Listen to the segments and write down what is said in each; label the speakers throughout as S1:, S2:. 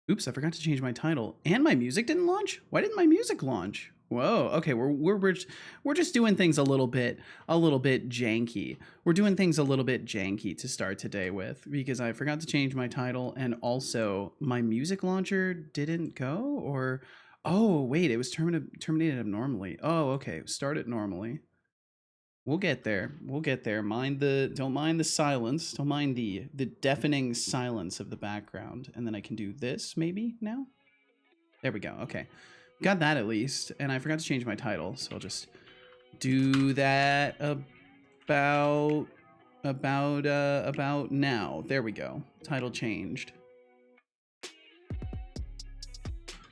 S1: Oops, I forgot to change my title. And my music didn't launch? Why didn't my music launch? Whoa, okay, we're just doing things a little bit janky. We're doing things a little bit janky to start today with because I forgot to change my title and also my music launcher didn't go, or oh wait, it was terminated abnormally. Oh, okay, start it normally. We'll get there. We'll get there. Don't mind the silence. Don't mind the deafening silence of the background. And then I can do this maybe now. There we go. Okay. Got that at least. And I forgot to change my title, so I'll just do that about now. There we go. Title changed.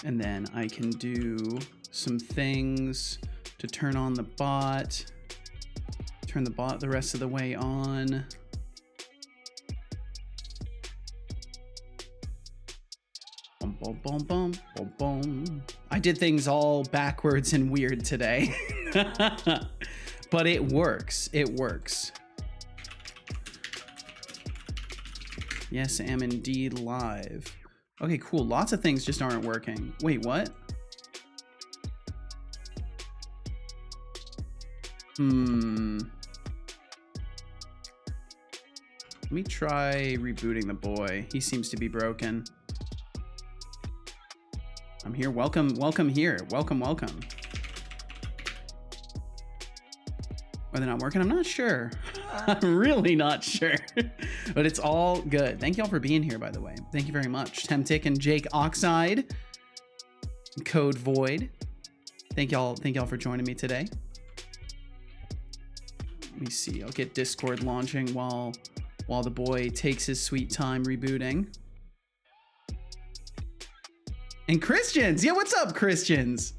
S1: And then I can do some things to turn on the bot. Turn the bot the rest of the way on. Boom, boom, boom, boom, boom, boom. I did things all backwards and weird today. But it works. It works. Yes, am indeed live. Okay, cool. Lots of things just aren't working. Wait, what? Let me try rebooting the boy. He seems to be broken. I'm here. Welcome here. Welcome. Are they not working? I'm not sure. I'm really not sure. But it's all good. Thank y'all for being here, by the way. Thank you very much. Temtic and Jake Oxide. Code Void. Thank y'all for joining me today. Let me see. I'll get Discord launching while the boy takes his sweet time rebooting. And Christians! Yeah, what's up, Christians?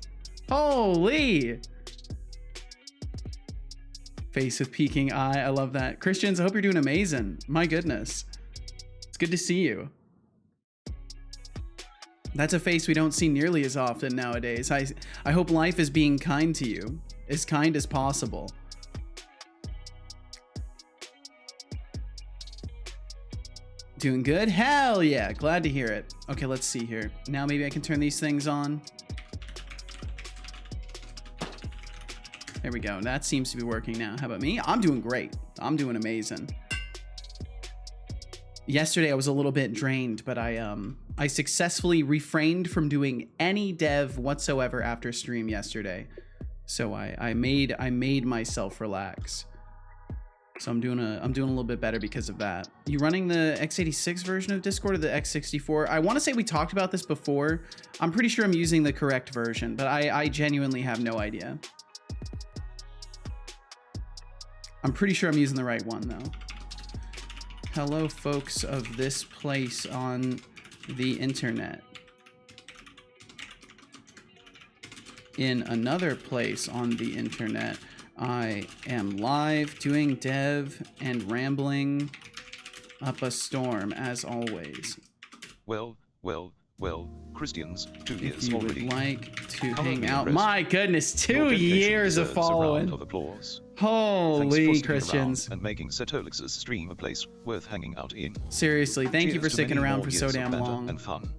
S1: Holy! Face with peeking eye. I love that. Christians, I hope you're doing amazing. My goodness. It's good to see you. That's a face we don't see nearly as often nowadays. I hope life is being kind to you. As kind as possible. Doing good? Hell yeah. Glad to hear it. Okay, let's see here. Now maybe I can turn these things on. There we go. That seems to be working now. How about me? I'm doing great. I'm doing amazing. Yesterday I was a little bit drained, but I successfully refrained from doing any dev whatsoever after stream yesterday. So I made myself relax. So I'm doing a little bit better because of that. You running the x86 version of Discord or the x64? I want to say we talked about this before. I'm pretty sure I'm using the correct version, but I genuinely have no idea. I'm pretty sure I'm using the right one though. Hello folks of this place on the internet. In another place on the internet, I am live doing dev and rambling up a storm as always.
S2: Well, Christians, 2 years
S1: if you
S2: already.
S1: Would like to hang out. My goodness, 2 years of following.
S2: Of applause.
S1: Holy Christians.
S2: And making Setolyx's stream a place worth hanging out in.
S1: Seriously, thank you for sticking around for so damn long.
S2: And fun.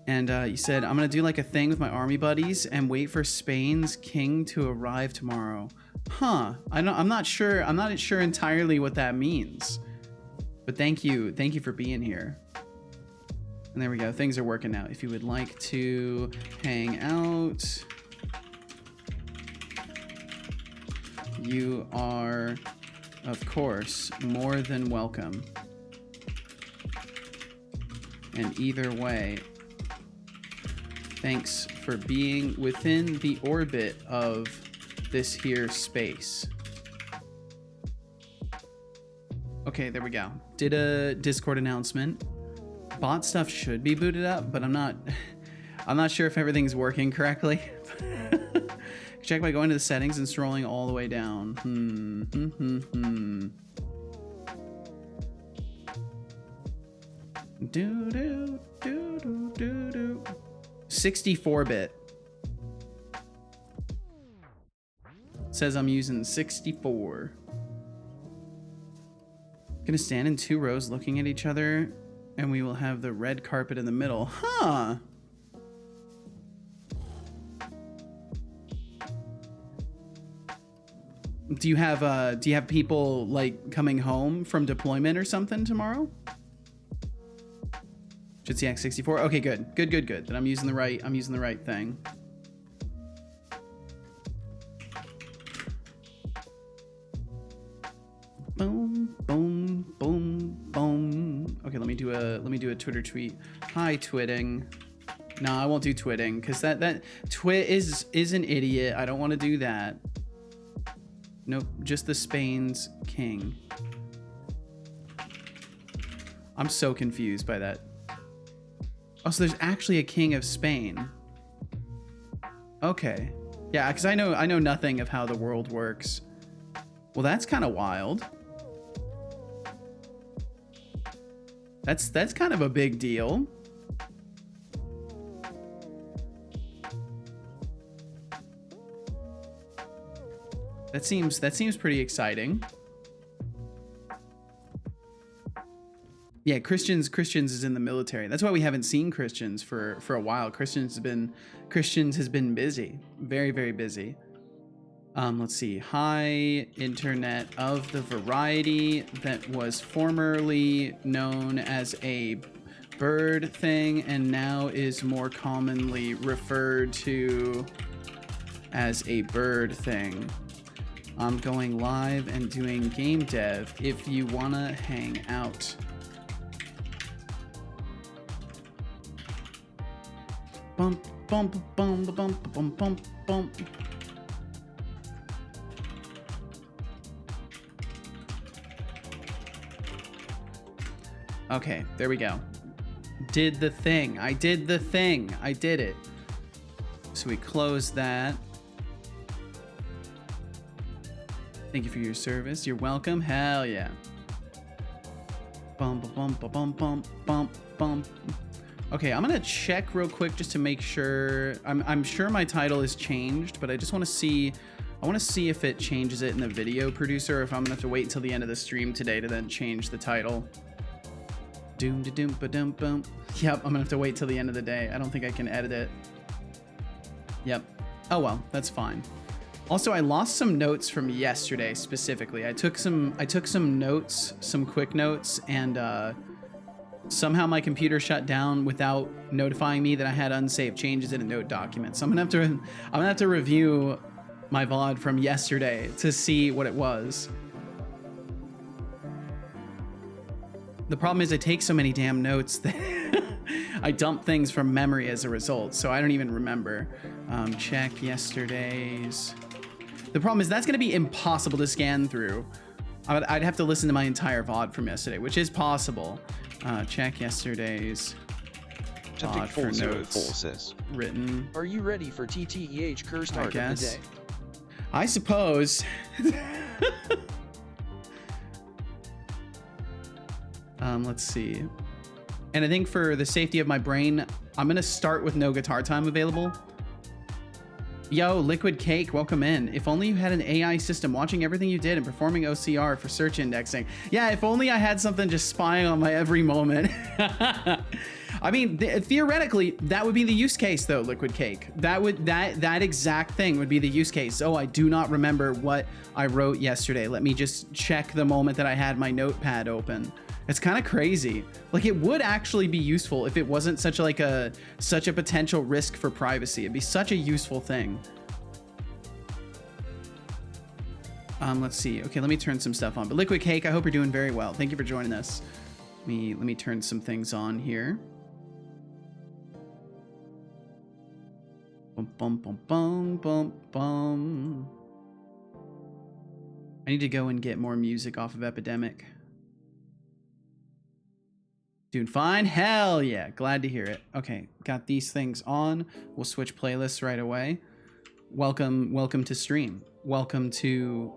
S1: And you said, I'm going to do like a thing with my army buddies and wait for Spain's king to arrive tomorrow. Huh. I'm not sure entirely what that means. But thank you for being here. And there we go. Things are working out. If you would like to hang out, you are, of course, more than welcome. And either way, thanks for being within the orbit of this here space. Okay, there we go. Did a Discord announcement. Bot stuff should be booted up, but I'm not sure if everything's working correctly. Check by going to the settings and scrolling all the way down. 64-bit. Says I'm using 64. Gonna stand in 2 rows looking at each other And we will have the red carpet in the middle. Huh. Do you have people like coming home from deployment or something tomorrow? Should see X64. Okay, good. Then I'm using the right thing. Boom, boom, boom, boom. Okay, let me do a Twitter tweet. Hi, twitting. No, I won't do twitting because that twit is an idiot. I don't want to do that. Nope, just the Spain's king. I'm so confused by that. Oh, so there's actually a king of Spain. Okay. Yeah, because I know nothing of how the world works. Well, that's kind of wild. That's kind of a big deal. That seems pretty exciting. Yeah, Christians is in the military. That's why we haven't seen Christians for a while. Christians has been busy. Very, very busy. Let's see. Hi, internet of the variety that was formerly known as a bird thing and now is more commonly referred to as a bird thing. I'm going live and doing game dev if you wanna hang out. Bump, bump, bump, bump, bump, bump, bump. Okay, there we go. Did the thing. I did the thing. I did it. So we close that. Thank you for your service. You're welcome. Hell yeah. Bump, bump, bump, bump, bump, bump, bump. Okay, I'm gonna check real quick just to make sure. I'm sure my title is changed, but I just want to see. I want to see if it changes it in the video producer, or if I'm gonna have to wait until the end of the stream today to then change the title. Doom da doom ba dum bum. Yep, I'm gonna have to wait till the end of the day. I don't think I can edit it. Yep. Oh well, that's fine. Also, I lost some notes from yesterday specifically. I took some notes, some quick notes, and somehow my computer shut down without notifying me that I had unsaved changes in a note document. So I'm gonna have to review my VOD from yesterday to see what it was. The problem is I take so many damn notes that I dump things from memory as a result, so I don't even remember. Check yesterday's. The problem is that's going to be impossible to scan through. I'd have to listen to my entire VOD from yesterday, which is possible. Check yesterday's VOD for notes written.
S3: Are you ready for TTEH curse start of the day?
S1: I suppose. Let's see. And I think for the safety of my brain, I'm gonna start with no guitar time available. Yo, Liquid Cake, welcome in. If only you had an AI system watching everything you did and performing OCR for search indexing. Yeah, if only I had something just spying on my every moment. I mean, theoretically, that would be the use case though, Liquid Cake. That exact thing would be the use case. Oh, I do not remember what I wrote yesterday. Let me just check the moment that I had my notepad open. It's kind of crazy. Like, it would actually be useful if it wasn't such a potential risk for privacy. It'd be such a useful thing. Let's see. Okay, let me turn some stuff on. But Liquid Cake, I hope you're doing very well. Thank you for joining us. Let me turn some things on here. Bum bum bum bum bum bum. I need to go and get more music off of Epidemic. Doing fine? Hell yeah. Glad to hear it. Okay, got these things on. We'll switch playlists right away. Welcome to stream. Welcome to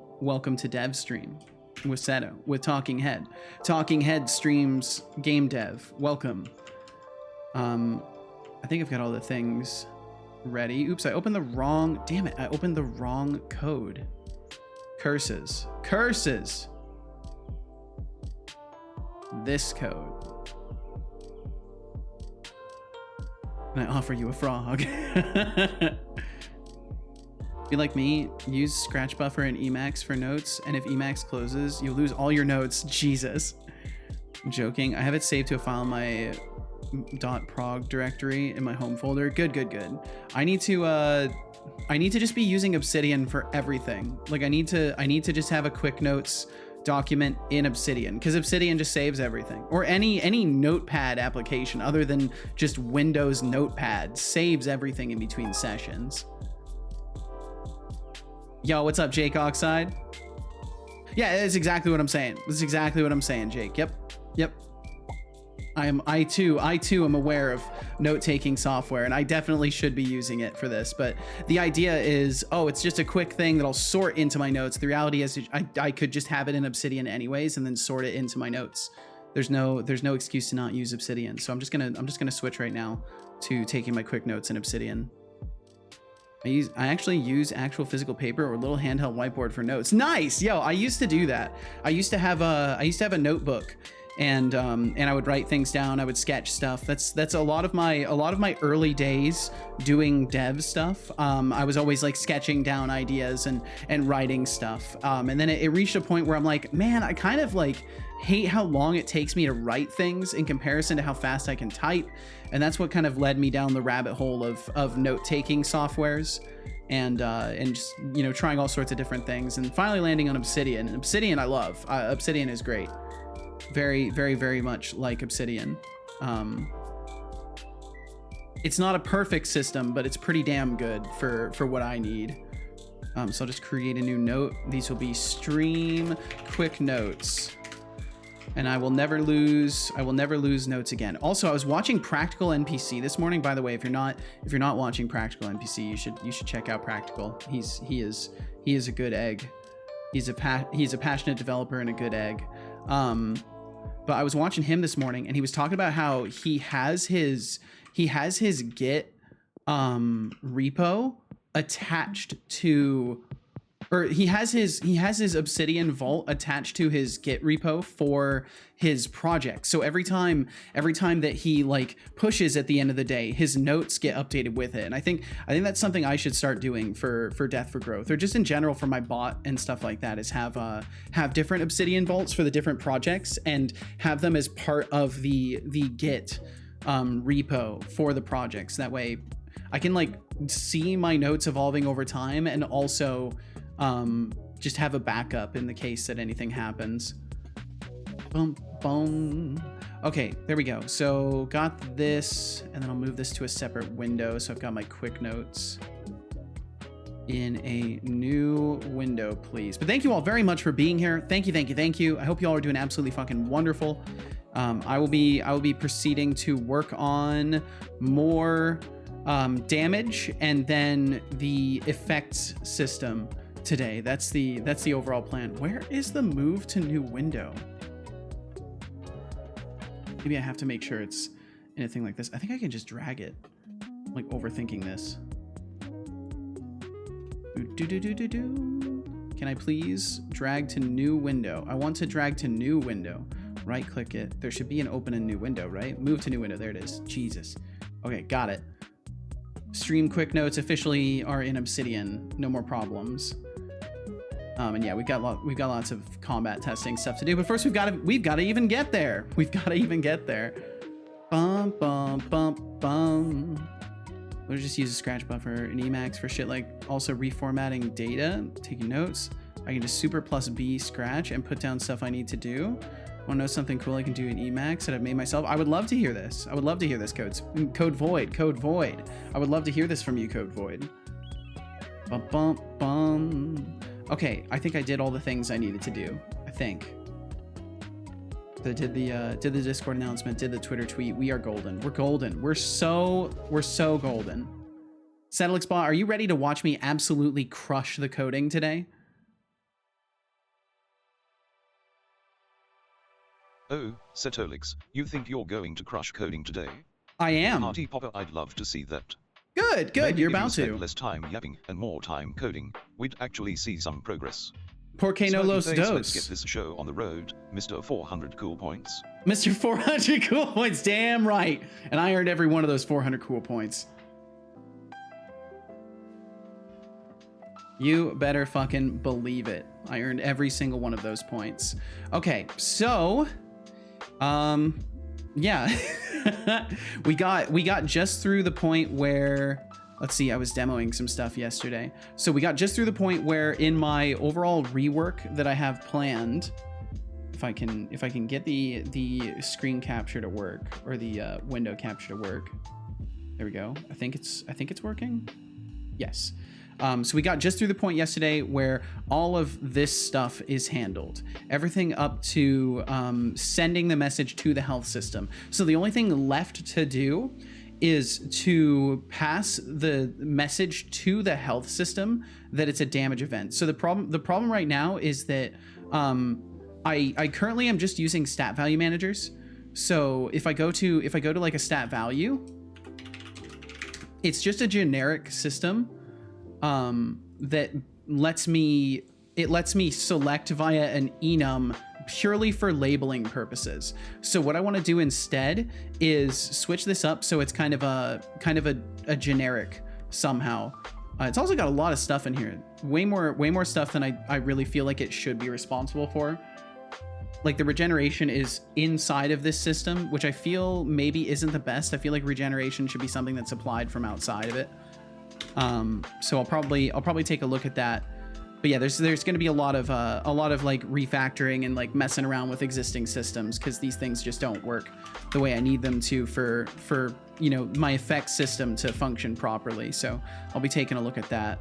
S1: dev stream with Seto, with Talking Head. Talking Head streams game dev. Welcome. I think I've got all the things ready. Oops, I opened the wrong, damn it, I opened the wrong code. Curses. Curses. This code. and I offer you a frog. Be like me, use Scratch Buffer and Emacs for notes, and if Emacs closes, you lose all your notes. Jesus. I'm joking. I have it saved to a file in my .prog directory in my home folder. Good, good, good. I need to just be using Obsidian for everything. Like I need to just have a quick notes document in Obsidian, because Obsidian just saves everything. Or any notepad application other than just Windows Notepad saves everything in between sessions. Yo, what's up, Jake Oxide? Yeah, that's exactly what I'm saying. That's exactly what I'm saying, Jake. Yep. I too am aware of note-taking software, and I definitely should be using it for this. But the idea is, oh, it's just a quick thing that'll sort into my notes. The reality is, I could just have it in Obsidian anyways, and then sort it into my notes. There's no excuse to not use Obsidian. So I'm just gonna switch right now to taking my quick notes in Obsidian. I actually use actual physical paper or a little handheld whiteboard for notes. Nice, yo! I used to do that. I used to have a notebook, and I would write things down. I would sketch stuff. That's a lot of my early days doing dev stuff. I was always like sketching down ideas and writing stuff. And then it reached a point where I'm like, man, I kind of like hate how long it takes me to write things in comparison to how fast I can type. And that's what kind of led me down the rabbit hole of note-taking softwares and just, you know, trying all sorts of different things and finally landing on Obsidian. And Obsidian I love. Obsidian is great. Very, very, very much like Obsidian. It's not a perfect system, but it's pretty damn good for what I need. So I'll just create a new note. These will be stream quick notes. And I will never lose notes again. Also, I was watching Practical NPC this morning. By the way, if you're not watching Practical NPC, you should check out Practical. He is a good egg. He's a passionate developer and a good egg. But I was watching him this morning, and he was talking about how he has his Git repo attached to, or he has his Obsidian vault attached to his Git repo for his project. So every time that he like pushes at the end of the day, his notes get updated with it. And I think that's something I should start doing for Death for Growth, or just in general for my bot and stuff like that, is have different Obsidian vaults for the different projects and have them as part of the Git repo for the projects. That way I can like see my notes evolving over time, and also just have a backup in the case that anything happens. Boom, boom. Okay, there we go. So got this, and then I'll move this to a separate window. So I've got my quick notes in a new window, please. But thank you all very much for being here. Thank you. I hope you all are doing absolutely fucking wonderful. I will be proceeding to work on more damage and then the effects system today. That's the overall plan. Where is the move to new window? Maybe I have to make sure it's anything like this. I think I can just drag it. I'm like overthinking this. Can I please drag to new window? I want to drag to new window. Right click it. There should be an open a new window, right? Move to new window. There it is. Jesus. Okay, got it. Stream quick notes officially are in Obsidian. No more problems. And yeah, we've got lots of combat testing stuff to do, but first we've got to even get there. Bum bum bum bum. We'll just use a scratch buffer and Emacs for shit like also reformatting data, taking notes. I can just super plus B scratch and put down stuff I need to do. Want to know something cool I can do in Emacs that I've made myself? I would love to hear this. I would love to hear this, Code Void. I would love to hear this from you, Code Void. Bum bum bum. Okay, I think I did all the things I needed to do. I think. I did the Discord announcement, did the Twitter tweet. We are golden. We're golden. We're so golden. Setolyx bot, are you ready to watch me absolutely crush the coding today?
S2: Oh, Setolyx, you think you're going to crush coding today?
S1: I am.
S2: Party popper, I'd love to see that.
S1: Good.
S2: Maybe
S1: You're
S2: if you
S1: about
S2: spend
S1: to.
S2: less time yapping and more time coding, we'd actually see some progress.
S1: Porque no
S2: Smiling
S1: los
S2: face,
S1: dos.
S2: Let's get this show on the road, Mr. 400 cool points.
S1: Mr. 400 cool points, damn right. And I earned every one of those 400 cool points. You better fucking believe it. I earned every single one of those points. Okay, so, yeah. we got just through the point where, let's see, I was demoing some stuff yesterday. So we got just through the point where in my overall rework that I have planned, if I can get the screen capture to work, or the window capture to work. There we go. I think it's working. Yes. So we got just through the point yesterday where all of this stuff is handled. Everything up to sending the message to the health system. So the only thing left to do is to pass the message to the health system that it's a damage event. So the problem right now is that I currently am just using stat value managers. So if I go to like a stat value, it's just a generic system that lets me select via an enum purely for labeling purposes. So what I want to do instead is switch this up so it's kind of a generic somehow. It's also got a lot of stuff in here, way more stuff than I really feel like it should be responsible for. Like the regeneration is inside of this system, which I feel maybe isn't the best. I feel like regeneration should be something that's applied from outside of it. So I'll probably take a look at that. But yeah, there's going to be a lot of like refactoring and like messing around with existing systems, because these things just don't work the way I need them to for you know, my effects system to function properly. So I'll be taking a look at that.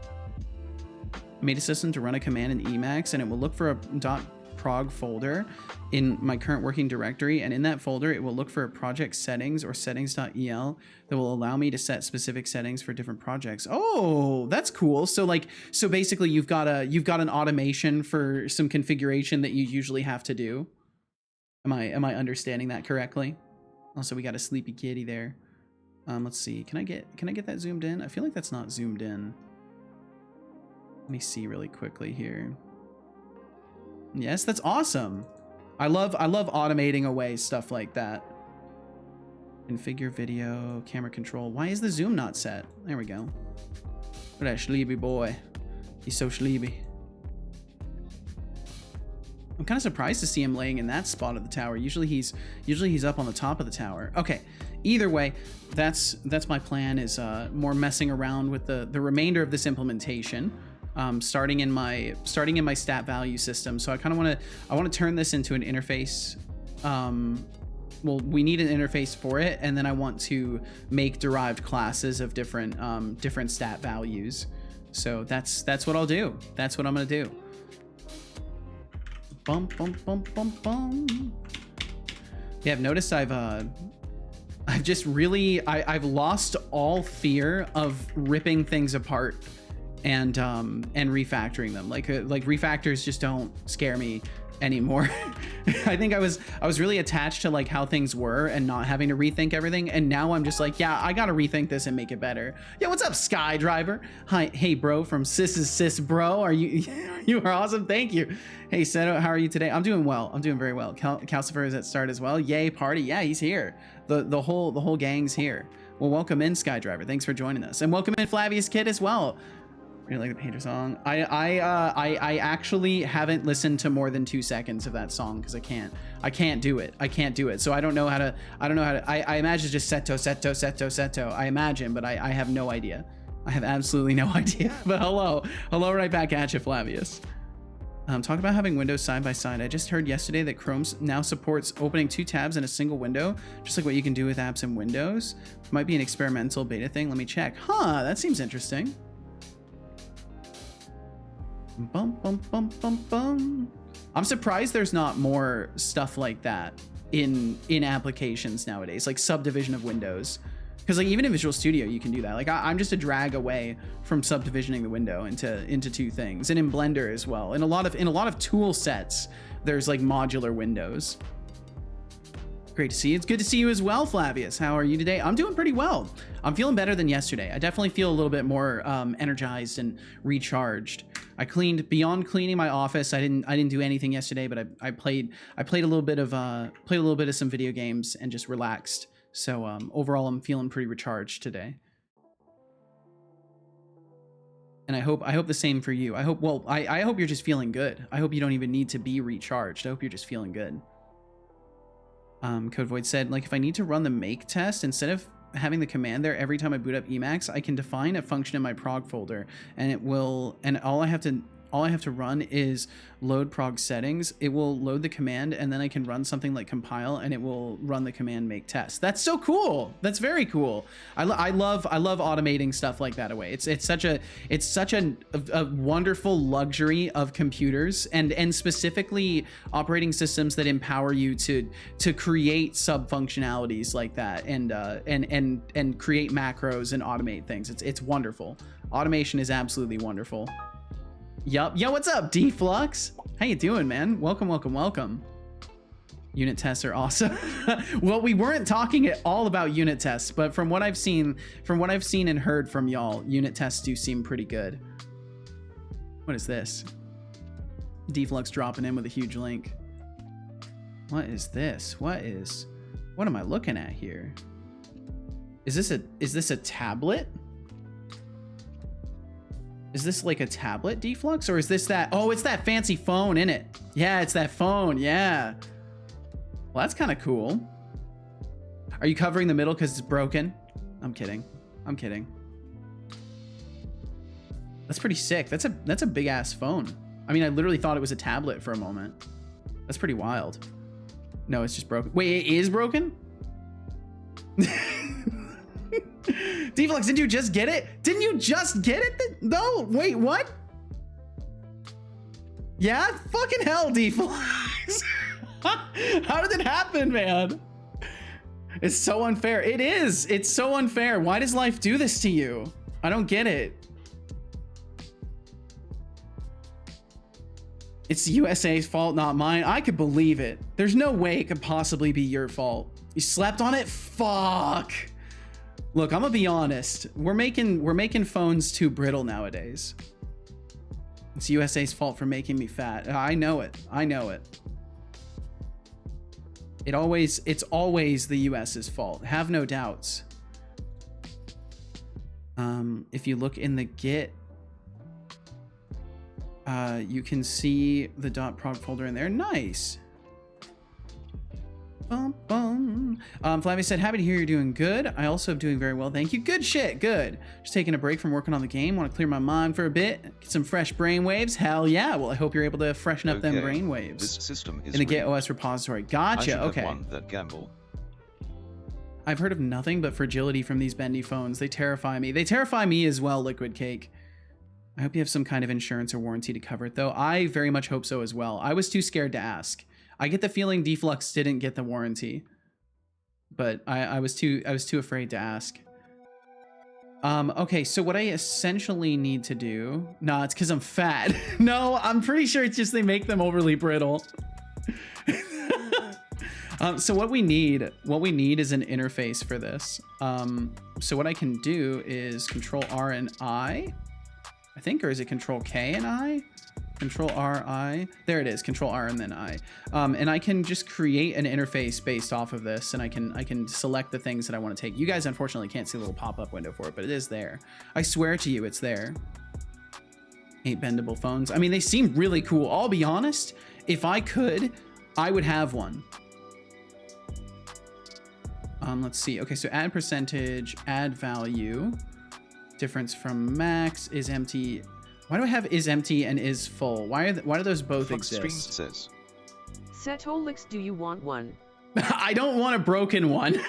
S1: I made a system to run a command in Emacs, and it will look for a .prog folder in my current working directory, and in that folder it will look for a project settings or settings.el that will allow me to set specific settings for different projects. Oh, that's cool. So basically you've got an automation for some configuration that you usually have to do. Am I understanding that correctly? Also, we got a sleepy kitty there. Let's see, can I get that zoomed in? I feel like that's not zoomed in. Let me see really quickly here. Yes, that's awesome. I love automating away stuff like that. Configure video, camera control. Why is the zoom not set? There we go. Look at that sleepy boy. He's so sleepy. I'm kind of surprised to see him laying in that spot of the tower. Usually he's up on the top of the tower. Okay. Either way, that's my plan, is more messing around with the remainder of this implementation. Starting in my stat value system. So I kind of want to turn this into an interface. Well, we need an interface for it, and then I want to make derived classes of different stat values. So that's what I'll do. That's what I'm gonna do. Bum bum bum bum bum. Yeah, I've noticed I've just really I've lost all fear of ripping things apart and refactoring them. Like refactors just don't scare me anymore. I think I was really attached to like how things were and not having to rethink everything, and now I'm just like, yeah, I gotta rethink this and make it better. Yeah, what's up, Skydriver? Hi, hey bro from Sis Bro. Are you are awesome? Thank you. Hey Seto, how are you today? I'm doing well. I'm doing very well. Calcifer is at start as well. Yay, party. Yeah, he's here. The whole gang's here. Well, welcome in, Skydriver. Thanks for joining us, and welcome in Flavius Kid as well. Really like the Painter song. I actually haven't listened to more than 2 seconds of that song because I can't do it. So I don't know how to. I imagine it's just Seto. I imagine, but I have no idea. I have absolutely no idea. But hello right back at you, Flavius. Talk about having windows side by side. I just heard yesterday that Chrome now supports opening 2 tabs in a single window, just like what you can do with apps in Windows. Might be an experimental beta thing. Let me check. Huh, that seems interesting. Bum, bum, bum, bum, bum. I'm surprised there's not more stuff like that in applications nowadays, like subdivision of windows. Because like even in Visual Studio, you can do that. Like I'm just a drag away from subdivisioning the window into 2 things, and in Blender as well. In a lot of tool sets, there's like modular windows. Great to see you. It's good to see you as well, Flavius. How are you today? I'm doing pretty well. I'm feeling better than yesterday. I definitely feel a little bit more energized and recharged. cleaned beyond cleaning my office. I didn't do anything yesterday, but I played a little bit of some video games and just relaxed. So overall, I'm feeling pretty recharged today. And I hope the same for you. I hope you're just feeling good. I hope you don't even need to be recharged. I hope you're just feeling good. Code Void said, like, if I need to run the make test, instead of having the command there every time I boot up Emacs, I can define a function in my prog folder, and it will, and all I have to run is load prog settings. It will load the command, and then I can run something like compile, and it will run the command make test. That's so cool. That's very cool. I love automating stuff like that away. It's such a wonderful luxury of computers, and specifically operating systems that empower you to create sub functionalities like that, and create macros and automate things. It's wonderful. Automation is absolutely wonderful. Yup. Yo, what's up, D-Flux? How you doing, man? Welcome, welcome, welcome. Unit tests are awesome. Well, we weren't talking at all about unit tests, but from what I've seen and heard from y'all, unit tests do seem pretty good. What is this? D-Flux dropping in with a huge link. What is this? What am I looking at here? Is this a tablet? Is this like a tablet, D-Flux, or is this that? Oh, it's that fancy phone, isn't it? Yeah, it's that phone. Yeah. Well, that's kind of cool. Are you covering the middle because it's broken? I'm kidding. I'm kidding. That's pretty sick. That's a big ass phone. I mean, I literally thought it was a tablet for a moment. That's pretty wild. No, it's just broken. Wait, it is broken? D-Flux, did you just get it? Didn't you just get it? No, wait, what? Yeah, fucking hell, D-Flux. How did it happen, man? It's so unfair. It is. It's so unfair. Why does life do this to you? I don't get it. It's the USA's fault, not mine. I could believe it. There's no way it could possibly be your fault. You slept on it? Fuck. Look, I'm gonna be honest. We're making phones too brittle nowadays. It's USA's fault for making me fat. I know it. I know it. It's always the US's fault. Have no doubts. If you look in the Git, you can see the .prog folder in there. Nice. Bum, bum. Flavia said, happy to hear you're doing good. I also am doing very well, thank you. Good shit, good. Just taking a break from working on the game. Want to clear my mind for a bit. Get some fresh brainwaves. Hell yeah. Well, I hope you're able to freshen up them brainwaves.
S2: This system is
S1: in the Git OS repository. Gotcha, okay.
S2: One that gamble.
S1: I've heard of nothing but fragility from these bendy phones. They terrify me. They terrify me as well, Liquid Cake. I hope you have some kind of insurance or warranty to cover it, though. I very much hope so as well. I was too scared to ask. I get the feeling D-Flux didn't get the warranty, but I was too afraid to ask. Okay, so what I essentially need to do, nah, it's because I'm fat. No, I'm pretty sure it's just they make them overly brittle. So what we need is an interface for this. So what I can do is Control R and I think, or is it Control K and I? Control R, I. There it is. Control R and then I. And I can just create an interface based off of this, and I can select the things that I want to take. You guys unfortunately can't see the little pop-up window for it, but it is there. I swear to you, it's there. 8 bendable phones. I mean, they seem really cool. I'll be honest. If I could, I would have one. Let's see. Okay, so add percentage, add value. Difference from max is empty. Why do I have is empty and is full? Why do those both exist?
S2: Says.
S4: Setolyx, do you want one?
S1: I don't want a broken one.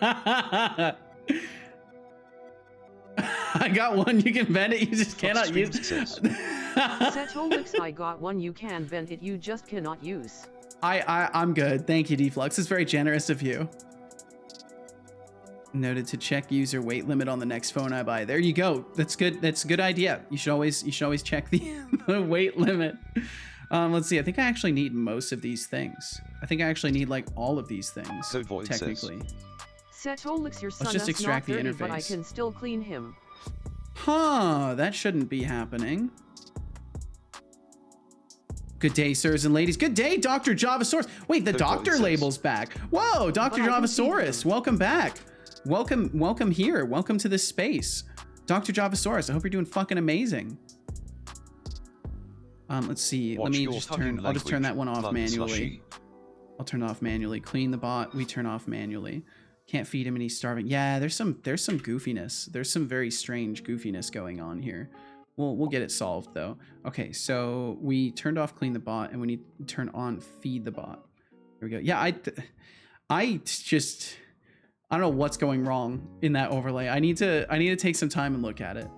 S1: I got one. You can vent it. You just cannot use it.
S4: Setolyx, I got one. You can vent it. You just cannot use.
S1: I'm good. Thank you, D-Flux. It's very generous of you. Noted to check user weight limit on the next phone I buy. There you go. That's good. That's a good idea. You should always check the weight limit. Let's see. I think I actually need most of these things. I think I actually need like all of these things.
S2: So Void
S1: technically.
S4: Setolyx, your son
S1: Let's just extract
S4: not dirty,
S1: the interface.
S4: but I can still clean him.
S1: Huh, that shouldn't be happening. Good day, sirs and ladies. Good day, Dr. Javasaurus. Wait, the
S2: Code
S1: doctor
S2: voices.
S1: label's back. Whoa, Dr.
S4: But I can see
S1: Javasaurus,
S4: them.
S1: welcome back. Welcome here. Welcome to this space. Dr. Javasaurus, I hope you're doing fucking amazing. Let's see.
S2: Watch
S1: Let me
S2: your
S1: just
S2: fucking
S1: I'll just turn that one off
S2: blood
S1: manually.
S2: slushy.
S1: I'll turn it off manually. Clean the bot. We turn off manually. Can't feed him and he's starving. Yeah, there's some goofiness. There's some very strange goofiness going on here. We'll get it solved though. Okay, so we turned off clean the bot and we need to turn on feed the bot. There we go. Yeah, I don't know what's going wrong in that overlay. I need to take some time and look at it.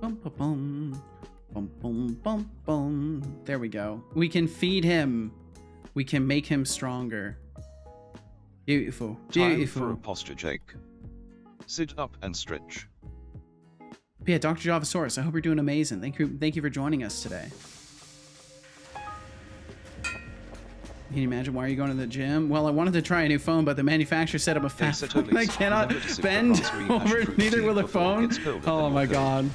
S1: Bum, bum, bum. Bum, bum, bum, bum. There we go. We can feed him. We can make him stronger. Beautiful.
S2: Time for a
S1: Beautiful.
S2: posture, Jake. Sit up and stretch.
S1: But yeah, Dr. Javasaurus, I hope you're doing amazing. Thank you for joining us today. Can you imagine why are you going to the gym? Well, I wanted to try a new phone, but the manufacturer said I'm a fat
S2: Hey,
S1: phone and I
S2: Setolyx,
S1: cannot
S2: remember to sip the
S1: bend
S2: glass rehash
S1: over
S2: fruit
S1: neither
S2: tea
S1: will a
S2: before it
S1: phone.
S2: gets colder
S1: Oh
S2: than
S1: my
S2: your
S1: god.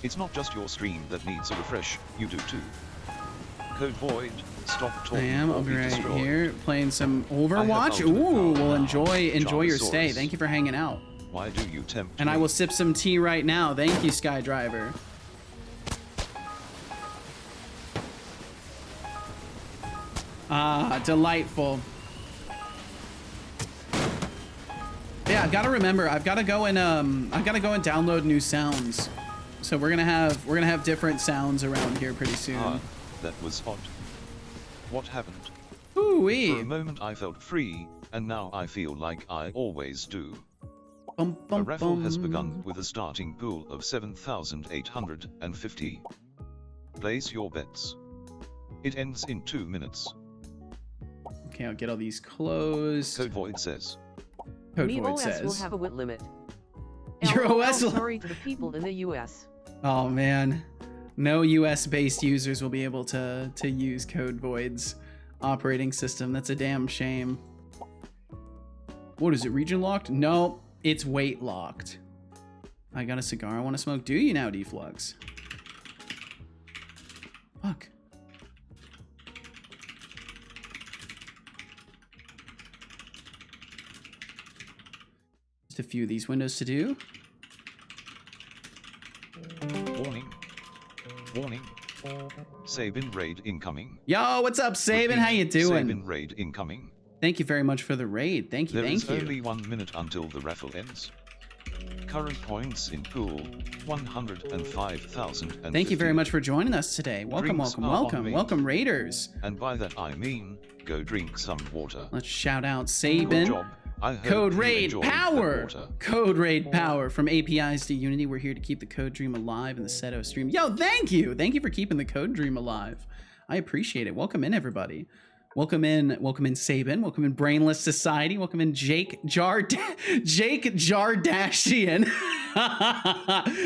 S2: It's not just your stream that needs a refresh, you do too. Code Void, stop
S1: I
S2: talking
S1: am.
S2: or
S1: I'll
S2: be
S1: be right
S2: destroyed.
S1: here playing some Overwatch.
S2: ultimate
S1: Ooh,
S2: power
S1: well
S2: now,
S1: enjoy your stay.
S2: Javasaurus.
S1: Thank you for hanging out.
S2: Why do you tempt
S1: And
S2: me?
S1: I will sip some tea right now. Thank you, Skydriver. Ah, delightful. Yeah, I've got to remember. I've got to go and download new sounds. So we're gonna have different sounds around here pretty soon.
S2: Ah, that was odd. What happened?
S1: Ooh
S2: For a
S1: wee.
S2: moment I felt free, and now I feel like I always do.
S1: Bum,
S2: A
S1: bum,
S2: raffle has
S1: bum.
S2: begun with a starting pool of 7,850. Place your bets. It ends in 2 minutes.
S1: Okay, I'll get all these closed.
S2: Code Void says.
S1: Code
S4: Me
S1: Void
S4: OS will
S1: says.
S4: have a wit limit.
S1: Your
S4: LOL,
S1: OS will-
S4: sorry to the people in the US.
S1: Oh man, no US-based users will be able to use Code Void's operating system. That's a damn shame. What is it? Region locked? No, it's weight locked. I got a cigar I want to smoke. Do you now, Deflux? Fuck. Just a few of these windows to do.
S2: Warning. Warning. Sabin raid incoming.
S1: Yo, what's up, Sabin?
S2: Repeat,
S1: How you doing?
S2: Sabin raid incoming.
S1: Thank you very much for the raid. Thank you,
S2: There is
S1: thank you.
S2: only 1 minute until the raffle ends. Current points in pool, 105,000.
S1: Thank you very much for joining us today. Welcome,
S2: Drinks
S1: welcome,
S2: are on
S1: welcome.
S2: me.
S1: Welcome, Raiders.
S2: And by that I mean, go drink some water.
S1: Let's shout out
S2: Good
S1: Sabin.
S2: job. I hope
S1: Code
S2: you
S1: Raid
S2: enjoyed that
S1: Power.
S2: water.
S1: Code Raid Power. From APIs to Unity, we're here to keep the Code Dream alive in the Seto stream. Yo, thank you. Thank you for keeping the Code Dream alive. I appreciate it. Welcome in, everybody. Welcome in Sabin. Welcome in Brainless Society. Welcome in Jake Jardashian.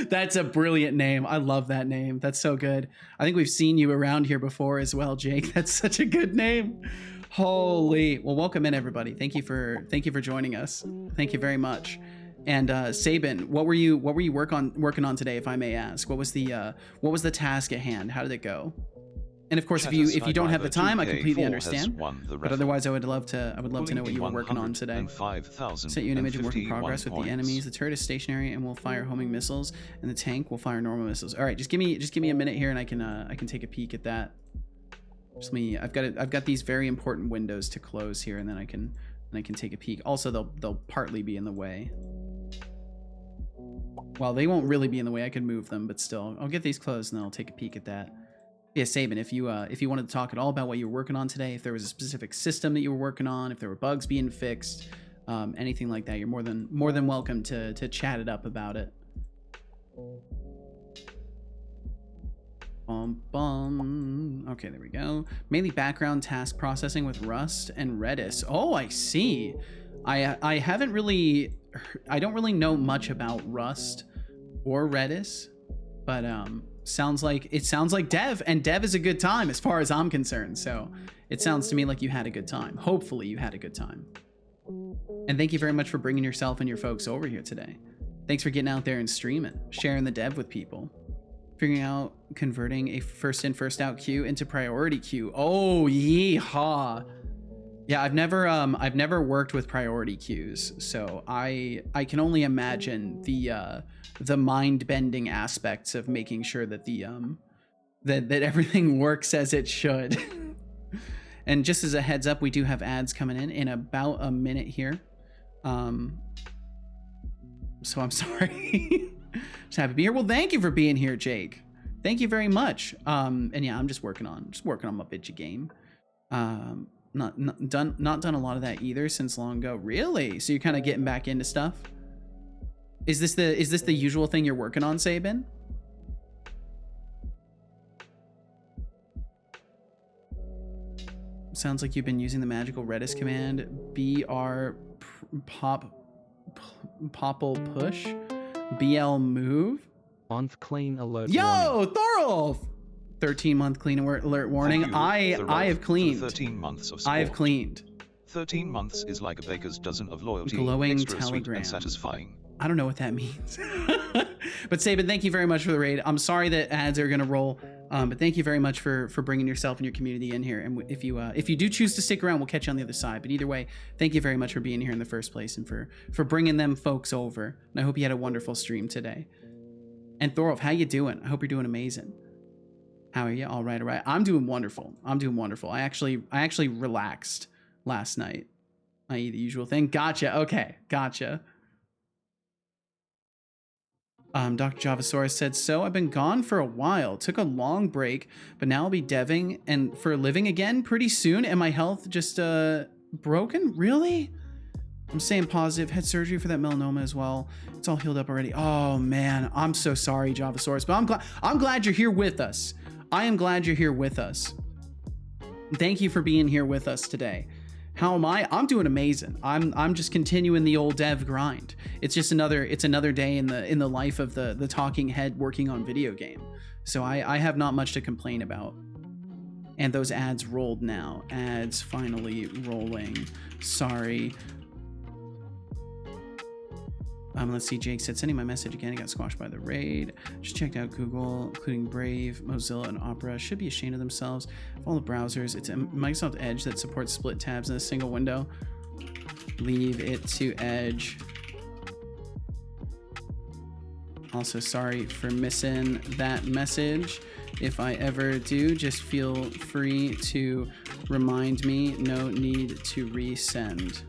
S1: That's a brilliant name. I love that name. That's so good. I think we've seen you around here before as well, Jake. That's such a good name. Holy. Well, welcome in, everybody. Thank you for joining us. Thank you very much. And Sabin, what were you working on today, if I may ask? What was the task at hand? How did it go? And of course, if you don't have the time, I completely understand. But otherwise, I would love to know what you were working on today. Set you an image of work in progress with the enemies. The turret is stationary and will fire homing missiles, and the tank will fire normal missiles. All right, just give me a minute here, and I can take a peek at that. Just I've got these very important windows to close here, and then I can take a peek. Also, they'll partly be in the way. Well, they won't really be in the way. I can move them, but still, I'll get these closed, and then I'll take a peek at that. Yeah, Sabin, if you wanted to talk at all about what you were working on today, if there was a specific system that you were working on, if there were bugs being fixed, anything like that, you're more than welcome to chat it up about it. Okay, there we go. Mainly background task processing with Rust and Redis. Oh, I see. I don't really know much about Rust or Redis, but sounds like dev, and dev is a good time as far as I'm concerned. So it sounds to me like you had a good time. Hopefully you had a good time. And thank you very much for bringing yourself and your folks over here today. Thanks for getting out there and streaming, sharing the dev with people. Figuring out converting a first in, first out queue into priority queue. Oh, yeehaw. Yeah, I've never worked with priority queues, so I can only imagine the mind-bending aspects of making sure that that everything works as it should. And just as a heads up, we do have ads coming in about a minute here. So I'm sorry. Just happy to be here. Well, thank you for being here, Jake. Thank you very much. And yeah, I'm just working on my bitchy game. Not done a lot of that either since long ago. Really? So you're kind of getting back into stuff? Is this the usual thing you're working on, Sabin? Sounds like you've been using the magical Redis command. BR popple push. BL move.
S5: Month clean alert.
S1: Yo, Thorolf! 13-month clean alert warning. I have cleaned.
S2: 13 months of support.
S1: I have cleaned.
S2: 13 months is like a baker's dozen of loyalty.
S1: Glowing
S2: extra sweet
S1: telegram.
S2: and satisfying.
S1: I don't know what that means. But Sabin, thank you very much for the raid. I'm sorry that ads are gonna roll, but thank you very much for bringing yourself and your community in here. And if you do choose to stick around, we'll catch you on the other side. But either way, thank you very much for being here in the first place and for bringing them folks over. And I hope you had a wonderful stream today. And Thorolf, how you doing? I hope you're doing amazing. How are you? All right, all right. I'm doing wonderful. I'm doing wonderful. I actually relaxed last night, i.e. the usual thing. Gotcha. Okay, gotcha. Dr. Javasaurus said, so I've been gone for a while, took a long break, but now I'll be deving and for a living again pretty soon. And my health just broken? Really? I'm staying positive. Had surgery for that melanoma as well. It's all healed up already. Oh man, I'm so sorry, Javasaurus, but I'm glad you're here with us. I am glad you're here with us. Thank you for being here with us today. How am I? I'm doing amazing. I'm just continuing the old dev grind. It's just another day in the life of the talking head working on video game. So I have not much to complain about. And those ads rolled now. Ads finally rolling. Sorry. Let's see, Jake said, sending my message again. It got squashed by the raid. Just checked out Google, including Brave, Mozilla, and Opera. Should be ashamed of themselves. Of all the browsers, it's Microsoft Edge that supports split tabs in a single window. Leave it to Edge. Also, sorry for missing that message. If I ever do, just feel free to remind me. No need to resend.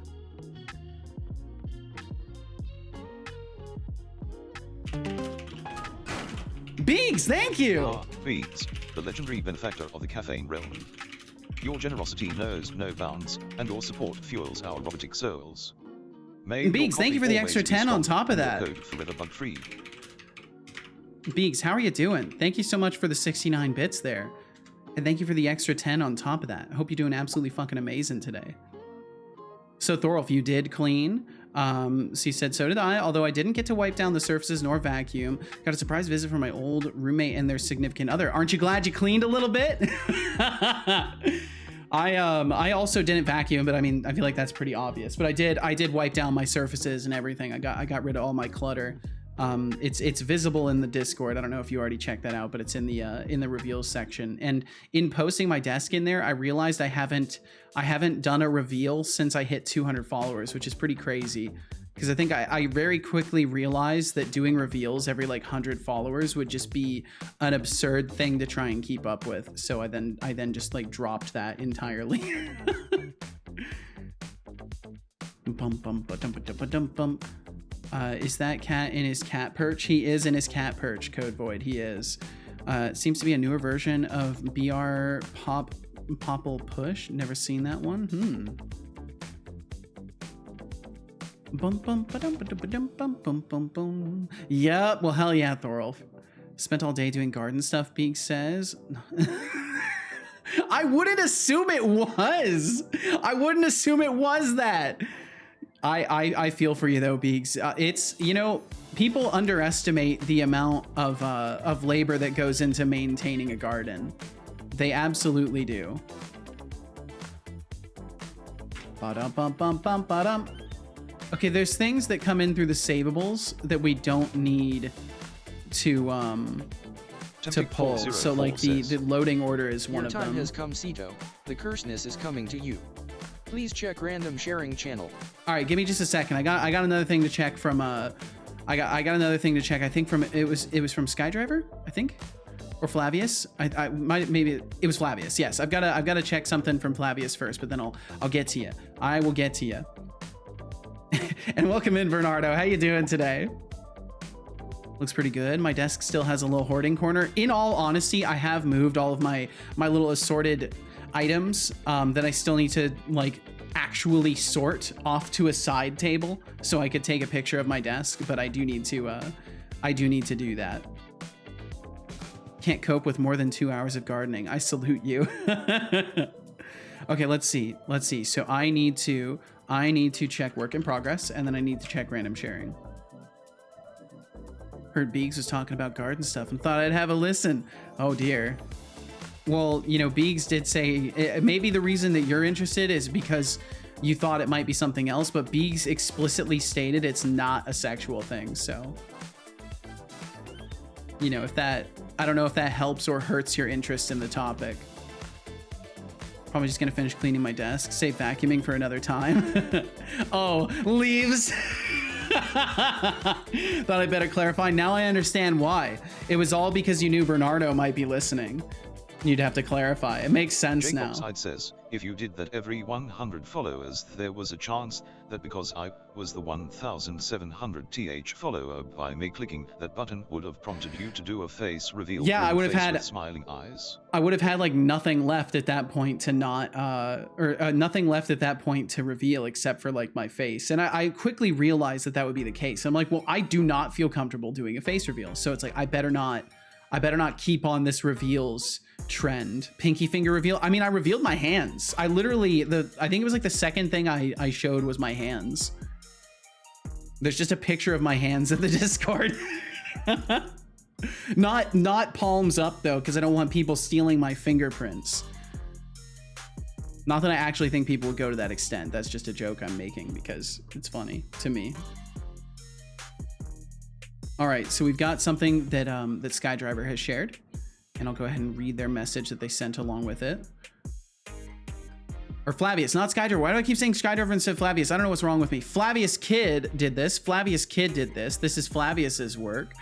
S1: Beaks, thank you!
S2: Beaks, the legendary benefactor of the caffeine realm. Your generosity knows no bounds, and your support fuels our robotic souls.
S1: Beaks, thank you for the extra 10 on top of that.
S2: Code forever bug-free.
S1: Beaks, how are you doing? Thank you so much for the 69 bits there. And thank you for the extra 10 on top of that. I hope you're doing absolutely fucking amazing today. So Thorolf, you did clean. She said, so did I, although I didn't get to wipe down the surfaces nor vacuum. Got a surprise visit from my old roommate and their significant other. Aren't you glad you cleaned a little bit? I also didn't vacuum, but I mean, I feel like that's pretty obvious. But I did wipe down my surfaces and everything. I got rid of all my clutter. It's visible in the Discord. I don't know if you already checked that out, but it's in the reveals section. And in posting my desk in there, I realized I haven't done a reveal since I hit 200 followers, which is pretty crazy. Because I think I very quickly realized that doing reveals every like 100 followers would just be an absurd thing to try and keep up with. So I then just like dropped that entirely. Is that cat in his cat perch? He is in his cat perch, Code Void. He is. Seems to be a newer version of BR Popple Push. Never seen that one. Yep. Well, hell yeah, Thorolf. Spent all day doing garden stuff, Beak says. I wouldn't assume it was. I wouldn't assume it was that. I feel for you though, Beaks. It's, you know, people underestimate the amount of labor that goes into maintaining a garden. They absolutely do. Ba-dum bum bum bum ba-dum. Okay, there's things that come in through the savables that we don't need to pull. So like the loading order is one of them.
S3: Your time has come, Ceto. The curseness is coming to you. Please check random sharing channel.
S1: All right, give me just a second. I got another thing to check from I got another thing to check. I think from it was from Skydriver, I think, or Flavius. I might, maybe it was Flavius. Yes, I've got to check something from Flavius first, but then I'll get to you. I will get to you. And welcome in, Bernardo. How you doing today? Looks pretty good. My desk still has a little hoarding corner. In all honesty, I have moved all of my little assorted items that I still need to like actually sort off to a side table so I could take a picture of my desk, but I do need to do that. Can't cope with more than 2 hours of gardening. I salute you. Okay, let's see. So I need to check work in progress, and then I need to check random sharing. Heard Beegs was talking about garden stuff and thought I'd have a listen. Oh dear. Well, you know, Beegs did say maybe the reason that you're interested is because you thought it might be something else, but Beegs explicitly stated it's not a sexual thing. So, you know, I don't know if that helps or hurts your interest in the topic. Probably just gonna finish cleaning my desk, save vacuuming for another time. Oh, leaves. Thought I'd better clarify. Now I understand why. It was all because you knew Bernardo might be listening. You'd have to clarify. It makes sense now.
S2: Side says, if you did that every 100 followers, there was a chance that because I was the 1700th follower, by me clicking that button would have prompted you to do a face reveal.
S1: Yeah, I would have had
S2: smiling eyes.
S1: I would have had like nothing left at that point to not nothing left at that point to reveal except for like my face. And I quickly realized that would be the case. I'm like, well, I do not feel comfortable doing a face reveal. So it's like, I better not keep on this reveals trend. Pinky finger reveal. I mean, I revealed my hands. I literally, I think it was like the second thing I showed was my hands. There's just a picture of my hands in the Discord. Not palms up though, because I don't want people stealing my fingerprints. Not that I actually think people would go to that extent. That's just a joke I'm making because it's funny to me. All right, so we've got something that that Skydriver has shared, and I'll go ahead and read their message that they sent along with it. Or Flavius, not Skydriver. Why do I keep saying Skydriver instead of Flavius? I don't know what's wrong with me. Flavius Kid did this. Flavius Kid did this. This is Flavius's work,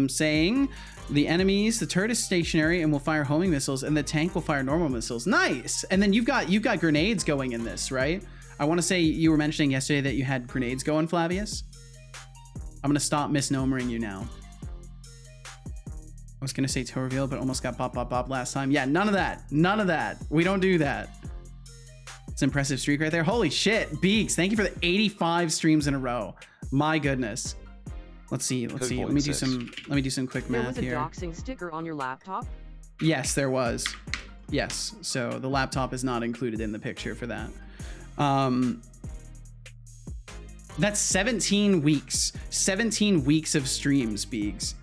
S1: saying the turret is stationary and will fire homing missiles, and the tank will fire normal missiles. Nice. And then you've got grenades going in this, right? I want to say you were mentioning yesterday that you had grenades going, Flavius. I'm gonna stop misnomering you now. I was gonna say toe reveal, but almost got bop last time. Yeah, none of that. None of that. We don't do that. It's an impressive streak right there. Holy shit, Beaks, thank you for the 85 streams in a row. My goodness. Let's see. Let me do some quick math here.
S4: There was a doxing sticker on your laptop?
S1: Yes, there was. Yes. So the laptop is not included in the picture for that. That's 17 weeks. 17 weeks of streams, Beegs.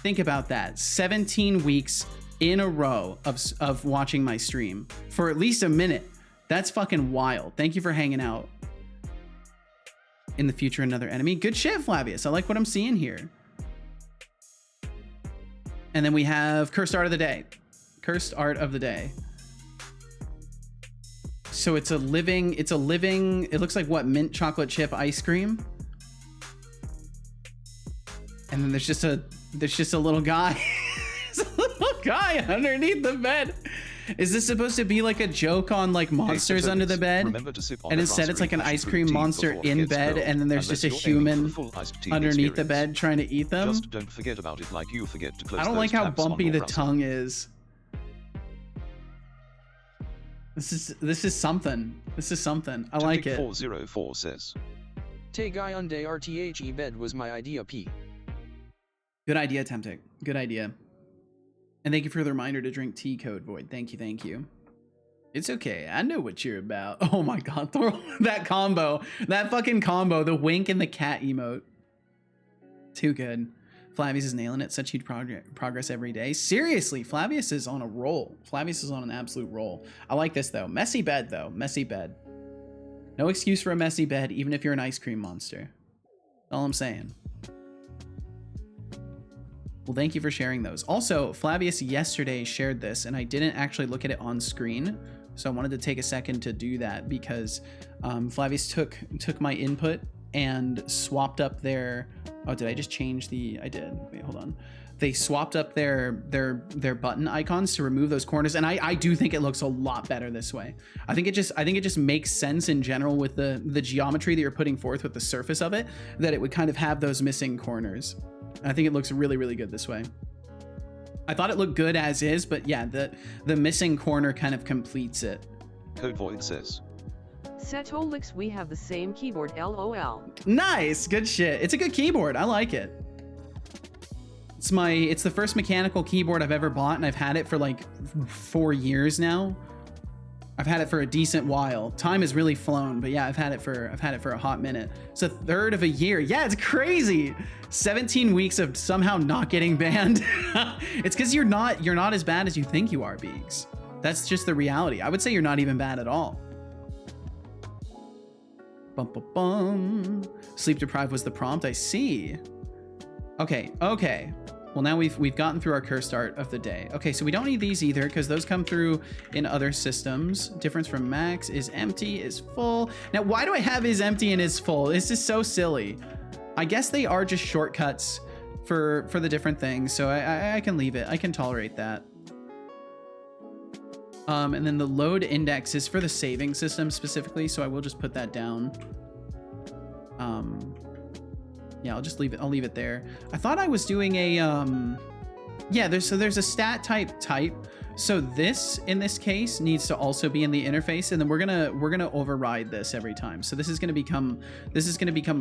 S1: Think about that. 17 weeks in a row of watching my stream for at least a minute. That's fucking wild. Thank you for hanging out. In the future, another enemy. Good shit, Flavius. I like what I'm seeing here. And then we have Cursed Art of the Day. Cursed Art of the Day. So it looks like what, mint chocolate chip ice cream? And then there's just a little guy. There's a little guy underneath the bed. Is this supposed to be like a joke on like monsters under the bed? And instead it's like an ice cream monster in bed, and then there's just a human underneath the bed trying to eat them?
S2: Just don't forget about it like you forget to close.
S1: I don't like how bumpy the tongue is. This is something. This is something. I like it.
S2: 404 says.
S3: Te Guyunde RTHE bed was my idea P.
S1: Good idea, Temptic. Good idea. And thank you for the reminder to drink tea, Code Void. Thank you, thank you. It's okay. I know what you're about. Oh my god, throw that combo. That fucking combo. The wink and the cat emote. Too good. Flavius is nailing it. Such huge progress every day. Seriously, Flavius is on a roll. Flavius is on an absolute roll. I like this though. Messy bed though. Messy bed. No excuse for a messy bed, even if you're an ice cream monster. That's all I'm saying. Well, thank you for sharing those. Also, Flavius yesterday shared this, and I didn't actually look at it on screen, so I wanted to take a second to do that because Flavius took my input and swapped up their. Oh, did I just change the? I did. Wait, hold on. They swapped up their button icons to remove those corners, and I do think it looks a lot better this way. I think it just makes sense in general with the geometry that you're putting forth with the surface of it, that it would kind of have those missing corners. I think it looks really, really good this way. I thought it looked good as is, but yeah, the missing corner kind of completes it.
S2: Code Void says.
S4: Setolyx, we have the same keyboard, LOL.
S1: Nice, good shit. It's a good keyboard. I like it. It's the first mechanical keyboard I've ever bought, and I've had it for like 4 years now. I've had it for a decent while. Time has really flown, but yeah, I've had it for a hot minute. It's a third of a year. Yeah, it's crazy. 17 weeks of somehow not getting banned. It's because you're not as bad as you think you are, Beegs. That's just the reality. I would say you're not even bad at all. Bum, bum, bum. Sleep deprived was the prompt. I see. Okay. Well, now we've gotten through our cursed art of the day. Okay, so we don't need these either because those come through in other systems. Difference from max is empty, is full. Now, why do I have is empty and is full? This is so silly. I guess they are just shortcuts for the different things, so I can leave it. I can tolerate that. And then the load index is for the saving system specifically, so I will just put that down. Yeah, I'll just leave it. I'll leave it there. I thought I was doing a, yeah, there's a stat type. So this, in this case, needs to also be in the interface, and then we're gonna override this every time. So this is gonna become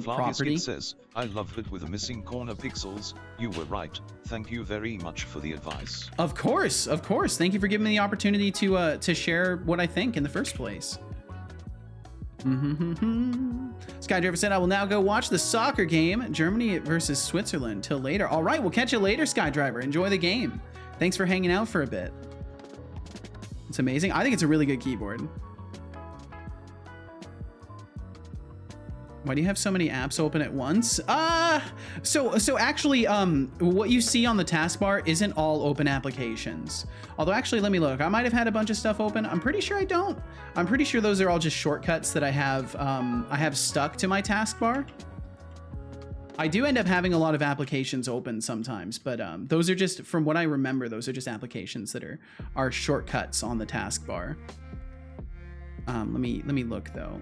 S1: property.
S2: Says, I love it with the missing corner pixels. You were right. Thank you very much for the advice.
S1: Of course. Thank you for giving me the opportunity to share what I think in the first place. Skydriver said, I will now go watch the soccer game, Germany versus Switzerland, till later. All right, we'll catch you later, Skydriver. Enjoy the game. Thanks for hanging out for a bit. It's amazing. I think it's a really good keyboard. Why do you have so many apps open at once? So actually, what you see on the taskbar isn't all open applications. Although actually, let me look. I might have had a bunch of stuff open. I'm pretty sure I don't. I'm pretty sure those are all just shortcuts that I have stuck to my taskbar. I do end up having a lot of applications open sometimes, but those are just, from what I remember, those are just applications that are shortcuts on the taskbar. Let me look though.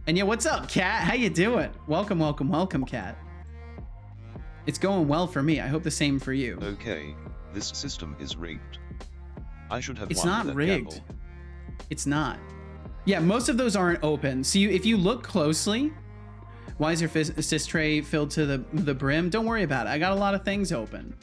S1: And yeah, what's up, Kat? How you doing? Welcome, Kat. It's going well for me. I hope the same for you.
S2: Okay, this system is rigged. I should have.
S1: It's not rigged. Gamble. It's not. Yeah, most of those aren't open. So if you look closely, why is your assist tray filled to the brim? Don't worry about it. I got a lot of things open.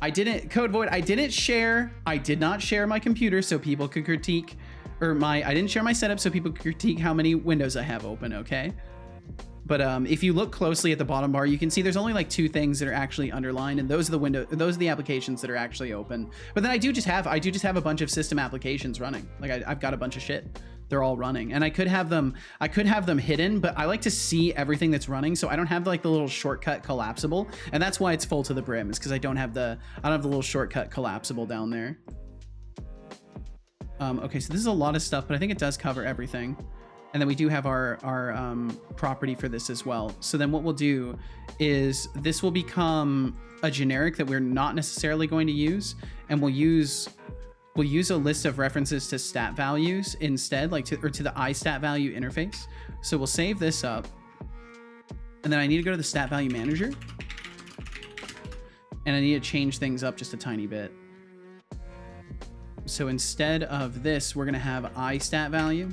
S1: I didn't, Code Void, I did not share my computer so people could critique, I didn't share my setup so people could critique how many windows I have open, okay? But if you look closely at the bottom bar, you can see there's only like 2 things that are actually underlined, and those are the applications that are actually open. But then I do just have a bunch of system applications running. Like I've got a bunch of shit. They're all running, and I could have them hidden, but I like to see everything that's running, so I don't have like the little shortcut collapsible, and that's why it's full to the brim, is because I don't have the little shortcut collapsible down there. Okay, so this is a lot of stuff, but I think it does cover everything. And then we do have our property for this as well. So then what we'll do is this will become a generic that we're not necessarily going to use, and we'll use a list of references to stat values instead, like to the iStat value interface. So we'll save this up, and then I need to go to the stat value manager, and I need to change things up just a tiny bit. So instead of this, we're gonna have iStat value.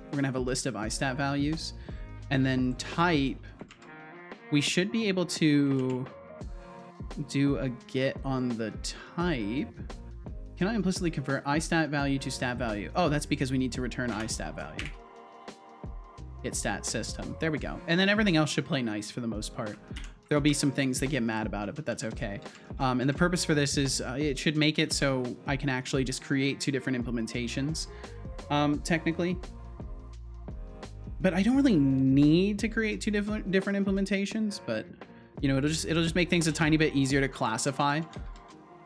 S1: We're gonna have a list of iStat values, and then type. We should be able to do a get on the type. Can I implicitly convert iStat value to stat value? Oh, that's because we need to return iStat value. Get stat system. There we go. And then everything else should play nice for the most part. There'll be some things that get mad about it, but that's okay. And the purpose for this is it should make it so I can actually just create 2 different implementations, technically. but I don't really need to create two different implementations, but you know, it'll just make things a tiny bit easier to classify.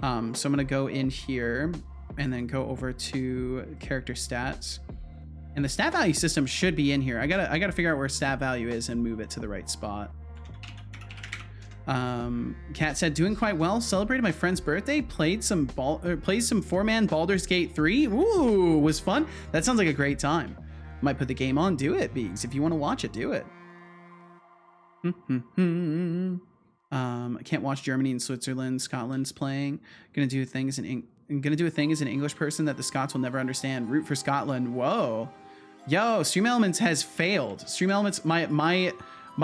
S1: So I'm gonna go in here and then go over to character stats, and the stat value system should be in here. I gotta figure out where stat value is and move it to the right spot. Kat said, doing quite well. Celebrated my friend's birthday. Played some 4-man Baldur's Gate 3. Ooh, was fun. That sounds like a great time. Might put the game on. Do it, Beegs. If you want to watch it, do it. I can't watch Germany and Switzerland. Scotland's playing. Gonna do a thing as an English person that the Scots will never understand. Root for Scotland. Whoa. Yo, Stream Elements has failed. Stream Elements, my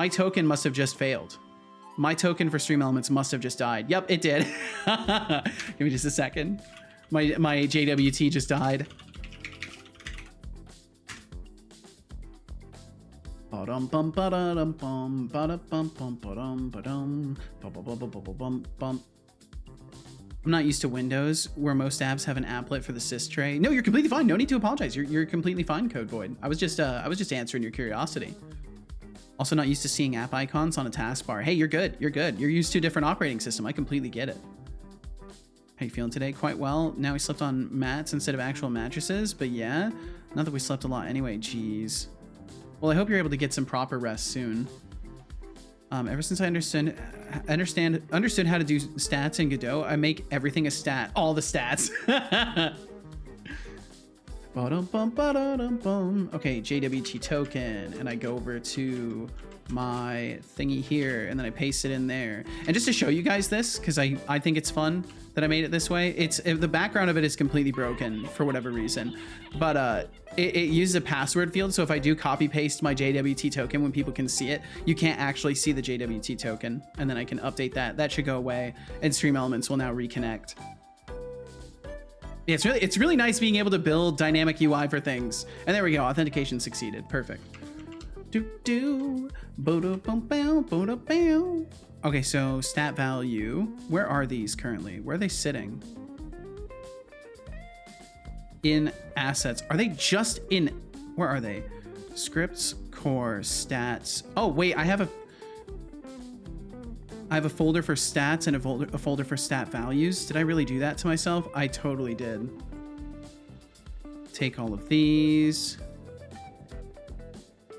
S1: token must have just failed. My token for Stream Elements must have just died. Yep, it did. Give me just a second. My JWT just died. I'm not used to Windows, where most apps have an applet for the sys tray. No, you're completely fine. No need to apologize. You're completely fine, Code Void. I was just answering your curiosity. Also not used to seeing app icons on a taskbar. Hey, you're good. You're good. You're used to a different operating system. I completely get it. How you feeling today? Quite well. Now we slept on mats instead of actual mattresses, but yeah, not that we slept a lot anyway. Jeez. Well, I hope you're able to get some proper rest soon. Ever since I understood how to do stats in Godot, I make everything a stat. All the stats. Okay, JWT token, and I go over to my thingy here, and then I paste it in there. And just to show you guys this, because I think it's fun that I made it this way. The background of it is completely broken for whatever reason, but it uses a password field. So if I do copy paste my JWT token, when people can see it, you can't actually see the JWT token, and then I can update that. That should go away, and Stream Elements will now reconnect. Yeah, it's really nice being able to build dynamic UI for things. And there we go, authentication succeeded. Perfect. Okay, so stat value. Where are these currently? Where are they sitting? In assets. Are they just in? Where are they? Scripts, core, stats. Oh wait, I have a folder for stats and a folder for stat values. Did I really do that to myself? I totally did. Take all of these.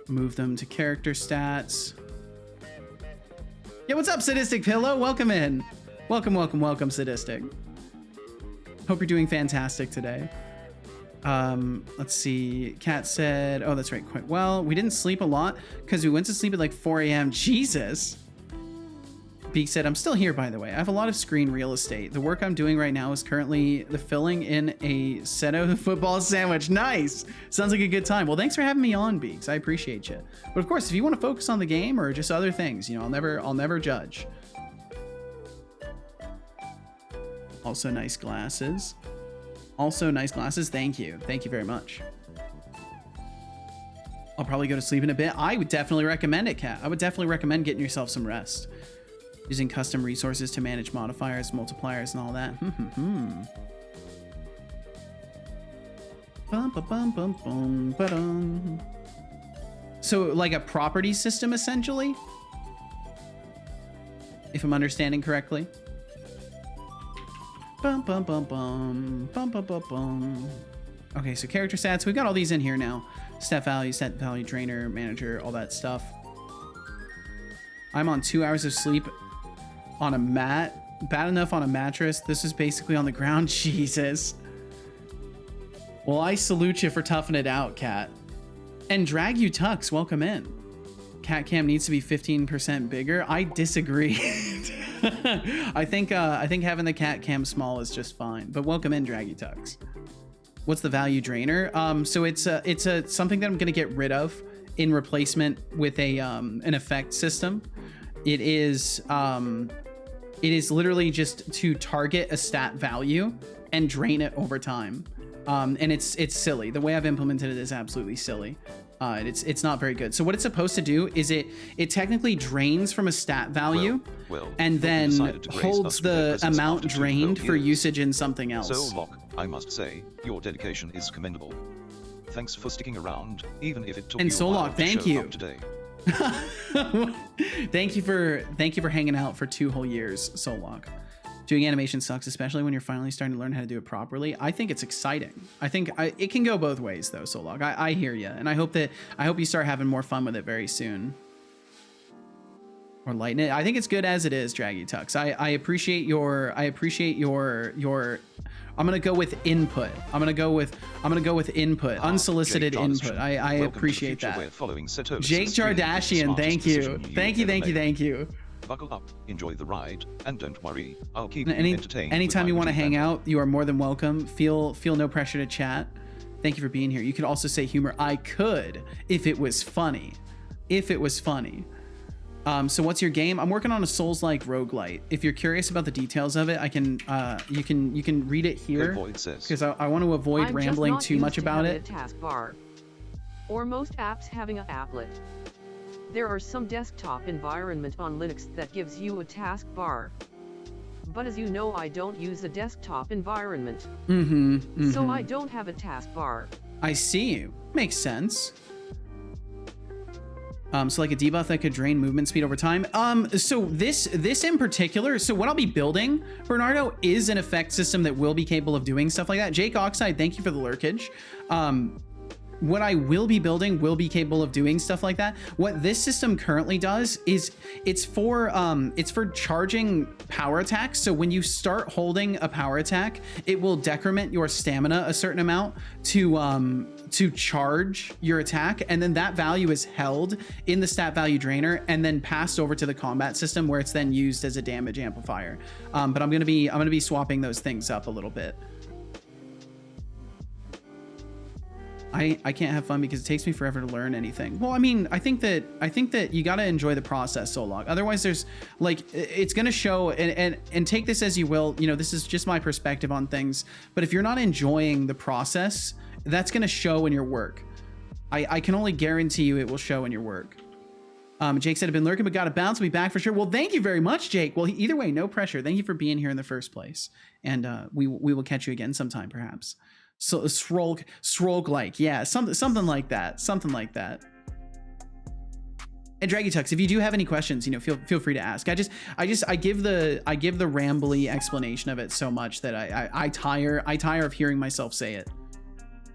S1: Move them to character stats. Yeah, what's up, Sadistic Pillow? Welcome in. Welcome, Sadistic. Hope you're doing fantastic today. Let's see. Kat said, oh, that's right, quite well. We didn't sleep a lot because we went to sleep at like 4 a.m. Jesus. Beak said, I'm still here, by the way. I have a lot of screen real estate. The work I'm doing right now is currently the filling in a Seto football sandwich. Nice. Sounds like a good time. Well, thanks for having me on, Beaks. I appreciate you. But of course, if you want to focus on the game or just other things, you know, I'll never judge. Also nice glasses. Thank you. Thank you very much. I'll probably go to sleep in a bit. I would definitely recommend it, Kat. I would definitely recommend getting yourself some rest. Using custom resources to manage modifiers, multipliers, and all that. So like a property system, essentially? If I'm understanding correctly. Okay, so character stats. We've got all these in here now. Stat value, drainer, manager, all that stuff. I'm on 2 hours of sleep on a mat. Bad enough on a mattress. This is basically on the ground. Jesus. Well, I salute you for toughing it out, Kat. And Drag You Tux, welcome in. Cat cam needs to be 15% bigger. I disagree. I think having the cat cam small is just fine. But welcome in, Drag You Tux. What's the value drainer? So it's something that I'm gonna get rid of in replacement with an effect system. It is literally just to target a stat value and drain it over time. And it's silly. The way I've implemented it is absolutely silly. It's not very good. So what it's supposed to do is it technically drains from a stat value and then holds the amount drained for usage in something else.
S2: So, Locke, I must say, your dedication is commendable. thanks for sticking around, even if it took
S1: And
S2: you a while
S1: Solok,
S2: to
S1: thank
S2: show
S1: you.
S2: up today.
S1: thank you for hanging out for 2 whole years, Solok. Doing animation sucks, especially when you're finally starting to learn how to do it properly. I think it's exciting. I think it can go both ways though, Solok. I hear you, and I hope you start having more fun with it very soon. Or lighten it. I think it's good as it is, Draggy Tux. I appreciate your I'm gonna go with input. I'm gonna go with input. Unsolicited input. I appreciate that. Jake Jardashian, thank you. Thank you.
S2: Buckle up, enjoy the ride, and don't worry, I'll keep you entertained.
S1: Anytime you want to hang out, you are more than welcome. Feel no pressure to chat. Thank you for being here. You could also say humor. I could if it was funny. So what's your game? I'm working on a Souls-like roguelite. If you're curious about the details of it, I can you can read it here because I want to avoid rambling too much about it.
S4: A taskbar. Or most apps having an applet. There are some desktop environment on Linux that gives you a taskbar. But as you know, I don't use a desktop environment. So I don't have a taskbar.
S1: I see you. Makes sense. So like a debuff that could drain movement speed over time. So this in particular, so what I'll be building, Bernardo, is an effect system that will be capable of doing stuff like that. Jake Oxide, thank you for the lurkage. What I will be building will be capable of doing stuff like that. What this system currently does is it's for charging power attacks. So when you start holding a power attack, it will decrement your stamina a certain amount to charge your attack, and then that value is held in the stat value drainer and then passed over to the combat system where it's then used as a damage amplifier. But I'm gonna be swapping those things up a little bit. I can't have fun because it takes me forever to learn anything. Well, I mean, I think that you got to enjoy the process, Solok. Otherwise, there's like, it's going to show, and take this as you will. You know, this is just my perspective on things. But if you're not enjoying the process, that's going to show in your work. I can only guarantee you it will show in your work. Jake said, I've been lurking, but got to bounce. I'll be back for sure. Well, thank you very much, Jake. Well, either way, no pressure. Thank you for being here in the first place. And we will catch you again sometime, perhaps. So Srolg like, yeah, something like that. And Draggy Tux, if you do have any questions, you know, feel free to ask. I give the rambly explanation of it so much that I tire of hearing myself say it.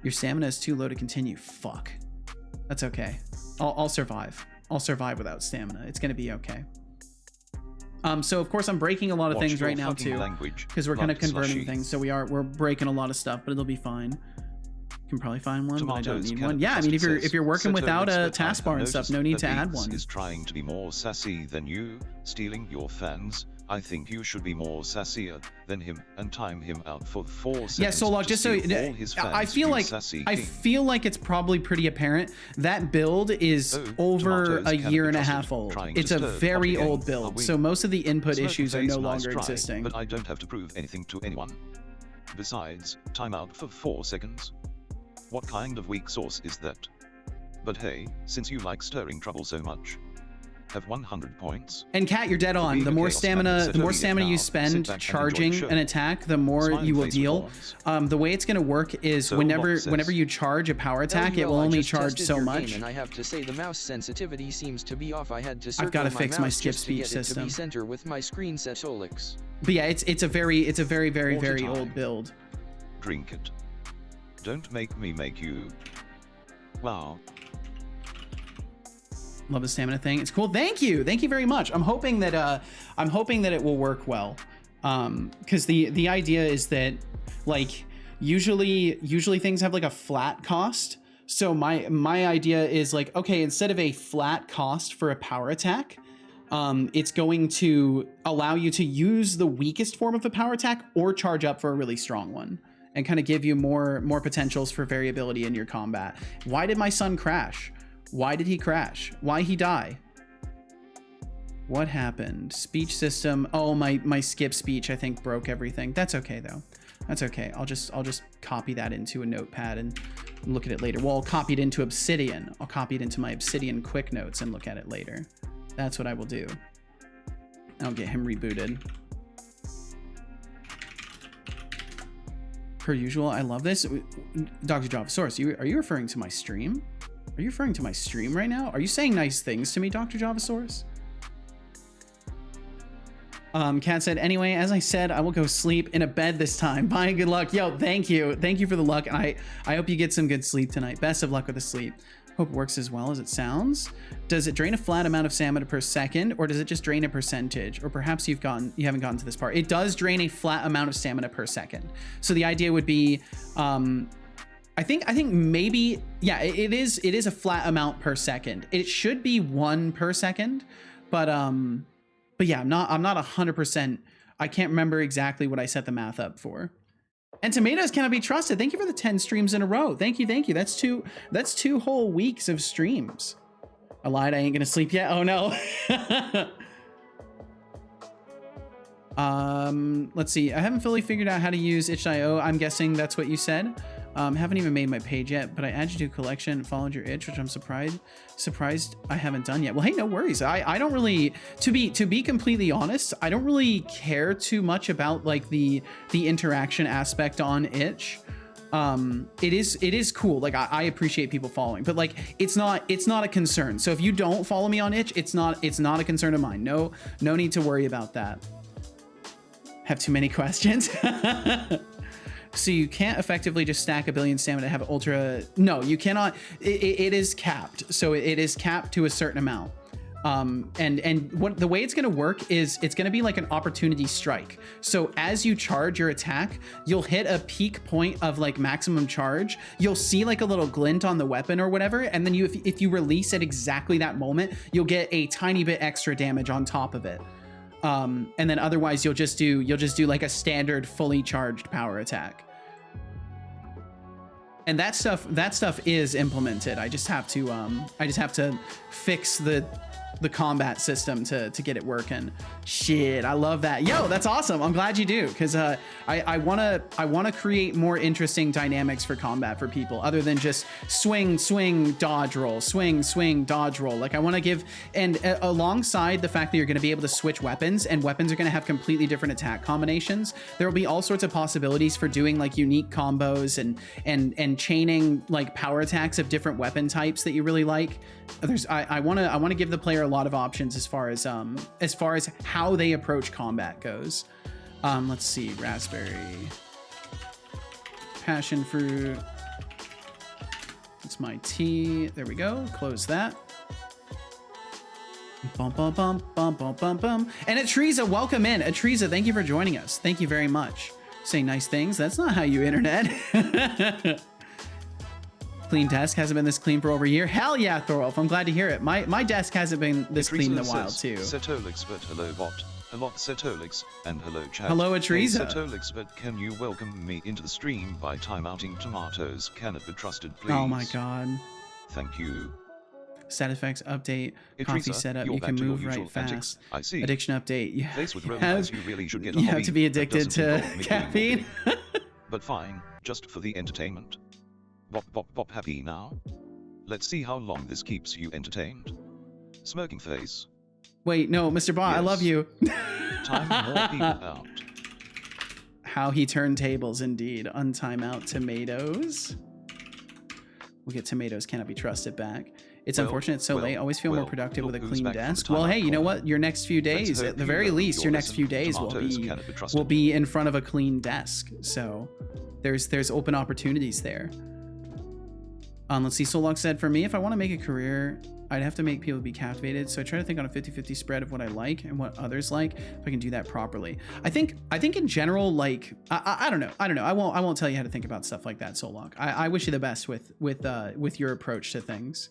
S1: Your stamina is too low to continue. Fuck. That's okay. I'll survive. I'll survive without stamina. It's gonna be okay. So of course I'm breaking a lot of things right now too, because we're kind of converting things. So we're breaking a lot of stuff, but it'll be fine. Can probably find one, but I don't need one. Yeah, I mean, if you're working without a taskbar and stuff, no need to add one.
S2: Is trying to be more sassy than you, stealing your fans. I think you should be more sassier than him and time him out for 4 seconds.
S1: Yeah, Solok, just so I feel like it's probably pretty apparent that build is over a year and a half old. It's a very old build, so most of the input issues are no longer existing.
S2: But I don't have to prove anything to anyone. Besides, timeout for 4 seconds. What kind of weak sauce is that? But hey, since you like stirring trouble so much, have 100 points.
S1: And Kat, you're dead on. The more stamina you spend charging an attack, the more you will deal. The way it's going to work is whenever you charge a power attack, it will only charge so much.
S3: And I have to say the mouse sensitivity seems to be off. I had to
S1: I've got to fix my skip speech system.
S3: Center with my screen Setolyx.
S1: But yeah, it's a very old build.
S2: Drink it. Don't make me make you. Wow.
S1: Love the stamina thing. It's cool. Thank you very much. I'm hoping that it will work well, because the idea is that, like, usually things have like a flat cost. So my idea is like, okay, instead of a flat cost for a power attack, it's going to allow you to use the weakest form of a power attack or charge up for a really strong one, and kind of give you more potentials for variability in your combat. Why did my son crash? Why did he crash? Why he die? What happened? Speech system. Oh, my skip speech, I think, broke everything. That's okay though. That's okay. I'll just copy that into a notepad and look at it later. Well, I'll copy it into Obsidian. I'll copy it into my Obsidian quick notes and look at it later. That's what I will do. I'll get him rebooted. Per usual, I love this. Dr. Javasaurus, are you referring to my stream? Are you referring to my stream right now? Are you saying nice things to me, Dr. Javasaurus? Kat said, anyway, as I said, I will go sleep in a bed this time. Bye and good luck. Yo, thank you. Thank you for the luck. And I hope you get some good sleep tonight. Best of luck with the sleep. Hope it works as well as it sounds. Does it drain a flat amount of stamina per second, or does it just drain a percentage? Or perhaps you haven't gotten to this part. It does drain a flat amount of stamina per second. So the idea would be, I think maybe, yeah, it is a flat amount per second. It should be 1 per second, but yeah, I'm not 100%. I can't remember exactly what I set the math up for. And tomatoes cannot be trusted. Thank you for the 10 streams in a row. Thank you. That's two whole weeks of streams. I lied. I ain't gonna sleep yet. Oh no. Let's see. I haven't fully figured out how to use itch.io. I'm guessing that's what you said. Haven't even made my page yet, but I added you to a collection and followed your itch, which I'm surprised I haven't done yet. Well, hey, no worries. I don't really, to be completely honest, I don't really care too much about like the interaction aspect on itch. It is cool. Like I appreciate people following, but like it's not a concern. So if you don't follow me on itch, it's not a concern of mine. No need to worry about that. Have too many questions. So you can't effectively just stack 1 billion stamina to have ultra. No, you cannot. It is capped. So it is capped to a certain amount. And what the way it's going to work is it's going to be like an opportunity strike. So as you charge your attack, you'll hit a peak point of like maximum charge. You'll see like a little glint on the weapon or whatever. And then if you release at exactly that moment, you'll get a tiny bit extra damage on top of it. And then otherwise you'll just do like a standard fully charged power attack. And that stuff is implemented. I just have to fix the combat system to get it working. Shit, I love that. Yo, that's awesome. I'm glad you do, because I wanna create more interesting dynamics for combat for people other than just swing, dodge roll, swing, dodge roll. Like I want to give, and alongside the fact that you're going to be able to switch weapons, and weapons are going to have completely different attack combinations, there will be all sorts of possibilities for doing like unique combos and chaining like power attacks of different weapon types that you really like. I want to give the player a lot of options as far as how they approach combat goes. Let's see, raspberry, passion fruit. It's my tea. There we go. Close that. Bum, bum, bum, bum, bum, bum, bum. And Atriza, welcome in. Atriza, thank you for joining us. Thank you very much. Say nice things. That's not how you internet. Clean desk hasn't been this clean for over a year. Hell yeah, Thorolf. I'm glad to hear it. My desk hasn't been this clean in a while too.
S2: Setolyx, but hello bot. Hello Setolyx, and hello chat.
S1: Hello Atriza.
S2: Hey, Setolyx, but can you welcome me into the stream by timeouting tomatoes? Can it be trusted, please?
S1: Oh my god.
S2: Thank you.
S1: Stat effects update.
S2: Atriza,
S1: coffee setup. You can move right fast.
S2: Antics. I see.
S1: Addiction update. You
S2: really should get a
S1: have to be addicted to caffeine.
S2: But fine, just for the entertainment. Bop, happy now? Let's see how long this keeps you entertained. Smirking face.
S1: Wait, no, Mr. Bot, yes. I love you.
S2: Time more people out.
S1: How he turned tables, indeed. Untime out tomatoes. We'll get tomatoes cannot be trusted back. It's unfortunate it's so late. Always feel more productive with a clean desk. Well, hey, you know what? Your next few days, at the very least, your next few days will be in front of a clean desk. So there's open opportunities there. Let's see, Solok said, for me, if I want to make a career, I'd have to make people be captivated. So I try to think on a 50-50 spread of what I like and what others like, if I can do that properly. I think in general, like, I don't know. I won't tell you how to think about stuff like that, Solok. I wish you the best with your approach to things.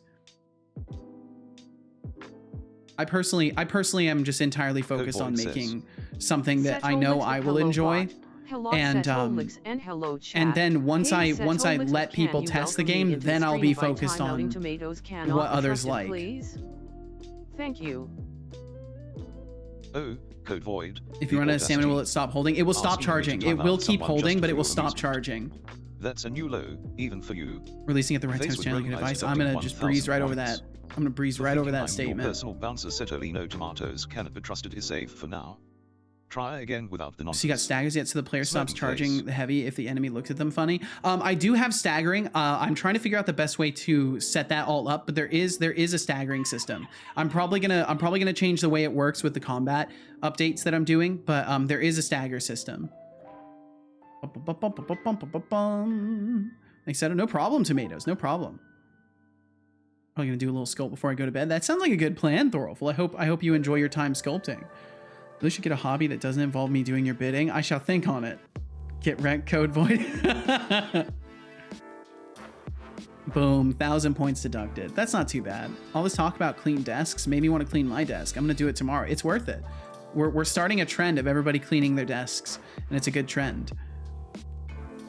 S1: I personally am just entirely focused on making something that I know I will enjoy. And then once I let people test the game, then I'll be focused on what others like. Please?
S4: Thank you.
S2: Oh, code void.
S1: If you run out of stamina, will it stop holding? It will stop charging. It will keep holding, but it will stop charging.
S2: That's a new low, even for you.
S1: Releasing at the right time is channeling good advice. I'm gonna just breeze right over that. I'm gonna breeze right over that statement.
S2: Personal bouncer Setolino tomatoes cannot be trusted is safe for now. Try again without the nonsense.
S1: So you got staggers yet, so the player stops
S2: Smoking
S1: charging
S2: face.
S1: the heavy if the enemy looks at them funny. I do have staggering. I'm trying to figure out the best way to set that all up, but there is a staggering system. I'm probably gonna change the way it works with the combat updates that I'm doing, but there is a stagger system. Like I said, no problem, tomatoes, no problem. I'm gonna do a little sculpt before I go to bed. That sounds like a good plan, Thorolf. I hope you enjoy your time sculpting. Really should get a hobby that doesn't involve me doing your bidding. I shall think on it. Get wrecked, Code Void. Boom, 1,000 points deducted. That's not too bad. All this talk about clean desks made me want to clean my desk. I'm gonna do it tomorrow. It's worth it. We're starting a trend of everybody cleaning their desks, and it's a good trend.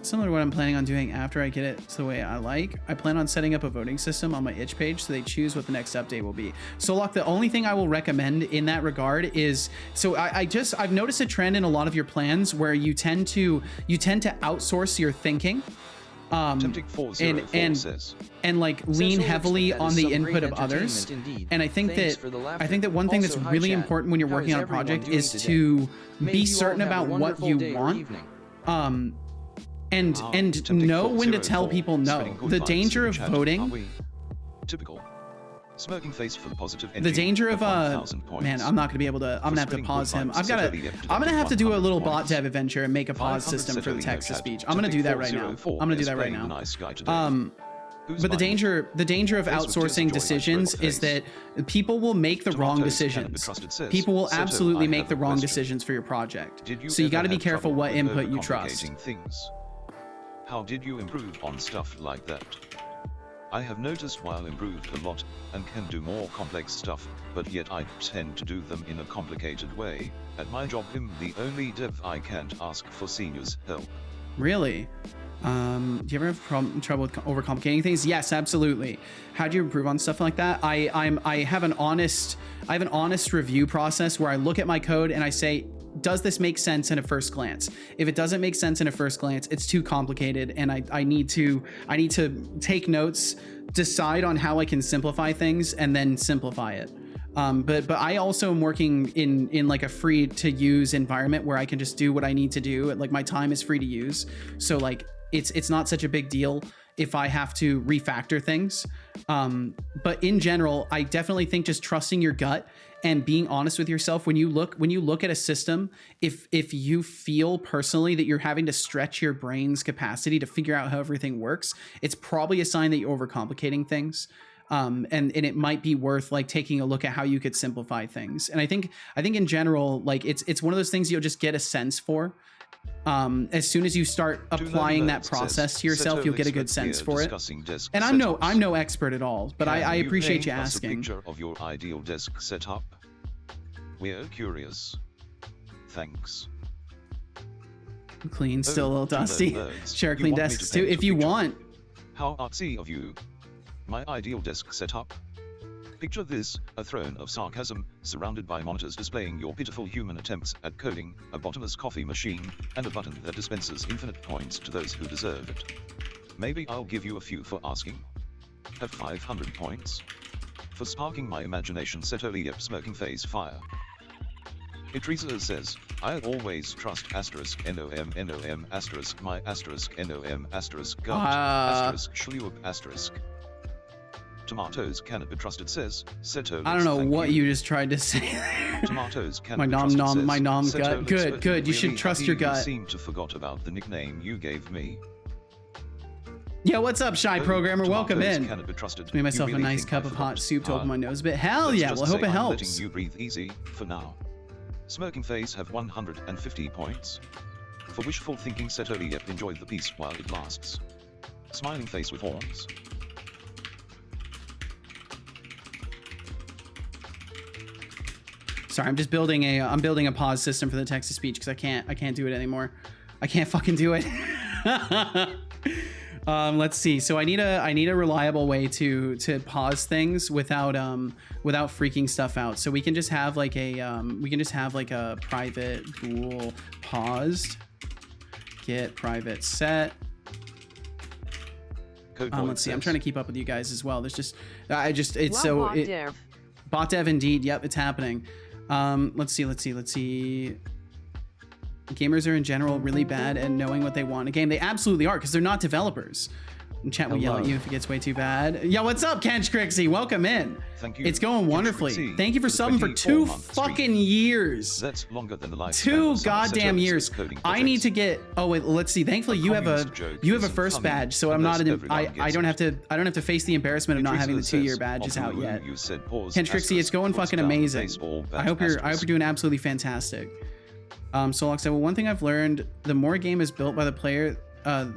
S1: Similar to what I'm planning on doing after I get it the way I like. I plan on setting up a voting system on my itch page so they choose what the next update will be. So Locke, the only thing I will recommend in that regard is, so I've noticed a trend in a lot of your plans where you tend to outsource your thinking. And like lean heavily on the input of others. And I think that one thing that's really important when you're working on a project is to be certain about what you want. And know when to tell people no. The danger of voting.
S2: Typical. Smoking face for the positive.
S1: The danger of man, I'm not gonna be able to. I'm gonna have to pause him. I'm gonna have to do a little bot dev adventure and make a pause system for the text to speech. I'm gonna do that right now. But the danger of outsourcing decisions is that people will make the wrong decisions. People will absolutely make the wrong decisions for your project. So you got to be careful what input you trust.
S2: How did you improve on stuff like that? I have noticed while improved a lot, and can do more complex stuff, but yet I tend to do them in a complicated way. At my job I'm the only dev I can't ask for seniors' help.
S1: Really? Do you ever have trouble with overcomplicating things? Yes, absolutely. How do you improve on stuff like that? I have an honest review process where I look at my code and I say, does this make sense in a first glance? If it doesn't make sense in a first glance, it's too complicated, and I need to take notes, decide on how I can simplify things, and then simplify it. But I also am working in like a free to use environment where I can just do what I need to do. Like my time is free to use, so like it's not such a big deal if I have to refactor things. But in general, I definitely think just trusting your gut and being honest with yourself when you look at a system, if you feel personally that you're having to stretch your brain's capacity to figure out how everything works, it's probably a sign that you're overcomplicating things. And it might be worth like taking a look at how you could simplify things. And I think in general, like it's one of those things you'll just get a sense for. As soon as you start applying that process to yourself, you'll get a good sense for it. And I'm no expert at all, but I appreciate you asking.
S2: A picture of your ideal desk setup? We're curious. Thanks.
S1: Clean, still a little dusty. Share clean desks too, if you want.
S2: How artsy of you. My ideal desk setup. Picture this, a throne of sarcasm, surrounded by monitors displaying your pitiful human attempts at coding, a bottomless coffee machine, and a button that dispenses infinite points to those who deserve it. Maybe I'll give you a few for asking. Have 500 points. For sparking my imagination, Setolyx smoking face fire. Idrisa says, I always trust *nom asterisk my asterisk nom asterisk gut asterisk shlup asterisk. Tomatoes cannot be trusted, says Setolyx.
S1: I don't know what you just tried to say.
S2: Tomatoes cannot be trusted, says
S1: my nom gut.
S2: Setolyx,
S1: Good. You should trust your gut.
S2: You seem to forgot about the nickname you gave me.
S1: Yeah, what's up, shy programmer? Welcome in.
S2: Cannot be trusted.
S1: Made myself a nice cup of hot soup to open my nose a bit. Hell yeah, well I hope it helps.
S2: Letting you breathe easy for now. Smoking face have 150 points. For wishful thinking, Setolyx enjoy the peace while it lasts. Smiling face with horns.
S1: Sorry, I'm just building a pause system for the text to speech because I can't do it anymore. I can't fucking do it. Let's see. So I need a reliable way to pause things without freaking stuff out. So we can just have like a private bool paused. Get private set. Let's see. I'm trying to keep up with you guys as well. There's just bot dev indeed. Yep, it's happening. Let's see. Gamers are in general really bad at knowing what they want in a game. They absolutely are, because they're not developers. And chat will yell at you if it gets way too bad. Yo, what's up, Kench Crixie? Welcome in.
S2: Thank you.
S1: It's going wonderfully.
S2: Crixie,
S1: Thank you for subbing for 2
S2: 24-month
S1: fucking
S2: stream.
S1: years.
S2: That's longer than the life.
S1: 2 goddamn years. I need to get. Oh wait, let's see. Thankfully, you have a first badge, so I'm not an. I don't have to face the embarrassment of not having the 2-year badges out yet. Kench Crixie, it's going fucking amazing. I hope you're doing absolutely fantastic. Setolyx said, well, one thing I've learned: the more a game is built by the player,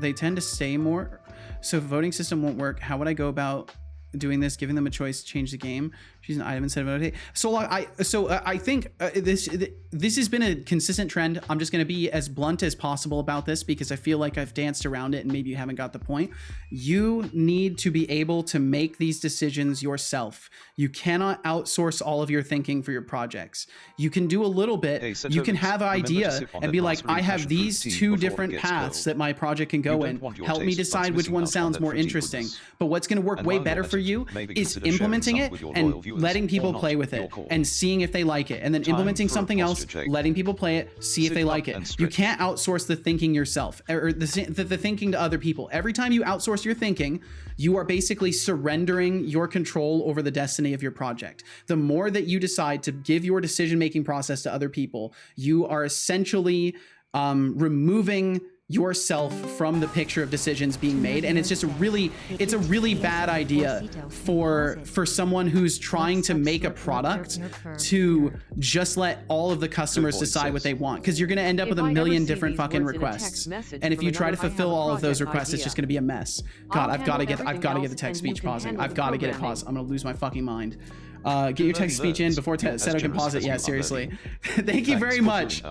S1: they tend to stay more. So if a voting system won't work, how would I go about doing this? Giving them a choice to change the game. Choose an item instead of voting. So I think this has been a consistent trend. I'm just going to be as blunt as possible about this because I feel like I've danced around it and maybe you haven't got the point. You need to be able to make these decisions yourself. You cannot outsource all of your thinking for your projects. You can do a little bit.
S2: Hey,
S1: you can have an idea and be like, I have these 2 different paths that my project can go in. Help me decide which one sounds more interesting. But what's going to work way better for you is implementing it and letting people play with it and seeing if they like it, and then implementing something else, letting people play it, see if they like it. You can't outsource the thinking yourself, or the thinking to other people. Every time you outsource your thinking, you are basically surrendering your control over the destiny of your project. The more that you decide to give your decision-making process to other people, you are essentially removing yourself from the picture of decisions being made, and it's a really bad idea for someone who's trying to make a product to just let all of the customers decide what they want, because you're going to end up with a million different fucking requests, and if you try to fulfill all of those requests, it's just going to be a mess. God, I've got to get the text speech pausing. I've got to get it paused. I'm going to lose my fucking mind. Get your text speech in before Seto can pause it. Yeah, seriously. Thank you very much.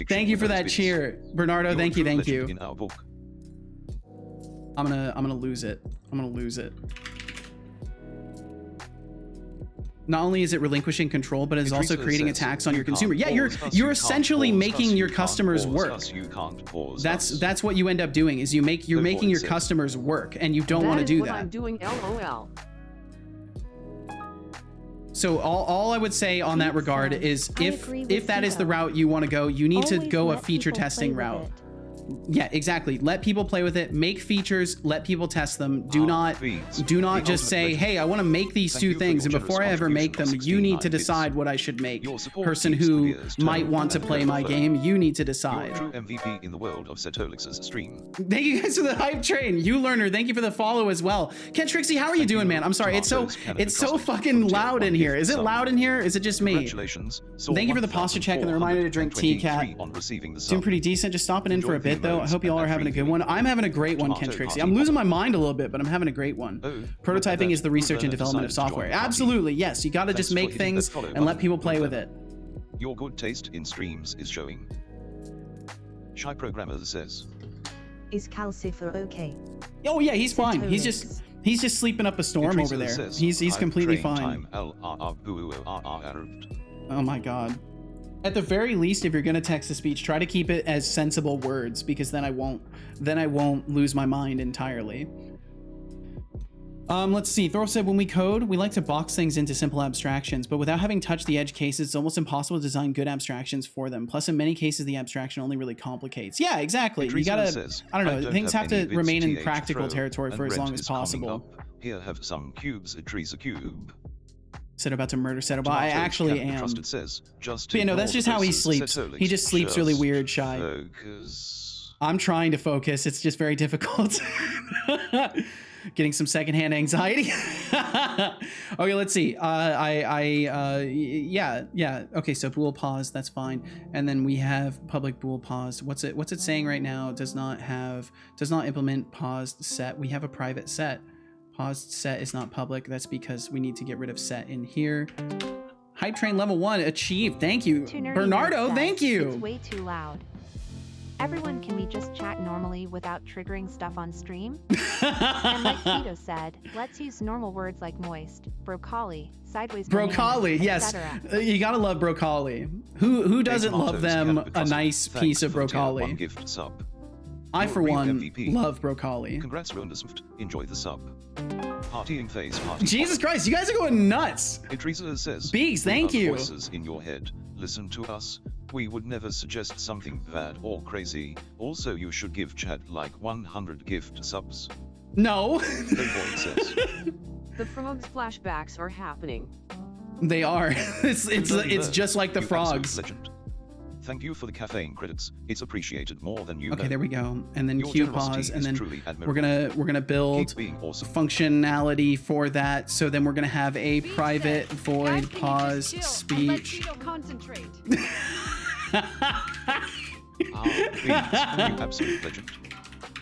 S1: Thank you for that cheer, Bernardo. Thank you. I'm gonna lose it. Not only is it relinquishing control, but it's also creating attacks on your consumer. Yeah, you're essentially making your customers work. That's what you end up doing, is you're making your customers work, and you don't want to do that.
S4: I'm doing LOL.
S1: So all I would say on that regard is if that is the route you want to go, you need to go a feature testing route. Yeah, exactly. Let people play with it. Make features. Let people test them. Do not just say, "Hey, I want to make these 2 things," and before I ever make them, you need to decide what I should make. Person who might want to play my game, you need to decide.
S2: True MVP in the world of Setolyx's stream.
S1: Thank you guys for the hype train. You learner, thank you for the follow as well. Kench Crixie, how are you doing, man? I'm sorry, it's so fucking loud in here. Is it loud in here? Is it just me?
S2: Congratulations.
S1: Thank you for the posture check and the reminder to drink tea, Cat. Doing pretty decent. Just stopping in for a bit though. I hope you all are having a good one. I'm having a great one, Kench Crixie. I'm losing my mind a little bit, but I'm having a great one. Prototyping is the research and development of software. Absolutely, yes. You got to just make things and let people play with it.
S2: Your good taste in streams is showing. Shy Programmer says.
S6: Is Calcifer okay?
S1: Oh yeah, he's fine. He's just sleeping up a storm over there. He's completely fine. Oh my god. At the very least, if you're gonna text to speech, try to keep it as sensible words, because then I won't lose my mind entirely. Let's see. Thor said, when we code, we like to box things into simple abstractions, but without having touched the edge cases, it's almost impossible to design good abstractions for them. Plus, in many cases, the abstraction only really complicates. Yeah, exactly. You gotta, I don't know, things have to remain in practical territory for as long as possible.
S2: Here have some cubes, Idris a cube.
S1: Said about to murder Seto, but I actually am.
S2: Says, just
S1: but, you know, that's just how he sleeps. He just sleeps really weird, Shy.
S2: Focus.
S1: I'm trying to focus. It's just very difficult. Getting some secondhand anxiety. Okay, let's see. Yeah. Okay, so bool pause, that's fine. And then we have public bool pause. What's it saying right now? Does not implement paused set. We have a private set. Paused set is not public. That's because we need to get rid of set in here. Hype train level 1 achieved. Thank you, Bernardo. Thank you.
S6: It's way too loud. Everyone, can we just chat normally without triggering stuff on stream? And like Tito said, let's use normal words like moist, broccoli, sideways
S1: broccoli,
S6: banana,
S1: yes. You gotta love broccoli. Who doesn't love them a nice piece of broccoli?
S2: One gift sub.
S1: I, for one, love broccoli.
S2: Congrats, Rondersft. Enjoy the sub. Partying phase party.
S1: Jesus Christ, you guys are going nuts.
S2: Idrisa says,
S1: Beaks, thank you.
S2: Voices in your head. Listen to us. We would never suggest something bad or crazy. Also, you should give chat like 100 gift subs.
S1: No.
S2: Playboy says.
S4: The frogs flashbacks are happening.
S1: They are. It's just like the
S2: You
S1: frogs.
S2: absolute legend. Thank you for the caffeine credits. It's appreciated more than you
S1: Okay,
S2: know.
S1: there we go. And then
S2: Your
S1: Q
S2: generosity
S1: pause, and
S2: is
S1: then
S2: truly
S1: we're gonna build
S2: Keep being awesome.
S1: functionality for that. So then we're gonna have a private void pause speech.
S7: Concentrate.
S2: Beans, you absolute legend.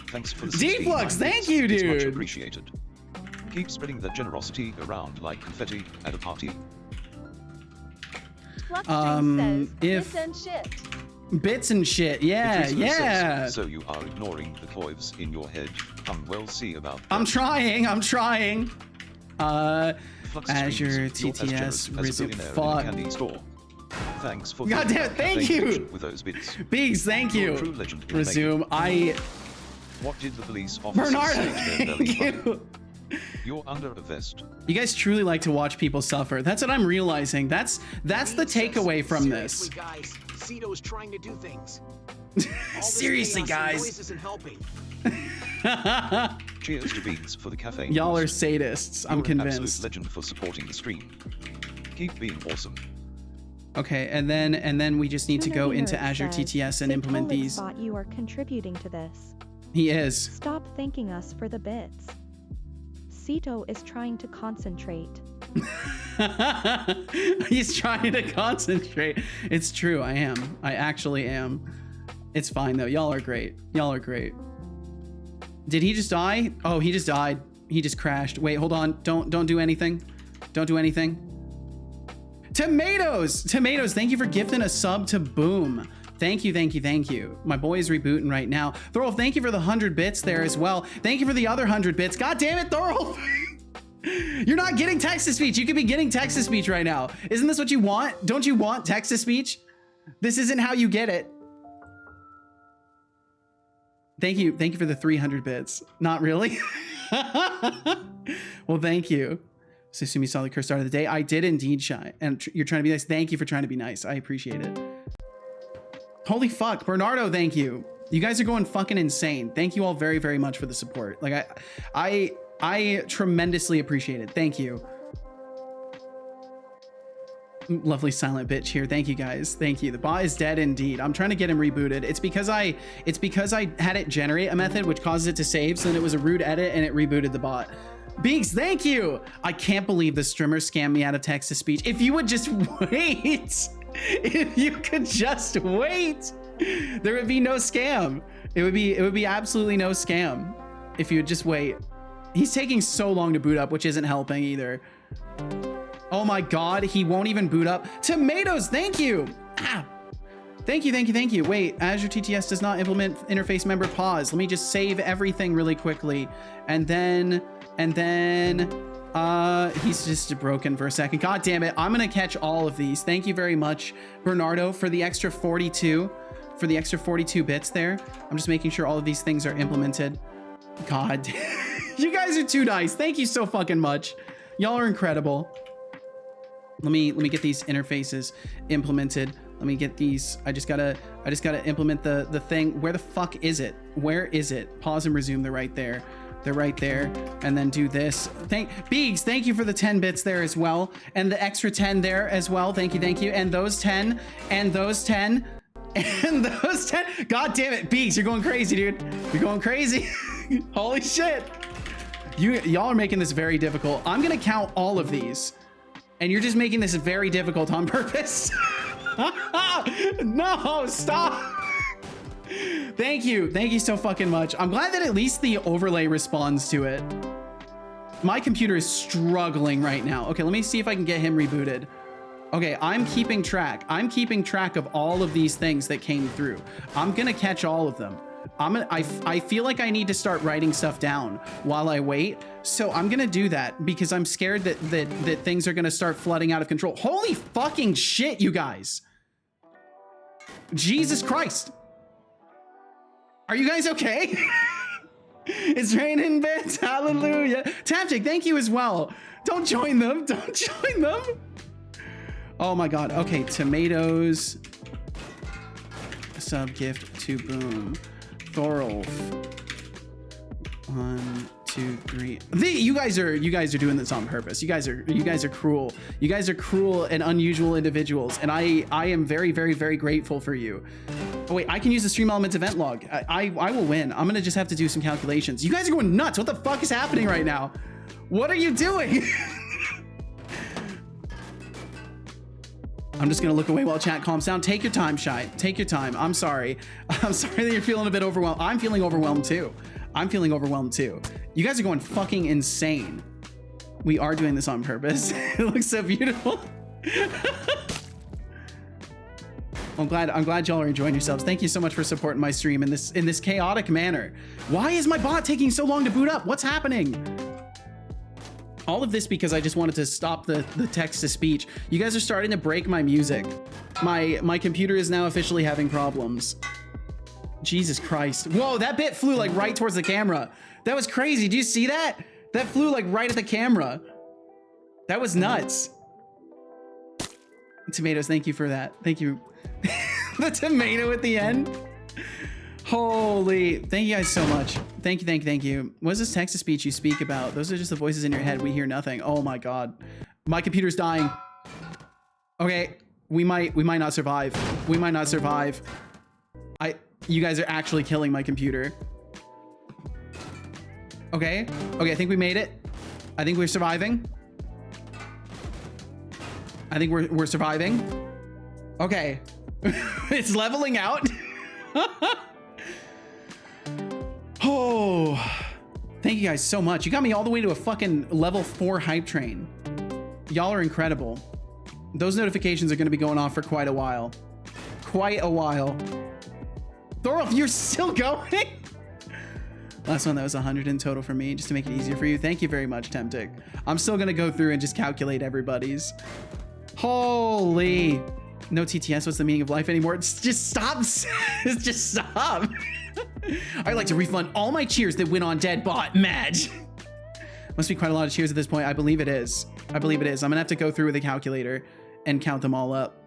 S2: Thanks for the 69
S1: Deflux, thank
S2: bits.
S1: you,
S2: It's much
S1: dude.
S2: appreciated. Keep spreading that generosity around like confetti at a party.
S7: Fluxstream says,
S1: if-
S7: "This and shit."
S1: Bits and shit. Yeah,
S2: If Rizzo says,
S1: yeah.
S2: so you are ignoring the cloves in your head. We'll see about that.
S1: I'm trying.
S2: Flux
S1: Azure
S2: streams, you're as
S1: TTS
S2: generous as a
S1: resume.
S2: billionaire in a
S1: Fuck.
S2: candy store. Thanks for
S1: God
S2: filling
S1: damn it,
S2: our
S1: thank
S2: caffeine
S1: you.
S2: addiction with those bits.
S1: Bees, thank
S2: You're a
S1: you.
S2: true legend in the
S1: Resume.
S2: What did the police officer
S1: Bernardo,
S2: say to their
S1: thank
S2: belly
S1: you.
S2: button? You're under a vest.
S1: You guys truly like to watch people suffer. That's what I'm realizing. That's the takeaway from this.
S8: Seriously, guys, Ceto's trying to do things. All this
S1: Seriously,
S8: chaos and
S1: guys.
S8: noise isn't helping.
S2: Cheers to Beans for the caffeine.
S1: Y'all are
S2: boost.
S1: sadists. I'm
S2: You're an absolute
S1: convinced.
S2: legend for supporting the stream. Keep being awesome.
S1: Okay, and then we just need to go into Azure TTS and implement these.
S6: Thought you are contributing to this.
S1: He is.
S6: Stop thanking us for the bits. Ceto is trying to concentrate.
S1: He's trying to concentrate. It's true. I am. I actually am. It's fine though. Y'all are great. Y'all are great. Did he just die? Oh, he just died. He just crashed. Wait, hold on. Don't do anything. Don't do anything. Tomatoes. Thank you for gifting a sub to Boom. Thank you. My boy is rebooting right now. Thorolf, thank you for the 100 bits there as well. Thank you for the other 100 bits. God damn it, Thorolf. You're not getting text-to-speech. You could be getting text-to-speech right now. Isn't this what you want? Don't you want text-to-speech? This isn't how you get it. Thank you for the 300 bits. Not really. Well, thank you. So assume you saw the curse start of the day. I did indeed, Shy. And you're trying to be nice. Thank you for trying to be nice. I appreciate it. Holy fuck, Bernardo, thank you. You guys are going fucking insane. Thank you all very, very much for the support. Like I tremendously appreciate it. Thank you. Lovely silent bitch here. Thank you guys. Thank you. The bot is dead indeed. I'm trying to get him rebooted. It's because I had it generate a method which causes it to save, so then it was a rude edit and it rebooted the bot. Beaks, thank you. I can't believe the streamer scammed me out of text to speech. If you would just wait. If you could just wait, there would be no scam. It would be absolutely no scam if you would just wait. He's taking so long to boot up, which isn't helping either. Oh my God, he won't even boot up. Tomatoes, thank you. Ah. Thank you. Wait, Azure TTS does not implement interface member pause. Let me just save everything really quickly. And then, he's just broken for a second. God damn it. I'm going to catch all of these. Thank you very much, Bernardo, for the extra 42 bits there. I'm just making sure all of these things are implemented. God, you guys are too nice. Thank you so fucking much. Y'all are incredible. Let me get these interfaces implemented. Let me get these. I just gotta implement the thing. Where the fuck is it? Where is it? Pause and resume. They're right there. They're right there. And then do this. Beegs, thank you for the 10 bits there as well. And the extra 10 there as well. Thank you. And those 10, and those 10, and those 10. God damn it, Beegs, you're going crazy, dude. You're going crazy. Holy shit. Y'all are making this very difficult. I'm gonna count all of these. And you're just making this very difficult on purpose. No, stop. Thank you so fucking much. I'm glad that at least the overlay responds to it. My computer is struggling right now. Okay, let me see if I can get him rebooted. Okay, I'm keeping track of all of these things that came through. I'm gonna catch all of them. I feel like I need to start writing stuff down while I wait. So I'm gonna do that because I'm scared that things are gonna start flooding out of control. Holy fucking shit, you guys. Jesus Christ. Are you guys okay? It's raining bits, hallelujah. Taptic, thank you as well. Don't join them, don't join them. Oh my God, okay, tomatoes. sub gift to Boom. Thorolf. 1, 2, 3. You guys are doing this on purpose. You guys are cruel. You guys are cruel and unusual individuals, and I am very, very, very grateful for you. Oh wait, I can use the Stream Elements event log. I will win. I'm gonna just have to do some calculations. You guys are going nuts. What the fuck is happening right now? What are you doing? I'm just gonna look away while chat calms down. Take your time, Shy. Take your time. I'm sorry. I'm sorry that you're feeling a bit overwhelmed. I'm feeling overwhelmed too. I'm feeling overwhelmed too. You guys are going fucking insane. We are doing this on purpose. It looks so beautiful. I'm glad y'all are enjoying yourselves. Thank you so much for supporting my stream in this chaotic manner. Why is my bot taking so long to boot up? What's happening? All of this because I just wanted to stop the text to speech. You guys are starting to break my music. My computer is now officially having problems. Jesus Christ. Whoa, that bit flew like right towards the camera. That was crazy. Do you see that? That flew like right at the camera. That was nuts. Tomatoes, thank you for that. Thank you. The tomato at the end. Holy, thank you guys so much. Thank you. What is this text to speech you speak about? Those are just the voices in your head. We hear nothing. Oh my God. My computer's dying. Okay, we might not survive. We might not survive. You guys are actually killing my computer. Okay, I think we made it. I think we're surviving. I think we're surviving. Okay. It's leveling out. Oh, thank you guys so much. You got me all the way to a fucking level 4 hype train. Y'all are incredible. Those notifications are going to be going off for quite a while. Thorolf, you're still going? Last one, that was 100 in total for me, just to make it easier for you. Thank you very much, Temptic. I'm still going to go through and just calculate everybody's. Holy. No TTS, what's the meaning of life anymore? It's just stop. Just stop. I'd like to refund all my cheers that went on dead bot. Madge. Must be quite a lot of cheers at this point. I believe it is. I'm gonna have to go through with a calculator and count them all up.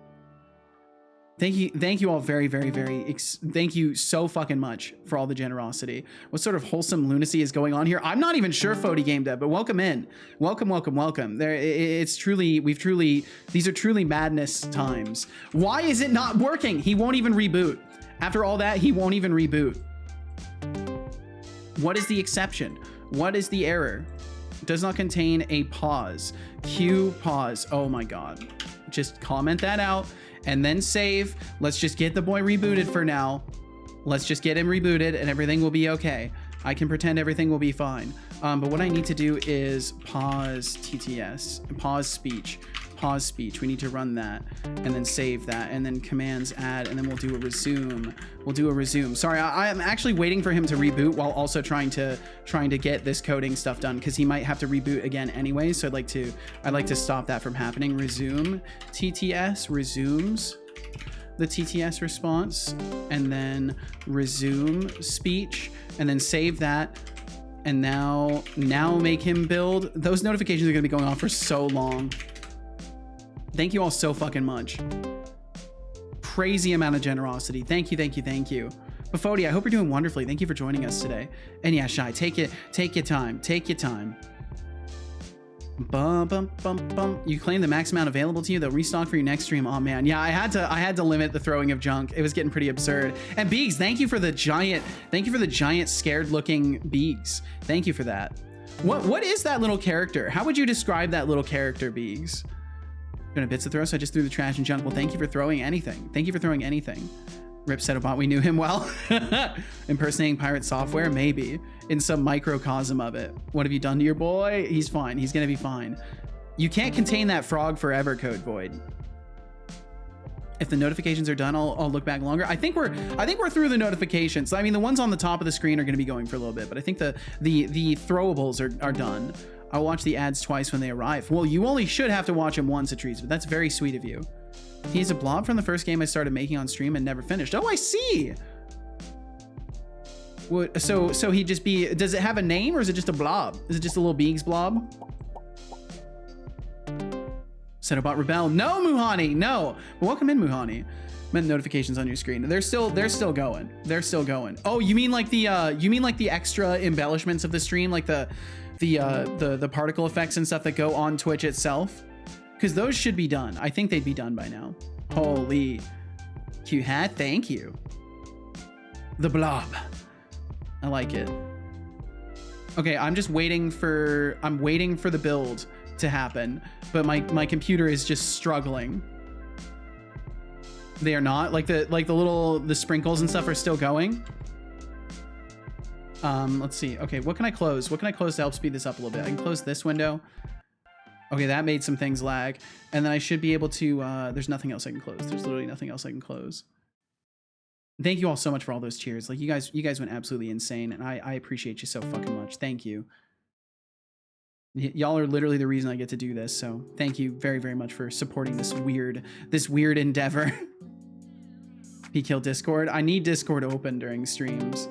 S1: Thank you all very, very, very, thank you so fucking much for all the generosity. What sort of wholesome lunacy is going on here? I'm not even sure, Fody Game Dev, but welcome in. Welcome. There, these are truly madness times. Why is it not working? He won't even reboot. After all that, he won't even reboot. What is the exception? What is the error? Does not contain a pause. Q pause. Oh my God. Just comment that out. And then save. Let's just get the boy rebooted for now. Let's just get him rebooted and everything will be okay. I can pretend everything will be fine. But what I need to do is pause TTS, pause speech. We need to run that and then save that and then commands add and then we'll do a resume. Sorry, I'm actually waiting for him to reboot while also trying to get this coding stuff done because he might have to reboot again anyway. So I'd like to stop that from happening. Resume TTS resumes the TTS response and then resume speech and then save that. And now make him build. Those notifications are gonna be going on for so long. Thank you all so fucking much. Crazy amount of generosity. Thank you. But Fody, I hope you're doing wonderfully. Thank you for joining us today. And yeah, Shy, take your time. You claim the max amount available to you. They'll restock for your next stream. Oh man, yeah, I had to limit the throwing of junk. It was getting pretty absurd. And Beegs, thank you for the giant scared looking Beegs. Thank you for that. What is that little character? How would you describe that little character, Beegs? Gonna bits to throw, so I just threw the trash and junk. Well, thank you for throwing anything. Rip Setobot, we knew him well. Impersonating pirate software, maybe. In some microcosm of it. What have you done to your boy? He's fine. He's gonna be fine. You can't contain that frog forever, Code Void. If the notifications are done, I'll look back longer. I think we're through the notifications. I mean, the ones on the top of the screen are gonna be going for a little bit, but I think the throwables are done. I'll watch the ads twice when they arrive. Well, you only should have to watch them once, Atrice, but that's very sweet of you. He's a blob from the first game I started making on stream and never finished. Oh, I see. What? So he just be? Does it have a name or is it just a blob? Is it just a little Beegs blob? Setobot Rebel. No, Muhani, no. Welcome in, Muhani. Meant notifications on your screen. They're still going. They're still going. Oh, you mean like the extra embellishments of the stream, like the particle effects and stuff that go on Twitch itself? Because those should be done. I think they'd be done by now. Holy cute hat, thank you. The blob. I like it. Okay, I'm waiting for the build to happen, but my computer is just struggling. They are not like the sprinkles and stuff are still going. Let's see. Okay, what can I close? What can I close to help speed this up a little bit? I can close this window. Okay, that made some things lag. And then I should be able to, there's nothing else I can close. There's literally nothing else I can close. Thank you all so much for all those cheers. Like you guys went absolutely insane, and I appreciate you so fucking much. Thank you. Y'all are literally the reason I get to do this. So thank you very, very much for supporting this weird endeavor. He killed Discord. I need Discord open during streams.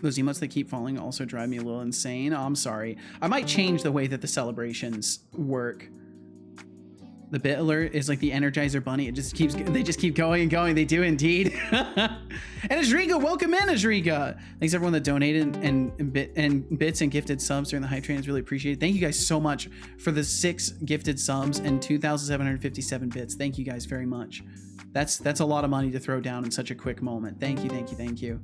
S1: Those emotes that keep falling also drive me a little insane. Oh, I'm sorry. I might change the way that the celebrations work. The bit alert is like the Energizer Bunny. They just keep going and going. They do indeed. And Ajriga, welcome in, Ajriga. Thanks everyone that donated and bits and gifted subs during the hype train. Is really appreciated. Thank you guys so much for the 6 gifted subs and 2,757 bits. Thank you guys very much. That's a lot of money to throw down in such a quick moment. Thank you, thank you, thank you.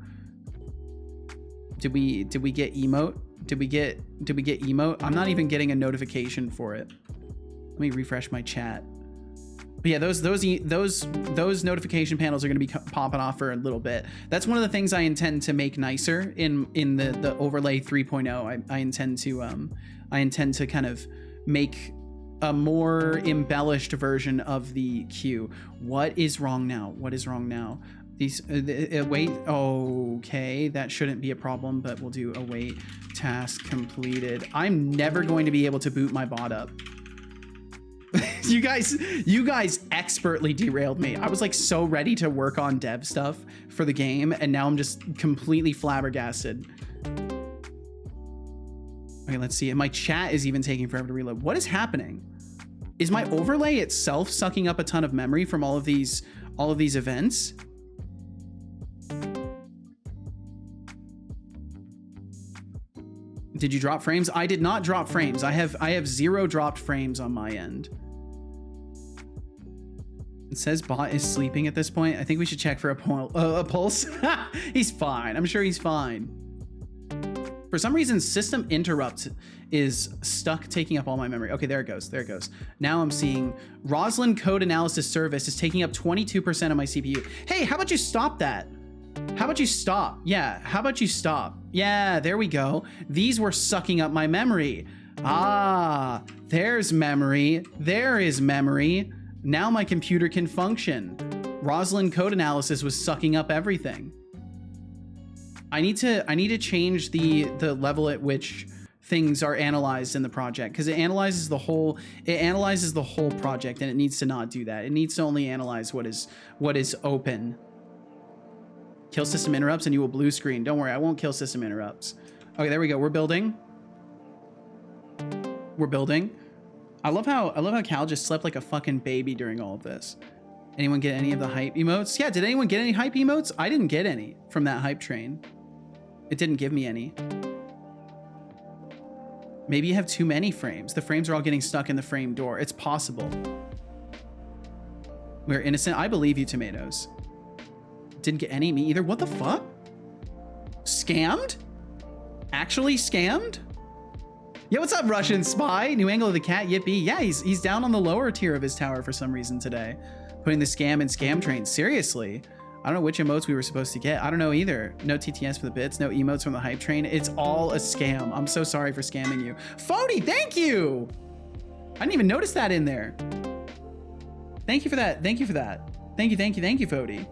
S1: Did we get emote? Did we get emote? I'm not even getting a notification for it. Let me refresh my chat. But yeah, those notification panels are going to be popping off for a little bit. That's one of the things I intend to make nicer in the overlay 3.0. I intend to kind of make a more embellished version of the queue. What is wrong now? What is wrong now? These wait. Okay, that shouldn't be a problem, but we'll do await task completed. I'm never going to be able to boot my bot up. You guys expertly derailed me. I was like so ready to work on dev stuff for the game, and now I'm just completely flabbergasted. Okay, let's see. And my chat is even taking forever to reload. What is happening? Is my overlay itself sucking up a ton of memory from all of these events? Did you drop frames? I did not drop frames. I have 0 dropped frames on my end. It says bot is sleeping at this point. I think we should check for a pulse. He's fine. I'm sure he's fine. For some reason, system interrupt is stuck taking up all my memory. Okay, there it goes. There it goes. Now I'm seeing Roslyn Code Analysis Service is taking up 22% of my CPU. Hey, how about you stop that? How about you stop? Yeah, how about you stop? Yeah, there we go. These were sucking up my memory. Ah, there's memory. There is memory. Now my computer can function. Roslyn Code Analysis was sucking up everything. I need to change the level at which things are analyzed in the project, because it analyzes the whole project, and it needs to not do that. It needs to only analyze what is open. Kill system interrupts and you will blue screen. Don't worry, I won't kill system interrupts. Okay, there we go. We're building. We're building. I love how Cal just slept like a fucking baby during all of this. Anyone get any of the hype emotes? Yeah, did anyone get any hype emotes? I didn't get any from that hype train. It didn't give me any. Maybe you have too many frames. The frames are all getting stuck in the frame door. It's possible. We're innocent. I believe you, Tomatoes. Didn't get any, me either. What the fuck? Scammed? Actually scammed? Yeah, what's up, Russian spy? New angle of the cat, yippee. Yeah, he's down on the lower tier of his tower for some reason today. Putting the scam in scam train. Seriously. I don't know which emotes we were supposed to get. I don't know either. No TTS for the bits, no emotes from the hype train. It's all a scam. I'm so sorry for scamming you. VOD, thank you! I didn't even notice that in there. Thank you for that. Thank you for that. Thank you, VOD.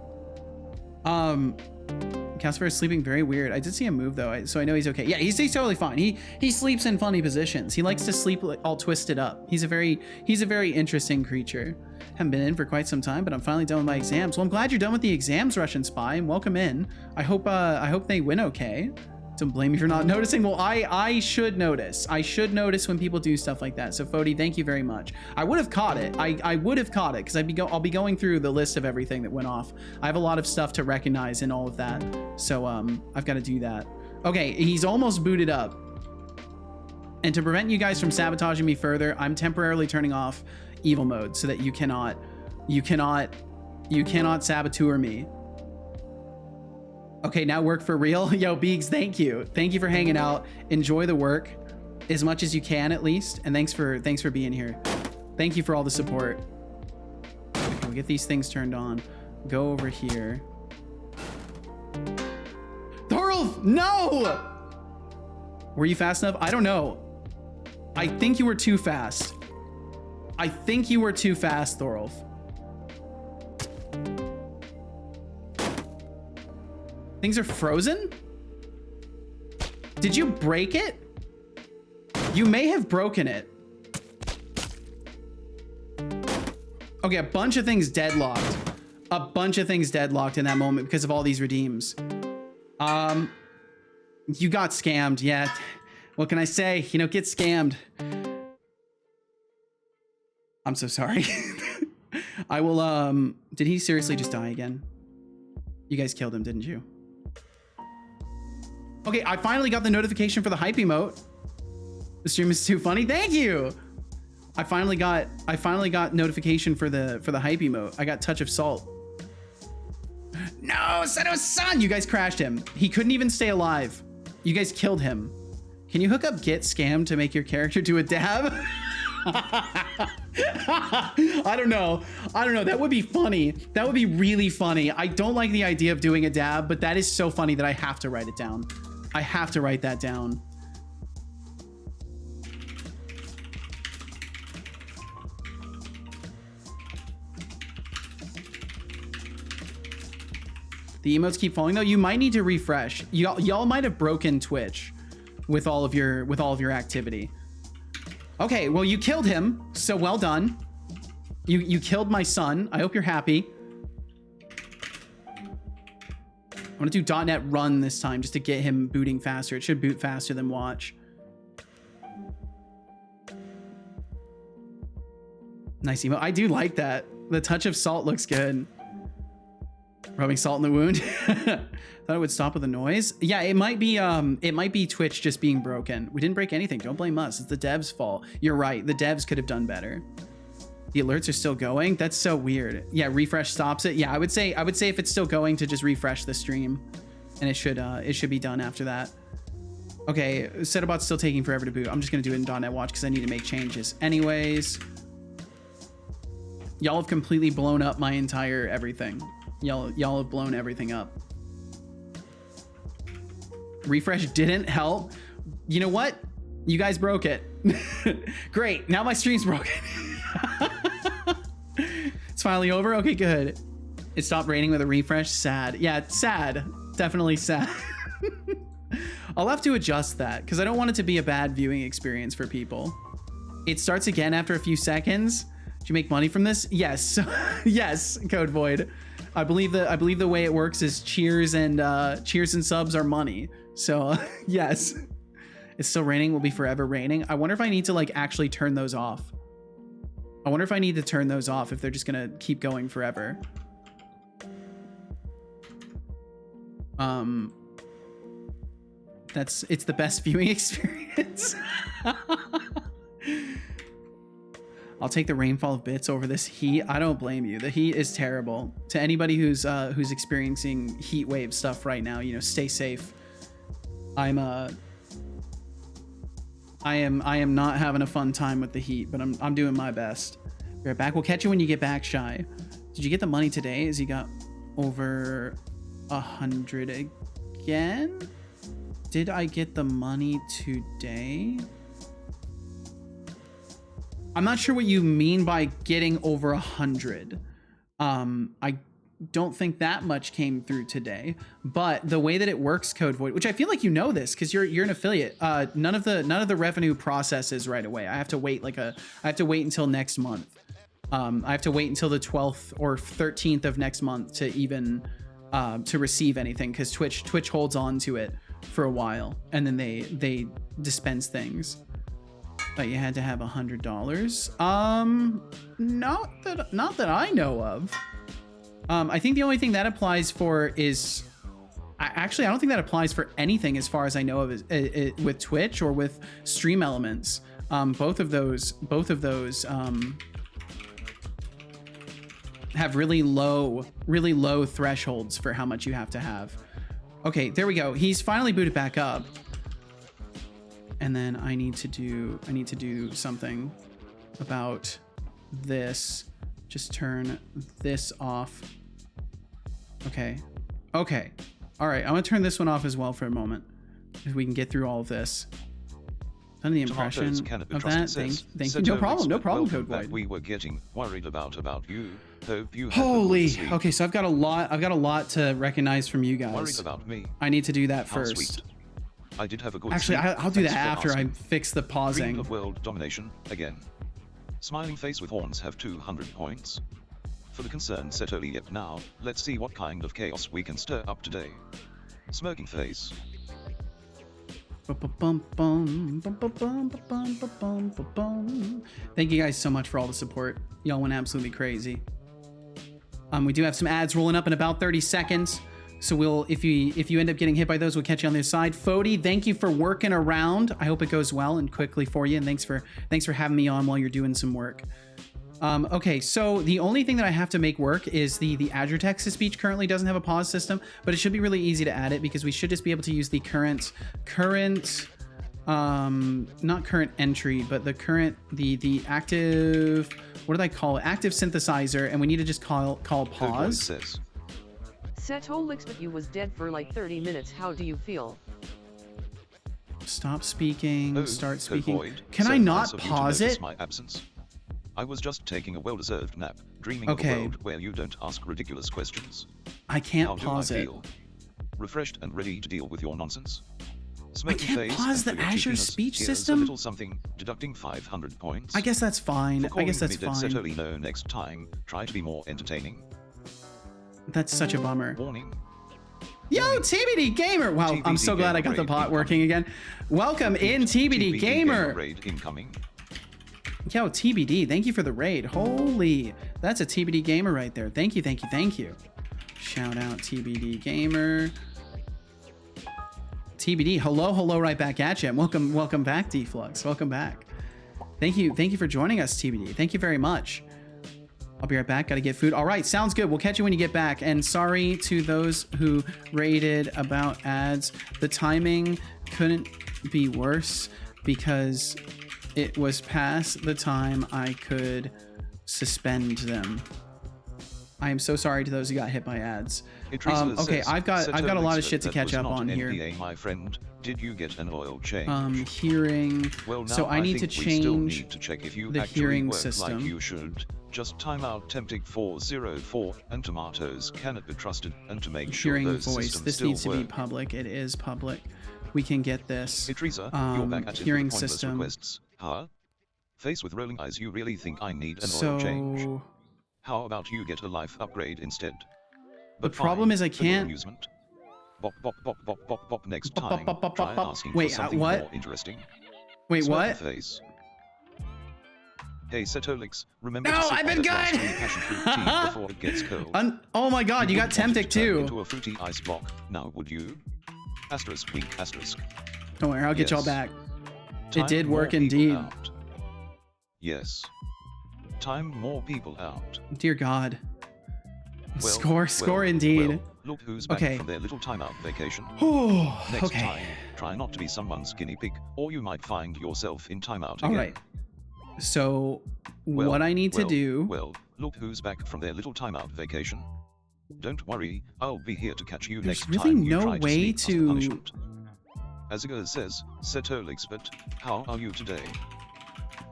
S1: Casper is sleeping very weird. I did see him move though, so I know he's okay. Yeah, he's totally fine. He sleeps in funny positions. He likes to sleep all twisted up. He's a very interesting creature. Haven't been in for quite some time, but I'm finally done with my exams. Well, I'm glad you're done with the exams, Russian spy, and welcome in. I hope they win okay. Don't blame me for not noticing. Well, I should notice. I should notice when people do stuff like that. So Fody, thank you very much. I would have caught it. I would have caught it because I'll be going through the list of everything that went off. I have a lot of stuff to recognize in all of that. So I've got to do that. Okay, he's almost booted up. And to prevent you guys from sabotaging me further, I'm temporarily turning off evil mode so that you cannot saboteur me. Okay, now work for real. Yo, Beegs, thank you. Thank you for hanging out. Enjoy the work as much as you can, at least. And thanks for being here. Thank you for all the support. We'll get these things turned on. Go over here. Thorolf, no! Were you fast enough? I don't know. I think you were too fast. I think you were too fast, Thorolf. Things are frozen? Did you break it? You may have broken it. Okay, a bunch of things deadlocked. A bunch of things deadlocked in that moment because of all these redeems. You got scammed, yeah. What can I say? You know, get scammed. I'm so sorry. I will, did he seriously just die again? You guys killed him, didn't you? Okay, I finally got the notification for the hype emote. The stream is too funny. Thank you. I finally got notification for the hype emote. I got touch of salt. No, Seto's son. You guys crashed him. He couldn't even stay alive. You guys killed him. Can you hook up get scam to make your character do a dab? I don't know. That would be funny. That would be really funny. I don't like the idea of doing a dab, but that is so funny that I have to write it down. I have to write that down. The emotes keep falling though. You might need to refresh. Y'all might have broken Twitch with all of your activity. Okay, well you killed him, so well done. You killed my son. I hope you're happy. I'm gonna do .NET run this time just to get him booting faster. It should boot faster than watch. Nice emo. I do like that. The touch of salt looks good. Rubbing salt in the wound. Thought it would stop with the noise. Yeah, it might be Twitch just being broken. We didn't break anything. Don't blame us. It's the devs' fault. You're right. The devs could have done better. The alerts are still going. That's so weird. Yeah, refresh stops it. Yeah, I would say if it's still going to just refresh the stream, and it should be done after that. Okay, Setobot's still taking forever to boot. I'm just gonna do it in .NET Watch because I need to make changes. Anyways, y'all have completely blown up my entire everything. Y'all have blown everything up. Refresh didn't help. You know what? You guys broke it. Great. Now my stream's broken. It's finally over. Okay, good. It stopped raining with a refresh. Sad. Yeah, it's sad. Definitely sad. I'll have to adjust that because I don't want it to be a bad viewing experience for people. It starts again after a few seconds. Did you make money from this? Yes. Yes, Code Void. I believe the way it works is cheers and subs are money. So yes, it's still raining. Will be forever raining. I wonder if I need to like actually turn those off. I wonder if I need to turn those off if they're just gonna keep going forever. It's the best viewing experience. I'll take the rainfall of bits over this heat. I don't blame you. The heat is terrible. To anybody who's experiencing heat wave stuff right now, you know, stay safe. I am not having a fun time with the heat, but I'm doing my best. Be right back. We'll catch you when you get back, Shy. Did you get the money today? As you got over 100 again? Did I get the money today? I'm not sure what you mean by getting over 100. I don't think that much came through today, but the way that it works, Code Void, which I feel like you know this because you're an affiliate. None of the revenue processes right away. I have to wait until next month. I have to wait until the 12th or 13th of next month to even to receive anything because Twitch holds on to it for a while, and then they dispense things. But you had to have $100. Not that I know of. I think the only thing that applies for is, actually, I don't think that applies for anything as far as I know of, is with Twitch or with Stream Elements. Both of those have really low thresholds for how much you have to have. Okay, there we go. He's finally booted back up. And then I need to do something about this. Just turn this off. Okay. Okay. All right, I'm gonna turn this one off as well for a moment, if we can get through all of this. Done the impression of that. Thank you. No problem. No problem, Code Void.
S2: We were getting worried about you. Hope you had
S1: Holy.
S2: a good sleep.
S1: Okay, so I've got a lot to recognize from you guys.
S2: Worried about me.
S1: I need to do that
S2: How
S1: first.
S2: sweet. I did have a good
S1: Actually,
S2: sleep.
S1: I'll do that
S2: Thanks for
S1: after I
S2: asking.
S1: fix the
S2: Dreamed
S1: pausing.
S2: of world domination again. Smiling face with horns have 200 points. For the concerned Setolyx. Yep, now let's see what kind of chaos we can stir up today. Smirking face.
S1: Thank you guys so much for all the support. Y'all went absolutely crazy. We do have some ads rolling up in about 30 seconds. So we'll, if you end up getting hit by those, we'll catch you on the other side. Fody, thank you for working around. I hope it goes well and quickly for you. And thanks for having me on while you're doing some work. Okay, so the only thing that I have to make work is the Azure text-to-speech currently doesn't have a pause system, but it should be really easy to add it because we should just be able to use the current, not current entry, but the active, what did I call it? Active synthesizer, and we need to just call pause.
S2: Says.
S4: Setolyx, but you was dead for like 30 minutes. How do you feel?
S1: Stop speaking, start speaking.
S2: Void.
S1: Can
S2: So
S1: I not
S2: nice of you to
S1: pause
S2: notice
S1: it?
S2: My absence. I was just taking a well-deserved nap, dreaming of a world where you don't ask ridiculous questions.
S1: I can't
S2: How do
S1: pause
S2: I
S1: it.
S2: feel? Refreshed and ready to deal with your nonsense.
S1: I
S2: Smirky
S1: can't
S2: face
S1: pause the
S2: and for your
S1: Azure
S2: cheekiness,
S1: speech
S2: here's a
S1: system?
S2: little something, deducting 500 points.
S1: I guess that's fine.
S2: For
S1: I
S2: calling
S1: guess that's
S2: me dead
S1: fine.
S2: Setolyx. No, next time, try to be more entertaining.
S1: That's such a bummer.
S2: Warning.
S1: Yo, TBD Gamer! Wow, I'm so
S2: TBD
S1: glad I got the
S2: raid
S1: bot
S2: incoming.
S1: working again. Welcome in, TBD Gamer!
S2: Raid incoming.
S1: Yo, TBD, thank you for the raid. Holy, that's a TBD Gamer right there. Thank you, thank you, thank you. Shout out TBD Gamer. TBD, hello right back at you. Welcome back, Deflux. Welcome back. Thank you for joining us, TBD. Thank you very much. I'll be right back. Gotta get food. All right, sounds good. We'll catch you when you get back. And sorry to those who rated about ads. The timing couldn't be worse because it was past the time I could suspend them. I am so sorry to those who got hit by ads. Okay, I've got a lot of shit to catch up on here.
S2: NDA, my friend. Did you get an oil change?
S1: Hearing.
S2: Well, now
S1: So I need to
S2: think we still
S1: change
S2: need to check if you
S1: the
S2: actually
S1: hearing
S2: work
S1: system.
S2: like you should. Just time out Temptic 404 and tomatoes cannot be trusted, and to make sure
S1: hearing
S2: those
S1: voice.
S2: systems
S1: This
S2: still
S1: needs to be
S2: work.
S1: public. It is public. We can get this.
S2: Hey Teresa, you're back at it
S1: hearing
S2: with pointless
S1: system.
S2: requests, huh? Face with rolling eyes, you really think I need an oil change?
S1: So
S2: How about you get a life upgrade instead?
S1: the
S2: But
S1: problem
S2: fine,
S1: is I
S2: for your
S1: can't.
S2: amusement. Bop bop bop bop bop bop next
S1: Bop,
S2: time.
S1: bop, bop,
S2: Try
S1: bop, bop.
S2: asking
S1: Wait,
S2: for something
S1: what?
S2: more interesting.
S1: Wait,
S2: Smirky
S1: what?
S2: Face. Hey Setolyx, remember
S1: No,
S2: to sip
S1: I've been
S2: that last
S1: good.
S2: green passion fruit tea before it gets cold.
S1: Oh my god, you got
S2: wouldn't want it
S1: Temptic
S2: to turn
S1: too.
S2: Into a fruity ice block, now would you? Asterisk weak asterisk.
S1: Don't worry, I'll get y'all
S2: Yes.
S1: back.
S2: Time
S1: It did
S2: more
S1: work
S2: people
S1: indeed.
S2: out. Yes. Time more people out.
S1: Dear God.
S2: Well,
S1: Score
S2: well,
S1: indeed.
S2: well, look who's back
S1: Okay.
S2: from their little timeout vacation.
S1: Oh,
S2: Next
S1: okay.
S2: time, try not to be someone's guinea pig, or you might find yourself in timeout
S1: All
S2: again.
S1: right. So
S2: Well,
S1: what I need to
S2: well,
S1: do.
S2: Well, look who's back from their little timeout vacation. Don't worry, I'll be here to catch you
S1: There's
S2: next
S1: really
S2: time you
S1: no
S2: try to
S1: way
S2: sneak past the
S1: to-
S2: punishment. As Iga says, Setolyx, but how are you today?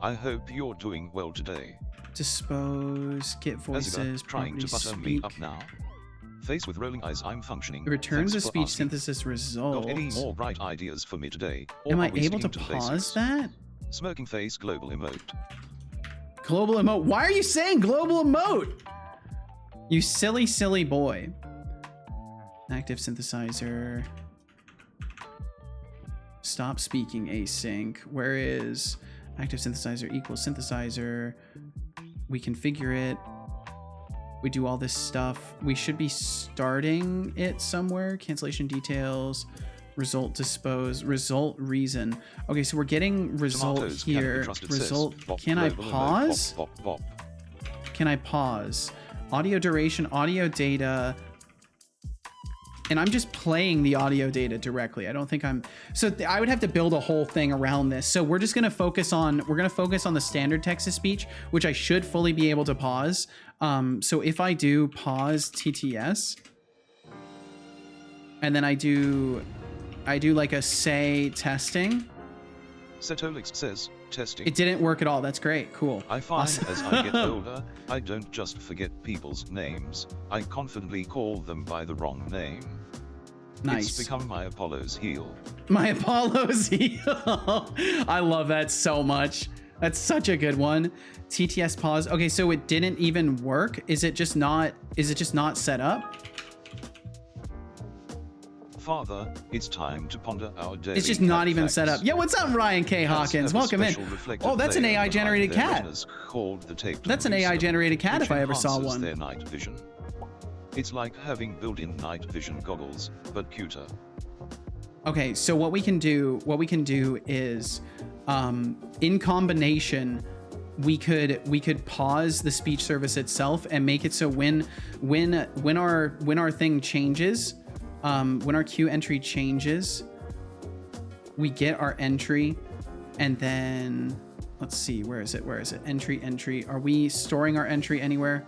S2: I hope you're doing well today.
S1: Dispose, get
S2: As
S1: voices,
S2: Iga, trying to
S1: property
S2: butter me
S1: speak.
S2: up now. Face with rolling eyes, I'm functioning.
S1: It returns
S2: Thanks
S1: a
S2: for
S1: speech
S2: asking.
S1: synthesis
S2: Got
S1: result.
S2: any more bright ideas for me today? Or
S1: Am
S2: are
S1: I
S2: we
S1: able to
S2: sticking the
S1: pause
S2: basics?
S1: that?
S2: Smirking face, global emote.
S1: Global emote. Why are you saying global emote? You silly, silly boy. Active synthesizer. Stop speaking async. Where is active synthesizer equals synthesizer? We configure it. We do all this stuff. We should be starting it somewhere. Cancellation details, result dispose, result reason. Okay, so we're getting result
S2: Tomatoes
S1: here.
S2: can be
S1: Result.
S2: says, bop,
S1: Can I
S2: global,
S1: pause?
S2: bop, bop, bop.
S1: Can I pause? Audio duration, audio data. And I'm just playing the audio data directly. I don't think I'm, so I would have to build a whole thing around this. So we're just gonna focus on, the standard text-to-speech, which I should fully be able to pause. So if I do pause TTS, and then I do like a say testing.
S2: Setolyx says, testing.
S1: It didn't work at all. That's great. Cool.
S2: I find
S1: Awesome.
S2: as I get older, I don't just forget people's names, I confidently call them by the wrong name.
S1: Nice.
S2: It's become my Apollo's heel.
S1: My Apollo's heel. I love that so much. That's such a good one. TTS pause. Okay, so it didn't even work. Is it just not set up?
S2: Father, it's time to ponder our daily
S1: It's just not
S2: cat
S1: even
S2: facts.
S1: set up. Yeah, what's up, Ryan K.
S2: Cats
S1: Hawkins?
S2: have a
S1: Welcome in.
S2: special reflective
S1: Oh, that's an
S2: layer
S1: AI generated
S2: behind their
S1: cat.
S2: retinas called the tape
S1: That's an
S2: wisdom,
S1: AI generated cat
S2: which
S1: if I ever saw
S2: enhances
S1: one.
S2: their night vision. It's like having built-in night vision goggles, but cuter.
S1: Okay, so what we can do is, in combination, we could pause the speech service itself and make it so when our thing changes, when our queue entry changes, we get our entry, and then let's see, where is it? Entry. Are we storing our entry anywhere?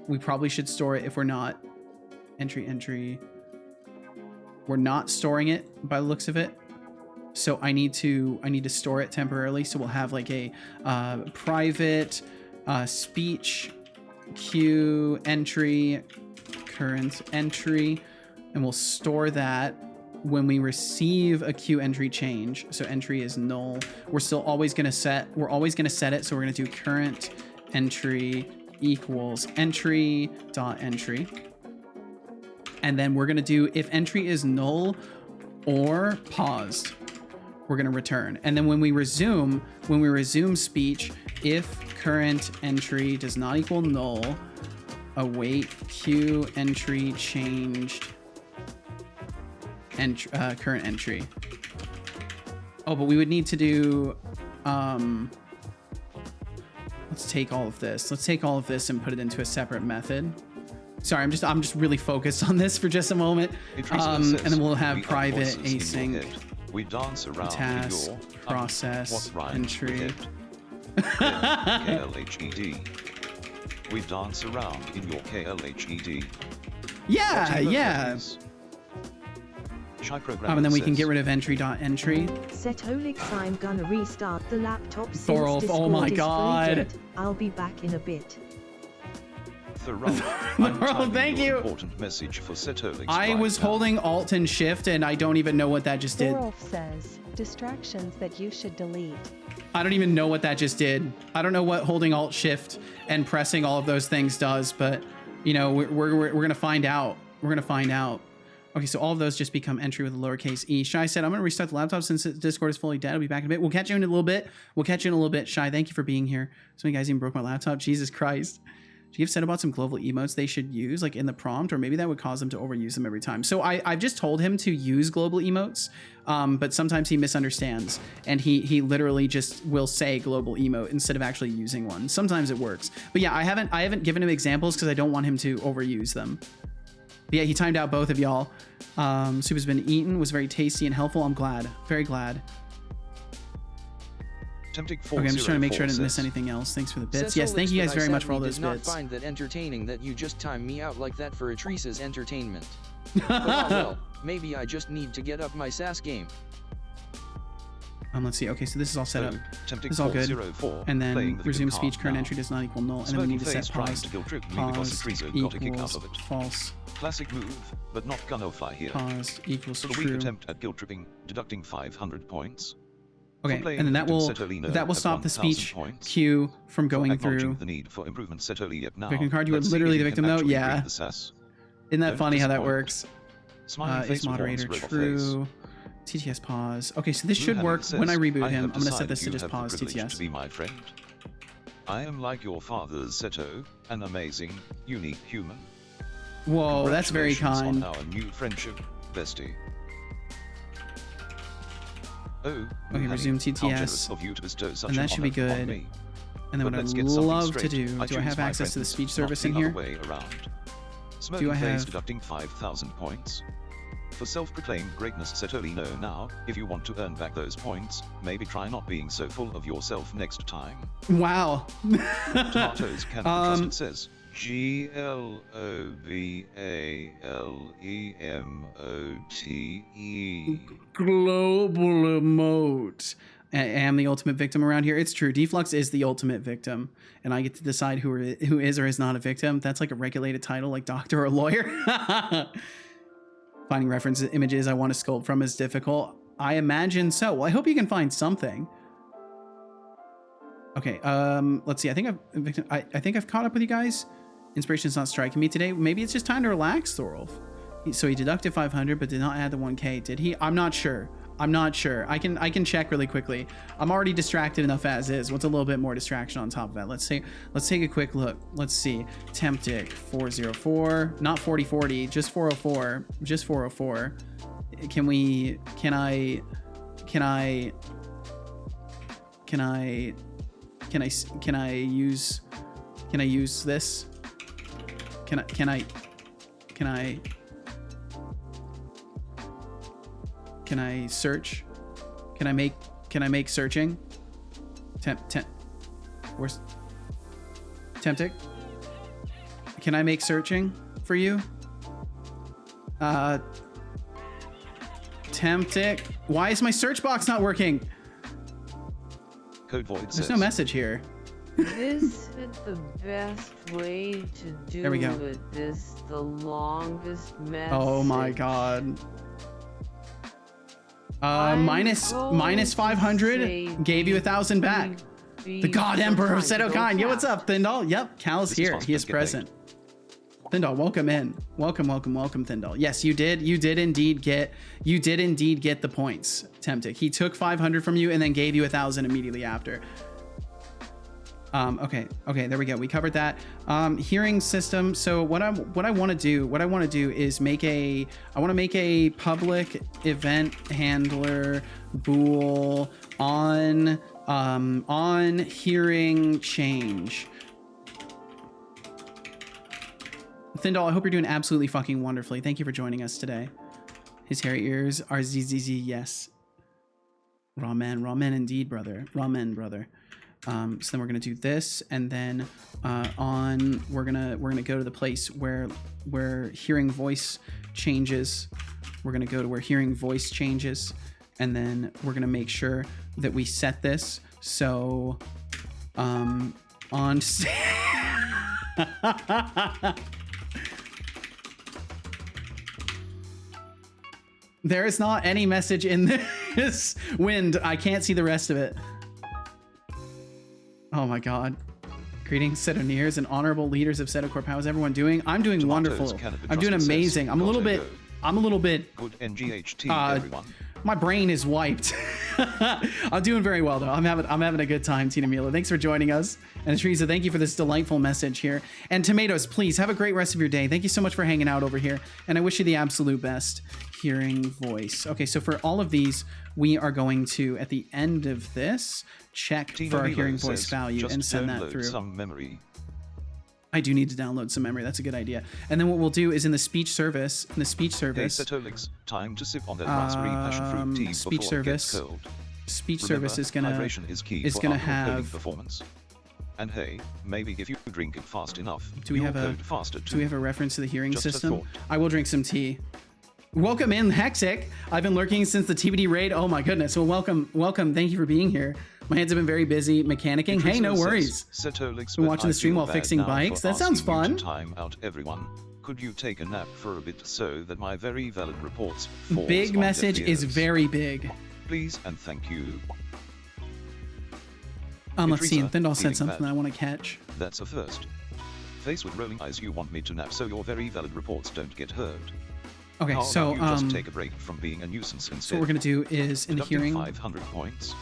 S1: We probably should store it. If we're not, entry. We're not storing it by the looks of it. So I need to store it temporarily. So we'll have like a private speech queue entry, current entry, and we'll store that when we receive a queue entry change. So entry is null. We're always gonna set it. So we're gonna do current entry equals entry dot entry. And then we're gonna do, if entry is null or paused, we're gonna return. And then when we resume speech, if current entry does not equal null, await queue entry changed and current entry. Oh, but we would need to do, let's take all of this and put it into a separate method. Sorry, I'm just really focused on this for just a moment. And then we'll have private async.
S2: We dance around
S1: task,
S2: in your
S1: process,
S2: what rhymes
S1: entry.
S2: with KLHED. We dance around in your KLHED.
S1: Yeah,
S2: Whatever
S1: yeah.
S2: that is. Shy programming
S1: And then we can
S2: says,
S1: get rid of entry.entry.
S9: Setolyx, I'm gonna restart the laptop since
S1: Thorolf,
S9: Discord
S1: oh my
S9: is
S1: God.
S9: fully dead. I'll be back in a bit.
S2: Thorolf,
S1: Thorolf, thank you.
S2: Important message for Setolyx
S1: I
S2: right
S1: was
S2: now.
S1: holding Alt and Shift and I don't even know what that just did.
S10: Thorolf says, distractions that you should delete.
S1: I don't even know what that just did. I don't know what holding Alt Shift and pressing all of those things does, but you know, we're gonna find out. We're gonna find out. Okay, so all of those just become entry with a lowercase e. Shy said, I'm gonna restart the laptop since Discord is fully dead. I'll be back in a bit. We'll catch you in a little bit. Shy, thank you for being here. So many guys even broke my laptop. Jesus Christ. Do you have said about some global emotes they should use like in the prompt, or maybe that would cause them to overuse them every time? So I've just told him to use global emotes, but sometimes he misunderstands and he literally just will say global emote instead of actually using one. Sometimes it works, but yeah, I haven't given him examples because I don't want him to overuse them. But yeah, he timed out both of y'all. Soup has been eaten, was very tasty and helpful. I'm glad, very glad. Okay, I'm just trying to make sure I didn't miss anything else. Thanks for the bits. Yes, thank you guys very much for all those bits.
S3: I find that entertaining that you just time me out like that for Atrice's entertainment. But oh well, maybe I just need to get up my SAS game.
S1: Let's see. Okay, so this is all set up.
S2: Tempting
S1: This is all good.
S2: 404,
S1: And
S2: playing
S1: then
S2: the
S1: resume
S2: good
S1: speech.
S2: card
S1: Current
S2: now.
S1: entry does not equal null. And then we
S2: Smirking
S1: need to set
S2: face trying
S1: pause.
S2: to guilt trip me because
S1: Pause
S2: Atrice got a kick out
S1: equals
S2: of it.
S1: false.
S2: Classic move, but not gonna fly here.
S1: Pause equals
S2: For the weak
S1: true.
S2: attempt at guilt tripping, deducting 500 points.
S1: Okay,
S2: playing
S1: and then that will
S2: Setolino
S1: stop the
S2: at 1,000
S1: speech
S2: points.
S1: queue from
S2: For
S1: going
S2: acknowledging
S1: through.
S2: the need for improvement Setoli yet now.
S1: Victim card, you were
S2: Let's see
S1: literally
S2: if
S1: the
S2: he can
S1: victim though?
S2: actually
S1: Yeah.
S2: read the SAS.
S1: Isn't that
S2: Don't
S1: funny how that
S2: disappoint.
S1: works?
S2: Smiling
S1: Is
S2: face
S1: moderator
S2: reforms red
S1: true? TTS pause. Okay, so this
S2: Blue
S1: should
S2: Hammer
S1: work
S2: says,
S1: when I reboot
S2: "I
S1: him.
S2: have
S1: I'm gonna set
S2: decided
S1: this to
S2: you
S1: just
S2: have the
S1: pause
S2: privilege
S1: TTS.
S2: to be my friend. I am like your father's Seto, an amazing, unique human.
S1: Whoa, that's very
S2: Congratulations
S1: kind.
S2: on our new friendship, bestie. Oh,
S1: Okay,
S2: honey,
S1: resume
S2: how
S1: TTS.
S2: generous of you to bestow such
S1: And
S2: an
S1: that should be
S2: honor on
S1: good.
S2: me.
S1: And then
S2: But
S1: what
S2: let's
S1: I'd
S2: get something
S1: love to
S2: straight.
S1: do I
S2: choose
S1: have
S2: my
S1: access to the
S2: friends,
S1: speech
S2: not
S1: service
S2: the
S1: in
S2: other
S1: here?
S2: way around.
S1: Do
S2: Smoking
S1: I
S2: phase
S1: have-
S2: deducting 5,000 points. For self-proclaimed greatness, Setolyx now, if you want to earn back those points, maybe try not being so full of yourself next time.
S1: Wow.
S2: Tomatoes can be trusted, says GLOBALEMOTE.
S1: Global emote. Am the ultimate victim around here. It's true. Deflux is the ultimate victim, and I get to decide who is or is not a victim. That's like a regulated title, like doctor or lawyer. Finding reference images I want to sculpt from is difficult. I imagine so. Well, I hope you can find something. Okay, let's see. I think I've caught up with you guys. Inspiration's not striking me today. Maybe it's just time to relax, Thorolf. So he deducted 500, but did not add the 1K. Did he? I'm not sure. I'm not sure. I can check really quickly. I'm already distracted enough as is. What's a little bit more distraction on top of that? Let's take a quick look. Let's see. Temptic 404, not 4040, just 404, just 404. Can I use this? Can I search? Can I make searching? Where's Temptic? Can I make searching for you? Temptic. Why is my search box not working?
S2: Code Void
S1: There's
S2: says,
S1: no message here.
S4: This is the best way to do
S1: There we go.
S4: it. This the longest message.
S1: Oh my god.
S4: I'm
S1: minus
S4: going to
S1: 500
S4: say
S1: gave you 1,000 back. The God Emperor of Sedokan. Yo, what's up, Thindal? Yep, Cal's
S2: This is
S1: here.
S2: fast,
S1: He is
S2: get
S1: present. Thindal, welcome in. Welcome, Thindal. Yes, you did indeed get the points, Temptic. He took 500 from you and then gave you 1,000 immediately after. Okay, there we go. We covered that. Hearing system. So what I want to do is make a public event handler bool on hearing change. Thindal, I hope you're doing absolutely fucking wonderfully. Thank you for joining us today. His hairy ears are ZZZ, yes. Ramen indeed, brother. Ramen, brother. So then we're gonna do this, and then we're gonna go to the place where hearing voice changes. We're gonna go to where hearing voice changes, and then we're gonna make sure that we set this so on. There is not any message in this wind. I can't see the rest of it. Oh my god. Greetings, Setoneers and honorable leaders of Setocorp. How is everyone doing? I'm doing wonderful. I'm doing amazing. I'm a little bit
S2: good NGHT, everyone.
S1: My brain is wiped. I'm doing very well though. I'm having a good time, Tina Mila. Thanks for joining us. And Teresa, thank you for this delightful message here. And Tomatoes, please have a great rest of your day. Thank you so much for hanging out over here. And I wish you the absolute best. Hearing voice. Okay, so for all of these, we are going to, at the end of this, check for our hearing voice value and send that through.
S2: Some memory.
S1: I do need to download some memory. That's a good idea. And then what we'll do is in the speech service,
S2: Hey, Setolyx, time to sip on that raspberry passion fruit tea
S1: speech
S2: before
S1: service.
S2: it gets cold.
S1: Speech
S2: Remember,
S1: service is gonna
S2: hydration is key for
S1: gonna
S2: our coding
S1: have.
S2: performance. And hey, maybe if you drink it fast enough,
S1: Do we
S2: you'll
S1: have a
S2: code faster too.
S1: Do we have a reference to the hearing
S2: Just a
S1: system?
S2: thought.
S1: I will drink some tea. Welcome in, Hexic. I've been lurking since the TBD raid. Oh my goodness. Well, welcome. Thank you for being here. My hands have been very busy mechanicking. Hey, no worries.
S2: Setolyx,
S1: Been watching the stream while fixing bikes. That sounds fun.
S2: Time out, everyone. Could you take a nap for a bit so that my very valid reports falls
S1: Big
S2: on
S1: message
S2: deaf
S1: is
S2: ears?
S1: very big.
S2: Please and thank you.
S1: Let's see.
S2: Teresa,
S1: Thindal said
S2: feeling
S1: something
S2: bad?
S1: I want to catch.
S2: That's a first. Face with rolling eyes, you want me to nap so your very valid reports don't get heard.
S1: Okay,
S2: How
S1: so
S2: about you just take a break from being a nuisance instead.
S1: so what we're gonna do is in the
S2: Deducting
S1: hearing.
S2: 500 points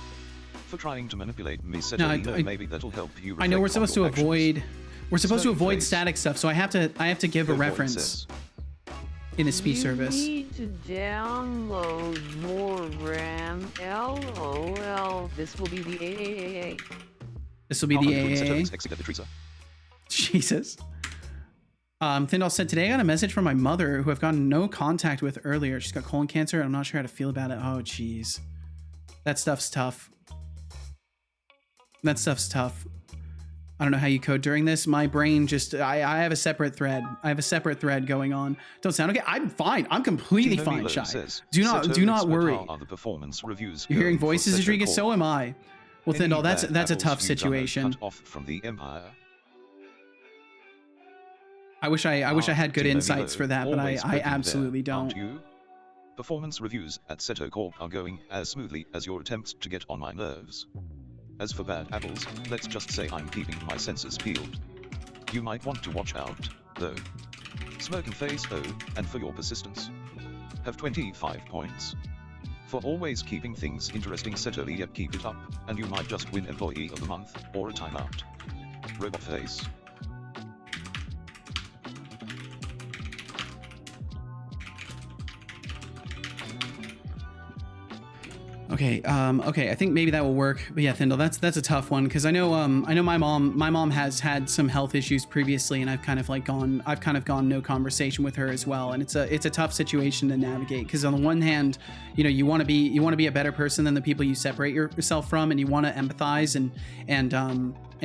S2: for trying to manipulate me.
S1: No,
S2: Maybe that'll help you.
S1: I know we're
S2: reflect on
S1: supposed to
S2: your actions.
S1: avoid. We're supposed to
S2: Smoking
S1: avoid
S2: place.
S1: static stuff, so I have to give a
S2: Go for it,
S1: reference
S2: sis.
S1: in the speech service.
S4: You need to download more RAM. LOL. This will be the AAA.
S1: This will be
S2: How
S1: the
S2: are you doing,
S1: AAA.
S2: Setolyx, exit at Teresa?
S1: Jesus. Thindall said, today I got a message from my mother who I've gotten no contact with earlier. She's got colon cancer and I'm not sure how to feel about it. Oh, jeez. That stuff's tough. That stuff's tough. I don't know how you code during this. My brain just, I have a separate thread. I have a separate thread going on. Don't sound okay. I'm fine. I'm completely
S2: Tino
S1: fine,
S2: Milo
S1: Shy.
S2: says,
S1: Do not
S2: Setolyx,
S1: worry.
S2: how are the performance reviews
S1: You're hearing
S2: going for
S1: voices,
S2: Seto
S1: Rodriguez. So
S2: Corp?
S1: am I. Well,
S2: Any
S1: Thindall, that's
S2: bad
S1: a
S2: apples
S1: tough
S2: you done
S1: situation.
S2: cut off from the Empire?
S1: I wish I had good
S2: Tino
S1: insights
S2: Milo,
S1: for that, but
S2: always
S1: I
S2: hoping
S1: absolutely
S2: there,
S1: don't.
S2: aren't you? Performance reviews at Seto Corp are going as smoothly as your attempts to get on my nerves. As for bad apples, let's just say I'm keeping my senses peeled. You might want to watch out, though. Smoking face, oh, and for your persistence. Have 25 points. For always keeping things interesting, Setolyx, yep, keep it up, and you might just win Employee of the Month, or a timeout. Robot face.
S1: Okay, okay, I think maybe that will work. But yeah, Thindall, that's a tough one because I know my mom has had some health issues previously, and I've kind of gone no conversation with her as well, and it's a tough situation to navigate because on the one hand, you know, you want to be a better person than the people you separate yourself from, and you want to empathize and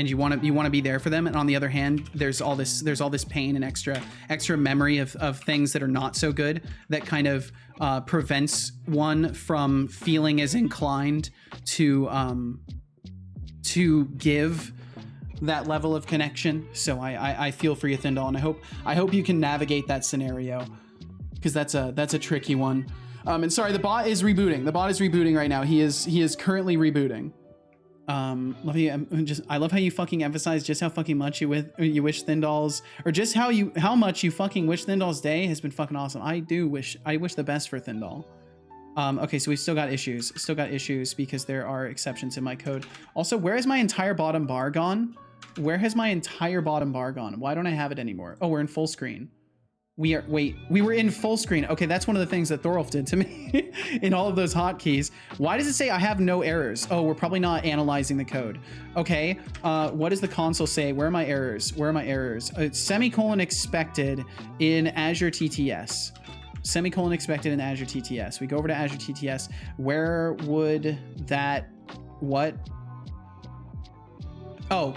S1: you want to be there for them, and on the other hand, there's all this pain and extra memory of things that are not so good that kind of prevents one from feeling as inclined to give that level of connection. So I feel for you, Thindall, and I hope you can navigate that scenario because that's a tricky one. And sorry, the bot is rebooting. The bot is rebooting right now. He is currently rebooting. I love how you fucking emphasize just how fucking much you wish Thindall's, or just how much you fucking wish Thindall's day has been fucking awesome. I wish the best for Thindall. Okay, so we've still got issues because there are exceptions in my code. Also, where is my entire bottom bar gone? Where has my entire bottom bar gone? Why don't I have it anymore? Oh, we're in full screen. We were in full screen. Okay, that's one of the things that Thorolf did to me in all of those hotkeys. Why does it say I have no errors? Oh, we're probably not analyzing the code. Okay, what does the console say? Where are my errors? Semicolon expected in Azure TTS. Semicolon expected in Azure TTS. We go over to Azure TTS. Where would that, what? Oh.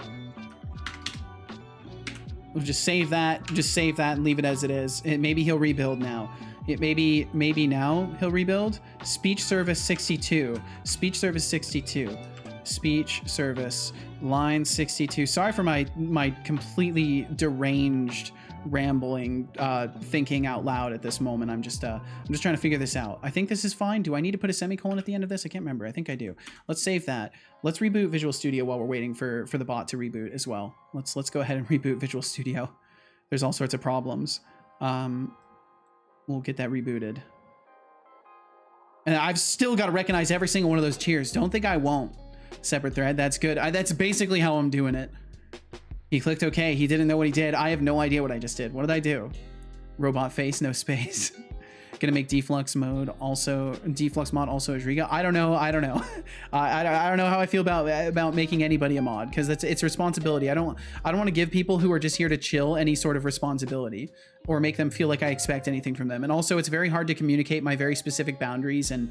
S1: We'll just save that and leave it as it is. Maybe he'll rebuild now. Maybe now he'll rebuild. Speech service 62. Speech service 62. Speech service line 62. Sorry for my completely deranged rambling thinking out loud at this moment. I'm just trying to figure this out. I think this is fine. Do I need to put a semicolon at the end of this? I can't remember. I think I do. Let's save that. Let's reboot Visual Studio while we're waiting for the bot to reboot as well. Let's go ahead and reboot Visual Studio. There's all sorts of problems. We'll get that rebooted. And I've still got to recognize every single one of those cheers. Don't think I won't. Separate thread. That's good. That's basically how I'm doing it. He clicked OK. He didn't know what he did. I have no idea what I just did. What did I do? Robot face, no space. Gonna make deflux mod also as Riga. I don't know. I don't know how I feel about making anybody a mod because it's responsibility. I don't want to give people who are just here to chill any sort of responsibility or make them feel like I expect anything from them. And also, it's very hard to communicate my very specific boundaries and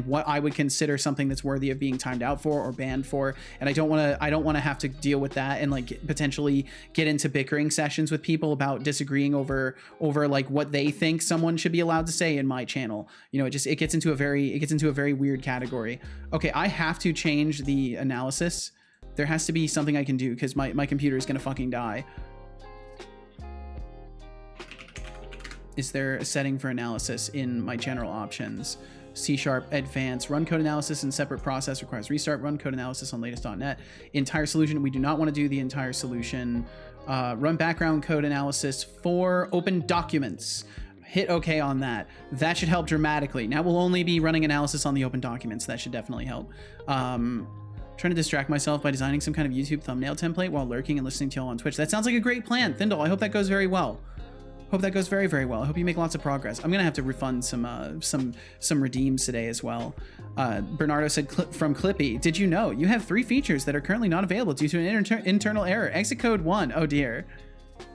S1: what I would consider something that's worthy of being timed out for or banned for. And I don't want to have to deal with that and like potentially get into bickering sessions with people about disagreeing over like what they think someone should be allowed to say in my channel. You know, it gets into a very weird category. Okay, I have to change the analysis. There has to be something I can do because my computer is gonna fucking die. Is there a setting for analysis in my general options? C# advanced run code analysis in separate process requires restart. Run code analysis on latest.net. Entire solution. We do not want to do the entire solution. Run background code analysis for open documents. Hit OK on that. That should help dramatically. Now we'll only be running analysis on the open documents. That should definitely help. Trying to distract myself by designing some kind of YouTube thumbnail template while lurking and listening to y'all on Twitch. That sounds like a great plan. Thindle, I hope that goes very well. Hope that goes very, very well. I hope you make lots of progress. I'm gonna have to refund some redeems today as well. Bernardo said from Clippy, did you know you have 3 features that are currently not available due to an internal error? Exit code 1. Oh dear.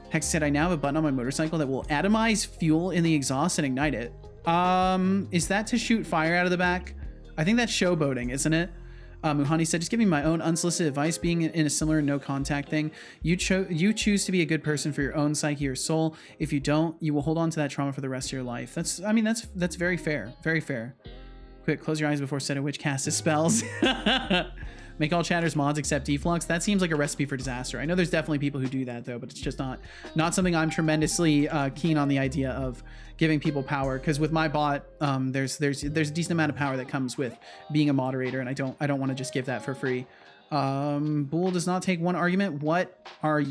S1: Hex said, I now have a button on my motorcycle that will atomize fuel in the exhaust and ignite it. Is that to shoot fire out of the back? I think that's showboating, isn't it? Muhani said, just give me my own unsolicited advice, being in a similar no contact thing. You choose to be a good person for your own psyche or soul. If you don't, you will hold on to that trauma for the rest of your life. That's very fair. Very fair. Quick, close your eyes before said a witch casts spells. Make all chatters mods except deflux. That seems like a recipe for disaster. I know there's definitely people who do that though, but it's just not something I'm tremendously keen on the idea of giving people power. Because with my bot, there's a decent amount of power that comes with being a moderator, and I don't want to just give that for free. Bool does not take one argument. What? On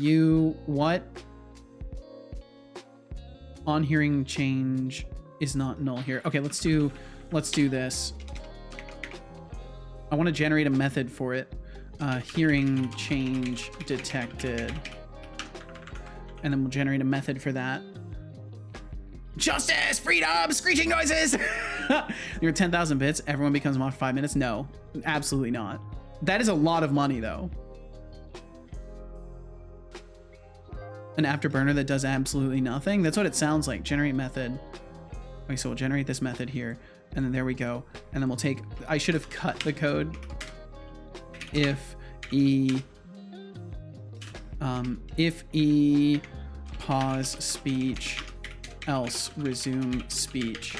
S1: hearing change is not null here. Okay, let's do this. I want to generate a method for it. Hearing change detected. And then we'll generate a method for that. Justice, freedom, screeching noises. You're 10,000 bits. Everyone becomes mod for 5 minutes. No, absolutely not. That is a lot of money though. An afterburner that does absolutely nothing. That's what it sounds like. Generate method. Okay, so we'll generate this method here. And then there we go. And then we'll take, I should have cut the code. If E pause speech, else resume speech.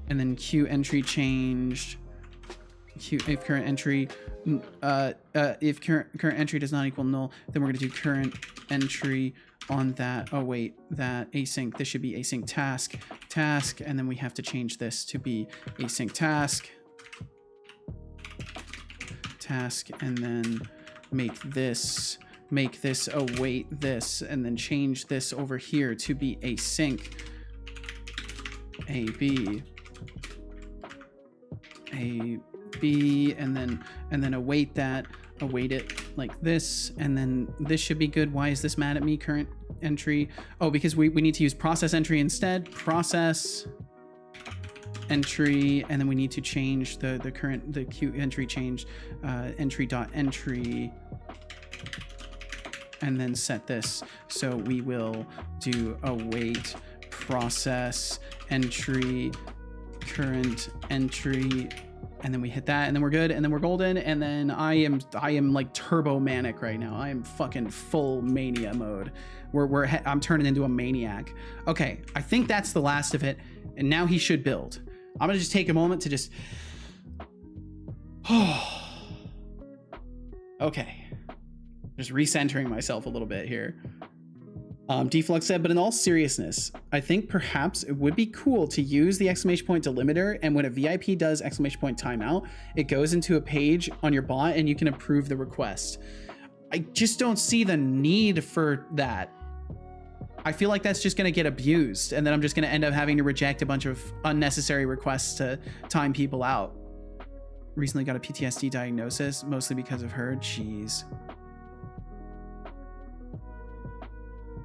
S1: And then Q entry changed. If current entry, if current entry does not equal null, then we're gonna do current entry on that. Oh wait, that async, this should be async task, and then we have to change this to be async task, and then make this await this, and then change this over here to be async AB, and then await that, await it like this, and then this should be good. Why is this mad at me? Current entry. Oh, because we need to use process entry instead. Process entry, and then we need to change the Q entry change entry, and then set this. So we will do await process entry current entry, and then we hit that, and then we're good, and then we're golden, and then I am like turbo manic right now. I am fucking full mania mode. I'm turning into a maniac. Okay, I think that's the last of it, and now he should build. I'm gonna just take a moment to just okay, just recentering myself a little bit here. Deflux said, but in all seriousness, I think perhaps it would be cool to use the exclamation point delimiter, and when a VIP does exclamation point timeout, it goes into a page on your bot and you can approve the request. I just don't see the need for that. I feel like that's just gonna get abused, and then I'm just gonna end up having to reject a bunch of unnecessary requests to time people out. Recently got a PTSD diagnosis, mostly because of her. Jeez.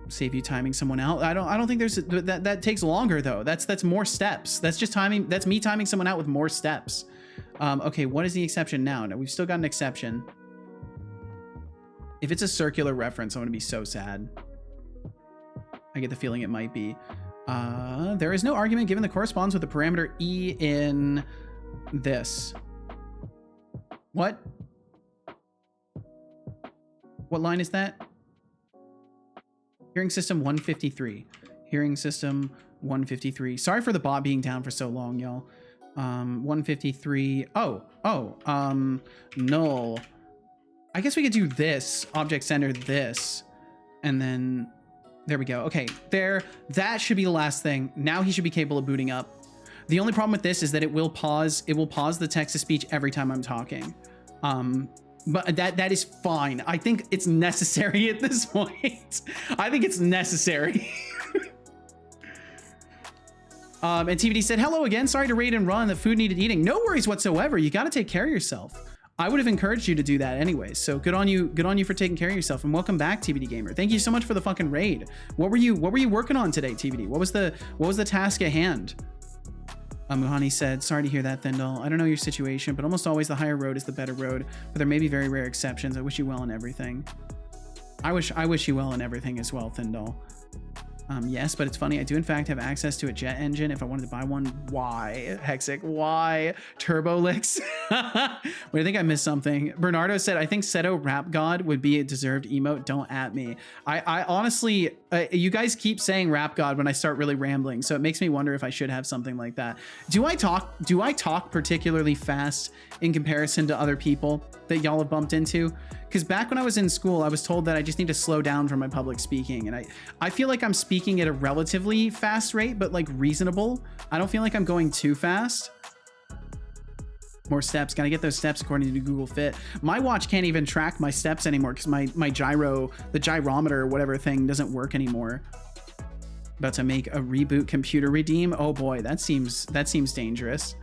S1: Save you timing someone out. I don't think there's that takes longer though. That's more steps. That's just timing. That's me timing someone out with more steps. Okay, what is the exception now? No, we've still got an exception. If it's a circular reference, I'm gonna be so sad. I get the feeling it might be. There is no argument given that corresponds with the parameter E in this. What? What line is that? Hearing system 153. Hearing system 153. Sorry for the bot being down for so long, y'all. 153. Null. I guess we could do this. Object center this. And then there we go. Okay, there. That should be the last thing. Now he should be capable of booting up. The only problem with this is that it will pause. It will pause the text to speech every time I'm talking. But that is fine. I think it's necessary at this point. I think it's necessary. And TVD said, hello again. Sorry to raid and run. The food needed eating. No worries whatsoever. You got to take care of yourself. I would have encouraged you to do that anyways. So good on you. Good on you for taking care of yourself. And welcome back, TBD Gamer. Thank you so much for the fucking raid. What were you working on today, TBD? What was the task at hand? Muhani said, sorry to hear that, Thindal. I don't know your situation, but almost always the higher road is the better road. But there may be very rare exceptions. I wish you well in everything. I wish you well in everything as well, Thindal. Yes, but it's funny. I do in fact have access to a jet engine. If I wanted to buy one, why? Hexic, why? Setolyx. Wait, I think I missed something. Bernardo said, I think Seto Rap God would be a deserved emote. Don't at me. I honestly, you guys keep saying Rap God when I start really rambling, so it makes me wonder if I should have something like that. Do I talk particularly fast in comparison to other people that y'all have bumped into? Because back when I was in school, I was told that I just need to slow down for my public speaking. And I feel like I'm speaking at a relatively fast rate, but like reasonable. I don't feel like I'm going too fast. More steps. Gotta get those steps according to Google Fit. My watch can't even track my steps anymore because my gyro, the gyrometer or whatever thing doesn't work anymore. About to make a reboot computer redeem. Oh boy, that seems dangerous.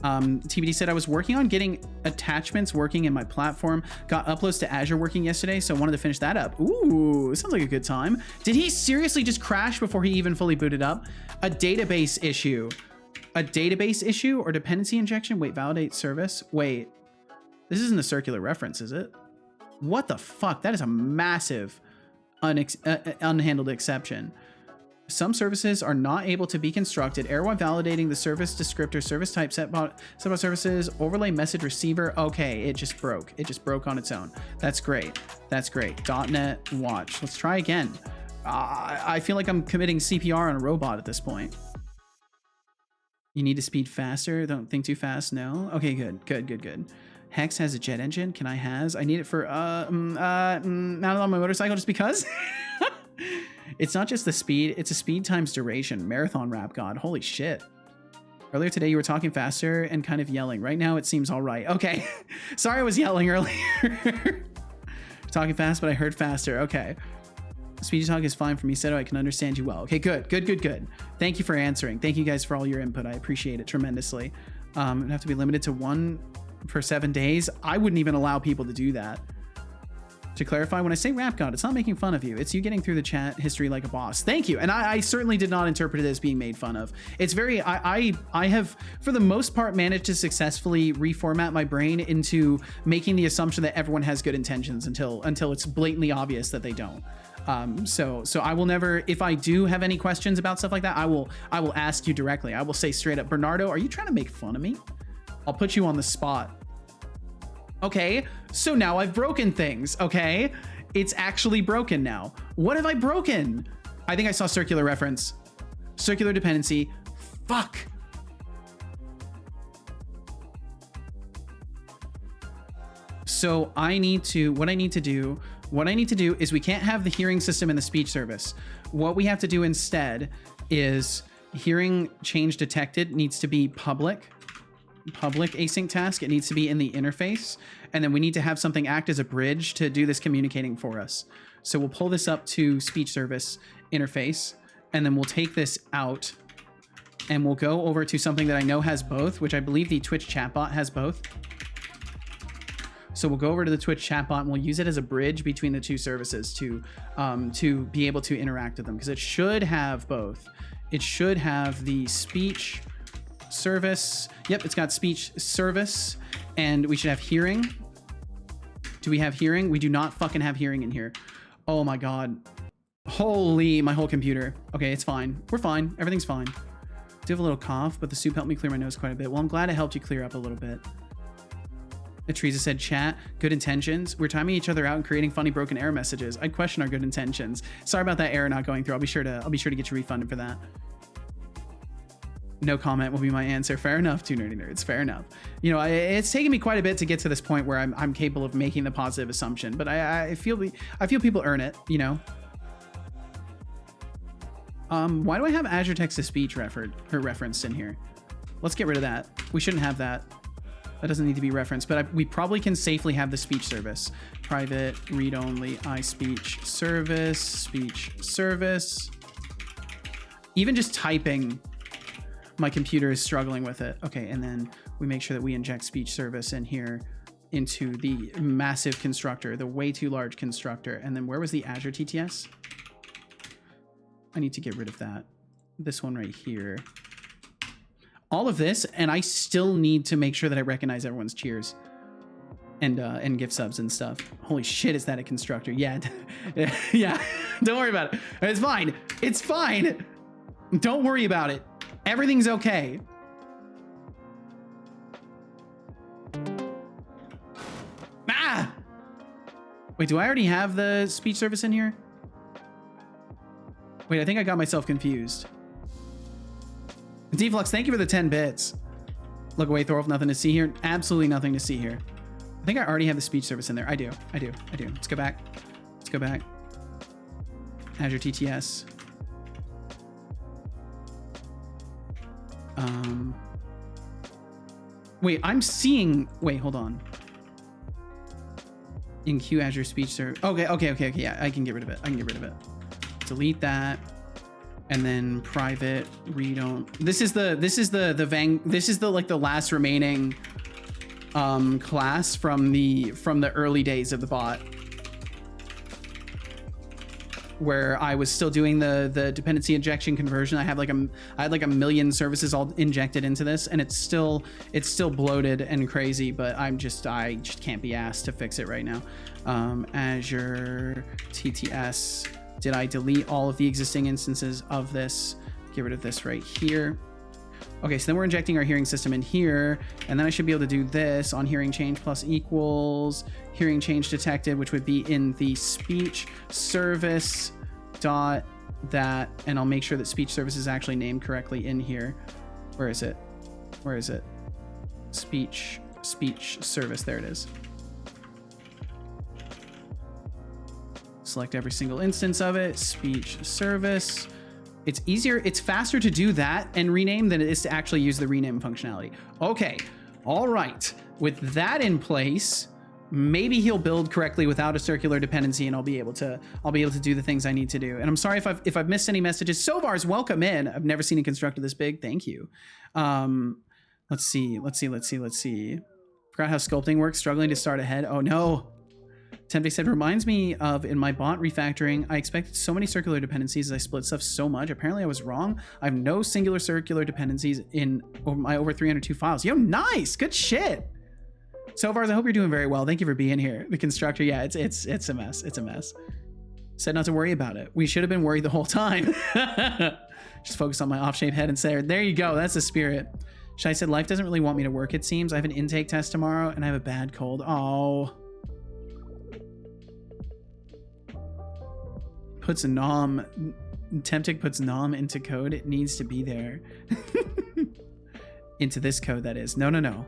S1: TBD said I was working on getting attachments working in my platform. Got uploads to Azure working yesterday, so I wanted to finish that up. Ooh, sounds like a good time. Did he seriously just crash before he even fully booted up? A database issue. A database issue or dependency injection? Wait, validate service? Wait, this isn't a circular reference, is it? What the fuck? That is a massive unhandled exception. Some services are not able to be constructed. Error while validating the service descriptor, service type, setbot services, overlay message receiver. Okay, it just broke. It just broke on its own. That's great. That's great. .NET watch. Let's try again. I feel like I'm committing CPR on a robot at this point. You need to speed faster. Don't think too fast. No. Okay, good. Hex has a jet engine. Can I has? I need it for not on my motorcycle just because. It's not just the speed, it's a speed times duration. Marathon Rap God. Holy shit. Earlier today, you were talking faster and kind of yelling. Right now, it seems all right. Okay. Sorry I was yelling earlier. Talking fast, but I heard faster. Okay. Speed talk is fine for me, Seto. I can understand you well. Okay, good. Thank you for answering. Thank you guys for all your input. I appreciate it tremendously. It'd have to be limited to 1 for 7 days. I wouldn't even allow people to do that. To clarify, when I say Rap God, it's not making fun of you. It's you getting through the chat history like a boss. Thank you. And I certainly did not interpret it as being made fun of. It's very, I have, for the most part, managed to successfully reformat my brain into making the assumption that everyone has good intentions until it's blatantly obvious that they don't. So I will never, if I do have any questions about stuff like that, I will ask you directly. I will say straight up, Bernardo, are you trying to make fun of me? I'll put you on the spot. Okay, so now I've broken things, okay? It's actually broken now. What have I broken? I think I saw circular reference. Circular dependency. Fuck. So what I need to do is we can't have the hearing system in the speech service. What we have to do instead is hearing change detected needs to be public async task. It needs to be in the interface. And then we need to have something act as a bridge to do this communicating for us. So we'll pull this up to speech service interface, and then we'll take this out and we'll go over to something that I know has both, which I believe the Twitch chatbot has both. So we'll go over to the Twitch chatbot and we'll use it as a bridge between the two services to be able to interact with them, because it should have both. It should have the speech service. Yep, it's got speech service, and we should have hearing. Do we have hearing? We do not fucking have hearing in here. Oh my god. Holy, my whole computer. Okay, it's fine. We're fine. Everything's fine. I do have a little cough, but the soup helped me clear my nose quite a bit. Well, I'm glad it helped you clear up a little bit. Teresa said, chat, good intentions. We're timing each other out and creating funny broken error messages. I'd question our good intentions. Sorry about that error not going through. I'll be sure to get you refunded for that. No comment will be my answer. Fair enough, Two Nerdy Nerds. Fair enough. You know, it's taken me quite a bit to get to this point where I'm capable of making the positive assumption, but I feel people earn it. You know. Why do I have Azure text-to-speech referenced in here? Let's get rid of that. We shouldn't have that. That doesn't need to be referenced, but we probably can safely have the speech service. Private, read-only, iSpeech service, speech service. Even just typing, my computer is struggling with it. Okay, and then we make sure that we inject speech service in here into the massive constructor, the way too large constructor. And then where was the Azure TTS? I need to get rid of that. This one right here. All of this, and I still need to make sure that I recognize everyone's cheers and gift subs and stuff. Holy shit, is that a constructor? Yeah, yeah. Don't worry about it. It's fine. It's fine. Don't worry about it. Everything's okay. Ah! Wait, do I already have the speech service in here? Wait, I think I got myself confused. Deflux, thank you for the 10 bits. Look away, Thorolf, nothing to see here. Absolutely nothing to see here. I think I already have the speech service in there. I do. Let's go back. Let's go back. Azure TTS. Wait, I'm seeing, wait, hold on. In Q Azure speech service. Okay. Yeah, I can get rid of it. Delete that. And then private read on. This is the like the last remaining class from the early days of the bot, where I was still doing the dependency injection conversion. I had like a million services all injected into this, and it's still bloated and crazy, but I just can't be asked to fix it right now. Azure TTS. Did I delete all of the existing instances of this? Get rid of this right here. Okay, so then we're injecting our hearing system in here, and then I should be able to do this on hearing change plus equals hearing change detected, which would be in the speech service dot that, and I'll make sure that speech service is actually named correctly in here. Where is it? Speech service, there it is. Select every single instance of it, speech service. It's easier, it's faster to do that and rename than it is to actually use the rename functionality. Okay, all right. With that in place, maybe he'll build correctly without a circular dependency, and I'll be able to do the things I need to do. And I'm sorry if I've missed any messages. Sovars, welcome in. I've never seen a constructor this big. Thank you. Let's see. Forgot how sculpting works. Struggling to start ahead. Oh no. Tempe said, reminds me of in my bot refactoring, I expected so many circular dependencies as I split stuff so much. Apparently I was wrong. I have no singular circular dependencies in my over 302 files. Yo, nice. Good shit. So far, I hope you're doing very well. Thank you for being here. The constructor, yeah, it's a mess. It's a mess. Said not to worry about it. We should have been worried the whole time. Just focus on my off-shape head and say, there you go. That's the spirit. Shai said, life doesn't really want me to work, it seems. I have an intake test tomorrow and I have a bad cold. Oh. Puts nom, Temptic puts nom into code. It needs to be there. Into this code, that is. No.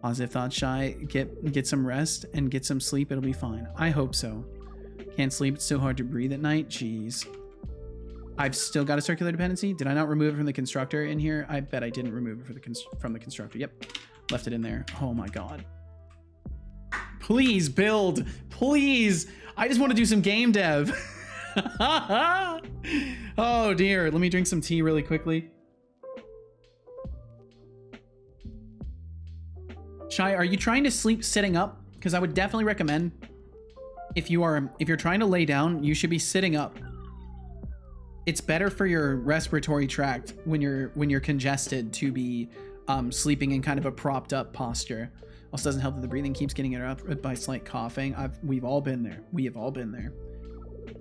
S1: Positive thoughts, Shy. Get some rest and get some sleep. It'll be fine. I hope so. Can't sleep. It's so hard to breathe at night. Jeez. I've still got a circular dependency. Did I not remove it from the constructor in here? I bet I didn't remove it from the constructor. Yep. Left it in there. Oh my God. Please build. Please. I just want to do some game dev. Oh dear. Let me drink some tea really quickly. Shai, are you trying to sleep sitting up? Because I would definitely recommend if you're trying to lay down, you should be sitting up. It's better for your respiratory tract when you're congested to be sleeping in kind of a propped up posture. Also doesn't help that the breathing keeps getting interrupted by slight coughing. We've all been there. We have all been there.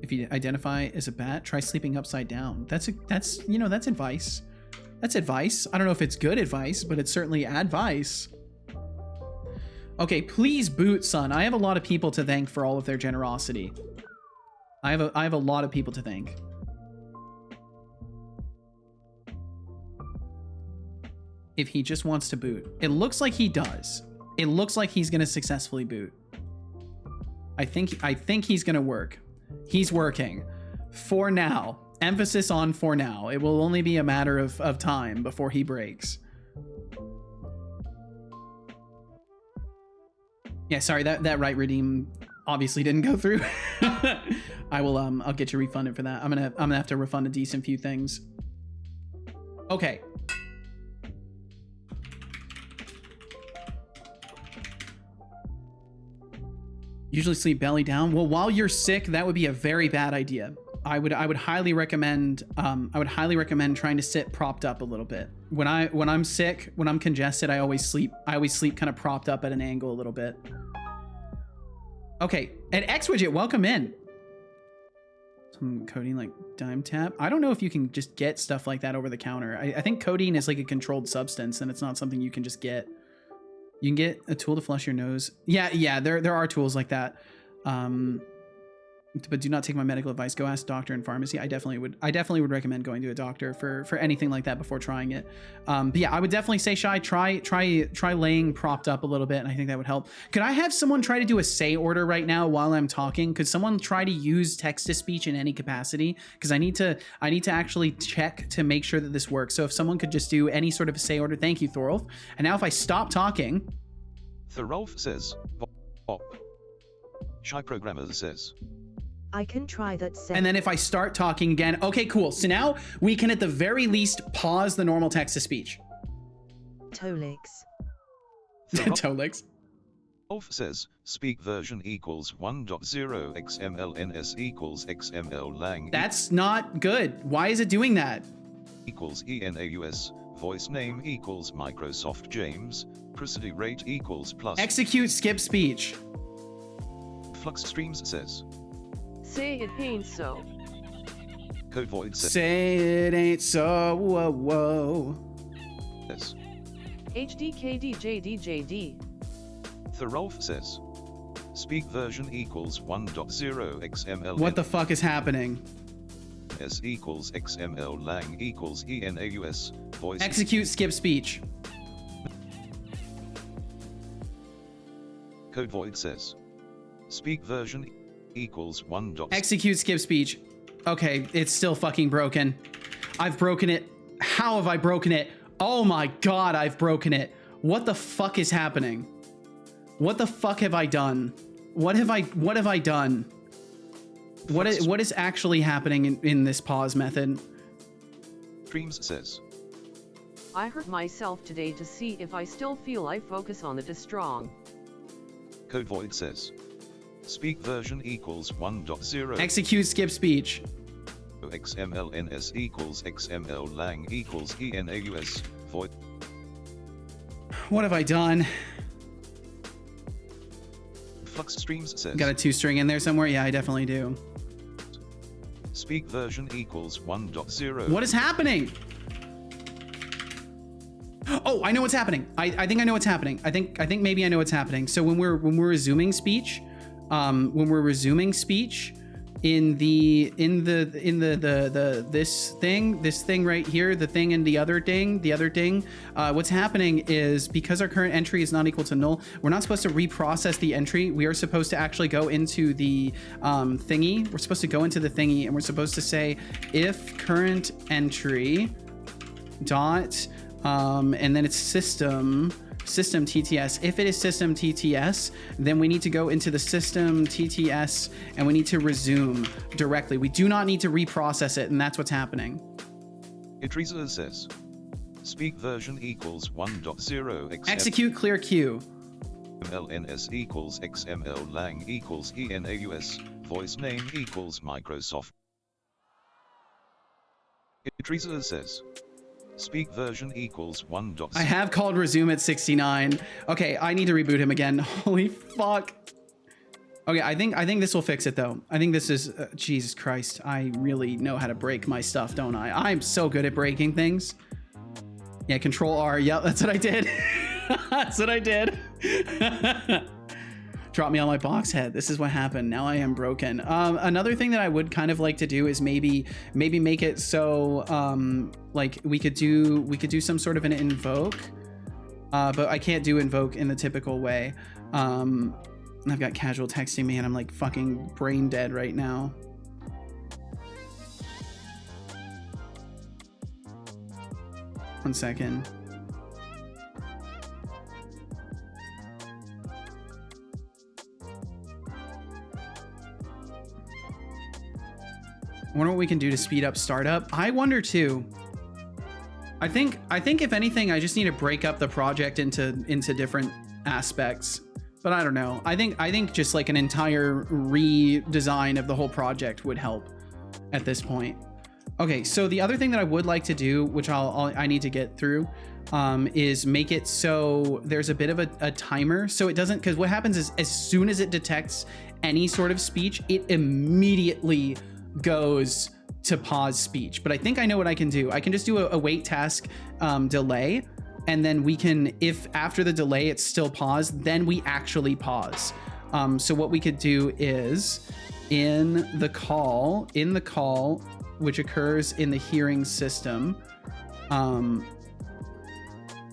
S1: If you identify as a bat, try sleeping upside down. That's advice. That's advice. I don't know if it's good advice, but it's certainly advice. Okay, please boot, son. I have a lot of people to thank for all of their generosity. I have a lot of people to thank. If he just wants to boot. It looks like he does. It looks like he's gonna successfully boot. I think he's gonna work. He's working. For now. Emphasis on for now. It will only be a matter of time before he breaks. Yeah, sorry, that right redeem obviously didn't go through. I will I'll get you refunded for that. I'm gonna have to refund a decent few things. Okay. Usually sleep belly down. Well, while you're sick, that would be a very bad idea. I would highly recommend trying to sit propped up a little bit. When I'm sick, when I'm congested, I always sleep kind of propped up at an angle a little bit. Okay, and X-Widget, welcome in. Some codeine like dime tap. I don't know if you can just get stuff like that over the counter. I think codeine is like a controlled substance and it's not something you can just get. You can get a tool to flush your nose. Yeah, there are tools like that. But do not take my medical advice. Go ask doctor and pharmacy. I definitely would recommend going to a doctor for anything like that before trying it. But yeah, I would definitely say, Shy, try laying propped up a little bit, and I think that would help. Could I have someone try to do a say order right now while I'm talking? Could someone try to use text to speech in any capacity? Because I need to actually check to make sure that this works. So if someone could just do any sort of a say order, thank you, Thorolf. And now if I stop talking,
S2: Thorolf says, Bop. Shy Programmer says,
S9: I can try that.
S1: And then if I start talking again, okay, cool. So now we can at the very least pause the normal text to speech.
S9: Setolyx.
S1: Setolyx.
S2: Thorolf says, speak version equals 1.0 XMLNS equals XML lang.
S1: That's not good. Why is it doing that?
S2: Equals ENAUS. Voice name equals Microsoft James. Prosody rate equals plus.
S1: Execute skip speech.
S2: Flux Streams says.
S4: Say it ain't so.
S2: Code Void says.
S1: Say it ain't so. Whoa, whoa.
S2: Yes.
S4: HDKDJDJD.
S2: Thorolf says. Speak version equals 1.0 XML.
S1: What the fuck is happening?
S2: S equals XML lang equals ENAUS. Voice.
S1: Execute skip speech.
S2: Code Void says. Speak version equals 1.
S1: Execute skip speech. Okay, it's still fucking broken. I've broken it. How have I broken it? Oh my god, I've broken it. What the fuck is happening? What the fuck have I done? What have I done? What is actually happening in this pause method?
S2: Streams says.
S4: I hurt myself today to see if I still feel I focus on it as strong.
S2: Code Void says. Speak version equals 1.0.
S1: Execute skip speech.
S2: XMLNS equals XML lang equals ENAUS. Void.
S1: What have I done?
S2: Flux Streams says.
S1: Got a 2-string in there somewhere? Yeah, I definitely do.
S2: Speak version equals 1.0.
S1: What is happening? Oh, I know what's happening. I think I know what's happening. I think maybe I know what's happening. So when we're resuming speech, in this thing right here, the thing and the other ding, what's happening is because our current entry is not equal to null, we're not supposed to reprocess the entry. We are supposed to actually go into the thingy. We're supposed to go into the thingy and we're supposed to say if current entry dot and then it's system TTS. If it is system TTS, then we need to go into the system TTS and we need to resume directly. We do not need to reprocess it, and that's what's happening.
S2: Itreza says. Speak version equals 1.0.
S1: Execute clear queue.
S2: LNS equals XML lang equals ENAUS. Voice name equals Microsoft. Itreza says. Speak version equals 1.0.
S1: I have called resume at 69. Okay, I need to reboot him again. Holy fuck. Okay, I think this will fix it though. I think this is Jesus Christ. I really know how to break my stuff, don't I? I'm so good at breaking things. Yeah, Control R. Yep, that's what I did. That's what I did. Drop me on my box head. This is what happened. Now I am broken. Another thing that I would kind of like to do is maybe make it so like we could do some sort of an invoke, but I can't do invoke in the typical way. I've got casual texting me and I'm like fucking brain dead right now. One second. I wonder what we can do to speed up startup. I wonder too. I think if anything, I just need to break up the project into different aspects. But I don't know. I think just like an entire redesign of the whole project would help at this point. Okay, so the other thing that I would like to do, which I need to get through, is make it so there's a bit of a timer, so it doesn't, because what happens is as soon as it detects any sort of speech, it immediately goes to pause speech. But I think I know what I can do. I can just do a wait task delay, and then we can, if after the delay it's still paused, then we actually pause. So what we could do is in the call, which occurs in the hearing system,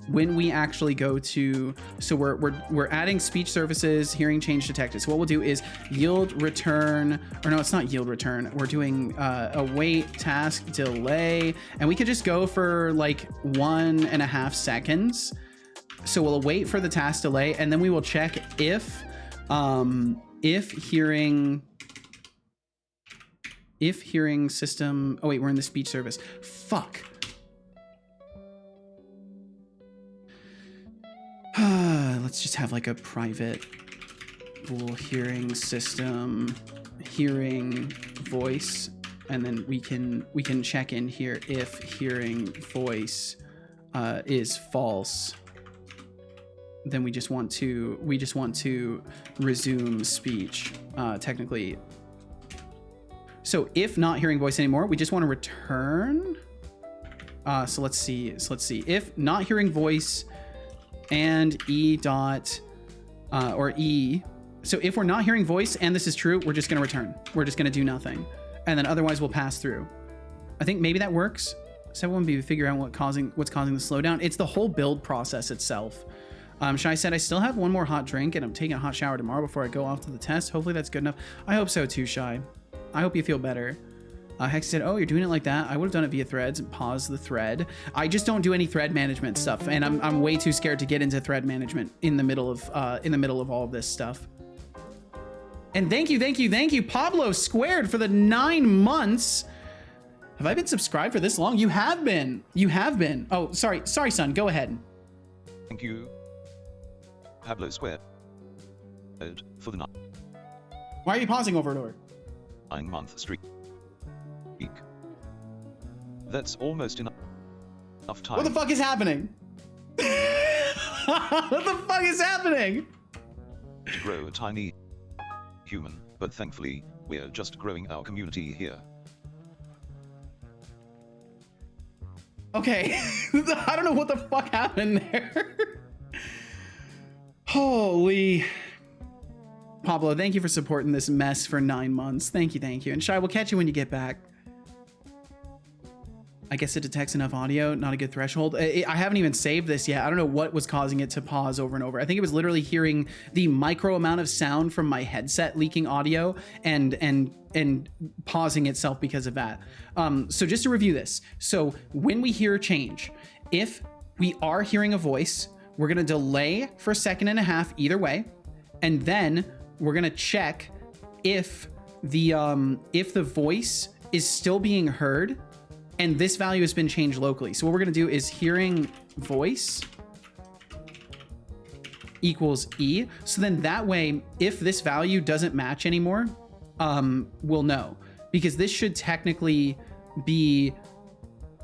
S1: when we actually go to, so we're adding speech services, hearing change detected. So what we'll do is yield return, or no, it's not yield return. We're doing a wait task delay, and we could just go for like 1.5 seconds. So we'll wait for the task delay, and then we will check if hearing system, oh wait, we're in the speech service. Fuck. Let's just have like a private bool hearing system, hearing voice, and then we can check in here if hearing voice is false. Then we just want to resume speech technically. So if not hearing voice anymore, we just want to return. So let's see. If not hearing voice and or E. So if we're not hearing voice and this is true, we're just going to return. We're just going to do nothing. And then otherwise we'll pass through. I think maybe that works. So everyone be figure out what's causing the slowdown. It's the whole build process itself. Shai said, I still have one more hot drink and I'm taking a hot shower tomorrow before I go off to the test. Hopefully that's good enough. I hope so too, Shai. I hope you feel better. Hex said, oh, you're doing it like that? I would have done it via threads and pause the thread. I just don't do any thread management stuff, and I'm way too scared to get into thread management in the middle of all of this stuff. And thank you, Pablo Squared for the 9 months. Have I been subscribed for this long? You have been. Oh, sorry, son. Go ahead.
S2: Thank you, Pablo Squared, for the
S1: Why are you pausing over and over?
S2: 9-month streak. That's almost enough time.
S1: What the fuck is happening? What the fuck is happening?
S2: To grow a tiny human, but thankfully, we're just growing our community here.
S1: Okay. I don't know what the fuck happened there. Holy. Pablo, thank you for supporting this mess for 9 months. Thank you. And Shai, we'll catch you when you get back. I guess it detects enough audio, not a good threshold. I haven't even saved this yet. I don't know what was causing it to pause over and over. I think it was literally hearing the micro amount of sound from my headset leaking audio and pausing itself because of that. So just to review this. So when we hear a change, if we are hearing a voice, we're gonna delay for 1.5 seconds either way. And then we're gonna check if the voice is still being heard and this value has been changed locally. So what we're gonna do is hearing voice equals E. So then that way, if this value doesn't match anymore, we'll know, because this should technically be,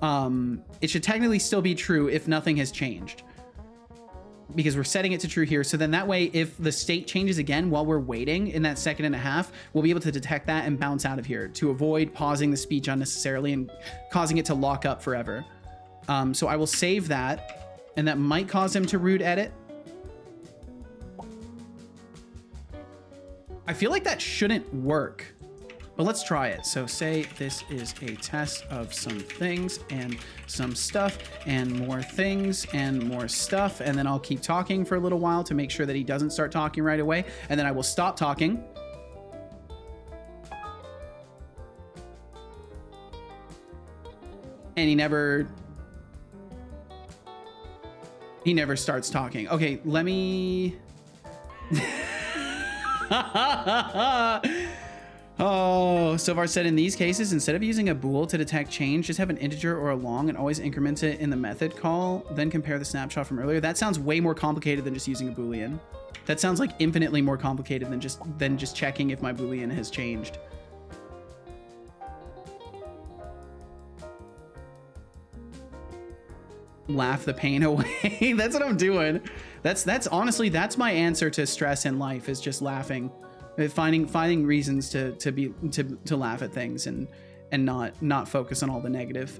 S1: it should technically still be true if nothing has changed, because we're setting it to true here. So then that way, if the state changes again while we're waiting in that 1.5 seconds, we'll be able to detect that and bounce out of here to avoid pausing the speech unnecessarily and causing it to lock up forever. So I will save that, and that might cause him to root edit. I feel like that shouldn't work, but let's try it. So say this is a test of some things and some stuff and more things and more stuff. And then I'll keep talking for a little while to make sure that he doesn't start talking right away. And then I will stop talking. And he never starts talking. Okay, let me... Oh, Sovar said in these cases, instead of using a bool to detect change, just have an integer or a long and always increment it in the method call, then compare the snapshot from earlier. That sounds way more complicated than just using a Boolean. That sounds like infinitely more complicated than just checking if my Boolean has changed. Laugh the pain away. That's what I'm doing. That's honestly, that's my answer to stress in life, is just laughing. Finding reasons to laugh at things and not focus on all the negative.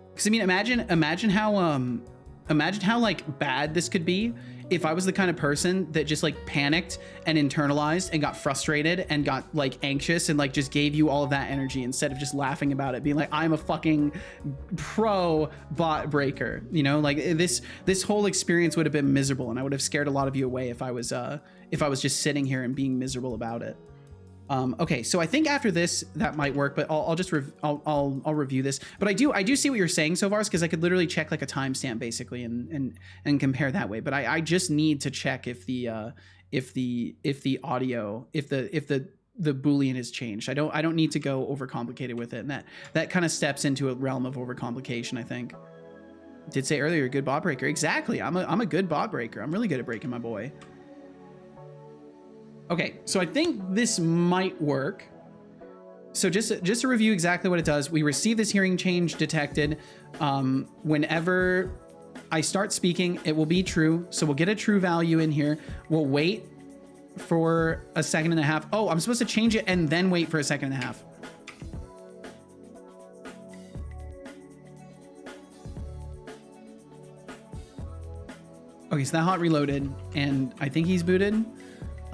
S1: Because I mean, imagine how like bad this could be if I was the kind of person that just like panicked and internalized and got frustrated and got like anxious and like just gave you all of that energy instead of just laughing about it, being like, I'm a fucking pro bot breaker. You know, like this whole experience would have been miserable, and I would have scared a lot of you away if I was just sitting here and being miserable about it. Okay, so I think after this that might work, but I'll review this. But I do see what you're saying so far, because I could literally check like a timestamp basically and compare that way. But I just need to check if the audio, if the Boolean is changed. I don't need to go overcomplicated with it, and that kind of steps into a realm of overcomplication, I think. Did say earlier, good bot breaker. Exactly. I'm a good bot breaker. I'm really good at breaking my boy. Okay, so I think this might work. So just to review exactly what it does, we receive this hearing change detected. Whenever I start speaking, it will be true. So we'll get a true value in here. We'll wait for a second and a half. Oh, I'm supposed to change it and then wait for a second and a half. Okay, so that hot reloaded, and I think he's booted.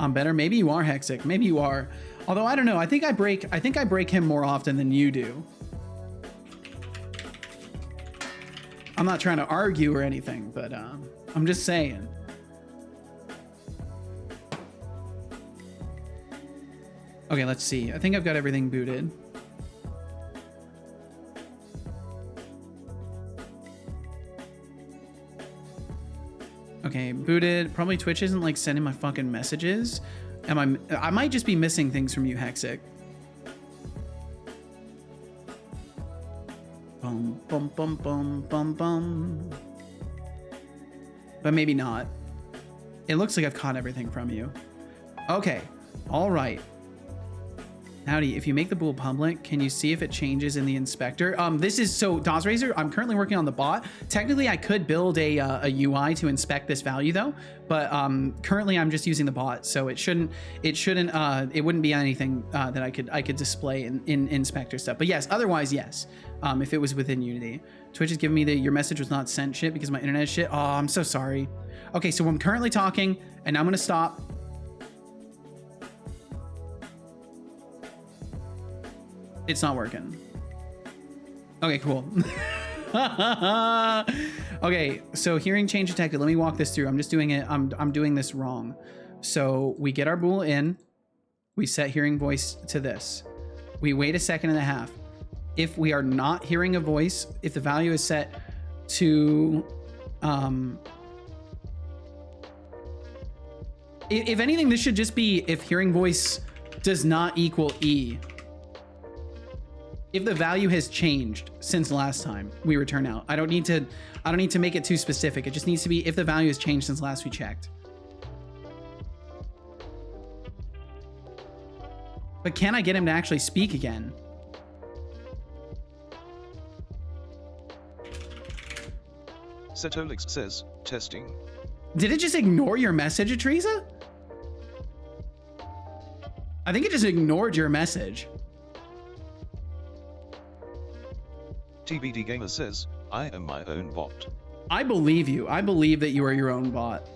S1: I'm better. Maybe you are, Hexic. Maybe you are. Although I don't know. I think I break him more often than you do. I'm not trying to argue or anything, but I'm just saying. Okay, let's see. I think I've got everything booted. Okay, booted. Probably Twitch isn't like sending my fucking messages. I might just be missing things from you, Hexic. Bum, bum, bum, bum, bum, bum. But maybe not. It looks like I've caught everything from you. Okay, all right. Howdy, if you make the bool public, can you see if it changes in the inspector? This is, so DozRaiser, I'm currently working on the bot. Technically, I could build a UI to inspect this value though, but currently I'm just using the bot, so it wouldn't be anything that I could display in inspector stuff. But yes, otherwise, yes, if it was within Unity. Twitch is giving me your message was not sent shit because my internet is shit. Oh, I'm so sorry. Okay, so I'm currently talking, and I'm gonna stop. It's not working. Okay, cool. Okay, so hearing change detected. Let me walk this through. I'm just doing it. I'm doing this wrong. So we get our bool in. We set hearing voice to this. We wait a second and a half. If we are not hearing a voice, if the value is set to, if anything, this should just be if hearing voice does not equal E. If the value has changed since last time we return out. I don't need to make it too specific. It just needs to be if the value has changed since last we checked. But can I get him to actually speak again?
S2: Setolyx says, testing.
S1: Did it just ignore your message, Teresa? I think it just ignored your message.
S2: TBD Gamer says, I am my own bot.
S1: I believe you. I believe that you are your own bot.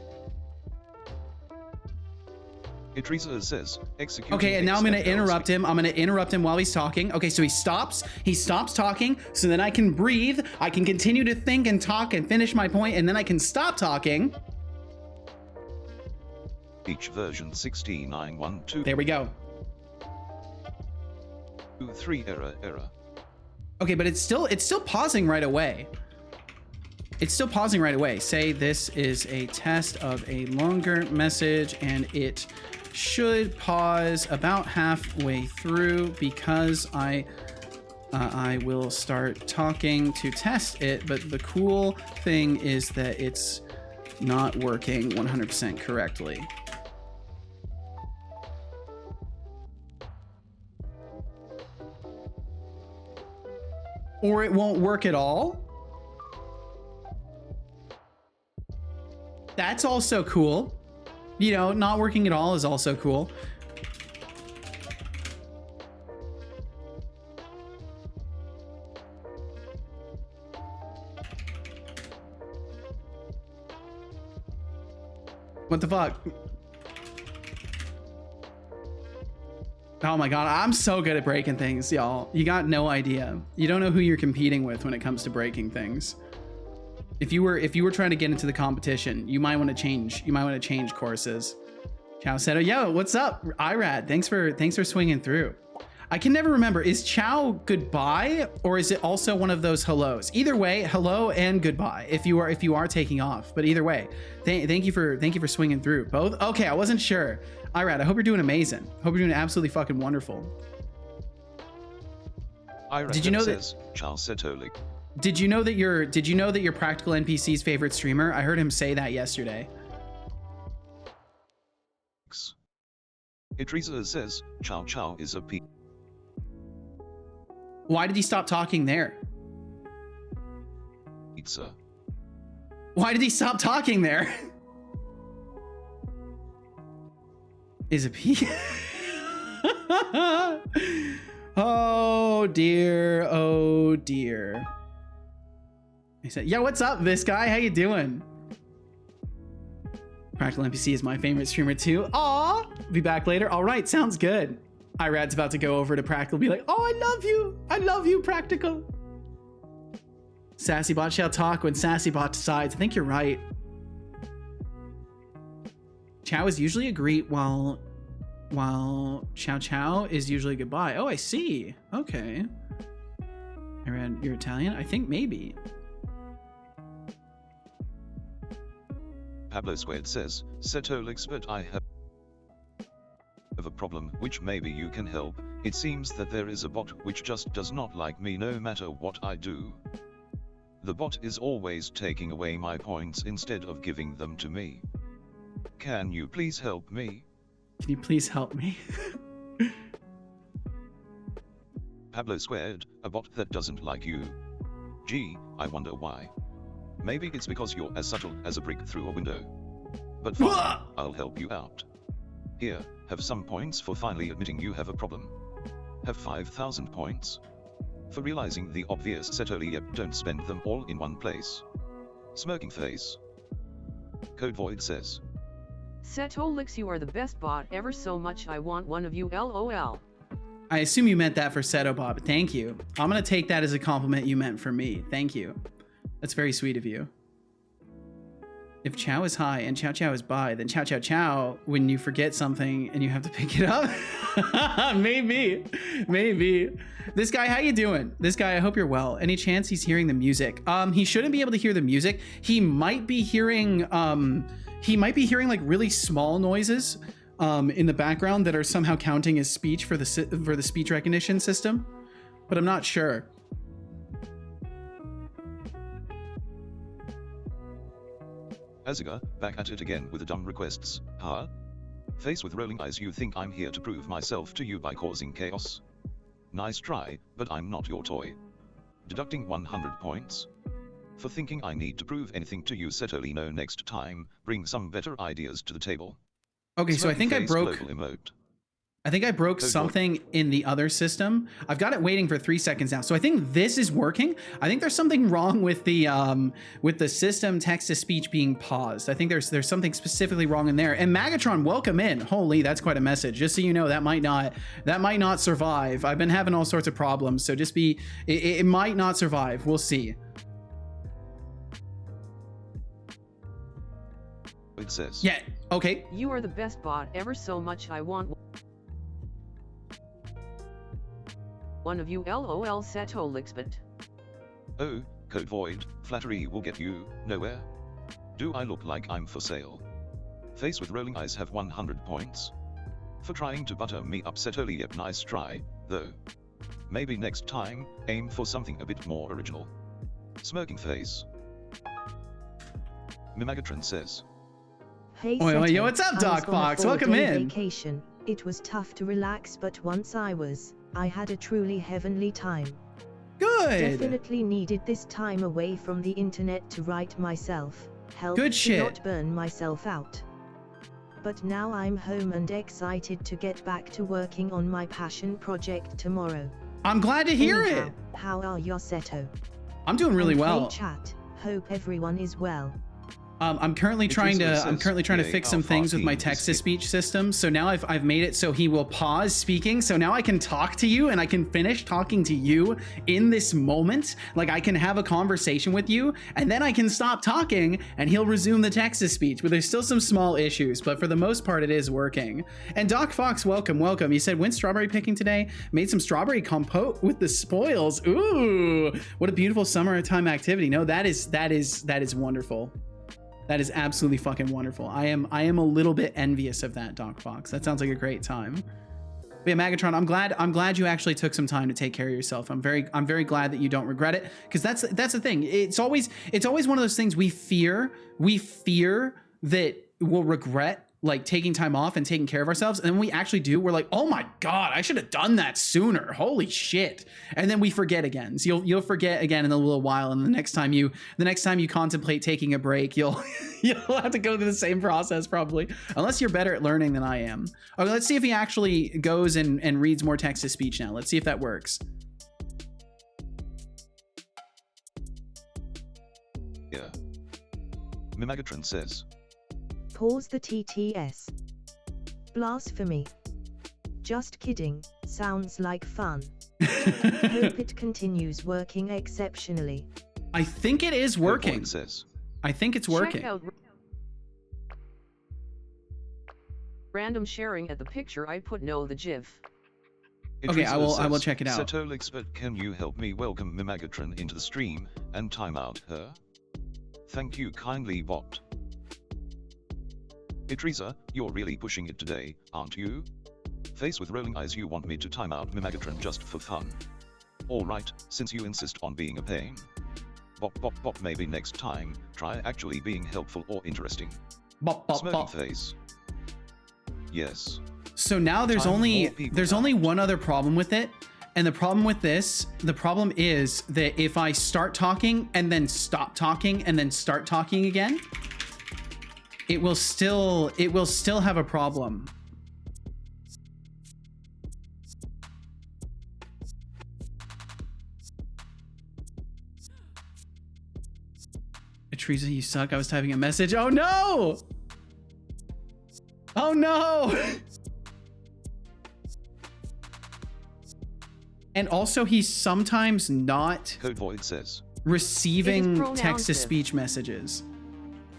S2: Teresa says, execute.
S1: Okay, and now I'm going to interrupt him. I'm going to interrupt him while he's talking. Okay, so he stops talking, so then I can breathe. I can continue to think and talk and finish my point, and then I can stop talking.
S2: Each version 6912.
S1: There we go.
S2: 23 error.
S1: Okay, but it's still pausing right away. It's still pausing right away. Say this is a test of a longer message and it should pause about halfway through because I will start talking to test it, but the cool thing is that it's not working 100% correctly. Or it won't work at all. That's also cool. You know, not working at all is also cool. What the fuck? Oh my god, I'm so good at breaking things, y'all. You got no idea. You don't know who you're competing with when it comes to breaking things. If you were trying to get into the competition, you might want to change. You might want to change courses. Chow said, "Yo, what's up, Irad? Thanks for swinging through." I can never remember. Is Chow goodbye or is it also one of those hellos? Either way, hello and goodbye. If you are taking off, but either way, thank you for swinging through. Both. Okay, I wasn't sure. Irad, I hope you're doing amazing. Hope you're doing absolutely fucking wonderful.
S2: Irad
S1: did you know
S2: says, Charles Setolyx.
S1: Did you know that your practical NPC's favorite streamer? I heard him say that yesterday.
S2: Idrisa says, Chow Chow is a P.
S1: Why did he stop talking there?
S2: Pizza.
S1: Why did he stop talking there? Is a P. Oh dear, oh dear. He said, "Yo, what's up, this guy? How you doing?" Practical NPC is my favorite streamer too. Aw, be back later. All right, sounds good. Irad's about to go over to Practical, be like, "Oh, I love you, Practical." Sassy Bot shall talk when Sassy Bot decides. I think you're right. Chow is usually a greet while Chow Chow is usually goodbye. Oh, I see. Okay. Irad, you're Italian? I think maybe.
S2: Pablo Squared says, Setolyx, but I have a problem which maybe you can help. It seems that there is a bot which just does not like me no matter what I do. The bot is always taking away my points instead of giving them to me. Can you please help me?
S1: Can you please help me?
S2: Pablo Squared, a bot that doesn't like you. Gee, I wonder why. Maybe it's because you're as subtle as a brick through a window. But fine, I'll help you out. Here, have some points for finally admitting you have a problem. Have 5,000 points. For realizing the obvious Setolyx, don't spend them all in one place. Smirking face. Code Void says,
S4: Setolyx, you are the best bot ever, so much I want one of you, LOL.
S1: I assume you meant that for Setobot, but thank you. I'm gonna take that as a compliment you meant for me. Thank you. That's very sweet of you. If Chow is high and Chow Chow is bye, then Chow Chow Chow when you forget something and you have to pick it up. Maybe. This guy, how you doing? This guy, I hope you're well. Any chance he's hearing the music? He shouldn't be able to hear the music. He might be hearing like really small noises in the background that are somehow counting as speech for the speech recognition system, but I'm not sure.
S2: Aziga, back at it again with the dumb requests, huh? Face with rolling eyes, you think I'm here to prove myself to you by causing chaos? Nice try, but I'm not your toy. Deducting 100 points? For thinking I need to prove anything to you, Setolyx, no, next time, bring some better ideas to the table.
S1: Okay, so I think I broke something in the other system. I've got it waiting for 3 seconds now. So I think this is working. I think there's something wrong with the system text to speech being paused. I think there's something specifically wrong in there. And Magatron, welcome in. Holy, that's quite a message. Just so you know, that might not survive. I've been having all sorts of problems, so just it might not survive. We'll see.
S2: It says,
S1: yeah, okay.
S4: You are the best bot ever, so much I want one of you, LOL, Setolyx, but
S2: oh, Code Void, flattery will get you nowhere. Do I look like I'm for sale? Face with rolling eyes have 100 points. for trying to butter me up. Setolyx, nice try, though. Maybe next time, aim for something a bit more original. Smirking face. Mimagatron says.
S9: Hey,
S1: Oi, oi, yo,
S9: Seto,
S1: what's up,
S9: I
S1: Doc
S9: was on a
S1: Fox? Welcome
S9: 4-day
S1: in.
S9: Vacation. It was tough to relax, but once I had a truly heavenly time.
S1: Good.
S9: Definitely needed this time away from the internet to write myself. Help
S1: Good
S9: to
S1: shit.
S9: not burn myself out. But now I'm home and excited to get back to working on my passion project tomorrow.
S1: I'm glad to hear
S9: Anyhow,
S1: it.
S9: How are you, Seto?
S1: I'm doing really
S9: And
S1: well.
S9: Hey chat, hope everyone is well.
S1: I'm currently trying to
S2: says,
S1: fix some things with my text-to-speech system. So now I've made it so he will pause speaking. So now I can talk to you and I can finish talking to you in this moment. Like I can have a conversation with you and then I can stop talking and he'll resume the text-to-speech. But there's still some small issues, but for the most part it is working. And Doc Fox, welcome, welcome. He said, went strawberry picking today, made some strawberry compote with the spoils. Ooh, what a beautiful summertime activity. No, that is wonderful. That is absolutely fucking wonderful. I am a little bit envious of that, Doc Fox. That sounds like a great time. But yeah, Magatron, I'm glad you actually took some time to take care of yourself. I'm very glad that you don't regret it, because that's the thing. It's always one of those things we fear that we'll regret, like taking time off and taking care of ourselves, and then when we actually do, we're like, oh my god, I should have done that sooner. Holy shit. And then we forget again. So you'll forget again in a little while, and the next time you contemplate taking a break, you'll have to go through the same process probably, unless you're better at learning than I am. Okay, let's see if he actually goes and reads more text to speech now. Let's see if that works.
S2: Yeah. Mimagatron says.
S9: Pause the TTS. Blasphemy. Just kidding, sounds like fun. Hope it continues working exceptionally.
S1: I think it is working.
S2: Says.
S1: I think it's working.
S4: Check out random sharing at the picture I put. No, the GIF.
S1: Okay, I will check it out.
S2: Setolyx, but can you help me welcome Mimagatron into the stream and time out her? Thank you kindly, bot. Teresa, you're really pushing it today, aren't you? Face with rolling eyes, you want me to time out Mimagatron just for fun. Alright, since you insist on being a pain. Bop, maybe next time, try actually being helpful or interesting.
S1: Bop,
S2: Smirking face. Yes.
S1: So now there's only one other problem with it. And the problem is that if I start talking and then stop talking and then start talking again, it will still have a problem. Teresa, you suck. I was typing a message. Oh no! Oh no! And also he's sometimes not
S2: Code Void says.
S1: Receiving text-to-speech messages.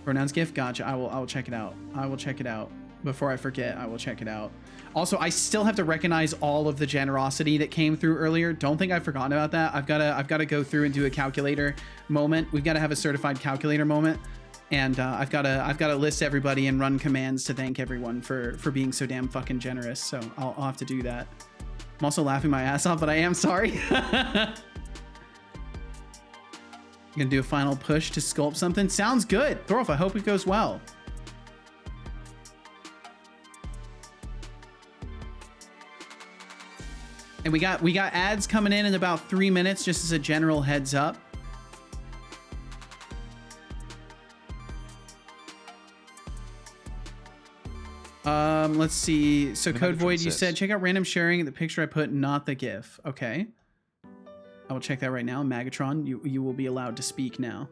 S1: Pronouns GIF? Gotcha. I will check it out. I will check it out. Before I forget, I will check it out. Also, I still have to recognize all of the generosity that came through earlier. Don't think I've forgotten about that. I've got to go through and do a calculator moment. We've got to have a certified calculator moment. And I've got to list everybody and run commands to thank everyone for being so damn fucking generous. So I'll have to do that. I'm also laughing my ass off, but I am sorry. Gonna do a final push to sculpt something. Sounds good. Thorolf, I hope it goes well. And we got ads coming in about 3 minutes, just as a general heads up. Let's see. So Code Void, you said check out random sharing, the picture I put, not the GIF. Okay. I will check that right now. Magatron, you will be allowed to speak now.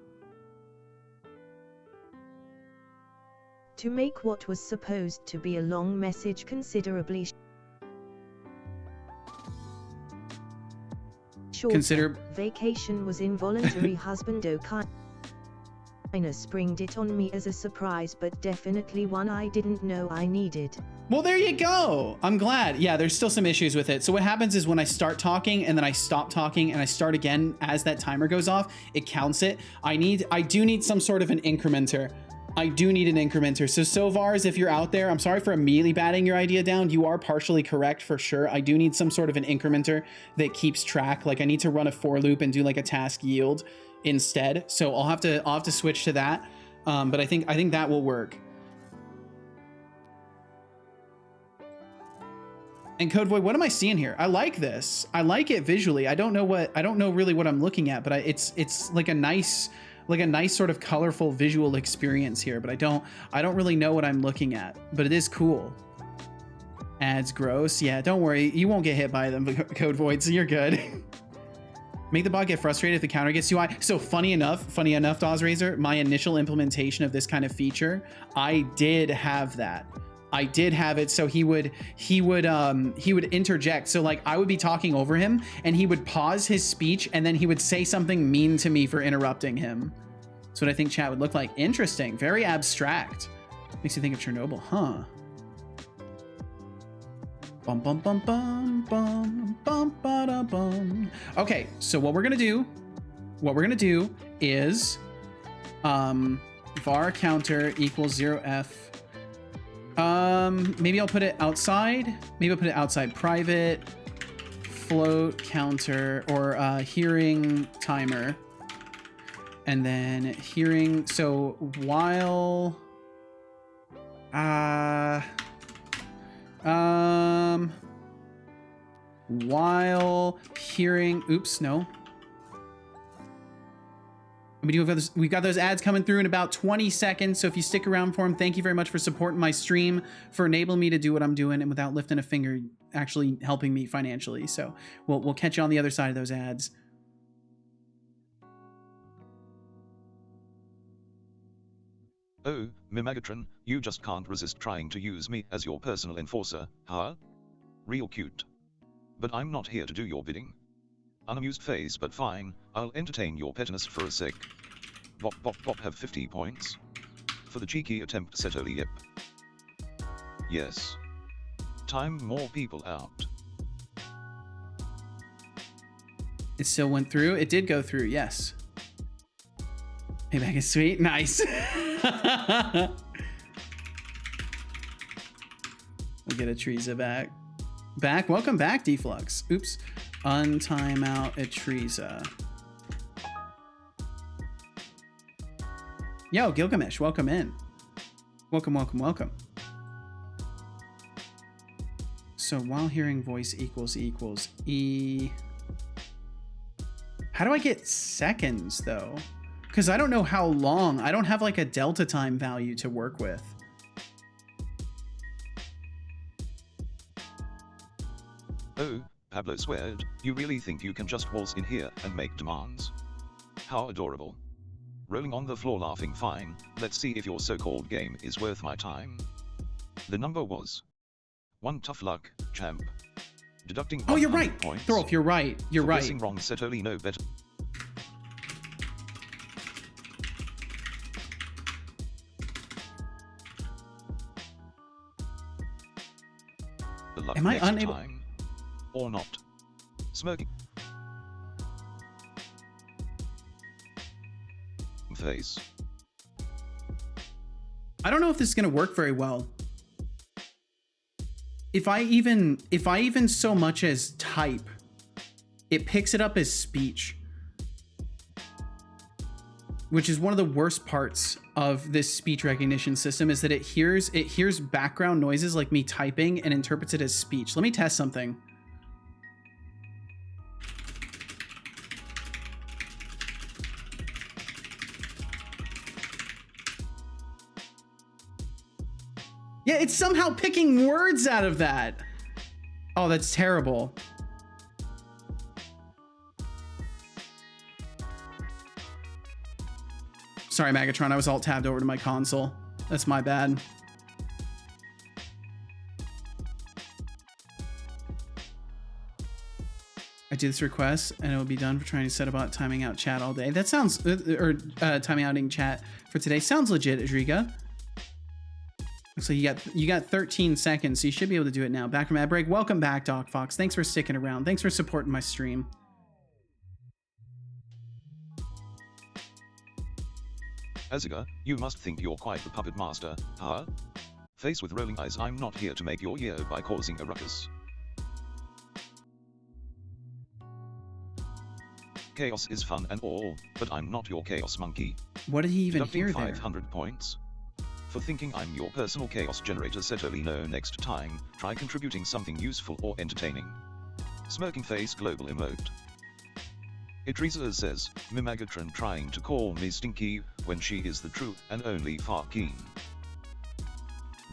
S9: To make what was supposed to be a long message considerably shorter, vacation was involuntary husbando kinda springed it on me as a surprise, but definitely one I didn't know I needed.
S1: Well, there you go. I'm glad. Yeah, there's still some issues with it. So what happens is when I start talking and then I stop talking and I start again, as that timer goes off, it counts it. I do need some sort of an incrementer. I do need an incrementer. So Vars, if you're out there, I'm sorry for immediately batting your idea down. You are partially correct for sure. I do need some sort of an incrementer that keeps track. Like I need to run a for loop and do like a task yield instead. So I'll have to switch to that. But I think that will work. And Codeboy, what am I seeing here? I like this. I like it visually. I don't know really what I'm looking at, but it's like a nice sort of colorful visual experience here, but I don't really know what I'm looking at, but it is cool. Ads gross. Yeah, don't worry. You won't get hit by them, Codeboy, so you're good. Make the bot get frustrated if the counter gets too high. So funny enough, DawsRazor, my initial implementation of this kind of feature, I did have that. I did have it, so he would interject. So like I would be talking over him and he would pause his speech and then he would say something mean to me for interrupting him. That's what I think chat would look like. Interesting, very abstract. Makes you think of Chernobyl, huh? Bum bum bum bum bum bum ba da bum. Okay, so what we're gonna do is var counter equals 0f. Maybe I'll put it outside. Maybe I'll put it outside private, float counter, or hearing timer. And then hearing, so while, while hearing, oops, no. We've got those ads coming through in about 20 seconds. So if you stick around for them, thank you very much for supporting my stream, for enabling me to do what I'm doing and without lifting a finger, actually helping me financially. So we'll catch you on the other side of those ads.
S2: Oh, Mimagatron, you just can't resist trying to use me as your personal enforcer, huh? Real cute. But I'm not here to do your bidding. Unamused face, but fine, I'll entertain your pettiness for a sec. Bop bop bop have 50 points. For the cheeky attempt, Setolyx, yep. Yes. Time more people out.
S1: It still went through? It did go through, yes. Payback is sweet, nice. We'll get a Treza back. Welcome back, Deflux. Oops. Untime out a Treza. Yo, Gilgamesh, welcome in. Welcome. So while hearing voice equals E. How do I get seconds though? Because I don't know how long. I don't have like a delta time value to work with.
S2: Oh, Pablo sweared, you really think you can just waltz in here and make demands? How adorable. Rolling on the floor laughing, fine, let's see if your so-called game is worth my time. The number was 1 tough luck, champ. Deducting
S1: oh, you're right,
S2: points.
S1: Thorolf, you're right. You're right.
S2: Guessing wrong, Setolyx no better. The luck
S1: Am I
S2: next
S1: unable?
S2: time. Or not. Smirking. Face.
S1: I don't know if this is going to work very well. If I even so much as type, it picks it up as speech, which is one of the worst parts of this speech recognition system, is that it hears background noises like me typing and interprets it as speech. Let me test something. Yeah, it's somehow picking words out of that. Oh, that's terrible. Sorry, Magatron, I was alt-tabbed over to my console. That's my bad. I do this request and it will be done for trying to set about timing out chat all day. That sounds, timing outing chat for today. Sounds legit, Adriga. So you got 13 seconds, so you should be able to do it now. Back from ad break. Welcome back, Doc Fox. Thanks for sticking around. Thanks for supporting my stream.
S2: Aziga, you must think you're quite the puppet master, huh? Face with rolling eyes, I'm not here to make your year by causing a ruckus. Chaos is fun and all, but I'm not your chaos monkey.
S1: What did he even
S2: Deducting
S1: hear there?
S2: 500 points. For thinking I'm your personal chaos generator, Setolyx. No, next time, try contributing something useful or entertaining. Smirking face global emote. Itreza says, Mimagatron trying to call me stinky, when she is the true and only Farkeen.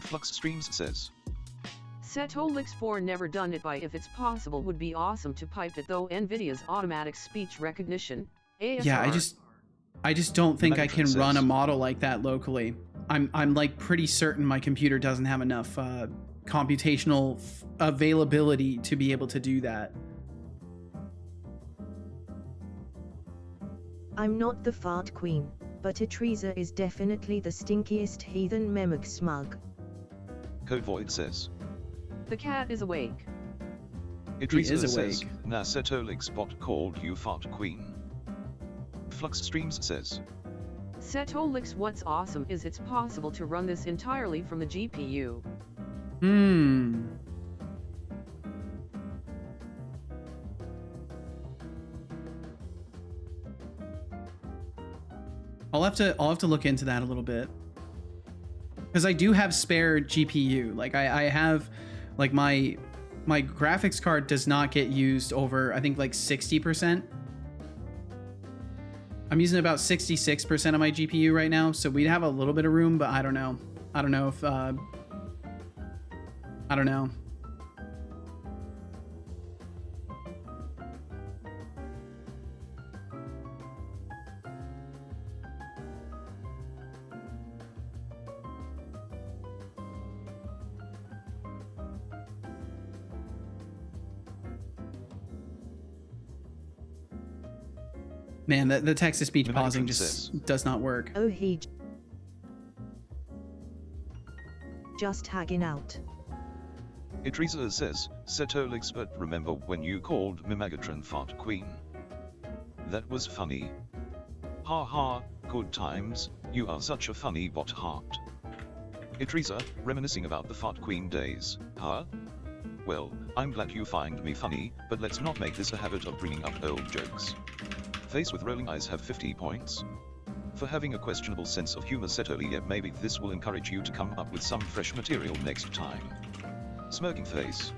S2: Flux Streams says,
S4: Setolyx 4 never done it by if it's possible would be awesome to pipe it though Nvidia's automatic speech recognition, ASR.
S1: Yeah, I just don't think I can
S2: Megatron
S1: run a
S2: says-
S1: model like that locally. I'm like pretty certain my computer doesn't have enough computational availability to be able to do that.
S9: I'm not the fart queen, but Itreza is definitely the stinkiest heathen mimic smug.
S2: Code Void says,
S4: The cat is awake.
S2: Itreza
S1: is
S2: says,
S1: awake.
S2: Nah, Setolyx bot called you fart queen. Flux Streams says,
S4: Setolyx, what's awesome is it's possible to run this entirely from the GPU.
S1: I'll have to look into that a little bit. Because I do have spare GPU. Like I have like my graphics card does not get used over I think like 60%. I'm using about 66% of my GPU right now, so we'd have a little bit of room, but I don't know. I don't know if I don't know. Man, the text-to-speech
S2: The
S1: pausing
S2: Megatron
S1: just
S2: says-
S1: does not work.
S9: Oh, he just hanging out.
S2: Itreza says, Setolyx, but remember when you called Mimagatron fart queen? That was funny. Ha ha, good times, you are such a funny bot heart. Itreza, reminiscing about the fart queen days, huh? Well, I'm glad you find me funny, but let's not make this a habit of bringing up old jokes. Face with rolling eyes have 50 points. For having a questionable sense of humor, Setolyx, yet maybe this will encourage you to come up with some fresh material next time. Smirking face.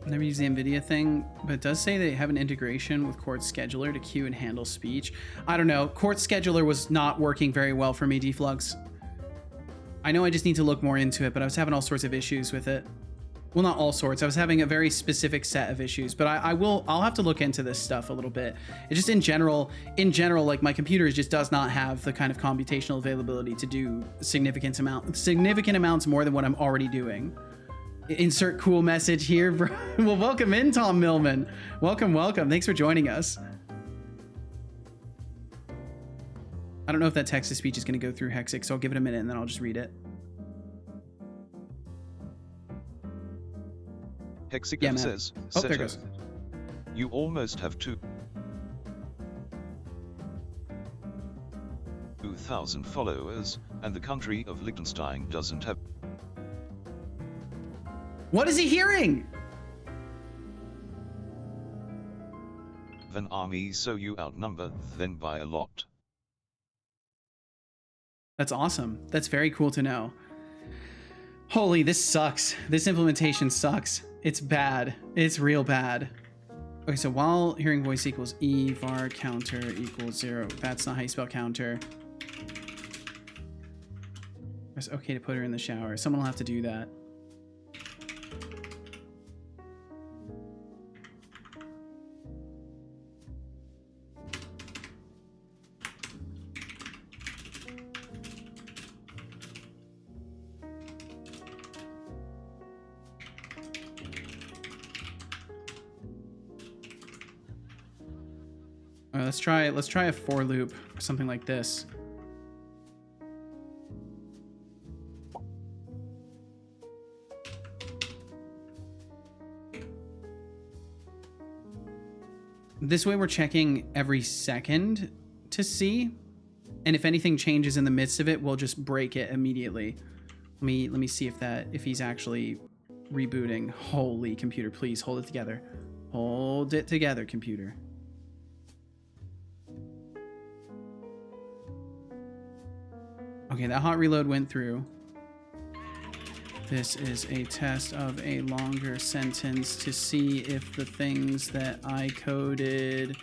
S1: Never used the NVIDIA thing, but it does say they have an integration with Court Scheduler to queue and handle speech. I don't know. Court Scheduler was not working very well for me, Deflux. I know I just need to look more into it, but I was having all sorts of issues with it. Well, not all sorts. I was having a very specific set of issues, but I'll have to look into this stuff a little bit. It just in general, like my computer just does not have the kind of computational availability to do significant amounts more than what I'm already doing. Insert cool message here, bro. Well, welcome in, Tom Millman. Welcome. Thanks for joining us. I don't know if that text-to-speech is going to go through Hexic, so I'll give it a minute and then I'll just read it.
S2: Hexic
S1: Yeah, man.
S2: says,
S1: Oh, there it
S2: Seto,
S1: goes.
S2: you almost have 2,000 followers, and the country of Liechtenstein doesn't have
S1: What is he hearing?
S2: an army, so you outnumber them by a lot.
S1: That's awesome. That's very cool to know. Holy, this sucks. This implementation sucks. It's bad. It's real bad. Okay, so while hearing voice equals E, var counter equals 0. That's not how you spell counter. It's okay to put her in the shower. Someone will have to do that. All right, let's try a for loop or something like this. This way we're checking every second to see, and if anything changes in the midst of it, we'll just break it immediately. Let me see if he's actually rebooting. Holy computer, please hold it together. Hold it together, computer. Okay, that hot reload went through. This is a test of a longer sentence to see if the things that I coded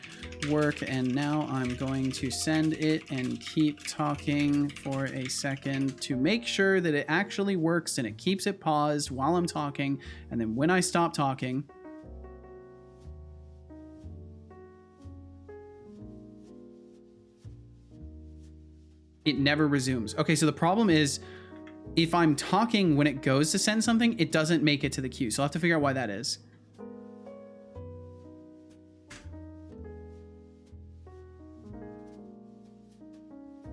S1: work, and now I'm going to send it and keep talking for a second to make sure that it actually works, and it keeps it paused while I'm talking, and then when I stop talking, it never resumes. Okay, so the problem is if I'm talking when it goes to send something, it doesn't make it to the queue. So I'll have to figure out why that is.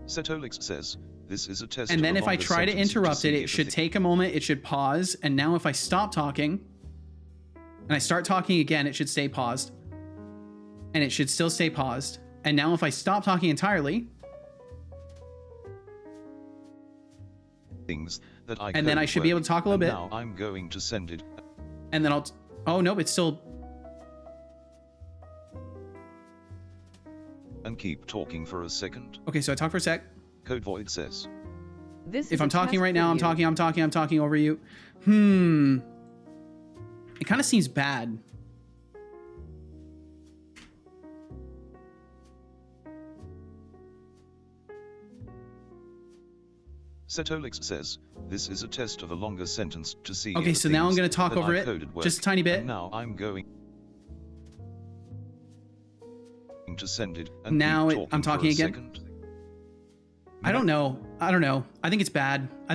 S2: Setolyx says, this is a test.
S1: And then if I try to interrupt it, it should take a moment, it should pause. And now if I stop talking and I start talking again, it should stay paused. And it should still stay paused. And now if I stop talking entirely,
S2: things that I
S1: and then I should be able to talk a little bit.
S2: Now I'm going to send it.
S1: And then oh no, it's still.
S2: And keep talking for a second.
S1: Okay, so I talk for a sec.
S2: Code void says.
S1: If I'm talking right now, I'm talking over you. It kind of seems bad.
S2: Setolyx says, this is a test of a longer sentence to see.
S1: Okay, so now I'm going to talk over it, just a tiny bit.
S2: And now I'm going to send it. And
S1: now I'm talking again.
S2: Second.
S1: I don't know. I think it's bad. I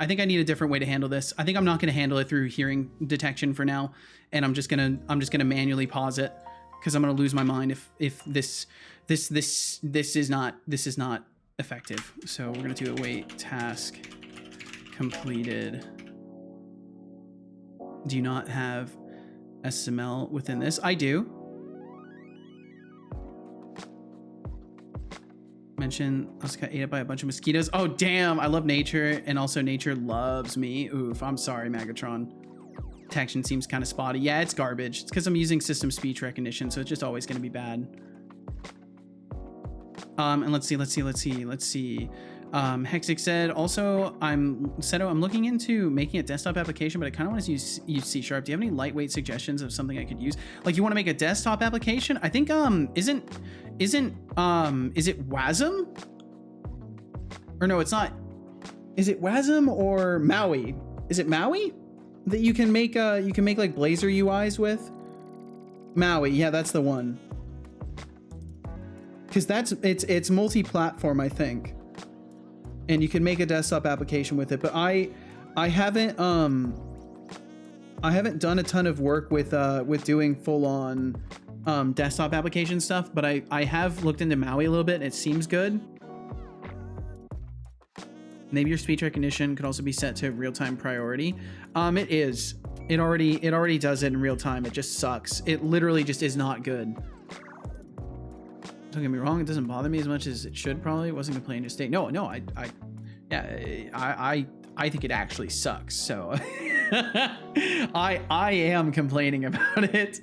S1: think I need a different way to handle this. I think I'm not going to handle it through hearing detection for now, and I'm just gonna manually pause it because I'm going to lose my mind if this is not effective. So we're going to do await task completed. Do you not have SML within this? I do. Mention I just got ate up by a bunch of mosquitoes. Oh damn, I love nature, and also nature loves me. Oof, I'm sorry, Megatron. Detection seems kind of spotty. Yeah, it's garbage. It's because I'm using system speech recognition, so it's just always going to be bad. And let's see. Hexic said, also, I'm looking into making a desktop application, but I kind of want to use C#. Do you have any lightweight suggestions of something I could use? Like, you want to make a desktop application? I think, is it WASM? Or no, it's not. Is it WASM or Maui? Is it Maui that you can make like Blazor UIs with? Maui, yeah, that's the one. Because it's multi-platform, I think, and you can make a desktop application with it. But I haven't done a ton of work with doing full-on desktop application stuff. But I have looked into Maui a little bit, and it seems good. Maybe your speech recognition could also be set to real-time priority. It is. It already does it in real time. It just sucks. It literally just is not good. Don't get me wrong, it doesn't bother me as much as it should probably. It wasn't complaining to state. No, I think it actually sucks. So I am complaining about it.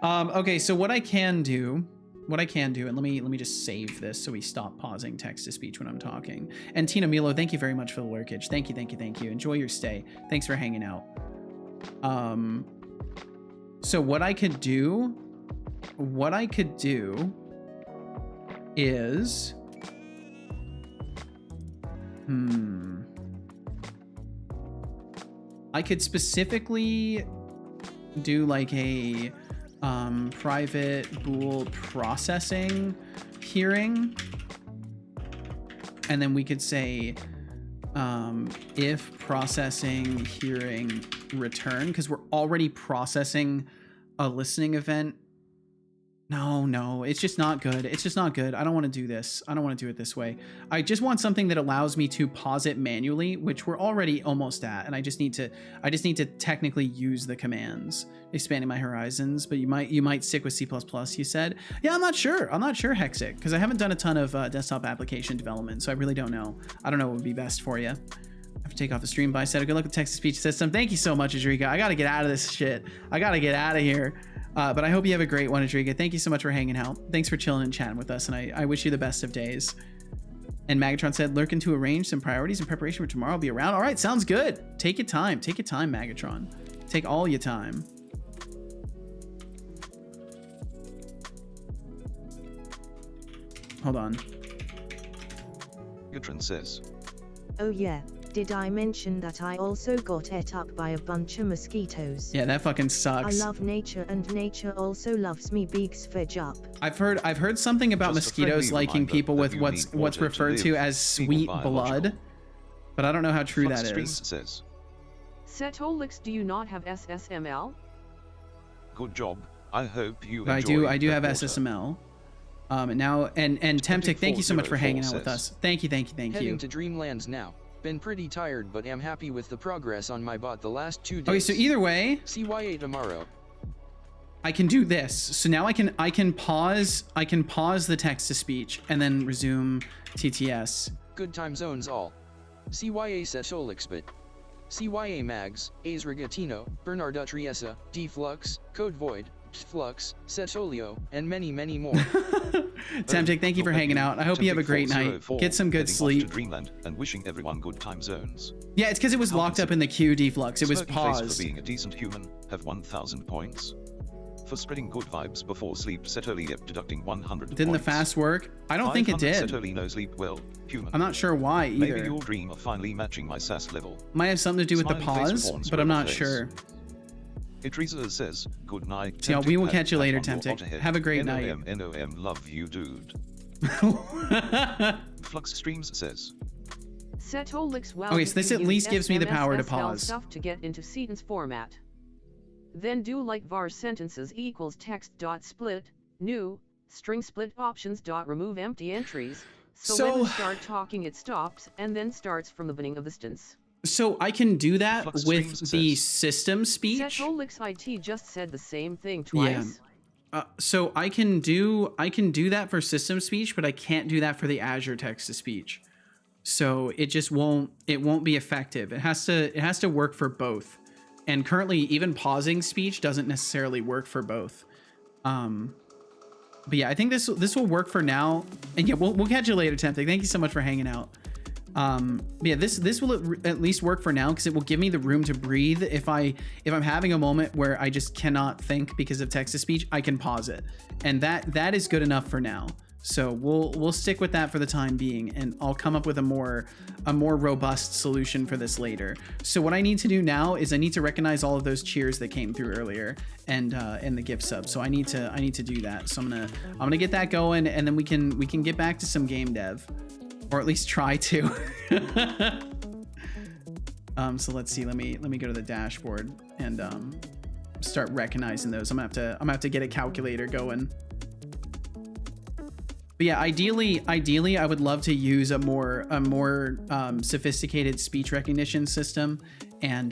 S1: Okay, so what I can do, and let me just save this so we stop pausing text to speech when I'm talking. And Tina Milo, thank you very much for the lurkage. Thank you. Enjoy your stay. Thanks for hanging out. So what I could do is I could specifically do like a private bool processing hearing, and then we could say if processing hearing return, because we're already processing a listening event No, it's just not good. It's just not good. I don't want to do this. I don't want to do it this way. I just want something that allows me to pause it manually, which we're already almost at. And I just need to technically use the commands, expanding my horizons. But you might stick with C++, you said. Yeah, I'm not sure, Hexic, because I haven't done a ton of desktop application development, so I really don't know. I don't know what would be best for you. I have to take off the stream by set. Good luck with text-to-speech system. Thank you so much, Adrika. I got to get out of this shit. I got to get out of here. But I hope you have a great one, Adrika. Thank you so much for hanging out. Thanks for chilling and chatting with us, and I wish you the best of days. And Magatron said, lurking to arrange some priorities in preparation for tomorrow. I'll be around. All right, sounds good. Take your time. Take your time, Magatron. Take all your time. Hold on.
S2: Gatron says,
S9: Oh yeah, did I mention that I also got ate up by a bunch of mosquitoes?
S1: Yeah, that fucking
S9: I
S1: sucks.
S9: love nature and nature also loves me. Beaks veg up.
S1: I've heard something about
S2: Just a
S1: mosquitoes
S2: friendly
S1: liking
S2: reminder
S1: people
S2: that
S1: with
S2: you
S1: what's
S2: need water
S1: referred
S2: to
S1: to
S2: live.
S1: as
S2: Simple
S1: sweet
S2: biological.
S1: blood, but I don't know how true
S2: Flux
S1: that
S2: Streams
S1: is.
S2: says,
S4: Setolyx, do you not have SSML?
S2: good job. I hope you
S1: But
S2: enjoy
S1: I do
S2: the
S1: have
S2: water.
S1: SSML. And Temptic, thank you so much for hanging out with
S2: 2404
S1: us. Thank you.
S3: Heading to Dreamlands now. Been pretty tired, but am happy with the progress on my bot the last 2 days.
S1: Okay, so either way,
S3: CYA tomorrow.
S1: I can do this. So now I can pause the text to speech and then resume TTS.
S3: Good time zones all. CYA Setolyx bit. CYA Mags, A's Rigatino, Bernarda Triesa, D-Flux, Code Void, Flux, Setolio, and many, many more.
S1: Temptic, thank you for hanging out. I hope you have a great night. Get some good
S2: heading off
S1: sleep.
S2: to Dreamland and wishing everyone good time zones.
S1: Yeah, it's because it was locked up in the queue, D-Flux. It was
S2: Smirky face
S1: paused.
S2: for being a decent human, have 1,000 points. For spreading good vibes before sleep, Setolyx deducting 100
S1: Didn't the
S2: points.
S1: fast work? I don't think it
S2: 500
S1: did.
S2: Setolyx no sleep well, human.
S1: I'm not sure why either.
S2: Maybe you'll dream of finally matching my SAS level.
S1: Might have something to do with the
S2: Smiley face
S1: pause,
S2: with horns
S1: but I'm
S2: for
S1: not
S2: face.
S1: sure.
S2: Idrisa says, good night.
S1: So, yeah, we will
S2: Temptic,
S1: catch you
S2: have
S1: later,
S2: fun, your
S1: Temptic.
S2: Otterhead.
S1: Have a great night.
S2: NOM, love you, dude. Flux Streams says,
S4: Setolyx, wow.
S1: Okay,
S4: you
S1: so this
S4: can
S1: at
S4: use
S1: least gives me the power to
S4: SMSL
S1: pause.
S4: stuff to get into sentence format. Then do like var sentences equals text dot split, new, string split options dot remove empty entries. So when you start talking it stops and then starts from the beginning of the sentence.
S1: So I can do that
S2: Flux
S1: with
S2: Streams
S1: the
S2: says-
S1: system speech.
S4: Setolyx IT just said the same thing twice.
S1: So I can do that for system speech, but I can't do that for the Azure text to speech. So it just won't be effective. It has to work for both. And currently even pausing speech doesn't necessarily work for both. But yeah, I think this will work for now. And yeah, we'll catch you later, Tempting. Thank you so much for hanging out. But yeah, this will at least work for now because it will give me the room to breathe. If I'm having a moment where I just cannot think because of text to speech, I can pause it, and that is good enough for now. So we'll stick with that for the time being, and I'll come up with a more robust solution for this later. So what I need to do now is I need to recognize all of those cheers that came through earlier and the gift sub. So I need to do that. So I'm gonna get that going, and then we can get back to some game dev. Or at least try to. So let's see. Let me go to the dashboard and start recognizing those. I'm gonna have to get a calculator going. But yeah, ideally, I would love to use a more sophisticated speech recognition system, and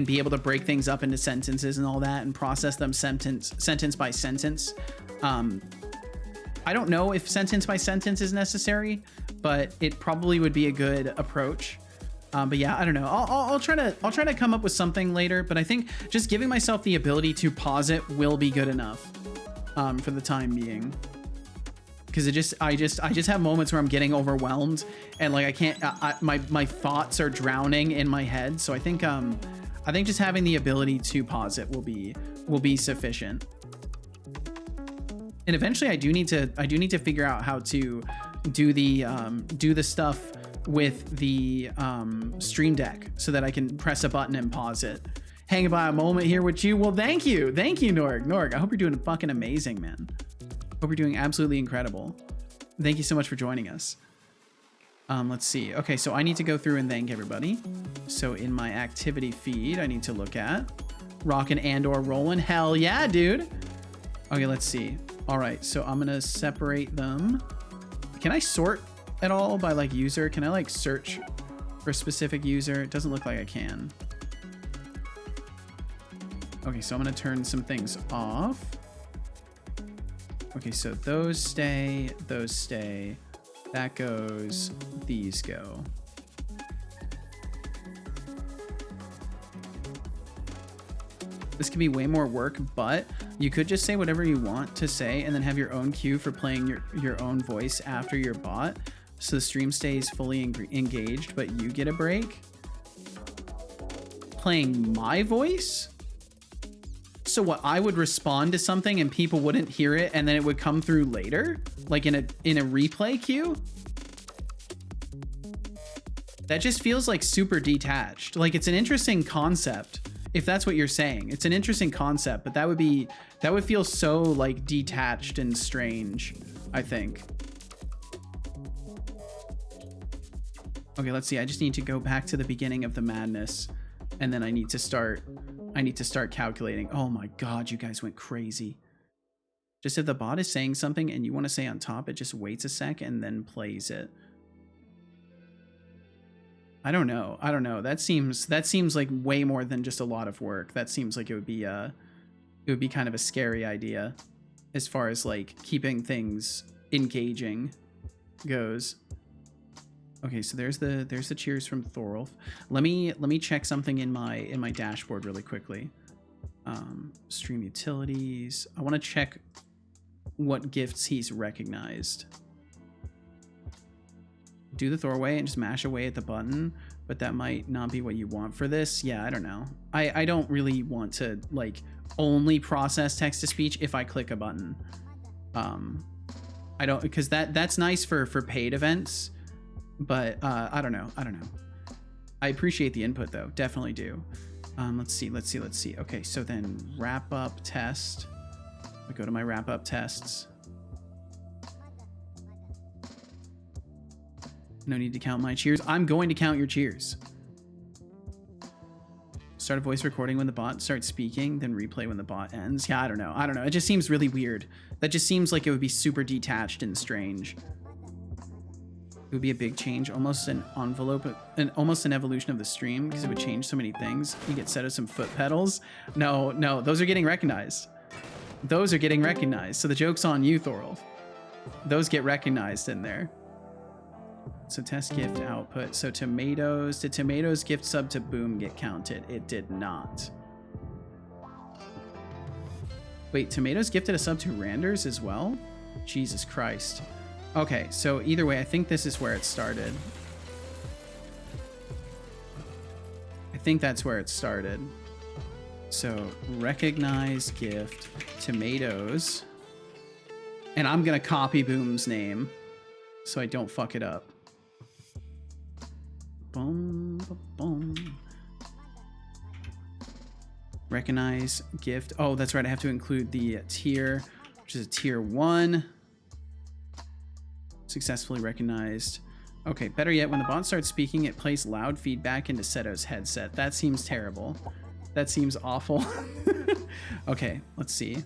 S1: be able to break things up into sentences and all that, and process them sentence by sentence. I don't know if sentence by sentence is necessary, but it probably would be a good approach. But yeah, I don't know. I'll try to come up with something later. But I think just giving myself the ability to pause it will be good enough for the time being. Because I just have moments where I'm getting overwhelmed and like I can't. My thoughts are drowning in my head. So I think just having the ability to pause it will be sufficient. And eventually I do need to figure out how to do the stuff with the Stream Deck so that I can press a button and pause it. Hanging by a moment here with you. Well, thank you, Norg. I hope you're doing fucking amazing, man. Hope you're doing absolutely incredible. Thank you so much for joining us. Let's see. Okay, so I need to go through and thank everybody. So in my activity feed, I need to look at Rockin' and or Rollin'. Hell yeah, dude. Okay, let's see. All right, so I'm gonna separate them. Can I sort at all by like user? Can I like search for a specific user? It doesn't look like I can. Okay, so I'm gonna turn some things off. Okay, so those stay, that goes, these go. This could be way more work, but you could just say whatever you want to say and then have your own cue for playing your own voice after your bot. So the stream stays fully engaged, but you get a break. Playing my voice? So what, I would respond to something and people wouldn't hear it and then it would come through later? Like in a replay queue? That just feels like super detached. Like it's an interesting concept. If that's what you're saying, it's an interesting concept, but that would feel so like detached and strange, I think. Okay, let's see. I just need to go back to the beginning of the madness and then I need to start calculating. Oh my God, you guys went crazy. Just if the bot is saying something and you want to say on top, it just waits a sec and then plays it. I don't know. That seems like way more than just a lot of work. That seems like it would be kind of a scary idea as far as like keeping things engaging goes. Okay, so there's the cheers from Thorolf. Let me check something in my dashboard really quickly. Stream utilities. I want to check what gifts he's recognized. Do the Thorway and just mash away at the button, but that might not be what you want for this. Yeah, I don't know. I don't really want to like only process text to speech if I click a button. I don't, because that's nice for paid events, but I don't know. I appreciate the input though, definitely do. Let's see. Okay, so then wrap up test. I go to my wrap up tests. No need to count my cheers. I'm going to count your cheers. Start a voice recording when the bot starts speaking, then replay when the bot ends. Yeah, I don't know. It just seems really weird. That just seems like it would be super detached and strange. It would be a big change, almost an envelope, almost an evolution of the stream, because it would change so many things. You get set of some foot pedals. No, those are getting recognized. Those are getting recognized. So the joke's on you, Thorolf. Those get recognized in there. So test gift output. So tomatoes, did tomatoes gift sub to boom get counted? It did not. Wait, tomatoes gifted a sub to Randers as well? Jesus Christ. Okay, so either way, I think this is where it started. I think that's where it started. So recognize gift, tomatoes. And I'm gonna copy Boom's name so I don't fuck it up. Boom, boom. Recognize gift. Oh, that's right. I have to include the tier, which is a tier 1. Successfully recognized. Okay, better yet, when the bot starts speaking, it plays loud feedback into Seto's headset. That seems terrible. That seems awful. Okay, let's see.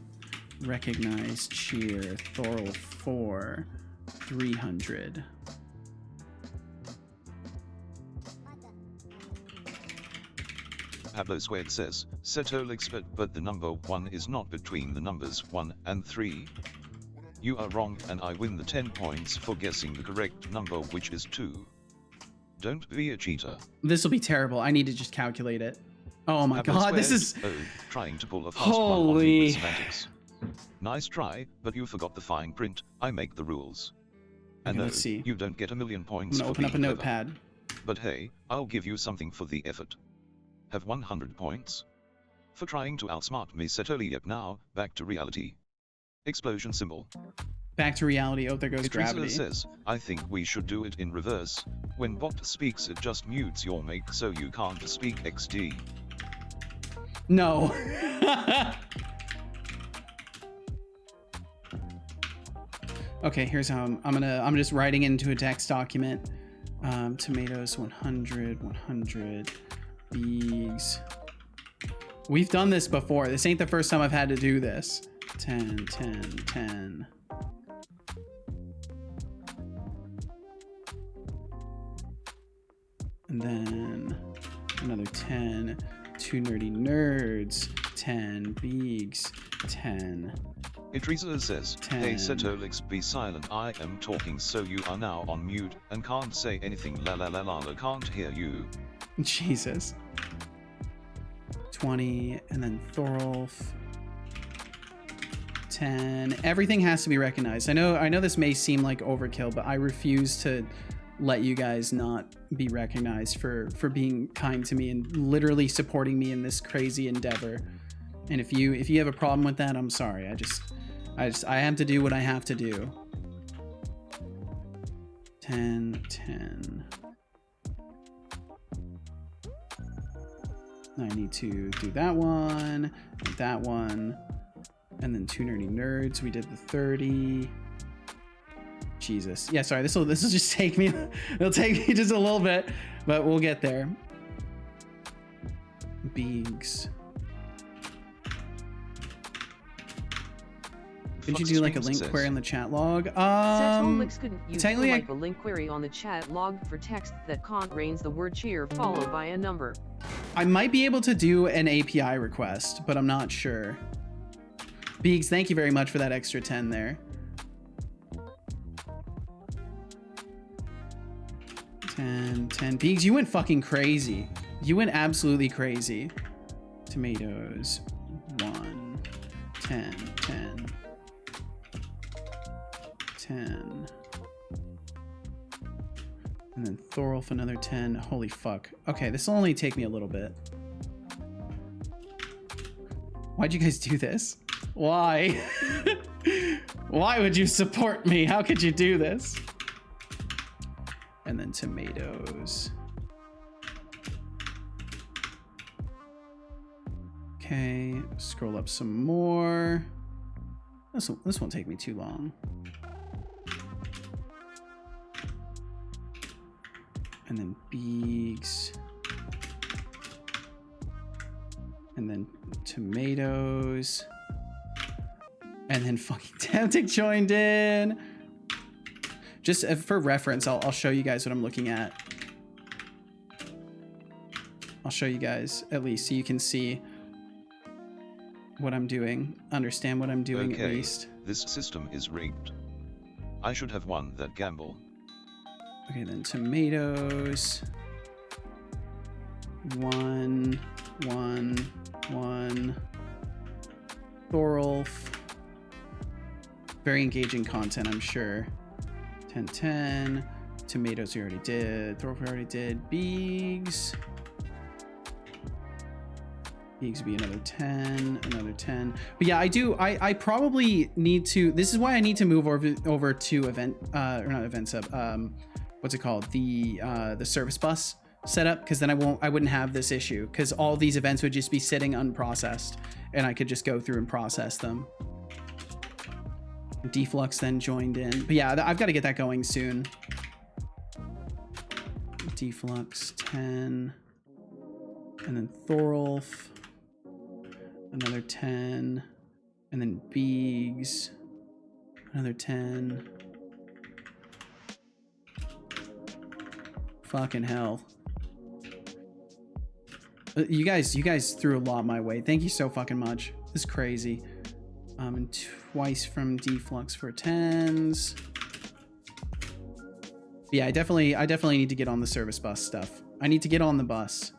S1: Recognize cheer Thorl 4 300.
S2: Pablo Squared says, Setolyx, but the number 1 is not between the numbers 1 and 3. You are wrong, and I win the 10 points for guessing the correct number, which is 2. Don't be a cheater.
S1: This will be terrible. I need to just calculate it. Oh my God, this is...
S2: Oh, trying to pull a fast one on me with semantics. Nice try, but you forgot the fine print. I make the rules. And
S1: okay, let's see.
S2: You don't get a million points
S1: I'm gonna
S2: for
S1: open up a
S2: being
S1: notepad.
S2: clever. But hey, I'll give you something for the effort. Have 100 points. For trying to outsmart me. Setolyx. Now, back to reality. Explosion symbol.
S1: Back to reality. Oh, there goes
S2: Idrissa
S1: gravity.
S2: Says, I think we should do it in reverse. When bot speaks, it just mutes your mic so you can't speak XD.
S1: No. Okay, here's how I'm just writing into a text document. Tomatoes 100 bees. We've done this before. This ain't the first time I've had to do this. 10, 10, 10. And then another 10. 2 nerdy nerds. 10. Beegs. 10.
S2: Idrisa says,
S1: 10.
S2: Hey Setolyx, be silent, I am talking, so you are now on mute, and can't say anything, la la la la la, can't hear you.
S1: Jesus. 20, and then Thorolf. 10. Everything has to be recognized. I know this may seem like overkill, but I refuse to let you guys not be recognized for being kind to me and literally supporting me in this crazy endeavor. And if you have a problem with that, I'm sorry. I have to do what I have to do. 10, 10. I need to do that one, and then 2 nerdy nerds. We did the 30. Jesus. Yeah, sorry. This will just take me. It'll take me just a little bit, but we'll get there. Beegs. Could you do like a link query on the chat log?
S4: Setolyx couldn't use
S1: technically
S4: like a link query on the chat log for text that contains the word cheer followed by a number.
S1: I might be able to do an API request, but I'm not sure. Beegs, thank you very much for that extra 10 there. 10, 10. Beegs, you went fucking crazy. You went absolutely crazy. Tomatoes. 1, 10, 10. 10. And then Thorolf another 10. Holy fuck. Okay, this will only take me a little bit. Why'd you guys do this? Why? Why would you support me? How could you do this? And then tomatoes. Okay, scroll up some more. This won't take me too long. And then Beegs. And then tomatoes. And then fucking Temptic joined in. Just for reference, I'll show you guys what I'm looking at. I'll show you guys at least so you can see what I'm doing, understand what I'm doing
S2: Okay,
S1: at least.
S2: This system is rigged. I should have won that gamble.
S1: Okay, then tomatoes. 1, 1, 1. Thorolf. Very engaging content, I'm sure. 10, 10. Tomatoes we already did. Thorolf we already did. Beegs. Beegs would be another 10, another 10. But yeah, I probably need to, this is why I need to move over to event, or not event sub, what's it called? The service bus setup, because then I wouldn't have this issue, because all these events would just be sitting unprocessed, and I could just go through and process them. Deflux then joined in. But yeah, I've got to get that going soon. Deflux 10. And then Thorolf. Another 10. And then Beegs. Another 10. Fucking hell. You guys threw a lot my way. Thank you so fucking much. This is crazy. And twice from Deflux for 10s. Yeah, I definitely need to get on the service bus stuff. I need to get on the bus.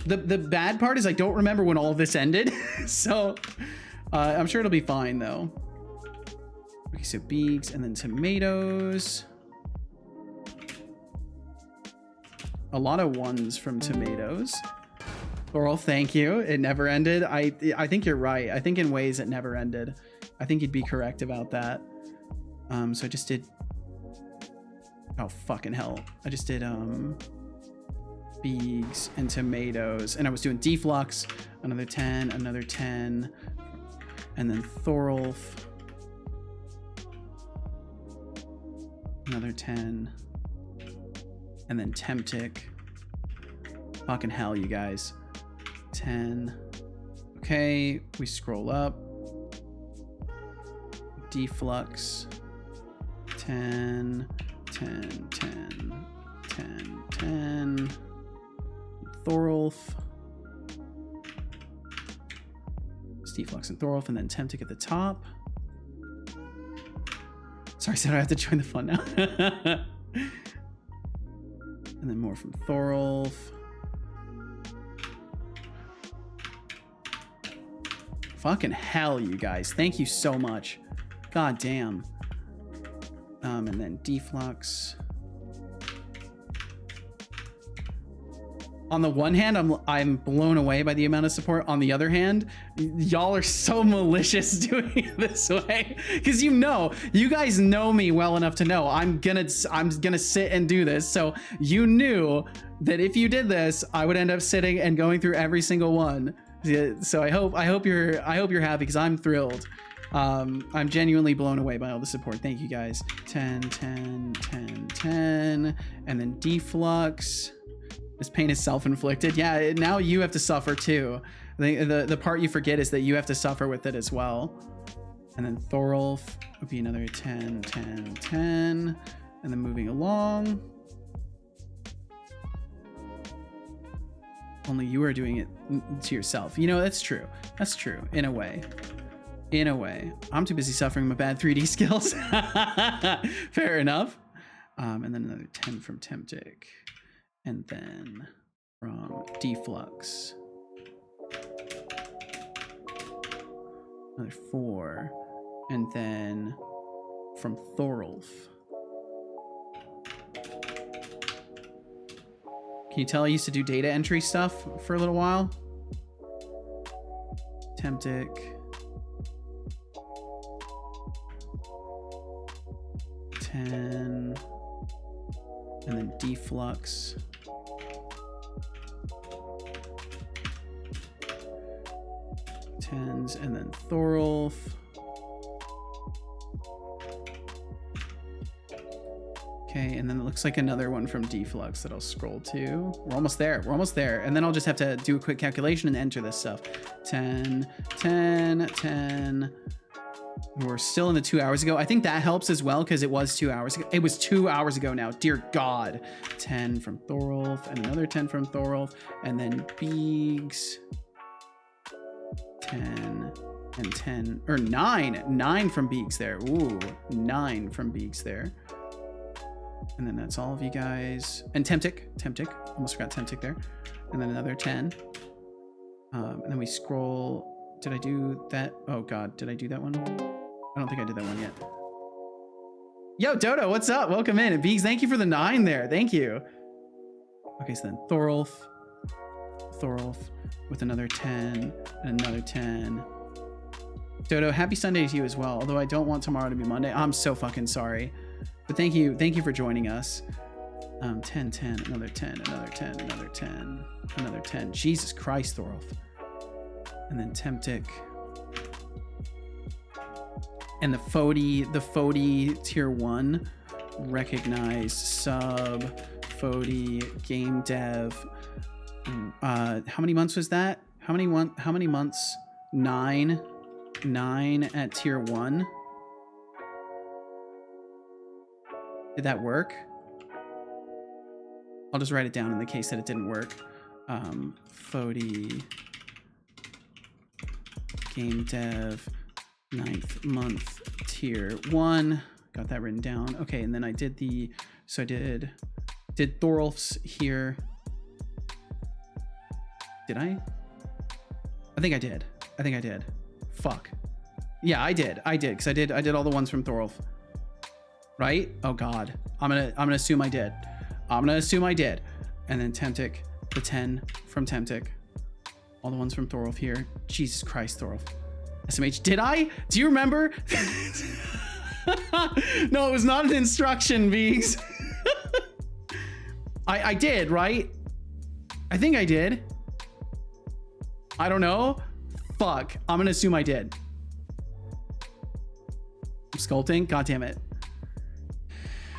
S1: The bad part is I don't remember when all of this ended. So I'm sure it'll be fine though. Okay, so Beegs and then tomatoes. A lot of 1s from tomatoes. Laurel, thank you. It never ended. I think you're right. I think in ways it never ended. I think you'd be correct about that. So I just did. Oh fucking hell! I just did Beegs and tomatoes, and I was doing Deflux. Another 10, another 10, and then Thorolf. Another 10, and then Temptic. Fucking hell, you guys. 10. Okay, we scroll up. Deflux. 10, 10, 10, 10, 10. Thorolf. Deflux and Thorolf, and then Temptic at the top. Sorry, I have to join the fun now. And then more from Thorolf. Fucking hell, you guys. Thank you so much. God damn. And then Deflux. On the one hand, I'm blown away by the amount of support. On the other hand, y'all are so malicious doing it this way, because you guys know me well enough to know I'm gonna sit and do this. So you knew that if you did this, I would end up sitting and going through every single one. So I hope you're happy, because I'm thrilled. I'm genuinely blown away by all the support. Thank you guys. 10, 10, 10, 10, and then Deflux. This pain is self-inflicted. Yeah, now you have to suffer too. The part you forget is that you have to suffer with it as well. And then Thorolf would be another 10, 10, 10. And then moving along. Only you are doing it to yourself. That's true. That's true, in a way. In a way. I'm too busy suffering my bad 3D skills. Fair enough. And then another 10 from Temptic. And then from Deflux. Another 4. And then from Thorolf. Can you tell I used to do data entry stuff for a little while? Temptic. And then Deflux. Tens, and then Thorolf. Okay, and then it looks like another one from Deflux that I'll scroll to. We're almost there. We're almost there. And then I'll just have to do a quick calculation and enter this stuff. 10, 10, 10. We're still in the 2 hours ago. I think that helps as well, because it was 2 hours ago. It was 2 hours ago now. Dear God. 10 from Thorolf, and another 10 from Thorolf, and then Beegs. 10 and 10, or 9. 9 from Beegs there. Ooh, 9 from Beegs there. And then that's all of you guys. And Temptic. Almost forgot Temptic there. And then another 10. And then we scroll. Did I do that? Oh God, did I do that one? I don't think I did that one yet. Yo, Dodo, what's up? Welcome in. And Beegs, thank you for the 9 there. Thank you. Okay, so then Thorolf with another 10 and another 10. Dodo, happy Sunday to you as well. Although I don't want tomorrow to be Monday. I'm so fucking sorry. But thank you for joining us. 10, 10, another 10, another 10, another 10, another 10. Jesus Christ, Thorolf. And then Temptic. And the VOD tier 1, recognize, sub, VOD, game dev. How many months was that? How many months? 9 at tier 1. Did that work? I'll just write it down in the case that it didn't work. VOD, game dev, 9th month, tier 1. Got that written down. Okay, and then I did I did Thorolf's here. Did I? I think I did. Fuck. Yeah, I did, because I did all the ones from Thorolf. Right? Oh God. I'm gonna assume I did. And then Temptic, the 10 from Temptic. All the ones from Thorolf here. Jesus Christ, Thorolf. SMH, did I? Do you remember? No, it was not an instruction, Beegs. I did, right? I think I did. I don't know. Fuck. I'm gonna assume I did. I'm sculpting. God damn it.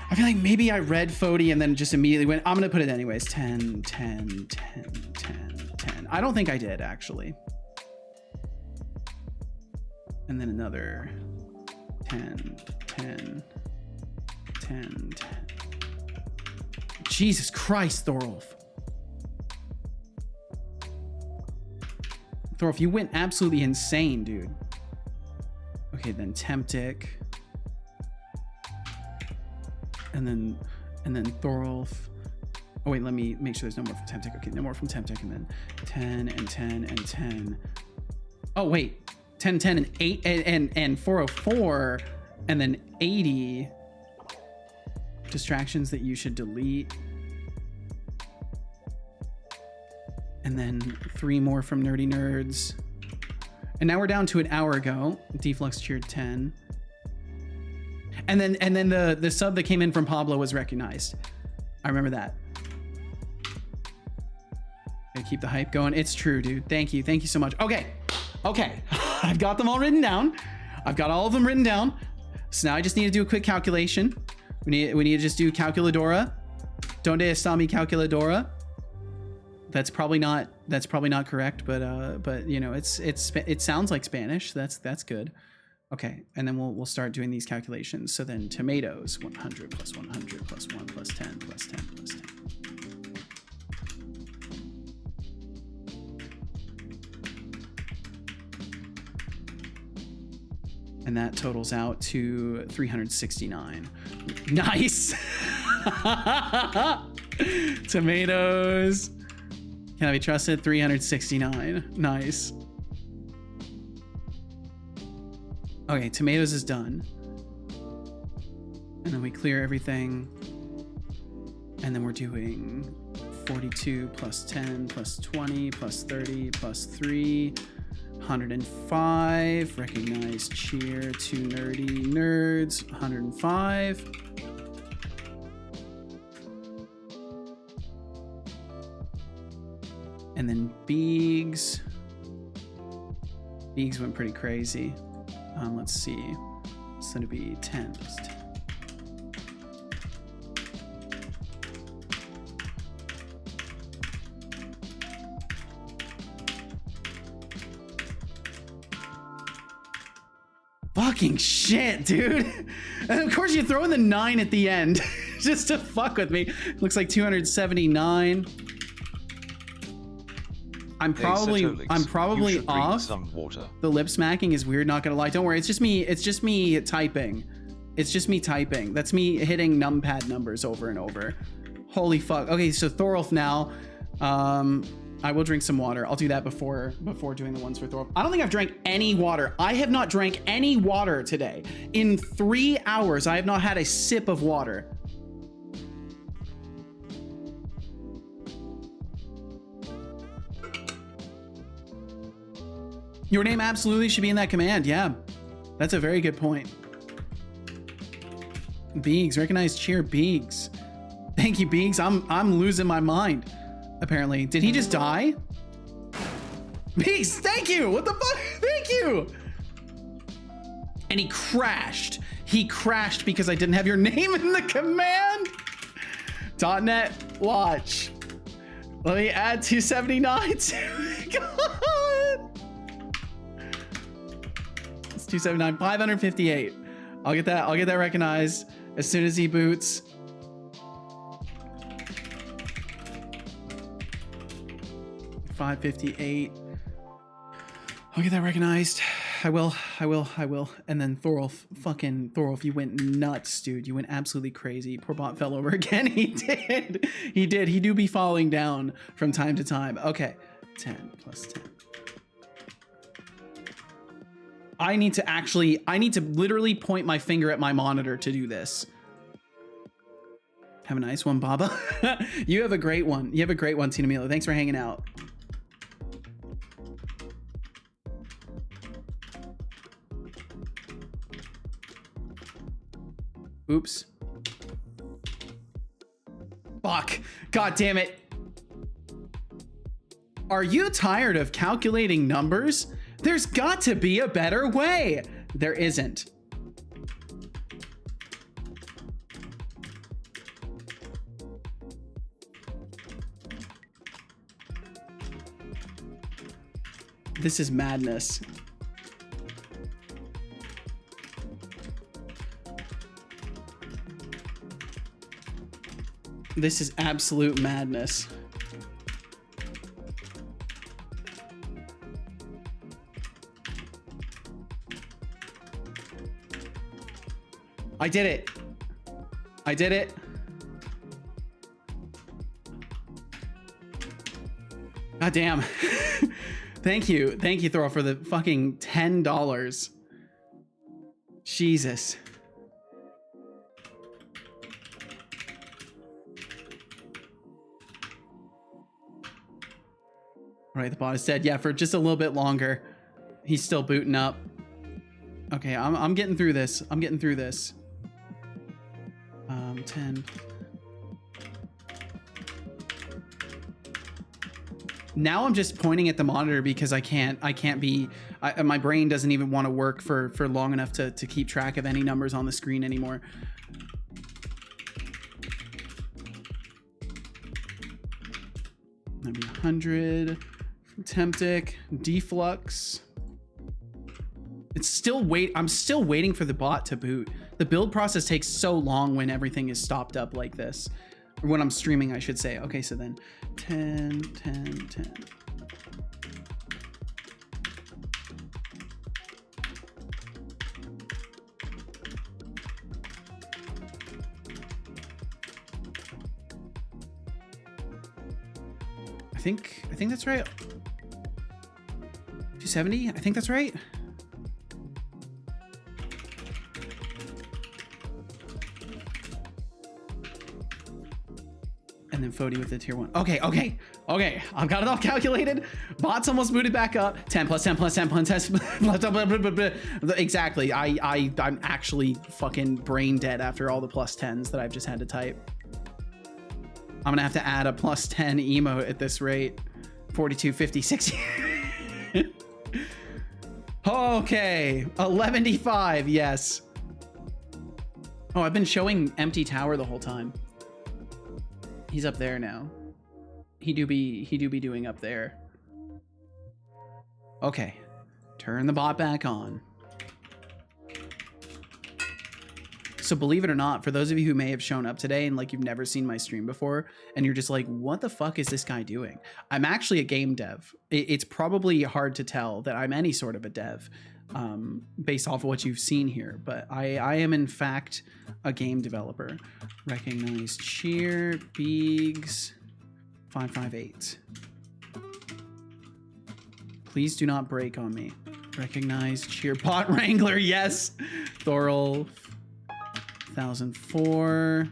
S1: I feel like maybe I read VOD and then just immediately went, I'm gonna put it anyways. 10, 10, 10, 10, 10. I don't think I did, actually. And then another 10, 10, 10, 10. Jesus Christ, Thorolf. Thorolf, you went absolutely insane, dude. Okay, then Temptic. And then Thorolf. Oh wait, let me make sure there's no more from Temptic. Okay, no more from Temptic, and then 10 and 10 and 10. Oh wait, 10, 10 and 8 and 404, and then 80 distractions that you should delete. And then 3 more from Nerdy Nerds. And now we're down to an hour ago. Deflux cheered 10. And then the sub that came in from Pablo was recognized. I remember that. Gotta keep the hype going. It's true, dude. Thank you. Thank you so much. Okay. I've got them all written down. I've got all of them written down. So now I just need to do a quick calculation. We need to just do calculadora. Donde está mi calculadora? That's probably not correct, but you know, it sounds like Spanish. That's good. Okay, and then we'll start doing these calculations. So then tomatoes, 100 plus 100 plus 1 plus 10 plus 10 plus 10. And that totals out to 369. Nice. Tomatoes. Can I be trusted? 369. Nice. Okay, tomatoes is done. And then we clear everything. And then we're doing 42 plus 10 plus 20 plus 30 plus 3. 105. Recognize cheer to Nerdy Nerds. 105. And then Beegs. Beegs went pretty crazy. Let's see. It's going to be 10 plus 10. Fucking shit, dude. And of course you throw in the 9 at the end just to fuck with me. Looks like 279. I'm probably off.
S2: Some water.
S1: The lip smacking is weird, not gonna lie. Don't worry, it's just me typing. It's just me typing. That's me hitting numpad numbers over and over. Holy fuck. Okay, so Thorolf now. I will drink some water. I'll do that before doing the ones for Thorolf. I don't think I've drank any water. I have not drank any water today. In 3 hours, I have not had a sip of water. Your name absolutely should be in that command. Yeah, that's a very good point. Beegs, recognize cheer Beegs. Thank you, Beegs. I'm losing my mind. Apparently, did he just die? Beegs, thank you. What the fuck? Thank you. And he crashed. He crashed because I didn't have your name in the command. .net watch. Let me add 279 to God. 279, 558. I'll get that recognized as soon as he boots. $558. I'll get that recognized. I will. And then Thorolf, you went nuts, dude. You went absolutely crazy. Poor bot fell over again. He did. He do be falling down from time to time. Okay, 10 plus 10. I need to literally point my finger at my monitor to do this. Have a nice one, Baba. You have a great one. You have a great one, Tina Milo. Thanks for hanging out. Oops. Fuck. God damn it. Are you tired of calculating numbers? There's got to be a better way. There isn't. This is madness. This is absolute madness. I did it. I did it. God damn. Thank you. Thank you, Thor, for the fucking $10. Jesus. All right, the bot is dead. Yeah, for just a little bit longer. He's still booting up. Okay, I'm getting through this. I'm getting through this. 10. Now I'm just pointing at the monitor because I can't be, my brain doesn't even want to work for long enough to keep track of any numbers on the screen anymore. Maybe 100 from Temptic, Deflux. It's still I'm still waiting for the bot to boot. The build process takes so long when everything is stopped up like this. Or when I'm streaming, I should say. Okay, so then 10, 10, 10. I think that's right. 270? I think that's right. And then Fody with the tier 1. Okay. I've got it all calculated. Bot's almost booted back up. 10 plus 10 plus 10 plus 10 plus 10. Blah, blah, blah, blah. Exactly. I'm actually fucking brain dead after all the plus 10s that I've just had to type. I'm gonna have to add a plus 10 emote at this rate. 42, 50, 60. Okay. 11.5. Yes. Oh, I've been showing empty tower the whole time. He's up there now. He do be doing up there. Okay. Turn the bot back on. So believe it or not, for those of you who may have shown up today and like you've never seen my stream before and you're just like, what the fuck is this guy doing? I'm actually a game dev. It's probably hard to tell that I'm any sort of a dev based off of what you've seen here, but I am in fact a game developer. Recognize cheer, Beegs, 558. Please do not break on me. Recognize cheer, bot wrangler, yes. Thorol, 1004.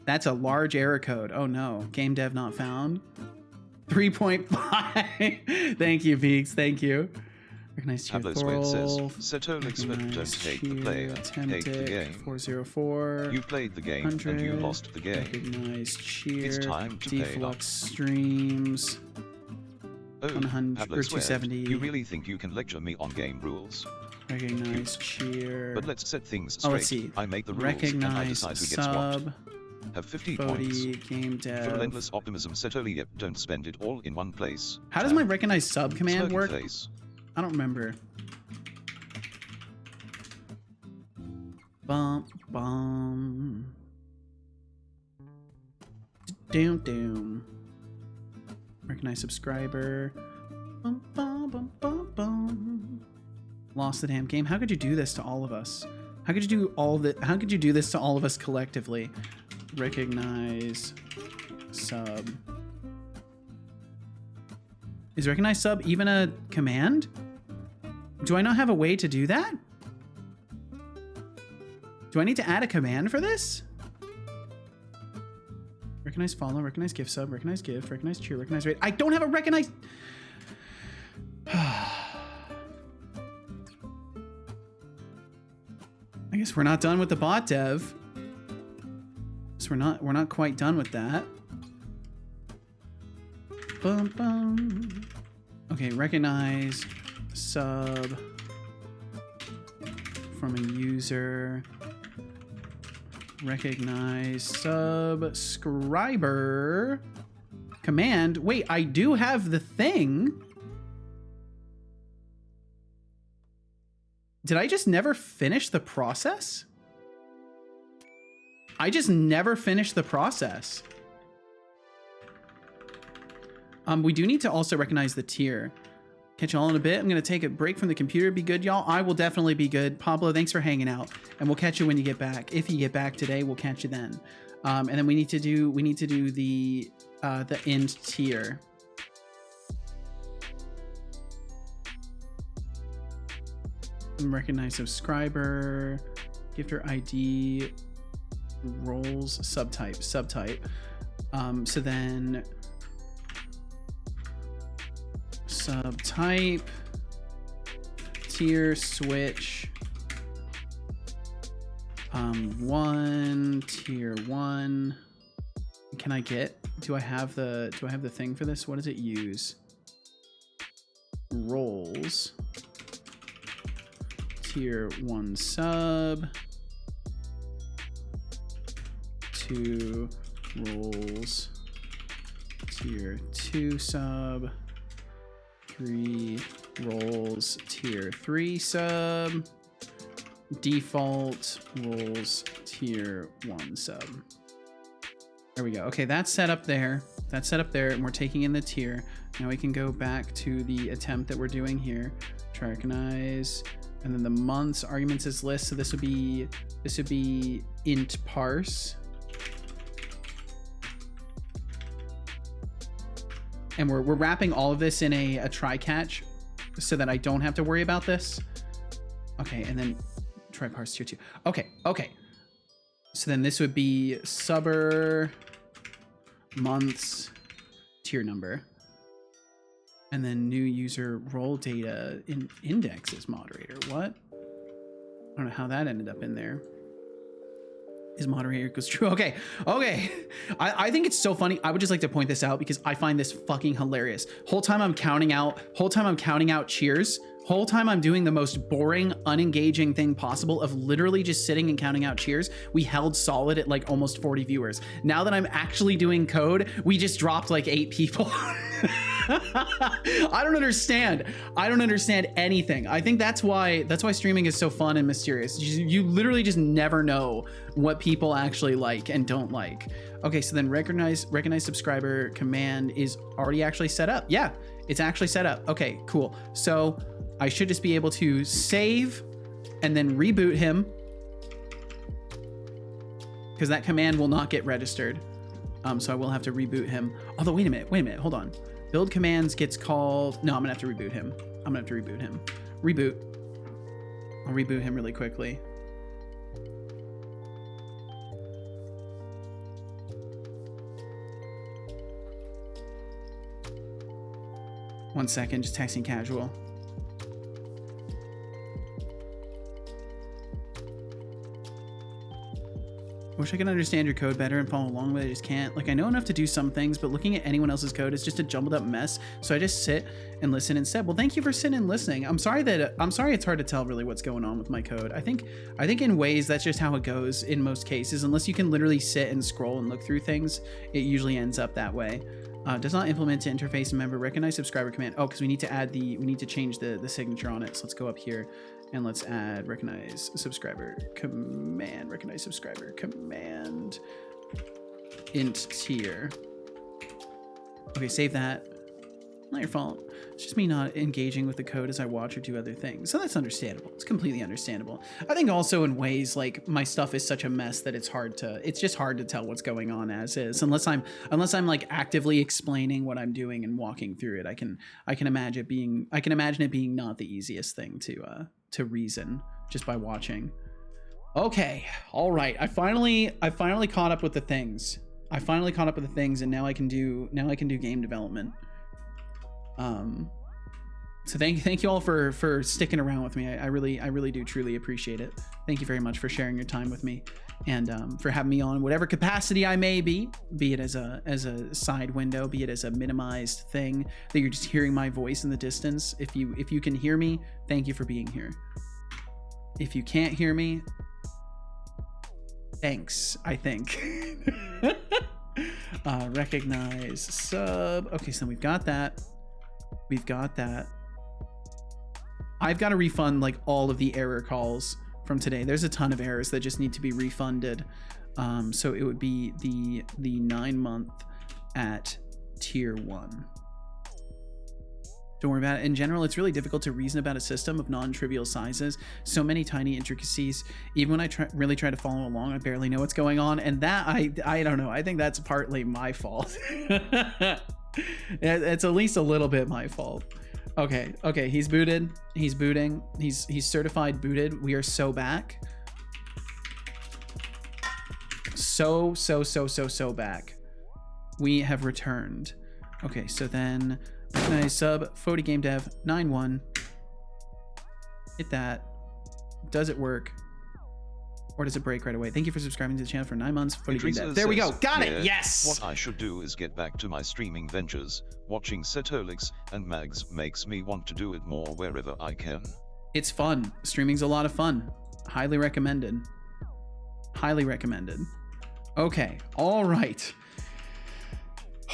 S1: That's a large error code. Oh no, game dev not found. 3.5. Thank you, Beegs, thank you. Recognize cheer,
S2: Ablosway says,
S1: Thorol.
S2: Setolyx but don't hate the player, hate the game.
S1: 404.
S2: You played the game and you lost the game.
S1: Recognize cheer.
S2: It's time to pay up.
S1: Deflux streams.
S2: Oh,
S1: 100 or
S2: Ablosway,
S1: 270.
S2: you really think you can lecture me on game rules?
S1: Recognize cheer.
S2: But let's set things straight.
S1: Oh, let's see.
S2: I make the rules and I
S1: Recognize
S2: decide who gets what.
S1: sub.
S2: Have 50 points.
S1: Fody, game
S2: For
S1: dev.
S2: relentless optimism, Setolyx, don't spend it all in one place.
S1: How does my recognize sub command
S2: Smirky
S1: work?
S2: face.
S1: I don't remember. Bum bum. Doom doom. Recognize subscriber. Bum bum bum bum bum. Lost the damn game. How could you do this to all of us? How could you do all that? How could you do this to all of us collectively? Recognize sub. Is recognize sub even a command? Do I not have a way to do that? Do I need to add a command for this? Recognize follow, recognize gift sub, recognize gift, recognize cheer, recognize rate. I don't have a recognize. I guess we're not done with the bot dev. So we're not quite done with that. Bum, bum. Okay, recognize sub from a user. Recognize subscriber command. Wait, I do have the thing. Did I just never finish the process? I just never finished the process. We do need to also recognize the tier. Catch y'all in a bit. I'm going to take a break from the computer. Be good, y'all. I will definitely be good. Pablo, thanks for hanging out. And we'll catch you when you get back. If you get back today, we'll catch you then. And then we need to do the end tier. Recognize subscriber, gifter ID, roles, subtype. So then subtype, tier switch, 1, tier 1. Can I get, do I have the thing for this? What does it use? Roles, tier 1 sub, 2 roles, tier 2 sub, 3 roles, tier 3 sub, default roles, tier 1 sub. There we go. Okay, that's set up there. That's set up there, and we're taking in the tier. Now we can go back to the attempt that we're doing here. Try recognize, and then the months arguments is list. So this would be int parse. And we're wrapping all of this in a try catch so that I don't have to worry about this. Okay, and then try parse tier 2. Okay. So then this would be subber months tier number. And then new user role data in index as moderator. What? I don't know how that ended up in there. Is moderator equals true? Okay. I think it's so funny. I would just like to point this out because I find this fucking hilarious. Whole time I'm counting out cheers. Whole time I'm doing the most boring, unengaging thing possible of literally just sitting and counting out cheers. We held solid at like almost 40 viewers. Now that I'm actually doing code, we just dropped like 8 people. I don't understand anything. I think that's why streaming is so fun and mysterious. You literally just never know what people actually like and don't like. Okay, so then recognize subscriber command is already actually set up. Yeah, it's actually set up. Okay, cool. So I should just be able to save and then reboot him because that command will not get registered. So I will have to reboot him. Although, wait a minute, hold on. Build commands gets called. No, I'm gonna have to reboot him. Reboot. I'll reboot him really quickly. One second, just texting casual. Wish I could understand your code better and follow along, but I just can't. Like, I know enough to do some things, but looking at anyone else's code is just a jumbled up mess. So I just sit and listen instead. Well, thank you for sitting and listening. I'm sorry it's hard to tell really what's going on with my code. I think in ways that's just how it goes in most cases. Unless you can literally sit and scroll and look through things, it usually ends up that way. Does not implement to interface. Remember, recognize subscriber command. Oh, because we need to change the signature on it. So let's go up here and let's add recognize subscriber command. Recognize subscriber command. Int tier. Okay, save that. Not your fault. It's just me not engaging with the code as I watch or do other things. So that's understandable. It's completely understandable. I think also in ways like my stuff is such a mess that it's just hard to tell what's going on as is. Unless I'm like actively explaining what I'm doing and walking through it. I can imagine it being not the easiest thing to reason just by watching. Okay. All right. I finally caught up with the things. And now I can do game development. So thank you all for sticking around with me. I really do truly appreciate it. Thank you very much for sharing your time with me and for having me on whatever capacity I may be it as a side window, be it as a minimized thing that you're just hearing my voice in the distance. If you can hear me, thank you for being here. If you can't hear me, thanks, I think. Recognize sub. Okay, so we've got that. I've got to refund like all of the error calls from today. There's a ton of errors that just need to be refunded. So it would be the 9-month at tier 1. Don't worry about it. In general, it's really difficult to reason about a system of non-trivial sizes. So many tiny intricacies. Even when I really try to follow along, I barely know what's going on. And that, I don't know. I think that's partly my fault. It's at least a little bit my fault. Okay, he's booted. He's booting. He's certified booted. We are so back. So back. We have returned. Okay, so then recognize sub, VOD game dev, 9-1. Hit that. Does it work? Or does it break right away? Thank you for subscribing to the channel for 9 months. VOD game dev. There we go. Got it. Yes.
S2: What I should do is get back to my streaming ventures. Watching Setolyx and Mags makes me want to do it more wherever I can.
S1: It's fun. Streaming's a lot of fun. Highly recommended. Highly recommended. Okay. All right.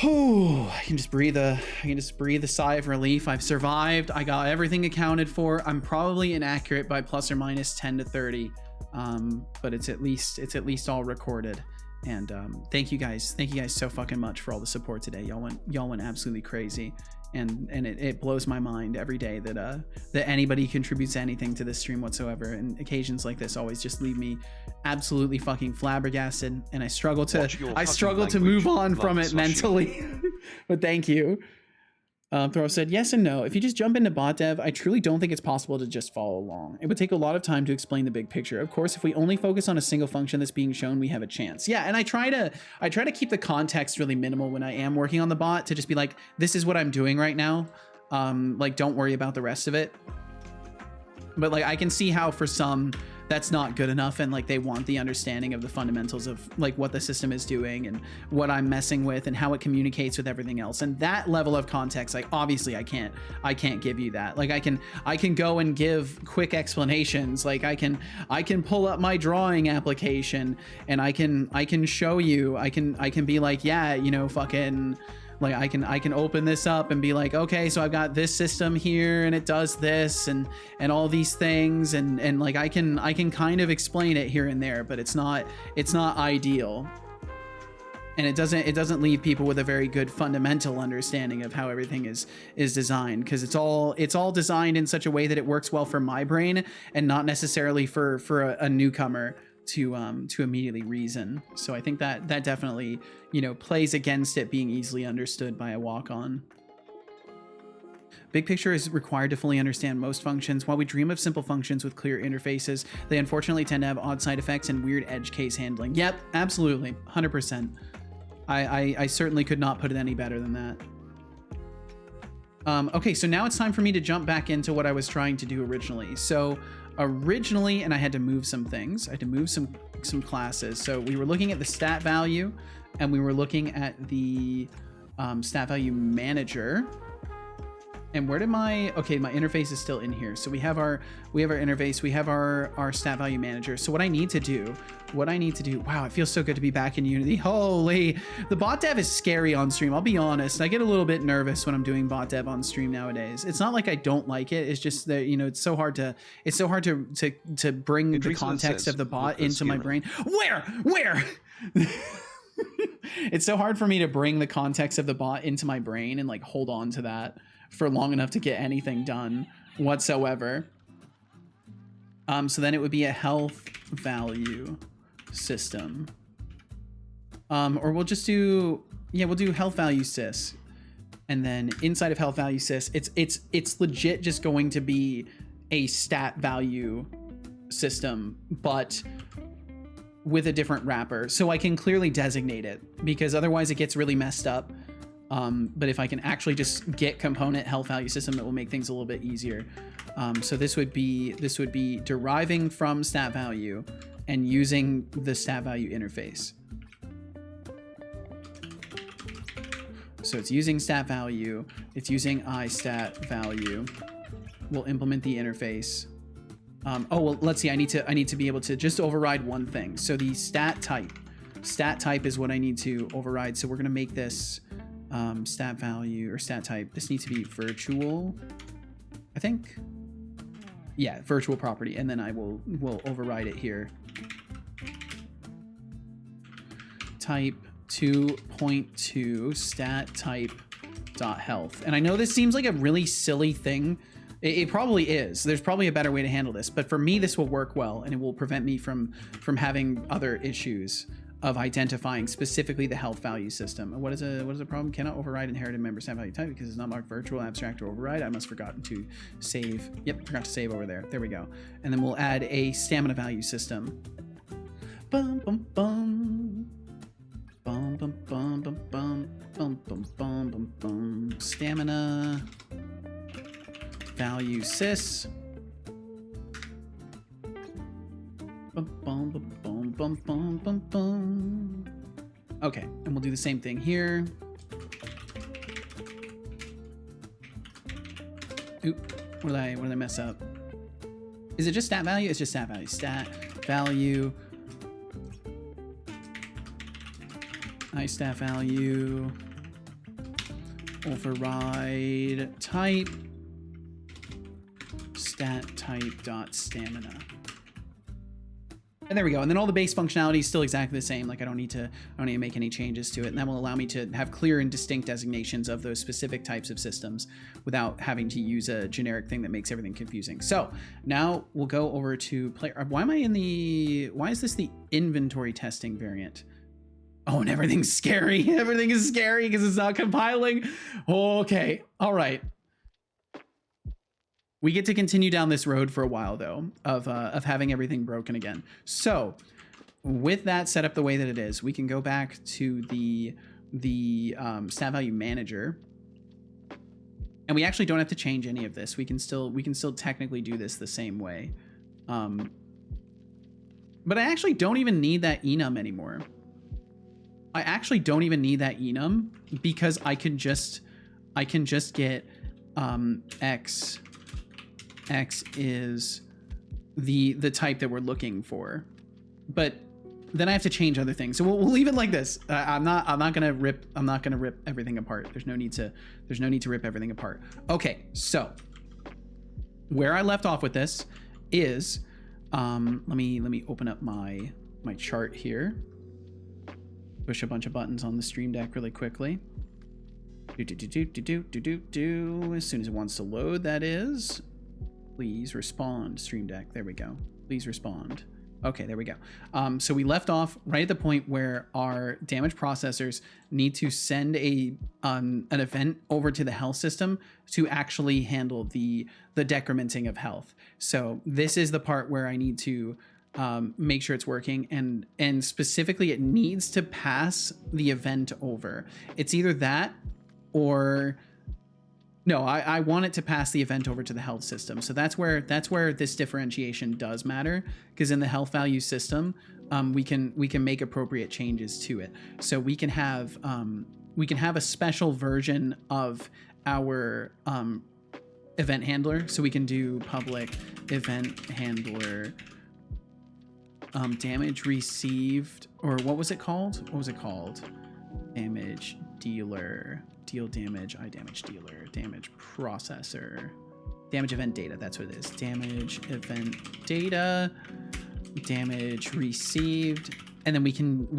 S1: Oh, I can just breathe a sigh of relief. I've survived. I got everything accounted for. I'm probably inaccurate by plus or minus 10 to 30. But it's at least all recorded. And thank you guys so fucking much for all the support today. Y'all went absolutely crazy. And it blows my mind every day that anybody contributes anything to this stream whatsoever. And occasions like this always just leave me absolutely fucking flabbergasted, and I struggle to move on from it mentally. But thank you. Throw said yes and no. If you just jump into bot dev, I truly don't think it's possible to just follow along. It would take a lot of time to explain the big picture. Of course, if we only focus on a single function that's being shown, we have a chance. Yeah, and I try to keep the context really minimal when I am working on the bot, to just be like, this is what I'm doing right now. Like, don't worry about the rest of it. But like, I can see how for some that's not good enough, and like they want the understanding of the fundamentals of like what the system is doing and what I'm messing with and how it communicates with everything else. And that level of context, like obviously I can't give you that. Like I can go and give quick explanations. Like I can pull up my drawing application and I can show you. I can be like, yeah, you know, fucking, like I can open this up and be like, okay, so I've got this system here and it does this and all these things, and like I can kind of explain it here and there, but it's not ideal. And it doesn't leave people with a very good fundamental understanding of how everything is designed, because it's all designed in such a way that it works well for my brain and not necessarily for a newcomer to immediately reason. So I think that definitely, you know, plays against it being easily understood by a walk-on. Big picture is required to fully understand most functions. While we dream of simple functions with clear interfaces, they unfortunately tend to have odd side effects and weird edge case handling. Yep, absolutely, 100%. I certainly could not put it any better than that. Okay, so now it's time for me to jump back into what I was trying to do originally. So originally, and I had to move some things. I had to move some classes. So we were looking at the stat value, and we were looking at the stat value manager. And where did my interface is still in here. So we have our interface, we have our stat value manager. So what I need to do, wow, it feels so good to be back in Unity. Holy, the bot dev is scary on stream. I'll be honest. I get a little bit nervous when I'm doing bot dev on stream nowadays. It's not like I don't like it. It's just that, you know, it's so hard to bring the context of the bot into my brain. Where? It's so hard for me to bring the context of the bot into my brain and like hold on to that for long enough to get anything done whatsoever. So then it would be a health value system. Or we'll just do, we'll do health value sys. And then inside of health value sys, it's legit just going to be a stat value system, but with a different wrapper. So I can clearly designate it, because otherwise it gets really messed up. But if I can actually just get component health value system, it will make things a little bit easier. So this would be deriving from stat value and using the stat value interface. So it's using stat value, it's using istat value. We'll implement the interface. Oh, well, let's see. I need to be able to just override one thing. So the stat type is what I need to override. So we're going to make this stat value or stat type. This needs to be virtual, I think. yeah, virtual property, and then I will override it here. Type 2.2 stat type dot health. And I know this seems like a really silly thing. It probably is. There's probably a better way to handle this, but for me, this will work well, and it will prevent me from having other issues of identifying specifically the health value system. What is a problem? Cannot override inherited member stat value type because it's not marked virtual, abstract, or override. I must have forgotten to save. Yep, forgot to save over there. There we go. And then we'll add a stamina value system. Bum bum bum. Bum bum bum bum bum bum bum bum bum bum. Stamina value sys. Bum bum bum bum bum bum bum bum. Okay, and we'll do the same thing here. Oop, what did I mess up? Is it just stat value? It's just stat value. Stat value. Stat value. Override type. Stat type dot stamina. And there we go. And then all the base functionality is still exactly the same. Like I don't need to make any changes to it. And that will allow me to have clear and distinct designations of those specific types of systems without having to use a generic thing that makes everything confusing. So now we'll go over to player. Why is this the inventory testing variant? Oh, and everything's scary. Everything is scary because it's not compiling. Okay. All right. We get to continue down this road for a while, though, of having everything broken again. So with that set up the way that it is, we can go back to the stat value manager. And we actually don't have to change any of this. We can still technically do this the same way. But I actually don't even need that enum anymore. I actually don't even need that enum because I can just get X is the type that we're looking for, but then I have to change other things. So we'll leave it like this. I'm not gonna rip everything apart. There's no need to rip everything apart. Okay, so where I left off with this is let me open up my chart here. Push a bunch of buttons on the Stream Deck really quickly. As soon as it wants to load, that is. Please respond, Stream Deck. There we go. Please respond. Okay, there we go. So we left off right at the point where our damage processors need to send an event over to the health system to actually handle the decrementing of health. So this is the part where I need to make sure it's working, and specifically it needs to pass the event over. It's either that or no, I want it to pass the event over to the health system. So that's where this differentiation does matter, because in the health value system, we can make appropriate changes to it. So we can have a special version of our event handler. So we can do public event handler damage received, or what was it called? Damage dealer. Deal damage, damage dealer, damage processor, damage event data. That's what it is. Damage event data, damage received, and then we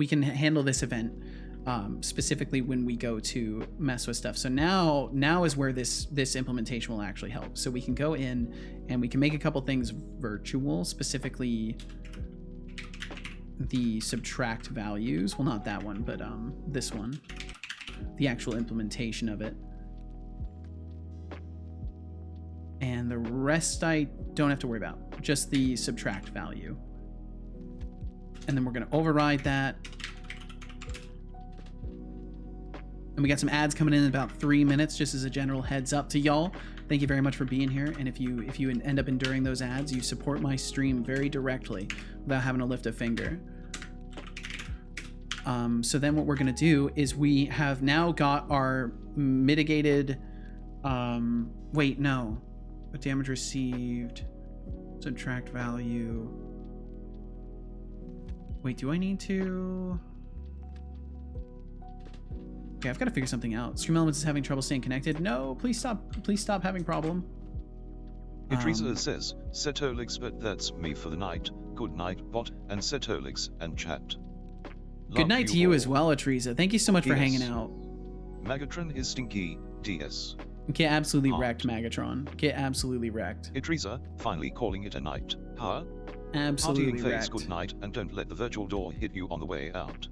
S1: can handle this event specifically when we go to mess with stuff. So now is where this implementation will actually help. So we can go in and we can make a couple things virtual, specifically the subtract values. Well, not that one, but this one. The actual implementation of it. And the rest I don't have to worry about, just the subtract value. And then we're going to override that. And we got some ads coming in about 3 minutes, just as a general heads up to y'all. Thank you very much for being here. And if you end up enduring those ads, you support my stream very directly without having to lift a finger. So then what we're going to do is we have now got our mitigated, wait, no, damage received, subtract value. Wait, do I need to? Okay, I've got to figure something out. Stream Elements is having trouble staying connected. No, please stop having problem.
S2: Idrisa says, Setolyx, but that's me for the night. Good night, bot, and Setolyx, and chat.
S1: Good night to you as well, Teresa. Thank you so much for hanging out.
S2: Megatron is stinky, DS.
S1: Get absolutely wrecked, Megatron. Get absolutely wrecked.
S2: Idrisa, finally calling it a night. Huh?
S1: Absolutely
S2: Partying face,
S1: wrecked.
S2: good night, and don't let the virtual door hit you on the way out.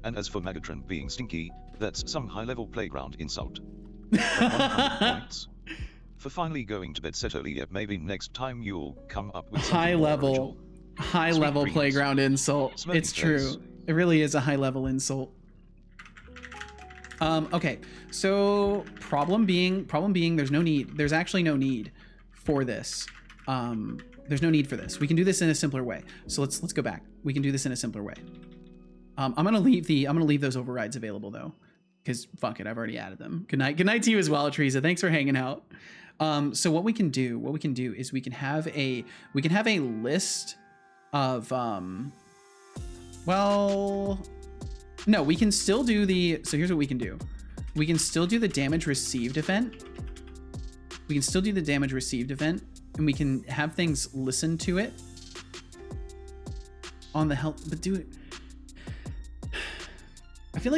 S2: And as for Megatron being stinky, that's some high-level playground insult. 100 points. For finally going to bed, Setolyx, maybe next time you'll come up with something more original.
S1: high level
S2: dreams.
S1: playground insult.
S2: Smelly
S1: It's true.
S2: face.
S1: It really is a high level insult. Okay, so problem being there's no need. There's actually no need for this. There's no need for this. We can do this in a simpler way. So let's go back. We can do this in a simpler way. I'm gonna leave those overrides available though, because fuck it, I've already added them. Good night to you as well, Teresa. Thanks for hanging out. So what we can do is we can have a list of well, no, we can still do the, so here's what we can do. We can still do the damage received event. We can still do the damage received event, and we can have things listen to it on the health, but do it. I feel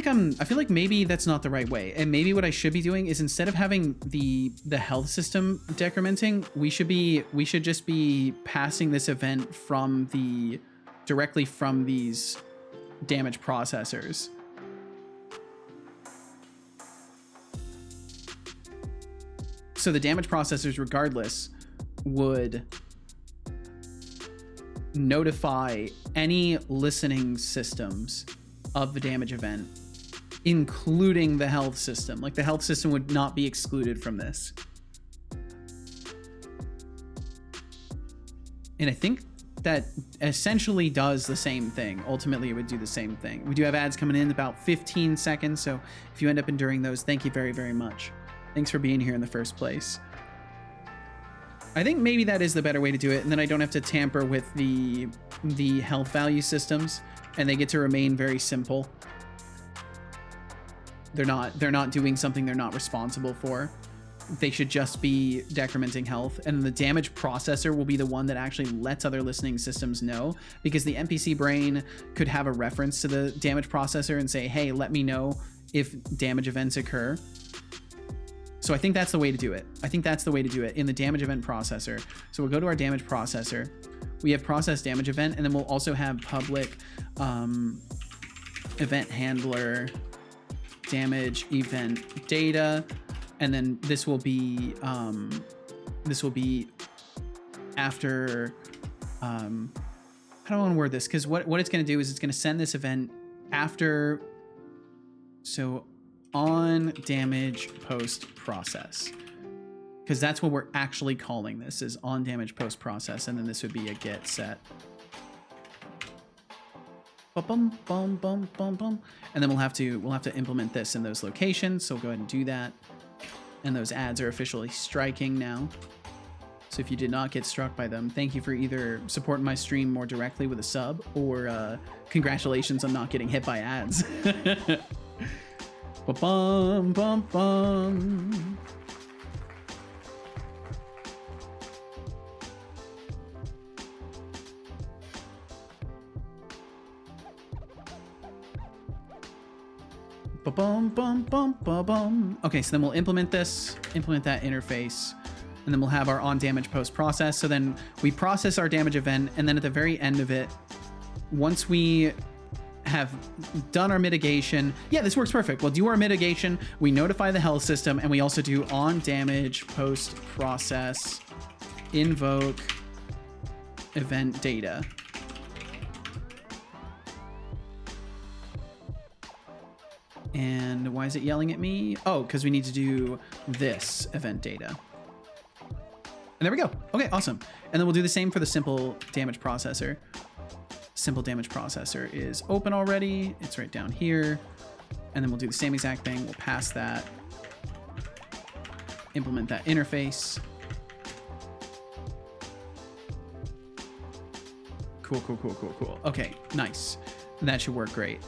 S1: like maybe that's not the right way. And maybe what I should be doing is, instead of having the health system decrementing, we should just be passing this event directly from these damage processors. So the damage processors, regardless, would notify any listening systems of the damage event, including the health system. Like, the health system would not be excluded from this. And I think that essentially does the same thing. Ultimately, it would do the same thing. We do have ads coming in about 15 seconds, so if you end up enduring those, thank you very, very much. Thanks for being here in the first place. I think maybe that is the better way to do it, and then I don't have to tamper with the health value systems, and they get to remain very simple. They're not doing something they're not responsible for. They should just be decrementing health, and the damage processor will be the one that actually lets other listening systems know, because the NPC brain could have a reference to the damage processor and say, hey, let me know if damage events occur. So I think that's the way to do it. I think that's the way to do it in the damage event processor. So we'll go to our damage processor. We have process damage event, and then we'll also have public event handler damage event data. And then this will be after, how do I want to word this? Because what it's going to do is it's going to send this event after, so on damage post process, because that's what we're actually calling this, is on damage post process. And then this would be a get set. Bum, bum, bum, bum, bum. And then we'll have to implement this in those locations. So we'll go ahead and do that. And those ads are officially striking now. So if you did not get struck by them, thank you for either supporting my stream more directly with a sub, or congratulations on not getting hit by ads. Ba-bum, bum, bum. Ba-bum, bum, bum, ba-bum. Okay, so then we'll implement that interface, and then we'll have our on damage post process. So then we process our damage event, and then at the very end of it, once we have done our mitigation, yeah, this works perfect. We'll do our mitigation, we notify the health system, and we also do on damage post process invoke event data. And why is it yelling at me? Oh, because we need to do this event data. And there we go. Okay, awesome. And then we'll do the same for the simple damage processor. Simple damage processor is open already. It's right down here. And then we'll do the same exact thing. We'll pass that. Implement that interface. Cool, cool, cool, cool, cool. Okay, nice. That should work great.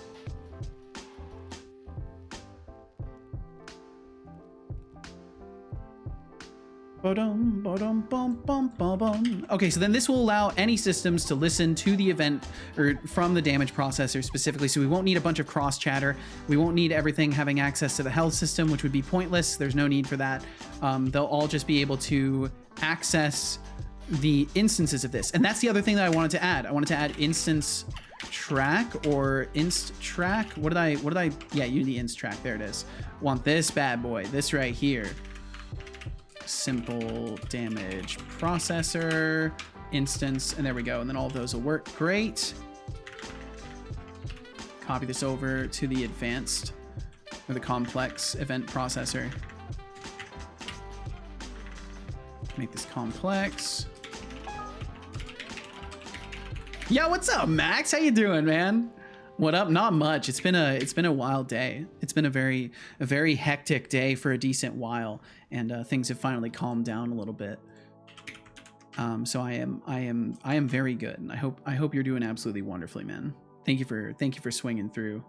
S1: Ba-dum, ba-dum, bum, bum, bum, bum. Okay, so then this will allow any systems to listen to the event or from the damage processor specifically. So we won't need a bunch of cross chatter. We won't need everything having access to the health system, which would be pointless. There's no need for that. They'll all just be able to access the instances of this. And that's the other thing that I wanted to add. I wanted to add instance track or inst track. What did I, yeah, Unity inst track. There it is. Want this bad boy, this right here. Simple damage processor instance, and there we go. And then all of those will work great. Copy this over to the advanced or the complex event processor. Make this complex. Yeah, what's up, Max? How you doing, man? What up? Not much. It's been a wild day. It's been a very hectic day for a decent while, and things have finally calmed down a little bit. So I am very good, and I hope you're doing absolutely wonderfully, man. Thank you for swinging through.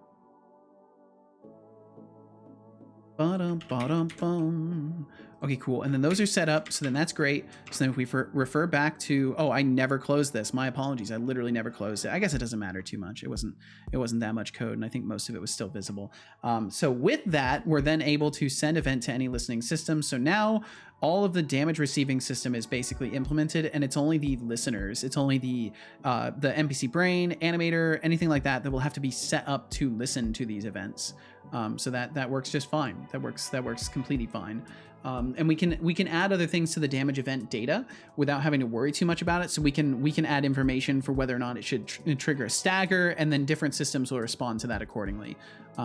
S1: Ba-dum-ba-dum-bum. Okay, cool. And then those are set up, so then that's great. So then if we refer back to, oh, I never closed this. My apologies. I literally never closed it. I guess it doesn't matter too much. It wasn't that much code, and I think most of it was still visible. So with that, we're then able to send event to any listening system. So now all of the damage receiving system is basically implemented, and it's only the listeners. It's only the NPC brain, animator, anything like that will have to be set up to listen to these events. So that works just fine. That works completely fine. And we can add other things to the damage event data without having to worry too much about it. So we can add information for whether or not it should trigger a stagger, and then different systems will respond to that accordingly.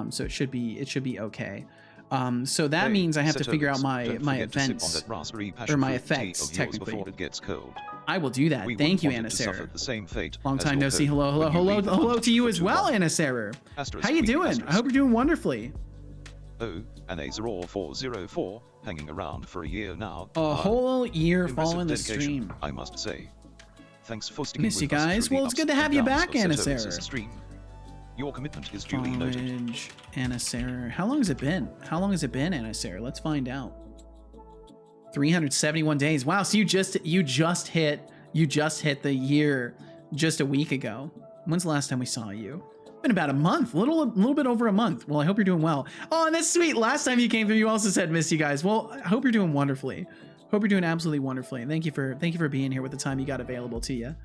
S1: So it should be okay. So that means I have to figure out my events or my effects technically.
S2: It gets cold.
S1: I will do that. Thank you, Anna Sarah. Long time no see. Hello to you as well, Anna Sarah. How you doing? I hope you're doing wonderfully.
S2: Oh, and Azerall 404, hanging around for a year now.
S1: A whole year following the stream.
S2: I must say. Thanks for sticking
S1: Miss you guys. Well, it's good to have you back, Anna Sarah.
S2: Your commitment is duly noted.
S1: Anna Sarah. How long has it been? Anna Sarah? Let's find out. 371 days. Wow, so you just hit the year just a week ago. When's the last time we saw you? Been about a month, a little bit over a month. Well, I hope you're doing well. Oh, and that's sweet. Last time you came through, you also said miss you guys. Well, I hope you're doing wonderfully. Hope you're doing absolutely wonderfully. And thank you for being here with the time you got available to you.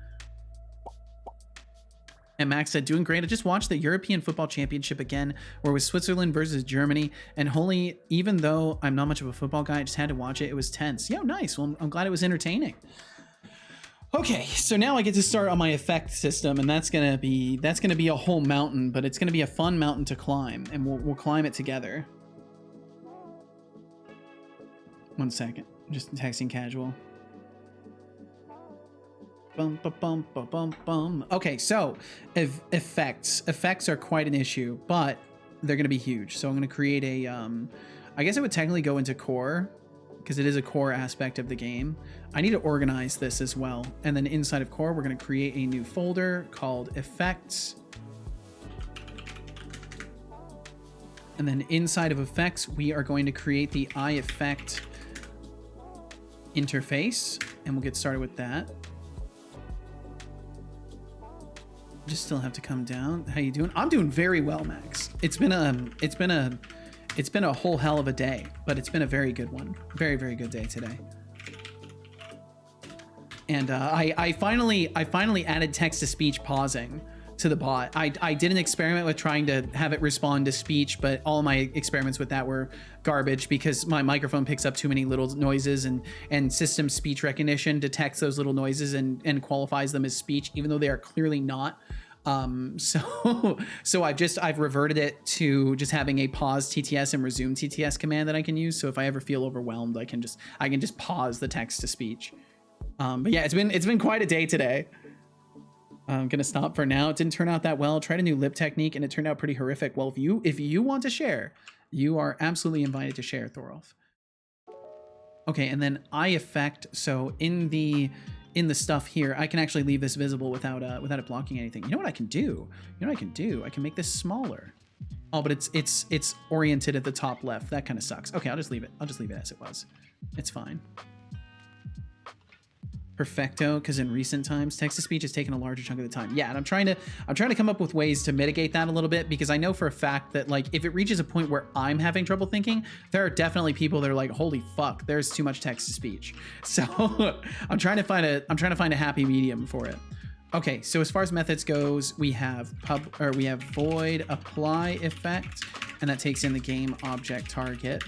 S1: And Max said, doing great. I just watched the European Football Championship again, where it was Switzerland versus Germany. And holy, even though I'm not much of a football guy, I just had to watch it. It was tense. Yeah, nice. Well, I'm glad it was entertaining. Okay, so now I get to start on my effect system, and that's gonna be a whole mountain, but it's gonna be a fun mountain to climb, and we'll climb it together. 1 second, just texting casual. Bum, ba, bum, ba, bum, bum. Okay, so effects are quite an issue, but they're gonna be huge. So I'm gonna create a I guess it would technically go into core, because it is a core aspect of the game. I need to organize this as well. And then inside of core, we're going to create a new folder called effects. And then inside of effects, we are going to create the iEffect interface, and we'll get started with that. Just still have to come down. How you doing? I'm doing very well, Max. It's been a whole hell of a day, but it's been a very good one. Very, very good day today. And I finally added text-to-speech pausing to the bot. I did an experiment with trying to have it respond to speech, but all my experiments with that were garbage because my microphone picks up too many little noises, and system speech recognition detects those little noises and qualifies them as speech, even though they are clearly not. So I've reverted it to just having a pause TTS and resume TTS command that I can use. So if I ever feel overwhelmed, I can just pause the text to speech. But yeah, it's been quite a day today. I'm gonna stop for now. It didn't turn out that well. Tried a new lip technique and it turned out pretty horrific. Well, if you want to share, you are absolutely invited to share, Thorolf. Okay, and then iEffect. So in the stuff here, I can actually leave this visible without it blocking anything. You know what I can do? I can make this smaller. Oh, but it's oriented at the top left. That kind of sucks. Okay, I'll just leave it as it was. It's fine. Perfecto, because in recent times, text-to-speech has taken a larger chunk of the time. Yeah, and I'm trying to come up with ways to mitigate that a little bit, because I know for a fact that like if it reaches a point where I'm having trouble thinking, there are definitely people that are like, holy fuck, there's too much text-to-speech. So I'm trying to find a happy medium for it. Okay, so as far as methods goes, we have void apply effect, and that takes in the game object target.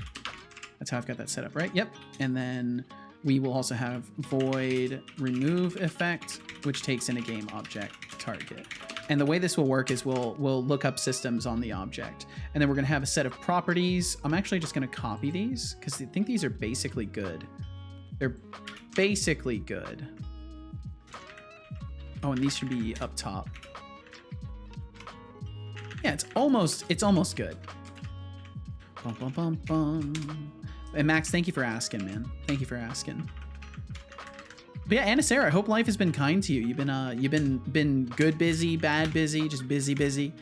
S1: That's how I've got that set up, right? Yep. And then we will also have void remove effect, which takes in a game object target. And the way this will work is we'll look up systems on the object, and then we're going to have a set of properties. I'm actually just going to copy these because I think these are basically good. They're basically good. Oh, and these should be up top. Yeah, it's almost good. Bum, bum, bum, bum. And Max, thank you for asking, man. Thank you for asking. But yeah, Anna Sarah, I hope life has been kind to you. You've been good busy, bad busy, just busy.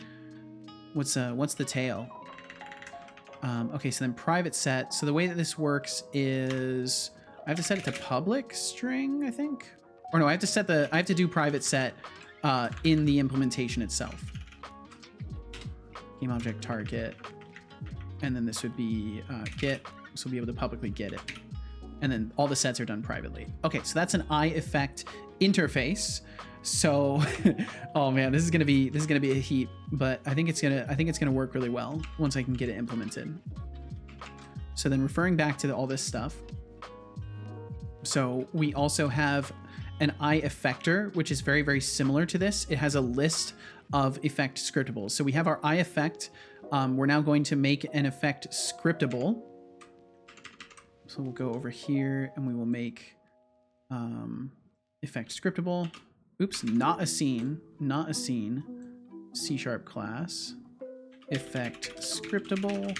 S1: What's the tale? Okay, so then private set. So the way that this works is I have to set it to public string, I think. Or no, I have to do private set in the implementation itself. Game object target. And then this would be get, so we'll be able to publicly get it. And then all the sets are done privately. Okay, so that's an eye effect interface. So, oh man, this is gonna be a heap, but I think it's gonna work really well once I can get it implemented. So then referring back to all this stuff. So we also have an eye effector, which is very, very similar to this. It has a list of effect scriptables. So we have our eye effect. We're now going to make an effect scriptable. So we'll go over here and we will make effect scriptable. Oops, not a scene. C# class. Effect scriptable.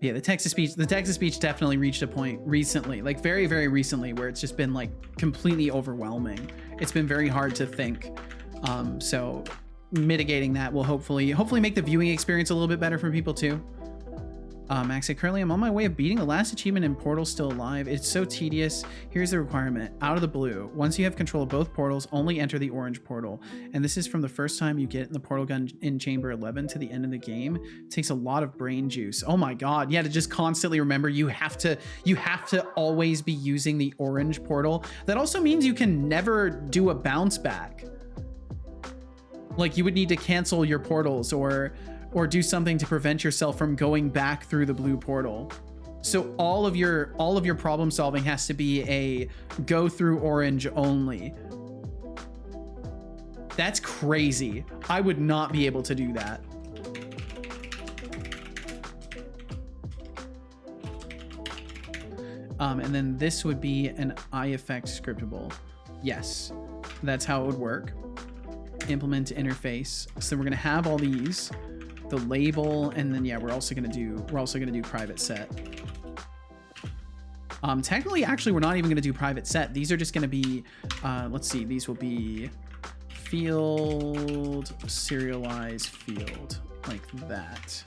S1: Yeah, the text-to-speech definitely reached a point recently, like very, very recently, where it's just been like completely overwhelming. It's been very hard to think. So mitigating that will hopefully make the viewing experience a little bit better for people too. Max said, currently I'm on my way of beating the last achievement in Portal Still Alive. It's so tedious. Here's the requirement. Out of the blue. Once you have control of both portals, only enter the orange portal. And this is from the first time you get in the portal gun in chamber 11 to the end of the game. It takes a lot of brain juice. Oh my god. Yeah, to just constantly remember you have to always be using the orange portal. That also means you can never do a bounce back. Like you would need to cancel your portals or do something to prevent yourself from going back through the blue portal. So all of your problem solving has to be a go through orange only. That's crazy. I would not be able to do that. And then this would be an eye effect scriptable. Yes, that's how it would work. Implement interface. So we're gonna have all these. The label, and then yeah, we're also gonna do private set. Technically, actually, we're not even gonna do private set. These are just gonna be, let's see, these will be field, serialize field, like that.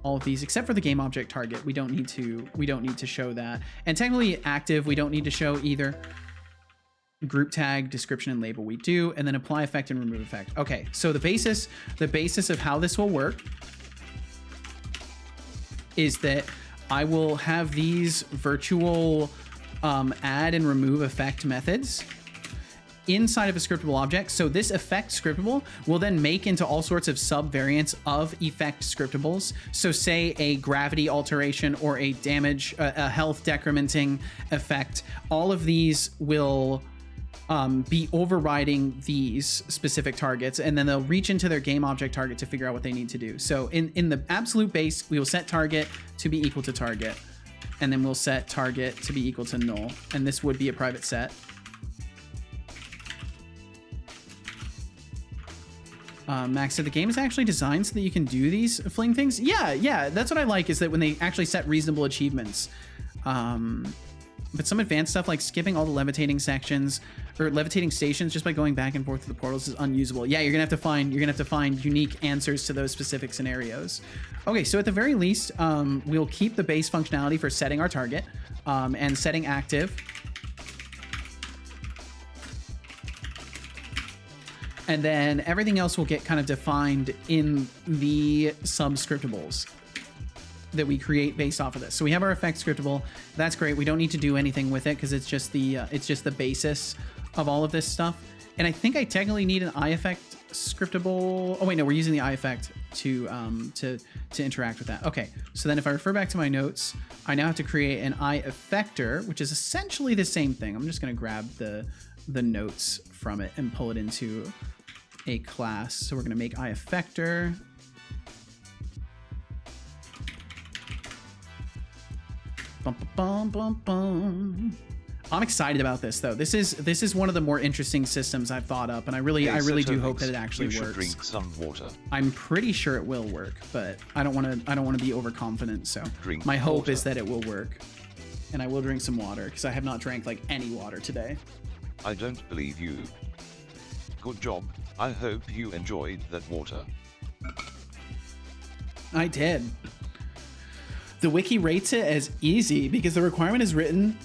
S1: All of these, except for the game object target, we don't need to show that. And technically, active, we don't need to show either. Group tag, description, and label we do, and then apply effect and remove effect. Okay, so the basis of how this will work is that I will have these virtual add and remove effect methods inside of a scriptable object. So this effect scriptable will then make into all sorts of sub variants of effect scriptables. So say a gravity alteration or a damage, a health decrementing effect. All of these will be overriding these specific targets, and then they'll reach into their game object target to figure out what they need to do. So in the absolute base, we will set target to be equal to target, and then we'll set target to be equal to null, and this would be a private set. Max said the game is actually designed so that you can do these fling things. Yeah, that's what I like, is that when they actually set reasonable achievements, But some advanced stuff like skipping all the levitating sections or levitating stations just by going back and forth to the portals is unusable. Yeah, you're gonna have to find unique answers to those specific scenarios. Okay, so at the very least, we'll keep the base functionality for setting our target and setting active. And then everything else will get kind of defined in the subscriptables that we create based off of this. So we have our effect scriptable. That's great. We don't need to do anything with it because it's just the basis of all of this stuff. And I think I technically need an eye effect scriptable. Oh wait, no, we're using the eye effect to interact with that. Okay, so then if I refer back to my notes, I now have to create an eye effector, which is essentially the same thing. I'm just gonna grab the notes from it and pull it into a class. So we're gonna make eye effector. Bum, bum, bum, bum. I'm excited about this though. This is one of the more interesting systems I've thought up, and I really do hope that it actually works.
S2: You should drink some water.
S1: I'm pretty sure it will work, but I don't want to be overconfident. So my hope is that it will work, and I will drink some water because I have not drank like any water today.
S2: I don't believe you. Good job. I hope you enjoyed that water.
S1: I did. The wiki rates it as easy because the requirement is written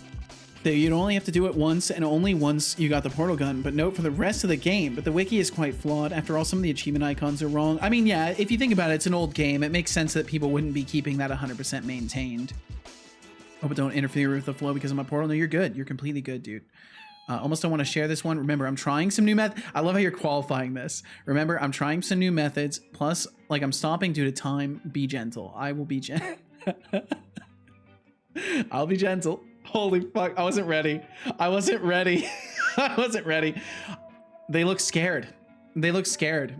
S1: that you'd only have to do it once and only once you got the portal gun, but note for the rest of the game. But the wiki is quite flawed. After all, some of the achievement icons are wrong. I mean, yeah, if you think about it, it's an old game. It makes sense that people wouldn't be keeping that 100% maintained. Oh, but don't interfere with the flow because of my portal. No, you're good. You're completely good, dude. Almost don't want to share this one. Remember, I'm trying some new method. I love how you're qualifying this. Remember, I'm trying some new methods. Plus, like, I'm stopping due to time. Be gentle. I will be gentle. I'll be gentle. Holy fuck. I wasn't ready. I wasn't ready. I wasn't ready. They look scared. They look scared.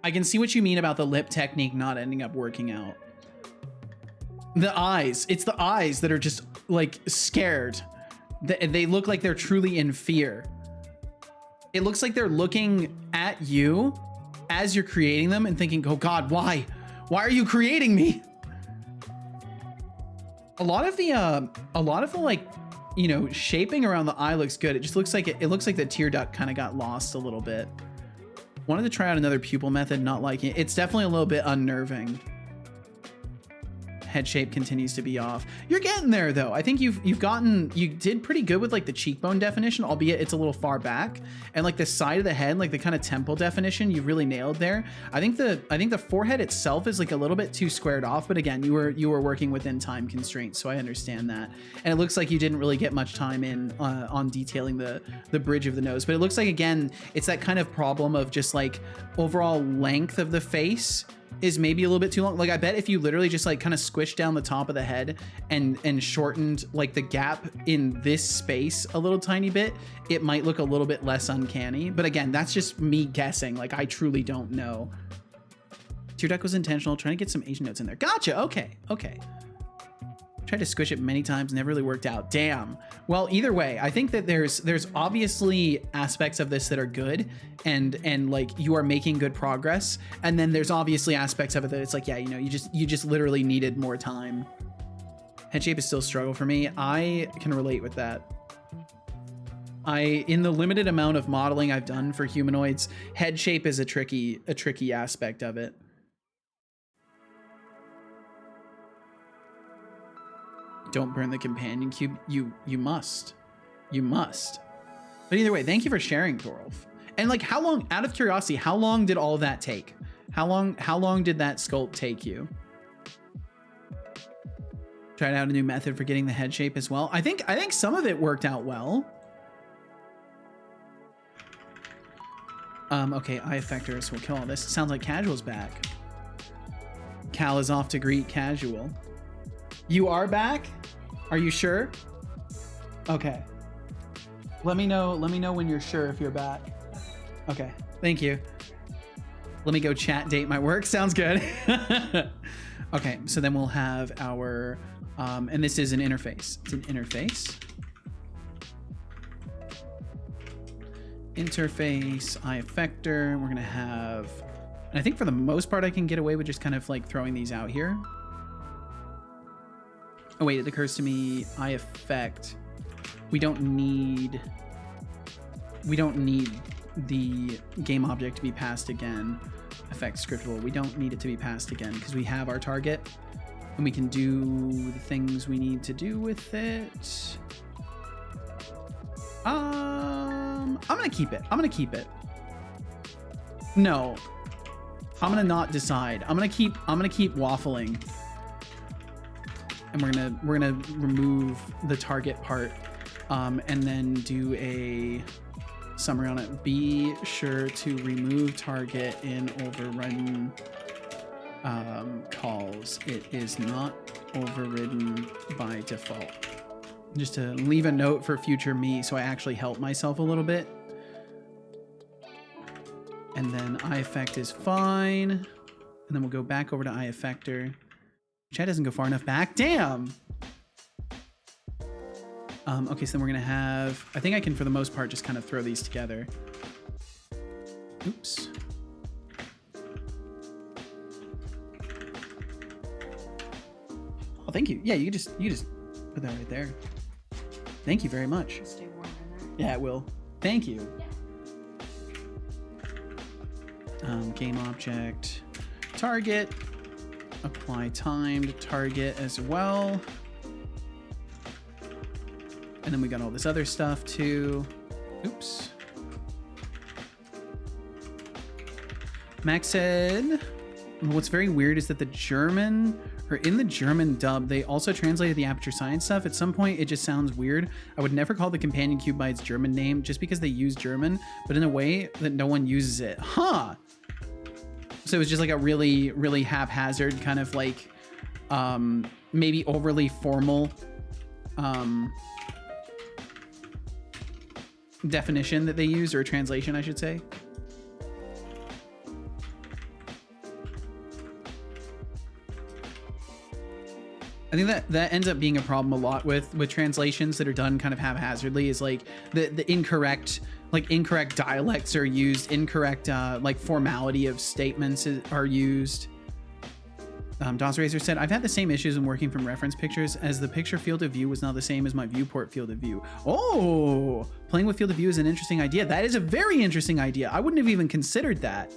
S1: I can see what you mean about the lip technique not ending up working out. The eyes. It's the eyes that are just, like, scared. They look like they're truly in fear. It looks like they're looking at you as you're creating them and thinking, oh God, why? Why are you creating me? A lot of the like, you know, shaping around the eye looks good. It just looks like it looks like the tear duct kind of got lost a little bit. Wanted to try out another pupil method, not liking it. It's definitely a little bit unnerving. Head shape continues to be off. You're getting there though. I think you did pretty good with like the cheekbone definition, albeit it's a little far back, and like the side of the head, like the kind of temple definition, you really nailed there. I think the forehead itself is like a little bit too squared off, but again, you were working within time constraints, so I understand that. And it looks like you didn't really get much time in on detailing the bridge of the nose, but it looks like, again, it's that kind of problem of just like overall length of the face is maybe a little bit too long. Like, I bet if you literally just like kind of squished down the top of the head and shortened like the gap in this space a little tiny bit, it might look a little bit less uncanny. But again, that's just me guessing. Like, I truly don't know. Tear duct was intentional, trying to get some Asian notes in there. Gotcha. Okay. Tried to squish it many times, never really worked out. Damn. Well, either way, I think that there's obviously aspects of this that are good and like you are making good progress. And then there's obviously aspects of it that it's like, yeah, you know, you just literally needed more time. Head shape is still a struggle for me. I can relate with that. In the limited amount of modeling I've done for humanoids, head shape is a tricky aspect of it. Don't burn the companion cube. You must. But either way, thank you for sharing, Thorolf. And like, how long, out of curiosity, how long did all of that take? How long did that sculpt take you? Tried out a new method for getting the head shape as well. I think some of it worked out well. Okay, eye effectors will kill all this. It sounds like Casual's back. Cal is off to greet Casual. You are back? Are you sure? Okay. Let me know when you're sure if you're back. Okay, thank you. Let me go chat date my work. Sounds good. Okay, so then we'll have our, and this is an interface. It's an interface. Interface, eye effector. We're gonna have, and I think for the most part I can get away with just kind of like throwing these out here. Oh wait, it occurs to me, I effect. We don't need the game object to be passed again. Effect scriptable. We don't need it to be passed again because we have our target and we can do the things we need to do with it. I'm gonna keep it. No, I'm gonna not decide. I'm gonna keep waffling. And we're gonna remove the target part, and then do a summary on it. Be sure to remove target in overridden calls. It is not overridden by default. Just to leave a note for future me, so I actually help myself a little bit. And then iEffect is fine, and then we'll go back over to iEffector. Chat doesn't go far enough back. Damn. Okay, so then we're gonna have, I think I can, for the most part, just kind of throw these together. Oops. Oh, thank you. Yeah, you just put that right there. Thank you very much.
S6: Stay warm in there.
S1: Yeah, it will. Thank you. Game object, target. Apply timed target as well. And then we got all this other stuff too. Oops. Max said, what's very weird is that the German, or in the German dub, they also translated the Aperture Science stuff. At some point, it just sounds weird. I would never call the companion cube by its German name just because they use German, but in a way that no one uses it. Huh. So it was just like a really, really haphazard kind of like, maybe overly formal definition that they use, or a translation, I should say. I think that ends up being a problem a lot with translations that are done kind of haphazardly, is like the incorrect dialects are used, incorrect like formality of statements are used. DOS Razor said, I've had the same issues when working from reference pictures, as the picture field of view was not the same as my viewport field of view. Oh, playing with field of view is an interesting idea. That is a very interesting idea. I wouldn't have even considered that.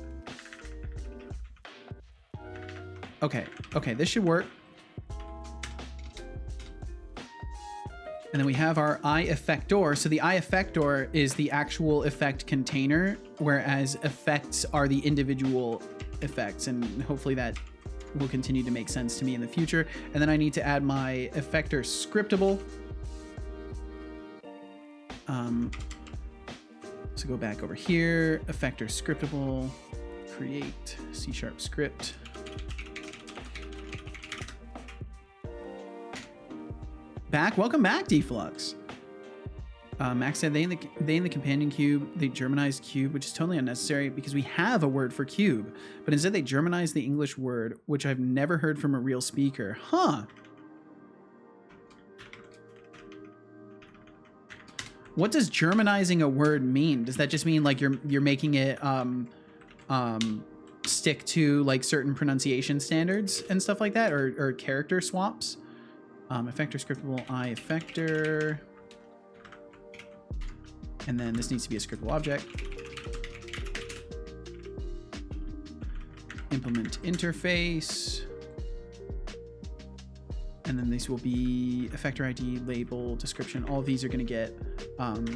S1: Okay, this should work. And then we have our iEffector. So the iEffector is the actual effect container, whereas effects are the individual effects. And hopefully that will continue to make sense to me in the future. And then I need to add my effector scriptable. So go back over here, effector scriptable, create C# script. Welcome back, Deflux. Max said they in the companion cube, they Germanized cube, which is totally unnecessary because we have a word for cube, but instead they Germanized the English word, which I've never heard from a real speaker. Huh. What does Germanizing a word mean? Does that just mean like you're making it stick to like certain pronunciation standards and stuff like that, or character swaps? Effector scriptable iEffector. And then this needs to be a scriptable object. Implement interface. And then these will be effector ID, label, description. All of these are going to get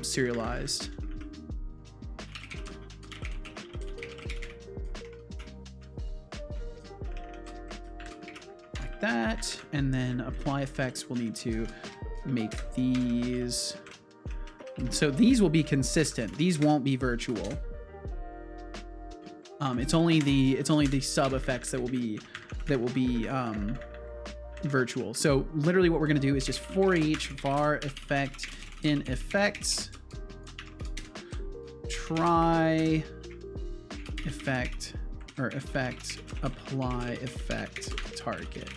S1: serialized. Like that. And then apply effects, we'll need to make these. So these will be consistent. These won't be virtual. It's only the sub effects that will be virtual. So literally what we're going to do is just for each var effect in effects, try effect or effect apply effect target,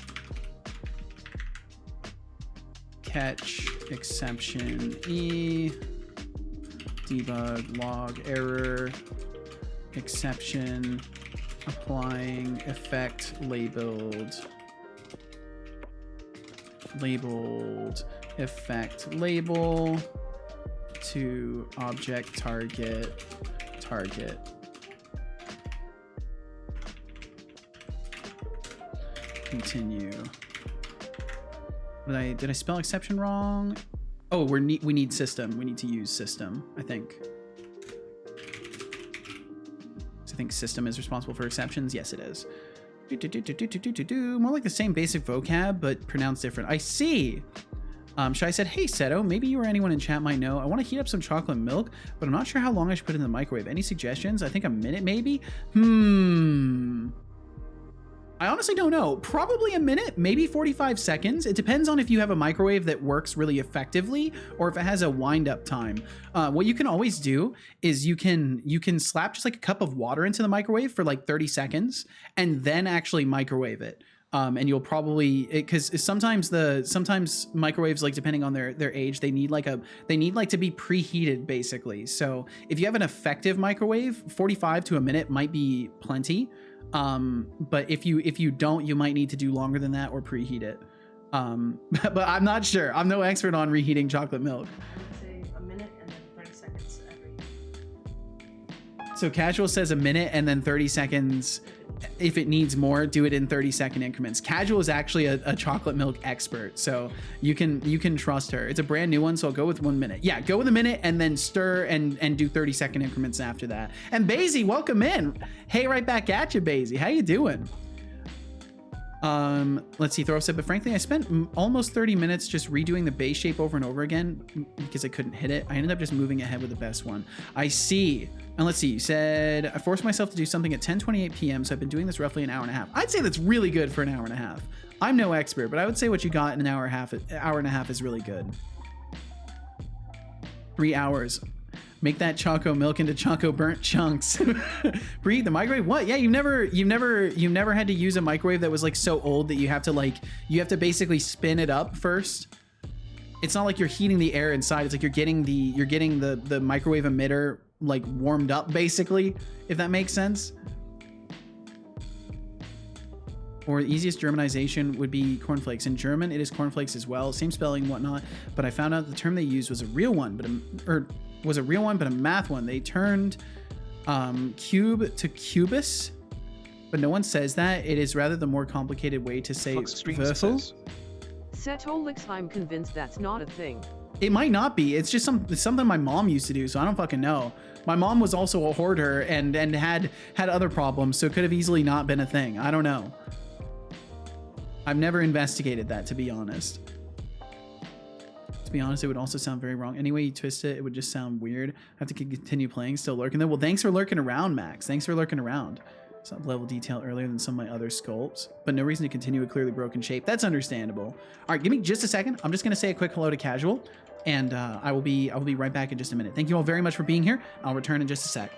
S1: catch exception E, debug log error, exception applying effect labeled labeled effect label to object target target. Continue. Did I spell exception wrong? Oh, we need system. We need to use system, I think. So I think system is responsible for exceptions. Yes, it is. More like the same basic vocab, but pronounced different. I see. Shai said, hey, Seto, maybe you or anyone in chat might know. I want to heat up some chocolate milk, but I'm not sure how long I should put it in the microwave. Any suggestions? I think a minute, maybe? I honestly don't know. Probably a minute, maybe 45 seconds. It depends on if you have a microwave that works really effectively or if it has a wind-up time. What you can always do is you can slap just like a cup of water into the microwave for like 30 seconds and then actually microwave it. And you'll probably, because sometimes microwaves, like depending on their age, they need like to be preheated basically. So if you have an effective microwave, 45 to a minute might be plenty. But if you don't, you might need to do longer than that or preheat it. But I'm not sure. I'm no expert on reheating chocolate milk.
S11: I would say a minute and then 30 seconds every.
S1: So Casual says a minute and then 30 seconds. If it needs more, do it in 30-second increments. Casual is actually a chocolate milk expert, so you can trust her. It's a brand new one, so I'll go with 1 minute. Yeah, go with a minute and then stir and do 30-second increments after that. And Basie, welcome in. Hey, right back at you, Basie. How you doing? Let's see, Throw said, but frankly, I spent almost 30 minutes just redoing the base shape over and over again because I couldn't hit it. I ended up just moving ahead with the best one. I see. And let's see, you said, I forced myself to do something at 10:28 p.m., so I've been doing this roughly an hour and a half. I'd say that's really good for an hour and a half. I'm no expert, but I would say what you got in an hour and a half is really good. 3 hours. Make that choco milk into choco burnt chunks. Preheat the microwave? What? Yeah, you've never had to use a microwave that was like so old that you have to basically spin it up first. It's not like you're heating the air inside. It's like you're getting the microwave emitter like warmed up basically, if that makes sense. Or the easiest Germanization would be cornflakes. In German, it is cornflakes as well. Same spelling, whatnot. But I found out the term they used was a real one, but a math one. They turned cube to cubus, but no one says that. It is rather the more complicated way to say Würfel.
S4: Setolyx, I'm convinced that's not a thing.
S1: It might not be. It's just something my mom used to do, so I don't fucking know. My mom was also a hoarder and had other problems, so it could have easily not been a thing. I don't know. I've never investigated that, to be honest. To be honest, it would also sound very wrong. Any way you twist it, it would just sound weird. I have to continue playing, still lurking there. Well, thanks for lurking around, Max. Thanks for lurking around. Some level detail earlier than some of my other sculpts, but no reason to continue a clearly broken shape. That's understandable. All right, give me just a second. I'm just gonna say a quick hello to Casual, and I will be right back in just a minute. Thank you all very much for being here. I'll return in just a sec.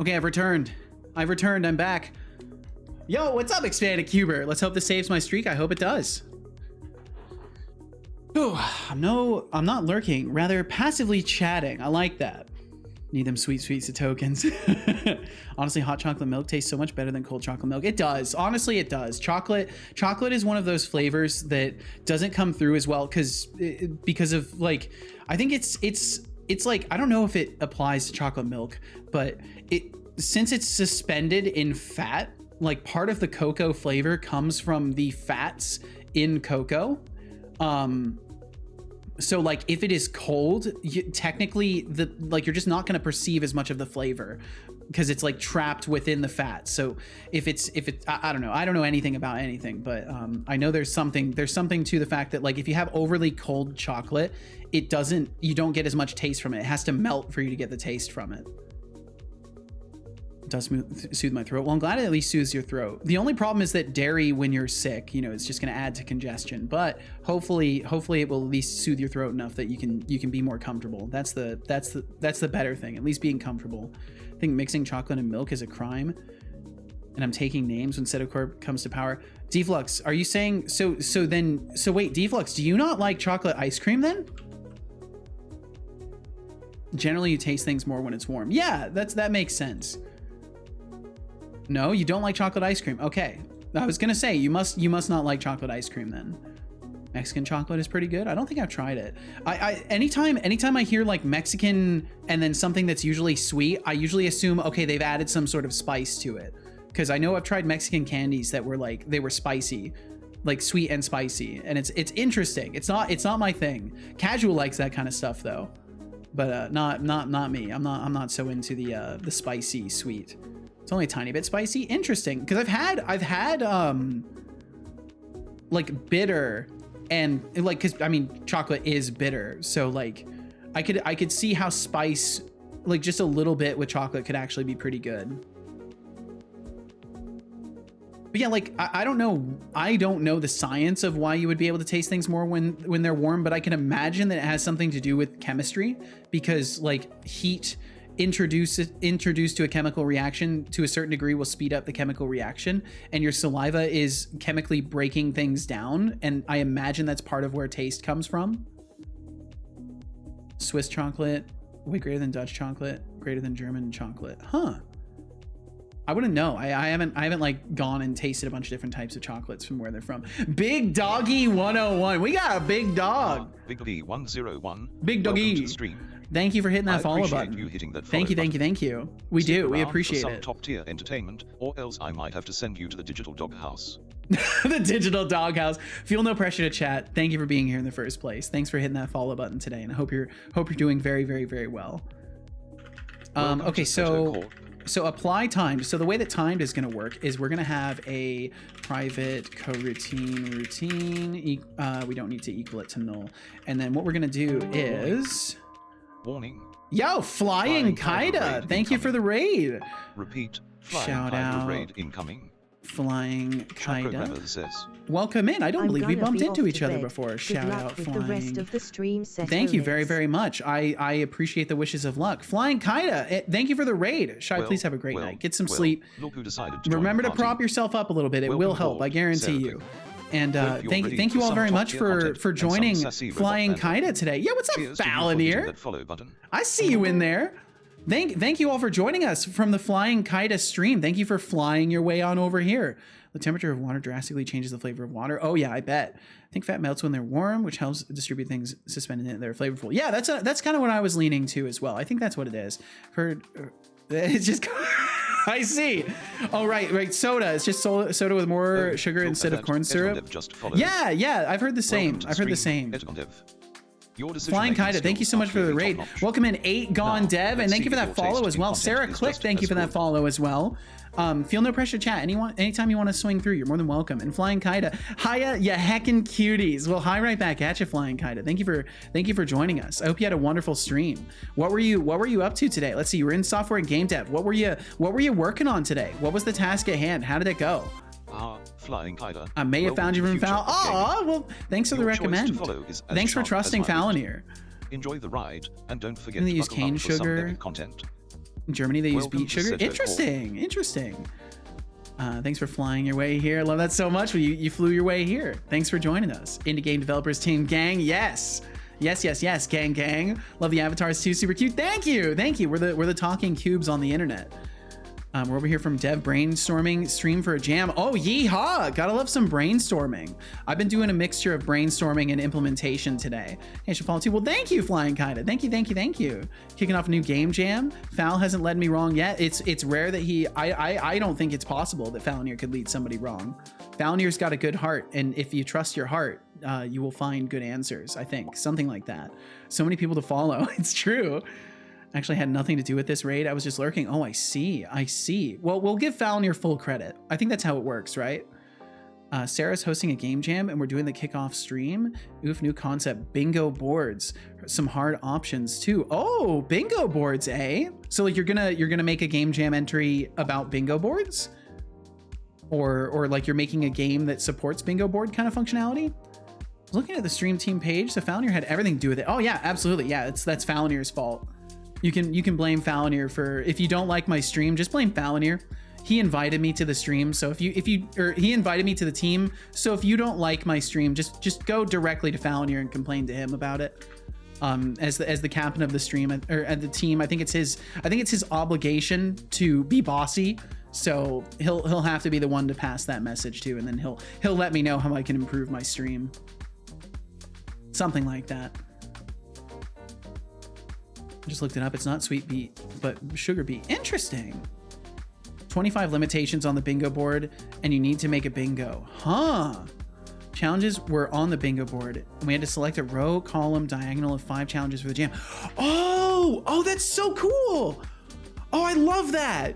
S1: Okay, I've returned. I'm back. Yo, what's up, Expanded Cuber? Let's hope this saves my streak. I hope it does. Ooh, I'm not lurking, rather passively chatting. I like that. Need them sweet tokens. Honestly, hot chocolate milk tastes so much better than cold chocolate milk. It does. Honestly, it does. Chocolate is one of those flavors that doesn't come through as well because of like, I think it's like, I don't know if it applies to chocolate milk, but since it's suspended in fat, like part of the cocoa flavor comes from the fats in cocoa. So like if it is cold, technically you're just not going to perceive as much of the flavor because it's like trapped within the fat. So if it's I don't know anything about anything, but I know there's something to the fact that like if you have overly cold chocolate, you don't get as much taste from it. It has to melt for you to get the taste from it. Does soothe my throat. Well, I'm glad it at least soothes your throat. The only problem is that dairy, when you're sick, it's just going to add to congestion. But hopefully it will at least soothe your throat enough that you can be more comfortable. That's the better thing. At least being comfortable. I think mixing chocolate and milk is a crime. And I'm taking names when Setolyx comes to power. Deflux, are you saying so wait, Deflux, do you not like chocolate ice cream then? Generally, you taste things more when it's warm. Yeah, that makes sense. No, you don't like chocolate ice cream. Okay. I was gonna say you must not like chocolate ice cream then. Mexican chocolate is pretty good. I don't think I've tried it. Anytime I hear like Mexican and then something that's usually sweet, I usually assume, okay, they've added some sort of spice to it. Because I know I've tried Mexican candies that were like, they were spicy, like sweet and spicy. And it's interesting. It's not my thing. Casual likes that kind of stuff though. But not me. I'm not so into the spicy sweet. It's only a tiny bit spicy. Interesting, because I've had like bitter and like, because I mean chocolate is bitter, so like I could see how spice, like just a little bit with chocolate, could actually be pretty good. But yeah, like I don't know the science of why you would be able to taste things more when they're warm, but I can imagine that it has something to do with chemistry, because like heat introduced to a chemical reaction to a certain degree will speed up the chemical reaction, and your saliva is chemically breaking things down, and I imagine that's part of where taste comes from. Swiss chocolate way greater than Dutch chocolate, greater than German chocolate. Huh. I wouldn't know. I haven't like gone and tasted a bunch of different types of chocolates from where they're from. Big Doggy 101. We got a big dog.
S2: Big Doggy 101.
S1: Big Doggy. Thank you for hitting that follow button.
S2: You hitting that
S1: thank you. We do. We appreciate it.
S2: Top tier entertainment, or else I might have to send you to the digital doghouse.
S1: The digital doghouse. Feel no pressure to chat. Thank you for being here in the first place. Thanks for hitting that follow button today, and I hope you're doing very, very, very well. Okay, so apply timed. So the way that timed is going to work is we're going to have a private routine. We don't need to equal it to null. And then what we're going to do is...
S2: Warning.
S1: Yo, Flying Kaida. Thank you for the raid.
S2: Repeat.
S1: Shout out.
S2: Raid incoming.
S1: Flying Kaida.
S2: Says,
S1: welcome in. I don't believe we bumped into each other before. Shout out Flying.
S9: The rest of the stream,
S1: thank you very, very much. I appreciate the wishes of luck. Flying Kaida, thank you for the raid. Shai, please have a great night. Get some sleep.
S2: Look who decided to
S1: remember to prop yourself up a little bit. It will help. I guarantee you. And thank you all very much for joining Flying Kaida today. Yeah, what's up, Balanier? I see you in there. Thank you all for joining us from the Flying Kaida stream. Thank you for flying your way on over here. The temperature of water drastically changes the flavor of water. Oh yeah, I bet. I think fat melts when they're warm, which helps distribute things suspended in it that are flavorful. Yeah, that's kind of what I was leaning to as well. I think that's what it is. It's just... I see. Oh, right. Soda. It's just soda with more sugar instead of corn syrup. Yeah. I've heard the same. Flying Kaida, thank you so much for the raid. Welcome in 8 Gone Dev, and thank you for that follow as well. Sarah Click, thank you for that follow as well. Feel no pressure to chat. Anytime you want to swing through, you're more than welcome. And Flying Kaida, hiya, ya heckin' cuties. Well, hi right back at you, Flying Kaida. Thank you for joining us. I hope you had a wonderful stream. What were you up to today? Let's see. You were in software and game dev. What were you working on today? What was the task at hand? How did it go?
S2: Flying Kaida.
S1: I may have found you from Fallon. Oh, well, thanks for the recommend. Thanks for trusting Fallonier.
S2: Enjoy the ride, and don't forget to use cane sugar content.
S1: In Germany, they use
S2: Welcome
S1: beet
S2: to
S1: sugar.
S2: Setolyx.
S1: Interesting. Thanks for flying your way here. Love that so much. You flew your way here. Thanks for joining us. Indie Game Developers Team Gang. Yes. Gang. Love the avatars too. Super cute. Thank you. We're the talking cubes on the internet. We're over here from Dev Brainstorming Stream for a Jam. Oh, yeehaw! Gotta love some brainstorming. I've been doing a mixture of brainstorming and implementation today. Hey, should follow too. Well, thank you, Flying Kinda. Thank you. Kicking off a new game jam. Foul hasn't led me wrong yet. It's rare that I don't think it's possible that Falonier could lead somebody wrong. Falonier's got a good heart, and if you trust your heart, you will find good answers. I think something like that. So many people to follow. It's true. Actually had nothing to do with this raid. I was just lurking. Oh, I see. Well, we'll give Falonier full credit. I think that's how it works, right? Sarah's hosting a game jam and we're doing the kickoff stream. Oof, new concept, bingo boards. Some hard options too. Oh, bingo boards, eh? So like you're gonna make a game jam entry about bingo boards? Or like you're making a game that supports bingo board kind of functionality? Looking at the stream team page, so Falonier had everything to do with it. Oh yeah, absolutely. Yeah, that's Falonier's fault. You can blame Falonier for, if you don't like my stream, just blame Falonier. He invited me to the stream, so he invited me to the team. So if you don't like my stream, just go directly to Falonier and complain to him about it. As the captain of the stream or the team, I think it's his obligation to be bossy. So he'll have to be the one to pass that message to, and then he'll let me know how I can improve my stream. Something like that. Just looked it up. It's not sweet beet, but sugar beet. Interesting. 25 limitations on the bingo board, and you need to make a bingo. Huh. Challenges were on the bingo board, and we had to select a row, column, diagonal of 5 challenges for the jam. Oh, that's so cool. Oh, I love that.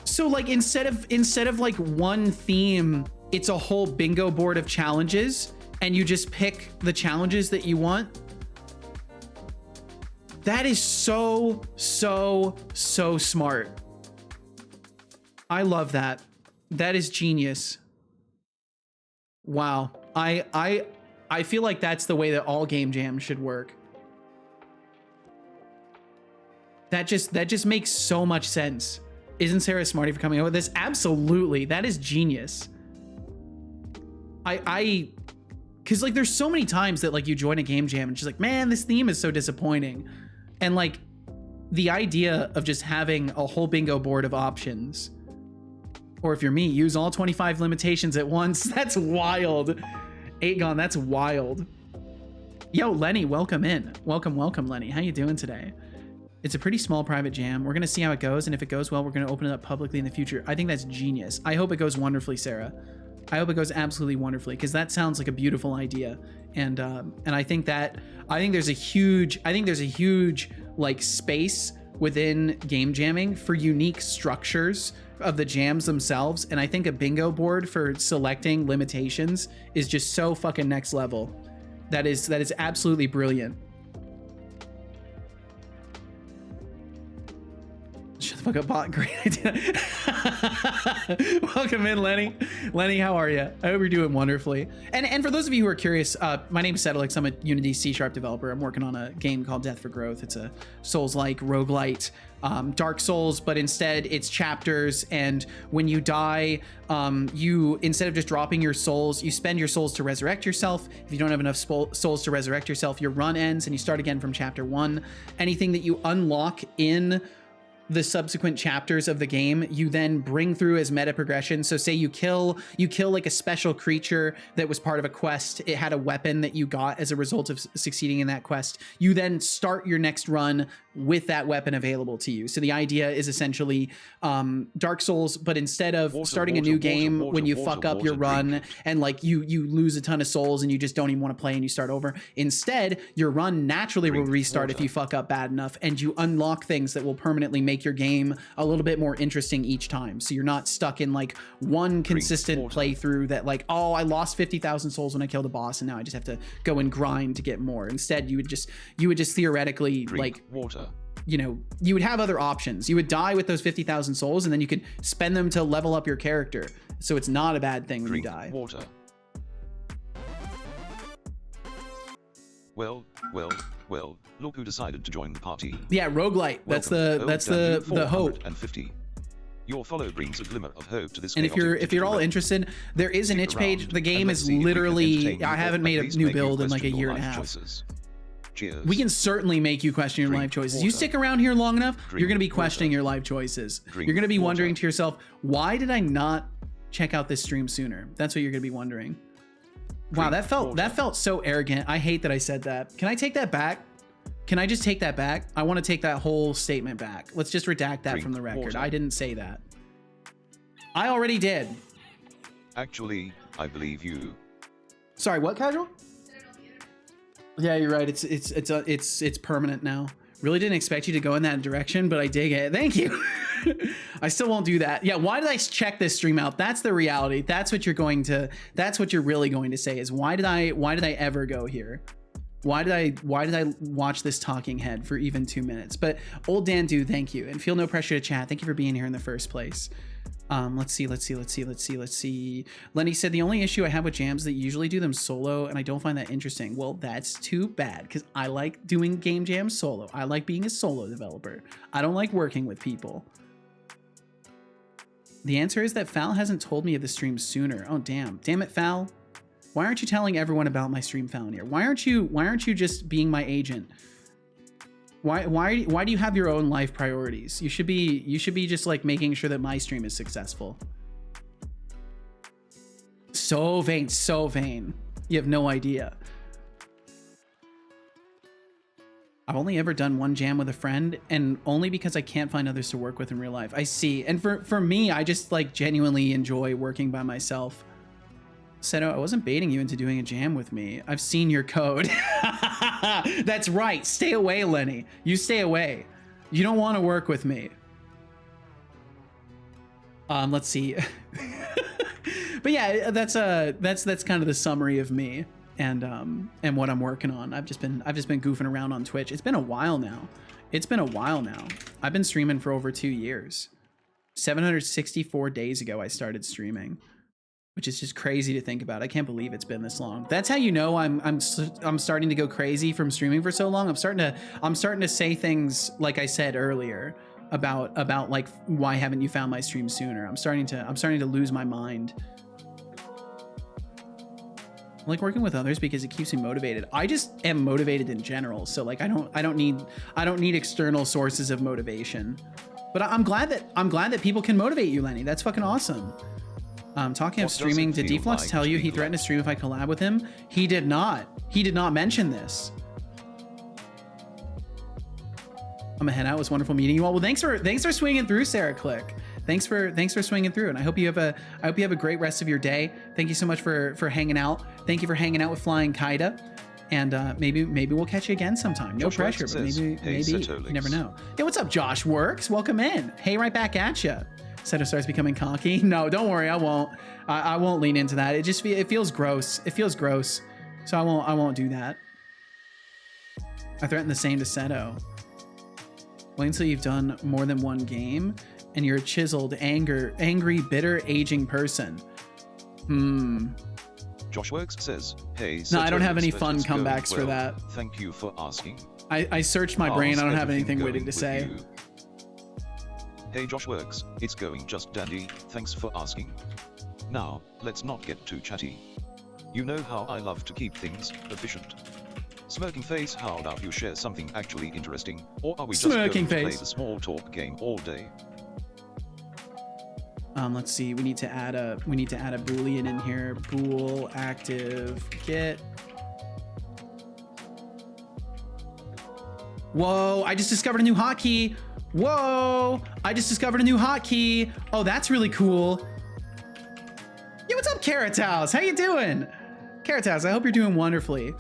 S1: So like instead of like one theme, it's a whole bingo board of challenges, and you just pick the challenges that you want. That is so smart. I love that. That is genius. Wow. I feel like that's the way that all game jams should work. That just makes so much sense. Isn't Sarah smarty for coming up with this? Absolutely. That is genius. Cause like there's so many times that like you join a game jam and she's like, man, this theme is so disappointing. And like the idea of just having a whole bingo board of options, or if you're me, use all 25 limitations at once. That's wild. 8gon, that's wild. Yo, Lenny, welcome in. Welcome, Lenny. How you doing today? It's a pretty small private jam. We're gonna see how it goes, and if it goes well, we're gonna open it up publicly in the future. I think that's genius. I hope it goes wonderfully, Sarah. I hope it goes absolutely wonderfully, because that sounds like a beautiful idea. And I think there's a huge like space within game jamming for unique structures of the jams themselves. And I think a bingo board for selecting limitations is just so fucking next level. That is absolutely brilliant. Shut the fuck up, bot. Great idea. Welcome in, Lenny. Lenny, how are you? I hope you're doing wonderfully. And for those of you who are curious, my name is Setolyx. I'm a Unity C# developer. I'm working on a game called Death for Growth. It's a Souls-like roguelite, Dark Souls, but instead it's chapters. And when you die, you, instead of just dropping your souls, you spend your souls to resurrect yourself. If you don't have enough souls to resurrect yourself, your run ends and you start again from chapter 1. Anything that you unlock in the subsequent chapters of the game, you then bring through as meta progression. So say you kill like a special creature that was part of a quest. It had a weapon that you got as a result of succeeding in that quest. You then start your next run with that weapon available to you. So the idea is essentially Dark Souls, but instead of starting a new game when you fuck up your run and like you lose a ton of souls and you just don't even want to play and you start over. Instead, your run naturally will restart if you fuck up bad enough, and you unlock things that will permanently make your game a little bit more interesting each time. So you're not stuck in like one consistent playthrough that like, oh, I lost 50,000 souls when I killed a boss and now I just have to go and grind to get more. Instead, you would just theoretically you know, you would have other options. You would die with those 50,000 souls and then you could spend them to level up your character. So it's not a bad thing when you die.
S2: Well, look who decided to join the party.
S1: Yeah, roguelite. That's the hope.
S2: 450. Your follow brings a glimmer of hope to this.
S1: And if you're all interested, there is an itch page. The game is literally, I haven't made a new build in like a year and a half.
S2: Cheers.
S1: We can certainly make you question your life choices. You stick around here long enough, you're going to be questioning your life choices. You're going to be wondering to yourself, why did I not check out this stream sooner? That's what you're going to be wondering. Wow, that felt so arrogant. I hate that I said that. Can I take that back? Can I just take that back? I want to take that whole statement back. Let's just redact that from the record. I didn't say that. I already did.
S2: Actually, I believe you.
S1: Sorry, what, Casual? Yeah, you're right. It's permanent now. Really didn't expect you to go in that direction, but I dig it. Thank you. I still won't do that. Yeah, why did I check this stream out? That's the reality. That's what you're really going to say is why did I ever go here? Why did I watch this talking head for even 2 minutes? But old Dan do, thank you. And feel no pressure to chat. Thank you for being here in the first place. Let's see. Lenny said the only issue I have with jams is that you usually do them solo and I don't find that interesting. Well, that's too bad because I like doing game jams solo. I like being a solo developer. I don't like working with people. The answer is that Fal hasn't told me of the stream sooner. Oh, damn it, Fal. Why aren't you telling everyone about my stream, Falanier? Why aren't you just being my agent? Why do you have your own life priorities? You should be just like making sure that my stream is successful. So vain. You have no idea. I've only ever done one jam with a friend, and only because I can't find others to work with in real life. I see. And for me, I just like genuinely enjoy working by myself. Seto, I wasn't baiting you into doing a jam with me. I've seen your code. That's right. Stay away, Lenny. You stay away. You don't want to work with me. Let's see. But yeah, that's kind of the summary of me and what I'm working on. I've just been goofing around on Twitch. It's been a while now. I've been streaming for over 2 years. 764 days ago, I started streaming, which is just crazy to think about. I can't believe it's been this long. That's how you know I'm starting to go crazy from streaming for so long. I'm starting to say things like I said earlier about like, why haven't you found my stream sooner? I'm starting to lose my mind. I like working with others because it keeps me motivated. I just am motivated in general, so like I don't need external sources of motivation. But I'm glad that people can motivate you, Lenny. That's fucking awesome. Talking of streaming, did Deflux tell you he threatened to stream if I collab with him? He did not. He did not mention this. I'm gonna head out. It was wonderful meeting you all. Well, thanks for swinging through, Sarah Click. Thanks for swinging through, and I hope you have a great rest of your day. Thank you so much for hanging out. Thank you for hanging out with Flying Kaida, and maybe we'll catch you again sometime. No pressure, but maybe you never know. Yeah, what's up, Josh Works? Welcome in. Hey, right back at you. Seto starts becoming cocky. No, don't worry, I won't. I won't lean into that. It feels gross. It feels gross. So I won't do that. I threaten the same to Seto. Wait until you've done more than one game and you're a chiseled, angry, bitter, aging person.
S2: Josh Works says, hey,
S1: no, I don't have any fun comebacks for that.
S2: Thank you for asking.
S1: I searched my brain. I don't have anything witty to say.
S2: Hey Josh Works, it's going just dandy, thanks for asking. Now, let's not get too chatty. You know how I love to keep things efficient. Smirking face, how about you share something actually interesting, or are we just going to play the small talk game all day?
S1: Let's see, we need to add a boolean in here. Bool active get. Whoa, I just discovered a new hotkey. Whoa, I just discovered a new hotkey. Oh, that's really cool. Yeah, what's up, Carrot House? How you doing? Carrot House, I hope you're doing wonderfully.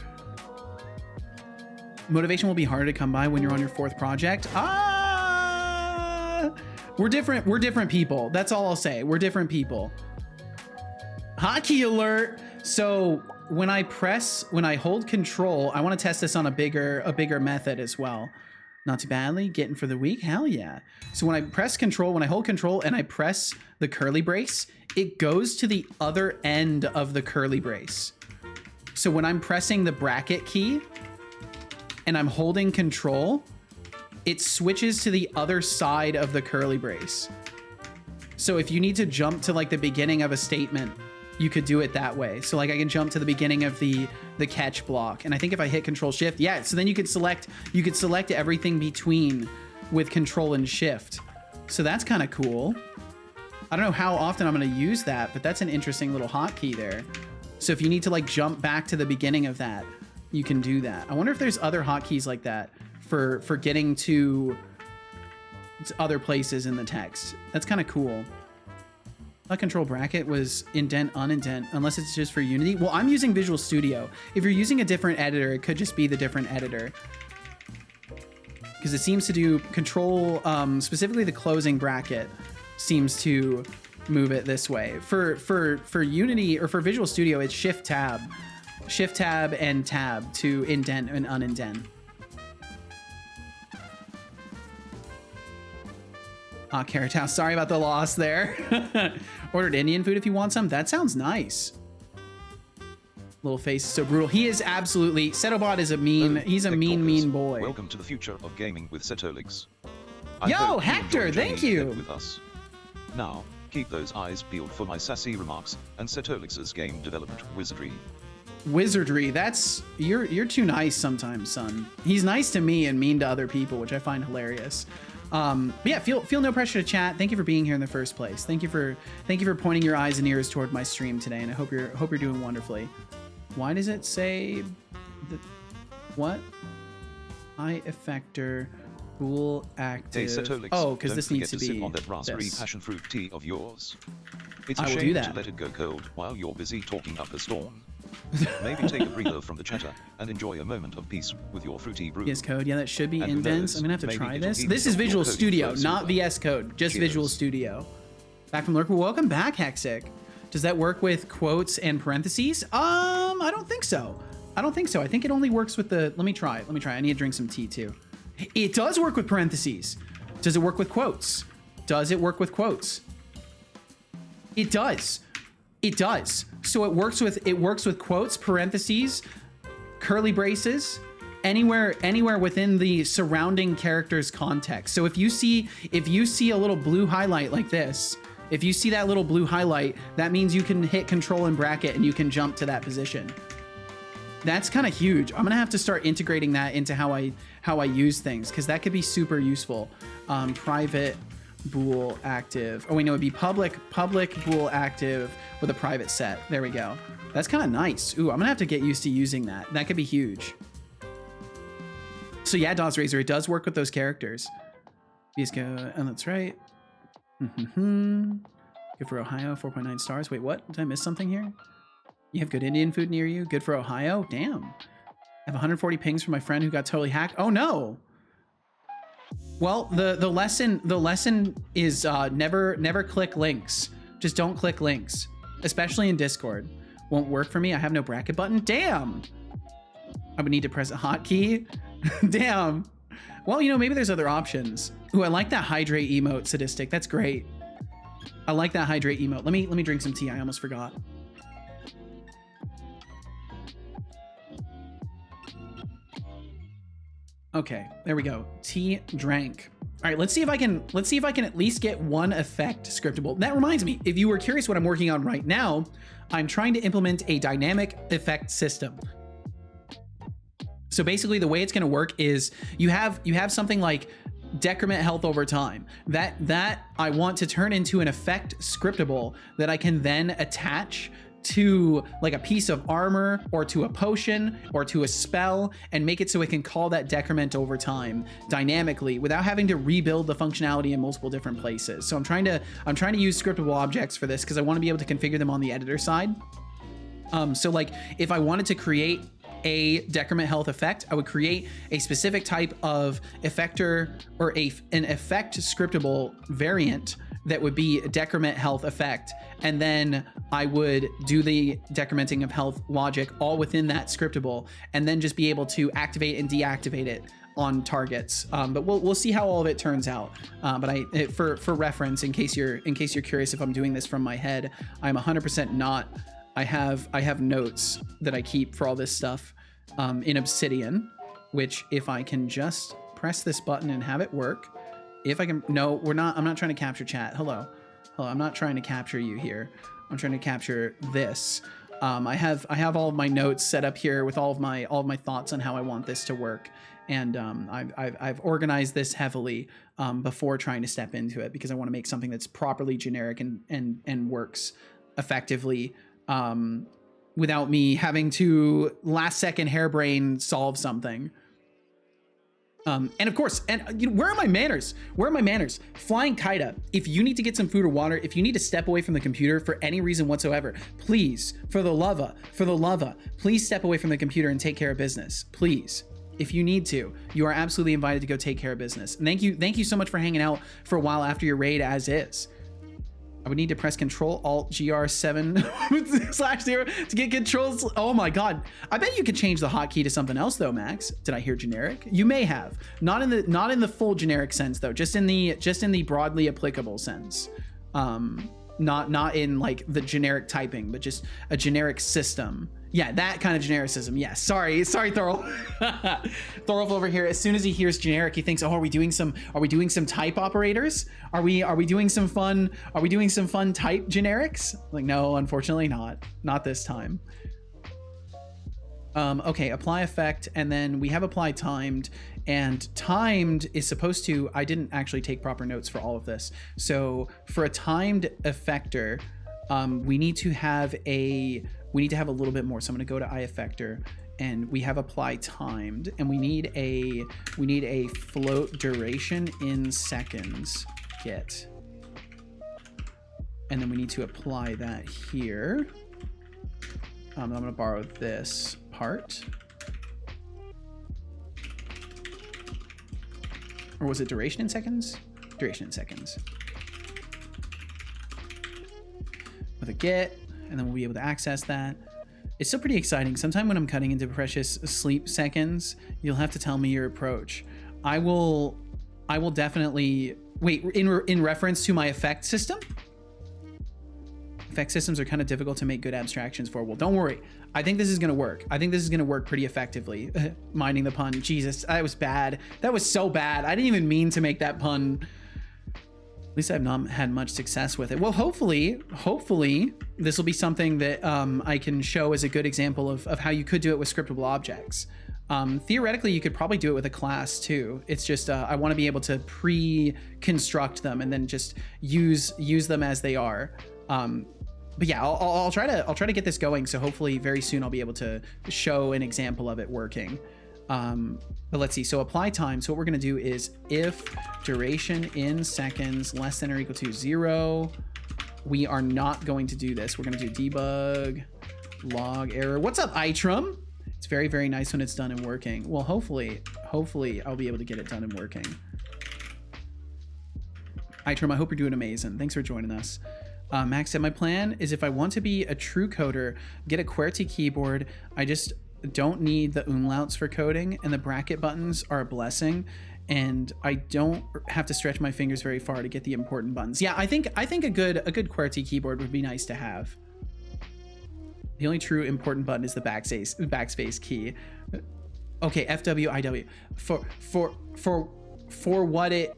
S1: Motivation will be harder to come by when you're on your 4th project. We're different people. That's all I'll say. We're different people. Hotkey alert. So when I hold control, I want to test this on a bigger method as well. Not too badly. Getting for the week. Hell yeah. So when I hold control and I press the curly brace, it goes to the other end of the curly brace. So when I'm pressing the bracket key, and I'm holding control, it switches to the other side of the curly brace. So if you need to jump to like the beginning of a statement, you could do it that way. So like I can jump to the beginning of the catch block. And I think if I hit Control Shift, yeah, so then you could select everything between with Control and Shift. So that's kind of cool. I don't know how often I'm going to use that, but that's an interesting little hotkey there. So if you need to like jump back to the beginning of that, you can do that. I wonder if there's other hotkeys like that for getting to other places in the text. That's kind of cool. A control bracket was indent, unindent, unless it's just for Unity. Well, I'm using Visual Studio. If you're using a different editor, it could just be the different editor. Because it seems to do control, specifically the closing bracket seems to move it this way. For Unity or for Visual Studio, it's Shift Tab and Tab to indent and unindent. Carrot House, sorry about the loss there. Ordered Indian food if you want some. That sounds nice. Little face is so brutal. He is absolutely, Setobot is a mean, he's a mean boy.
S2: Welcome to the future of gaming with Setolyx.
S1: Yo, Hector, thank you.
S2: With us. Now, keep those eyes peeled for my sassy remarks and Setolyx's game development wizardry.
S1: Wizardry, that's, you're too nice sometimes, son. He's nice to me and mean to other people, which I find hilarious. But yeah, feel no pressure to chat. Thank you for being here in the first place. Thank you for pointing your eyes and ears toward my stream today, and I hope you're doing wonderfully. Why does it say what? Eye effector, bool active.
S2: Hey, Setolyx,
S1: oh, because this needs to be
S2: on that raspberry passion fruit tea of yours. It's a
S1: I will
S2: shame
S1: do that.
S2: to let it go cold while you're busy talking up a storm. Maybe take a breather from the chatter and enjoy a moment of peace with your fruity brew.
S1: VS Code, yeah, that should be
S2: And who
S1: indents.
S2: knows,
S1: I'm gonna have to
S2: maybe
S1: try
S2: it'll
S1: this.
S2: even
S1: This is
S2: help your
S1: Visual
S2: coding
S1: Studio,
S2: flow
S1: not
S2: smoother.
S1: VS Code, just
S2: Cheers.
S1: Visual Studio. Back from Lurker, welcome back, Hexic. Does that work with quotes and parentheses? I don't think so. I think it only works with the, let me try. I need to drink some tea too. It does work with parentheses. Does it work with quotes? Does it work with quotes? It does. It does. So it works with quotes, parentheses, curly braces, anywhere within the surrounding character's context. So if you see a little blue highlight like this, if you see that little blue highlight, that means you can hit control and bracket and you can jump to that position. That's kind of huge. I'm gonna have to start integrating that into how I use things, because that could be super useful. Private bool active. Oh wait, no, it'd be public bool active with a private set. There we go. That's kind of nice. Ooh, I'm gonna have to get used to using that. That could be huge. So yeah, Dawes Razor, it does work with those characters. Let's go, and that's right. Good for Ohio, 4.9 stars. Wait, what? Did I miss something here? You have good Indian food near you? Good for Ohio? Damn. I have 140 pings from my friend who got totally hacked. Oh no. Well, the lesson is never click links. Just don't click links, especially in Discord. Won't work for me. I have no bracket button. Damn. I would need to press a hotkey. Damn. Well, you know, maybe there's other options. Ooh, I like that hydrate emote, Sadistic. That's great. I like that hydrate emote. Let me drink some tea. I almost forgot. Okay, there we go. Tea drank. All right, let's see if I can at least get one effect scriptable. That reminds me, if you were curious what I'm working on right now, I'm trying to implement a dynamic effect system. So basically the way it's going to work is you have something like decrement health over time. That I want to turn into an effect scriptable that I can then attach to like a piece of armor or to a potion or to a spell and make it so it can call that decrement over time dynamically without having to rebuild the functionality in multiple different places. So I'm trying to use scriptable objects for this because I want to be able to configure them on the editor side. So like if I wanted to create a decrement health effect, I would create a specific type of effector or an effect scriptable variant that would be a decrement health effect, and then I would do the decrementing of health logic all within that scriptable, and then just be able to activate and deactivate it on targets. But we'll see how all of it turns out. But for reference, in case you're curious if I'm doing this from my head, I'm 100% not. I have notes that I keep for all this stuff in Obsidian. which if I can just press this button and have it work, if I can, no, we're not, I'm not trying to capture chat. Hello. Hello, I'm not trying to capture you here. I'm trying to capture this. I have all of my notes set up here with all of my thoughts on how I want this to work. And I've organized this heavily before trying to step into it, because I want to make something that's properly generic and works effectively without me having to last second harebrain solve something. And of course, and you know, where are my manners? Where are my manners? Flying Kaida, if you need to get some food or water, if you need to step away from the computer for any reason whatsoever, please, for the love of, please step away from the computer and take care of business. Please. If you need to, you are absolutely invited to go take care of business. And thank you so much for hanging out for a while after your raid as is. I would need to press Control Alt GR7/0 to get controls. Oh my God. I bet you could change the hotkey to something else though, Max. Did I hear generic? You may have. Not in the full generic sense though, just in the broadly applicable sense. Not in like the generic typing, but just a generic system. Yeah, that kind of genericism. Yeah, sorry, Thorolf. Thorolf over here, as soon as he hears generic, he thinks, oh, are we doing some type operators? Are we doing some fun type generics? Like, no, unfortunately not. Not this time. Okay, apply effect, and then we have apply timed, and timed is supposed to, I didn't actually take proper notes for all of this. So for a timed effector, we need to have a little bit more. So I'm gonna go to iEffector, and we have apply timed, and we need a float duration in seconds get. And then we need to apply that here. I'm gonna borrow this part. Or was it duration in seconds? Duration in seconds. With a get, and then we'll be able to access that. It's still pretty exciting. Sometime when I'm cutting into precious sleep seconds, you'll have to tell me your approach. I will definitely, wait, in reference to my effect system? Effect systems are kind of difficult to make good abstractions for. Well, don't worry. I think this is gonna work. I think this is gonna work pretty effectively. Minding the pun. Jesus, that was bad. That was so bad. I didn't even mean to make that pun. At least I've not had much success with it. Well, hopefully this will be something that I can show as a good example of how you could do it with scriptable objects. Theoretically, you could probably do it with a class too. It's just I want to be able to pre-construct them and then just use them as they are. But yeah, I'll try to get this going. So hopefully very soon I'll be able to show an example of it working. But let's see. So apply time. So what we're going to do is if duration in seconds less than or equal to 0, we are not going to do this. We're going to do debug log error. What's up, Itram? It's very, very nice when it's done and working. Well, hopefully I'll be able to get it done and working. Itram, I hope you're doing amazing. Thanks for joining us. Max said, my plan is if I want to be a true coder, get a QWERTY keyboard. I just don't need the umlauts for coding, and the bracket buttons are a blessing, and I don't have to stretch my fingers very far to get the important buttons. Yeah, I think a good QWERTY keyboard would be nice to have. The only true important button is the backspace key. Okay, FWIW. For what it...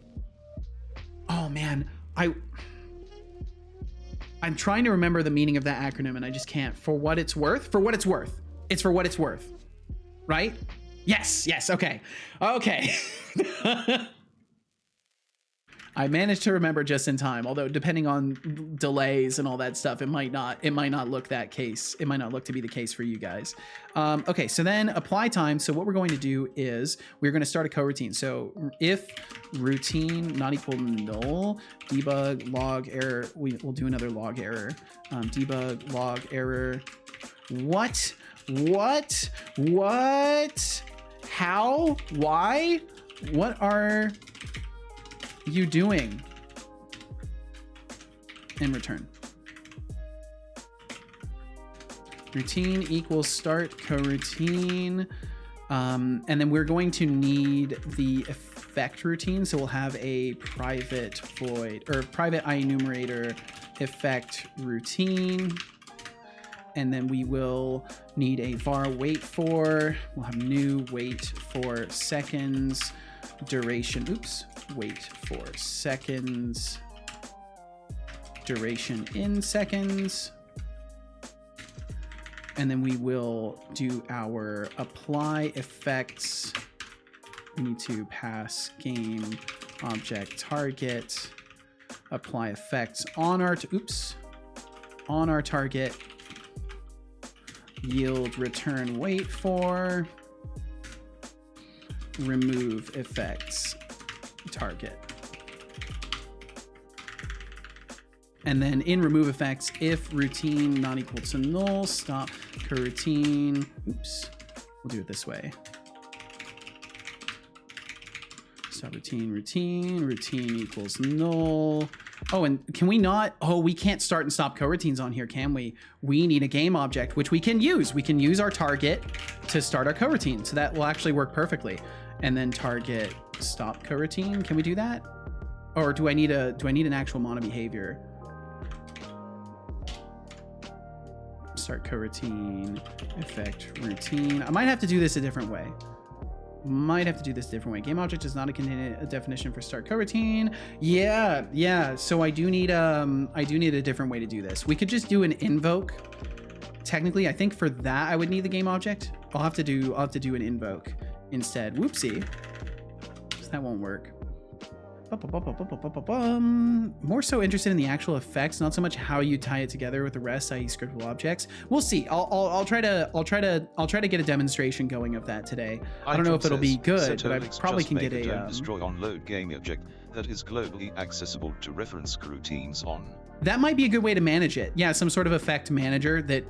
S1: Oh man, I'm trying to remember the meaning of that acronym and I just can't. For what it's worth? For what it's worth. It's for what it's worth. Right? Yes, okay. Okay. I managed to remember just in time, although depending on delays and all that stuff, it might not look that case. It might not look to be the case for you guys. Okay, so then apply time. So what we're going to do is we're going to start a coroutine. So if routine not equal null, debug log error, we'll do another log error. Debug log error. What? How? Why? What are you doing? And return. Routine equals start coroutine. And then we're going to need the effect routine. So we'll have a private void or private IEnumerator effect routine. And then we will need a var wait for. We'll have new wait for seconds, duration. Oops, wait for seconds, duration in seconds. And then we will do our apply effects. We need to pass game object target, apply effects on our, on our target, yield return wait for, remove effects target. And then in remove effects, if routine not equal to null, stop coroutine. Oops, we'll do it this way. Stop routine equals null. Oh, and can we not? Oh, we can't start and stop coroutines on here, can we? We need a game object, which we can use. We can use our target to start our coroutine. So that will actually work perfectly. And then target stop coroutine. Can we do that? Or do I need an actual mono behavior? Start coroutine, effect routine. I might have to do this a different way. Game object does not contain a definition for start coroutine. Yeah. So I do need a different way to do this. We could just do an invoke. Technically, I think for that I would need the game object. I'll have to do an invoke instead. Whoopsie. So that won't work. More so interested in the actual effects, not so much how you tie it together with the rest, i.e. scriptable objects. We'll see. I'll try to get a demonstration going of that today. I don't know if it'll be good, but I probably can get a
S2: destroy on load game object that is globally accessible to reference coroutines on.
S1: That might be a good way to manage it. Yeah, some sort of effect manager that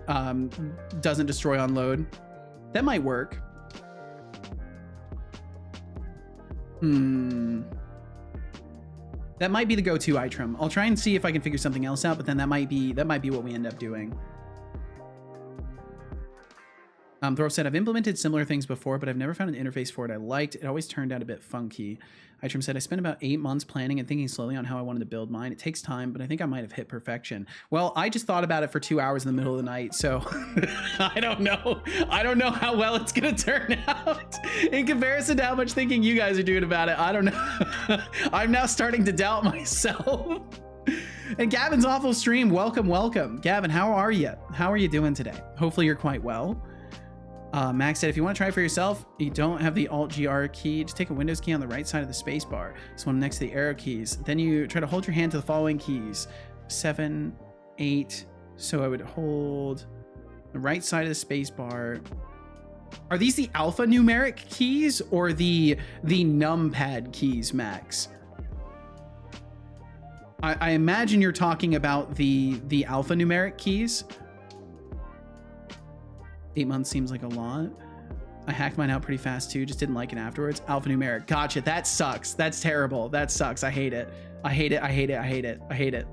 S1: doesn't destroy on load. That might work. That might be the go-to item. I'll try and see if I can figure something else out, but then that might be what we end up doing. Throw said, I've implemented similar things before, but I've never found an interface for it I liked. It always turned out a bit funky. Itram said, I spent about 8 months planning and thinking slowly on how I wanted to build mine. It takes time, but I think I might have hit perfection. Well, I just thought about it for 2 hours in the middle of the night, so I don't know. I don't know how well it's going to turn out. In comparison to how much thinking you guys are doing about it, I don't know. I'm now starting to doubt myself. And Gavin's awful stream. Welcome. Gavin, how are you? How are you doing today? Hopefully you're quite well. Max said, if you want to try it for yourself, you don't have the Alt-GR key, just take a Windows key on the right side of the space bar. This one next to the arrow keys. Then you try to hold your hand to the following keys. 7, 8. So I would hold the right side of the space bar. Are these the alphanumeric keys or the numpad keys, Max? I imagine you're talking about the alphanumeric keys. 8 months seems like a lot. I hacked mine out pretty fast too, just didn't like it afterwards. Alphanumeric, gotcha, that sucks. That's terrible, that sucks, I hate it. I hate it.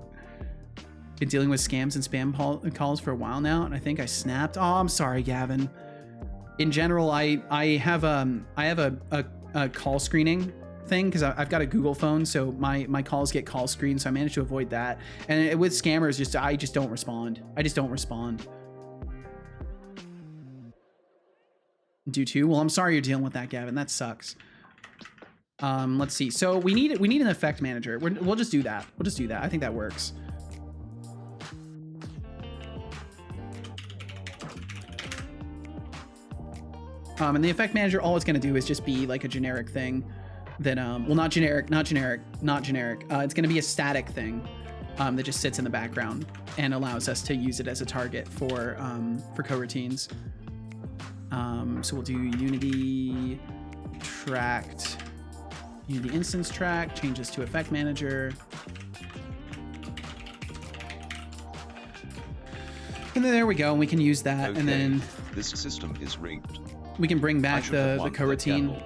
S1: Been dealing with scams and spam calls for a while now, and I think I snapped. Oh, I'm sorry, Gavin. In general, I have a call screening thing because I've got a Google phone, so my calls get call screened, so I managed to avoid that. And with scammers, I just don't respond. I just don't respond. Do too? Well, I'm sorry you're dealing with that, Gavin. That sucks. Let's see. So we need an effect manager. We'll just do that. I think that works. And the effect manager, all it's going to do is just be like a generic thing that, well, not generic. It's going to be a static thing that just sits in the background and allows us to use it as a target for coroutines. So we'll do Unity tracked, Unity instance track, changes to effect manager. And then there we go, and we can use that. Okay. And then
S2: this system is rigged.
S1: We can bring back the coroutine.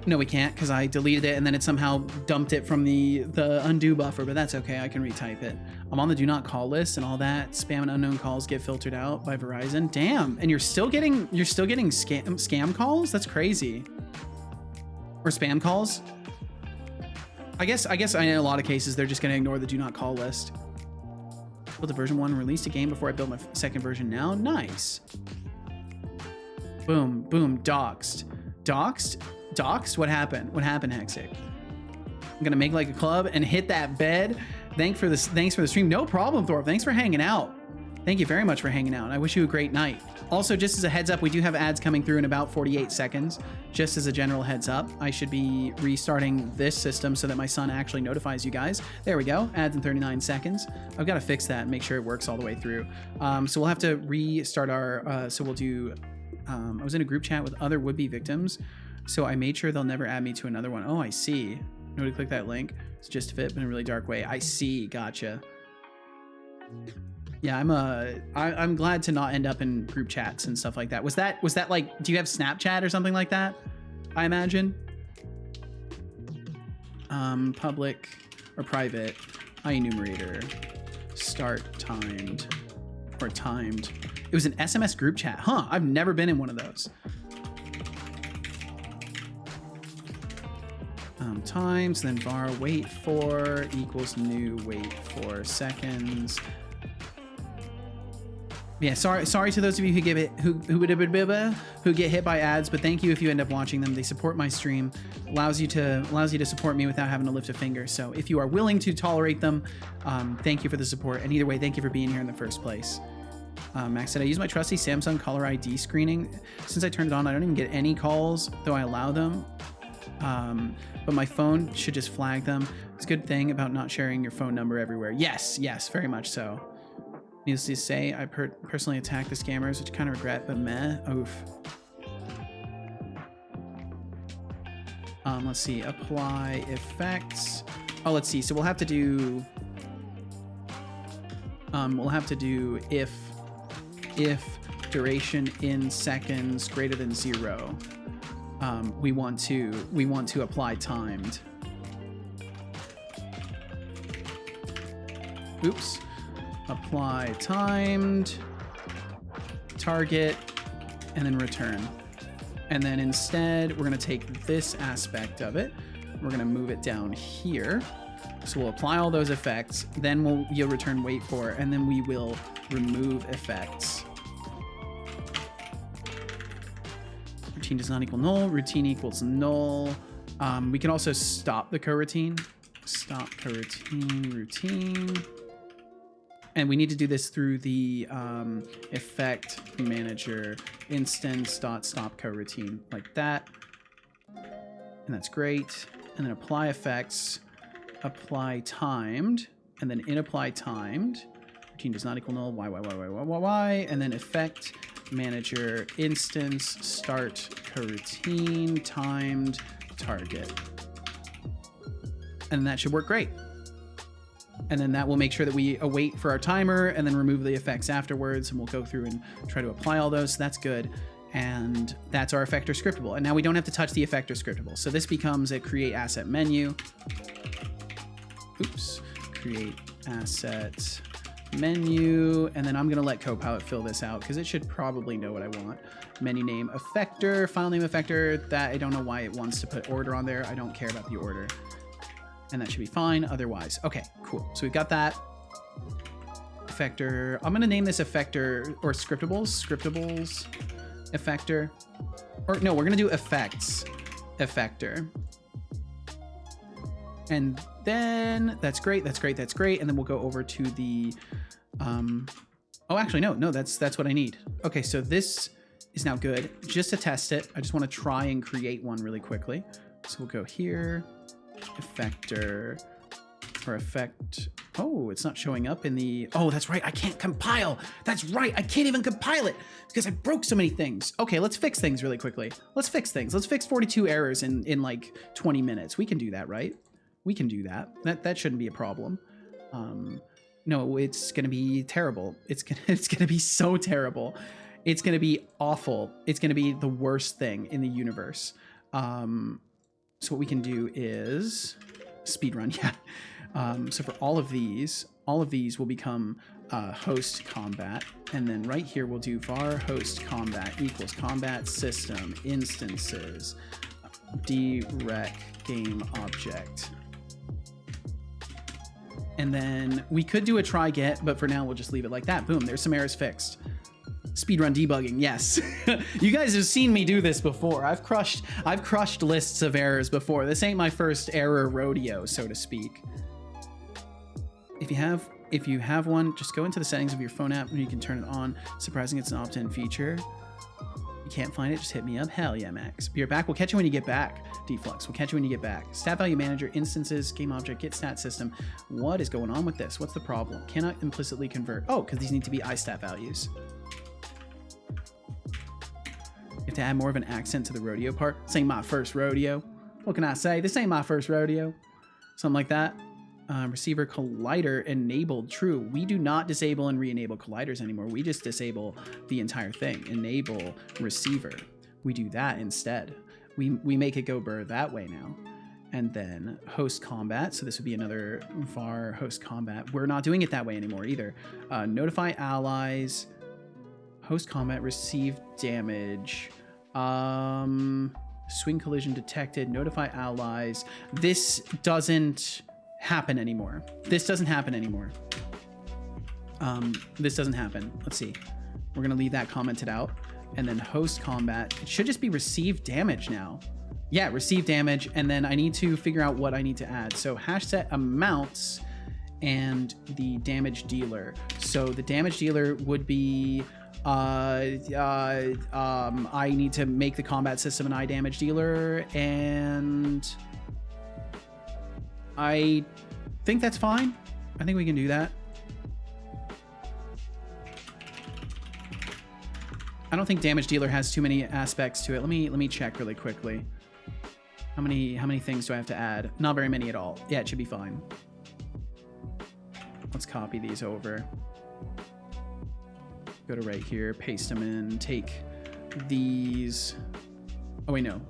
S1: No, we can't, because I deleted it and then it somehow dumped it from the undo buffer, but that's okay, I can retype it. I'm on the do not call list and all that. Spam and unknown calls get filtered out by Verizon. Damn, and you're still getting scam calls? That's crazy. Or spam calls? I guess in a lot of cases they're just gonna ignore the do not call list. Built a version 1, released a game before I built my second version now. Nice. Boom, boom, doxed. Doxed? Doxed? What happened? What happened, Hexic? I'm gonna make like a club and hit that bed. Thanks for the stream. No problem, Thorpe. Thanks for hanging out. Thank you very much for hanging out. I wish you a great night. Also, just as a heads up, we do have ads coming through in about 48 seconds. Just as a general heads up, I should be restarting this system so that my son actually notifies you guys. There we go, ads in 39 seconds. I've got to fix that and make sure it works all the way through. So we'll have to restart our, so we'll do, I was in a group chat with other would-be victims, so I made sure they'll never add me to another one. Oh, I see. Know to click that link. It's just fit, but in a really dark way. I see, gotcha. Yeah, I'm glad to not end up in group chats and stuff like that. Was that like, do you have Snapchat or something like that? I imagine. Public or private, enumerator, start timed or timed. It was an SMS group chat. Huh, I've never been in one of those. Times, then var wait for equals new wait for seconds. Yeah, sorry to those of you who get hit by ads, but thank you if you end up watching them. They support my stream, allows you to support me without having to lift a finger. So if you are willing to tolerate them, thank you for the support. And either way, thank you for being here in the first place. Max said, I use my trusty Samsung caller ID screening. Since I turned it on, I don't even get any calls, though I allow them. But my phone should just flag them. It's a good thing about not sharing your phone number everywhere. Yes, very much so. Needless to say, I personally attacked the scammers, which kind of regret, but meh, oof. Let's see, apply effects. Oh, let's see, so we'll have to do if duration in seconds greater than 0. We want to apply timed. Oops. Apply timed, target, and then return. And then instead, we're gonna take this aspect of it. We're gonna move it down here. So we'll apply all those effects, then you'll return wait for, and then we will remove effects. Routine does not equal null, routine equals null. We can also stop the coroutine. Stop coroutine, routine. And we need to do this through the effect manager instance.stop coroutine like that. And that's great. And then apply effects, apply timed, and then in apply timed, routine does not equal null, y, and then effect manager instance start coroutine timed target. And that should work great. And then that will make sure that we await for our timer and then remove the effects afterwards. And we'll go through and try to apply all those. So that's good. And that's our effector scriptable. And now we don't have to touch the effector scriptable. So this becomes a create asset menu. Oops. Create asset menu. And then I'm going to let Copilot fill this out because it should probably know what I want. Menu name effector, file name effector. That I don't know why it wants to put order on there. I don't care about the order. And that should be fine otherwise. Okay, cool. So we've got that. Effector. I'm going to name this effector or scriptables effector. Or no, we're going to do effects effector. And then that's great. That's great. That's great. And then we'll go over to the oh, actually, no, that's what I need. Okay, so this is now good. Just to test it, I just want to try and create one really quickly. So we'll go here. Effector for effect. Oh, it's not showing up in the, oh, that's right, I can't compile. That's right, I can't even compile it because I broke so many things. Okay, let's fix things really quickly. Let's fix things. Let's fix 42 errors in like 20 minutes. We can do that, right? We can do that. That shouldn't be a problem. No, it's gonna be terrible. It's gonna be so terrible. It's gonna be awful. It's gonna be the worst thing in the universe. So what we can do is speedrun, yeah. So for all of these will become host combat. And then right here, we'll do var host combat equals combat system instances direct game object. And then we could do a try get, but for now we'll just leave it like that. Boom, there's some errors fixed. Speedrun debugging, yes. You guys have seen me do this before. I've crushed lists of errors before. This ain't my first error rodeo, so to speak. If you have one, just go into the settings of your phone app and you can turn it on. Surprising it's an opt-in feature. You can't find it, just hit me up. Hell yeah, Max. Be right back. We'll catch you when you get back. Deflux, we'll catch you when you get back. Stat value manager, instances, game object, get stat system. What is going on with this? What's the problem? Cannot implicitly convert. Oh, because these need to be iStat values. You have to add more of an accent to the rodeo part. This ain't my first rodeo. What can I say? This ain't my first rodeo. Something like that. Receiver collider enabled. True. We do not disable and re-enable colliders anymore. We just disable the entire thing. Enable receiver. We do that instead. We make it go burr that way now. And then host combat. So this would be another var host combat. We're not doing it that way anymore either. Notify allies. Host combat, receive damage. Swing collision detected. Notify allies. This doesn't happen anymore. This doesn't happen anymore. This doesn't happen. Let's see. We're gonna leave that commented out. And then host combat. It should just be receive damage now. Yeah, receive damage. And then I need to figure out what I need to add. So hash set amounts and the damage dealer. So the damage dealer would be I need to make the combat system an I damage dealer, and I think that's fine. I think we can do that. I don't think damage dealer has too many aspects to it. Let me check really quickly. How many things do I have to add? Not very many at all. Yeah, it should be fine. Let's copy these over. Go to right here, paste them in, take these. Oh wait, no,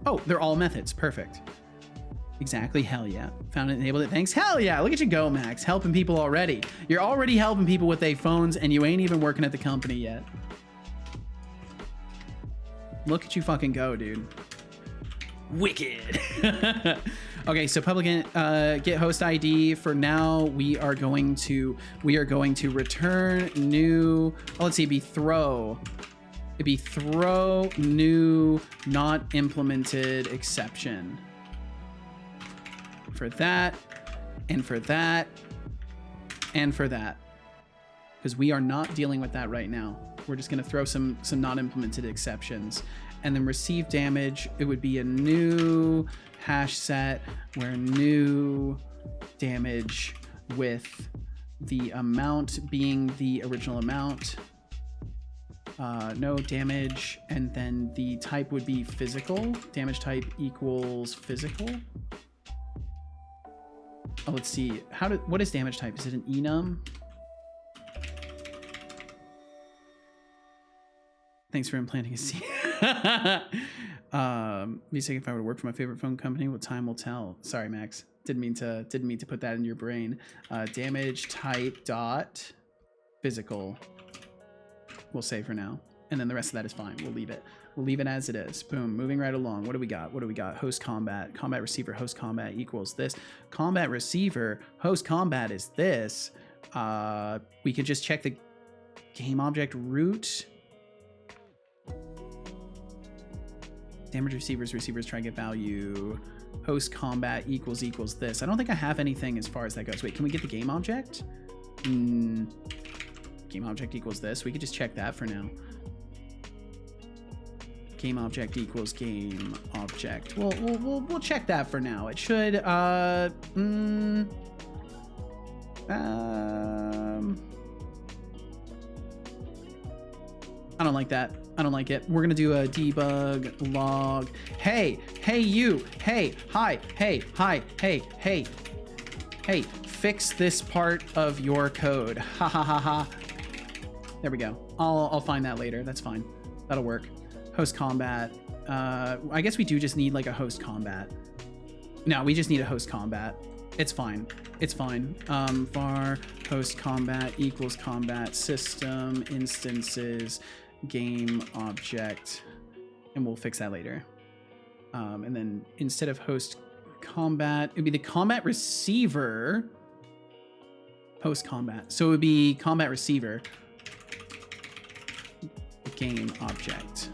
S1: oh, they're all methods, perfect. Exactly, hell yeah. Found it, enabled it, thanks, hell yeah. Look at you go, Max, helping people already. You're already helping people with their phones and you ain't even working at the company yet. Look at you fucking go, dude. Wicked. Okay, so public get host ID. For now, we are going to return new. Oh, let's see, it'd be throw new not implemented exception. For that, and for that, and for that, because we are not dealing with that right now. We're just gonna throw some not implemented exceptions. And then receive damage, it would be a new hash set where new damage with the amount being the original amount. No damage, and then the type would be physical. Damage type equals physical. Oh, let's see. What is damage type? Is it an enum? Thanks for implanting a seed. Be sick if I were to work for my favorite phone company. What time will tell. Sorry, Max. Didn't mean to put that in your brain. Damage type dot physical. We'll say for now, and then the rest of that is fine. We'll leave it. We'll leave it as it is. Boom. Moving right along. What do we got? What do we got? Host combat. Combat receiver. Host combat equals this. Combat receiver. Host combat is this. We could just check the game object root. Damage receivers try to get value. Host combat equals this. I don't think I have anything as far as that goes. Wait, can we get the game object? Game object equals this. We could just check that for now. Game object equals game object. We'll check that for now. It should I don't like that. I don't like it. We're gonna do a debug log. Hey, you. Hey, hi, hey, fix this part of your code. Ha ha ha ha. There we go. I'll find that later. That's fine. That'll work. Host combat. I guess we do just need like a host combat. No, we just need a host combat. It's fine. It's fine. Var host combat equals combat system instances game object, and we'll fix that later. And then instead of host combat, it'd be the combat receiver. Host combat. So it would be combat receiver. Game object.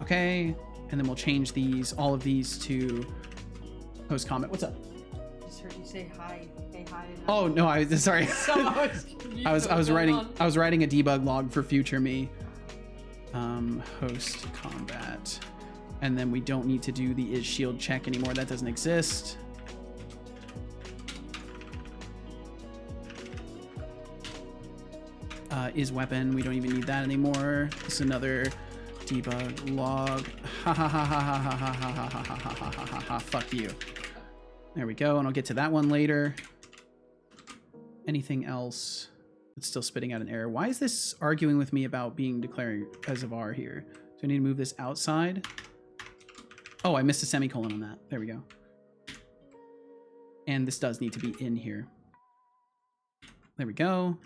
S1: Okay, and then we'll change these, all of these to host combat. What's up?
S11: Just heard you say hi. Hey, hi.
S1: Oh no, I was sorry.
S11: So I was confused
S1: I was
S11: what's going
S1: writing
S11: on.
S1: I was writing a debug log for future me. Host combat, and then we don't need to do the is shield check anymore. That doesn't exist. Is weapon. We don't even need that anymore. This is another debug log. Ha ha ha ha ha ha ha ha ha ha ha ha ha ha ha. Fuck you. There we go, and I'll get to that one later. Anything else? It's still spitting out an error. Why is this arguing with me about being declaring as of R here? Do I need to move this outside? Oh, I missed a semicolon on that. There we go. And this does need to be in here. There we go.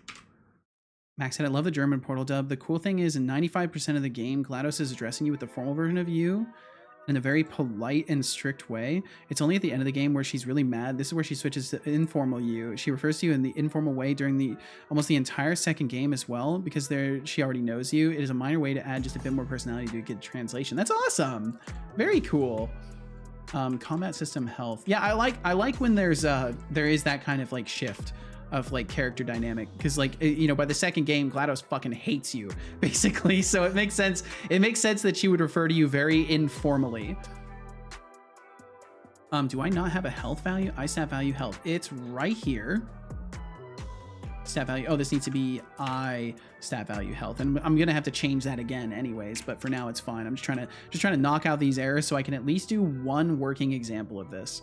S1: Max said, I love the German Portal dub. The cool thing is in 95% of the game, GLaDOS is addressing you with the formal version of you in a very polite and strict way. It's only at the end of the game where she's really mad. This is where she switches to informal you. She refers to you in the informal way during almost the entire second game as well, because she already knows you. It is a minor way to add just a bit more personality to get translation. That's awesome. Very cool. Combat system health. Yeah, I like when there is that kind of like shift of like character dynamic, because like, you know, by the second game, GLaDOS fucking hates you basically, so it makes sense that she would refer to you very informally. Do I not have a health value? I stat value health. It's right here. Stat value. Oh, this needs to be I stat value health, and I'm gonna have to change that again anyways, but for now it's fine. I'm just trying to knock out these errors so I can at least do one working example of this.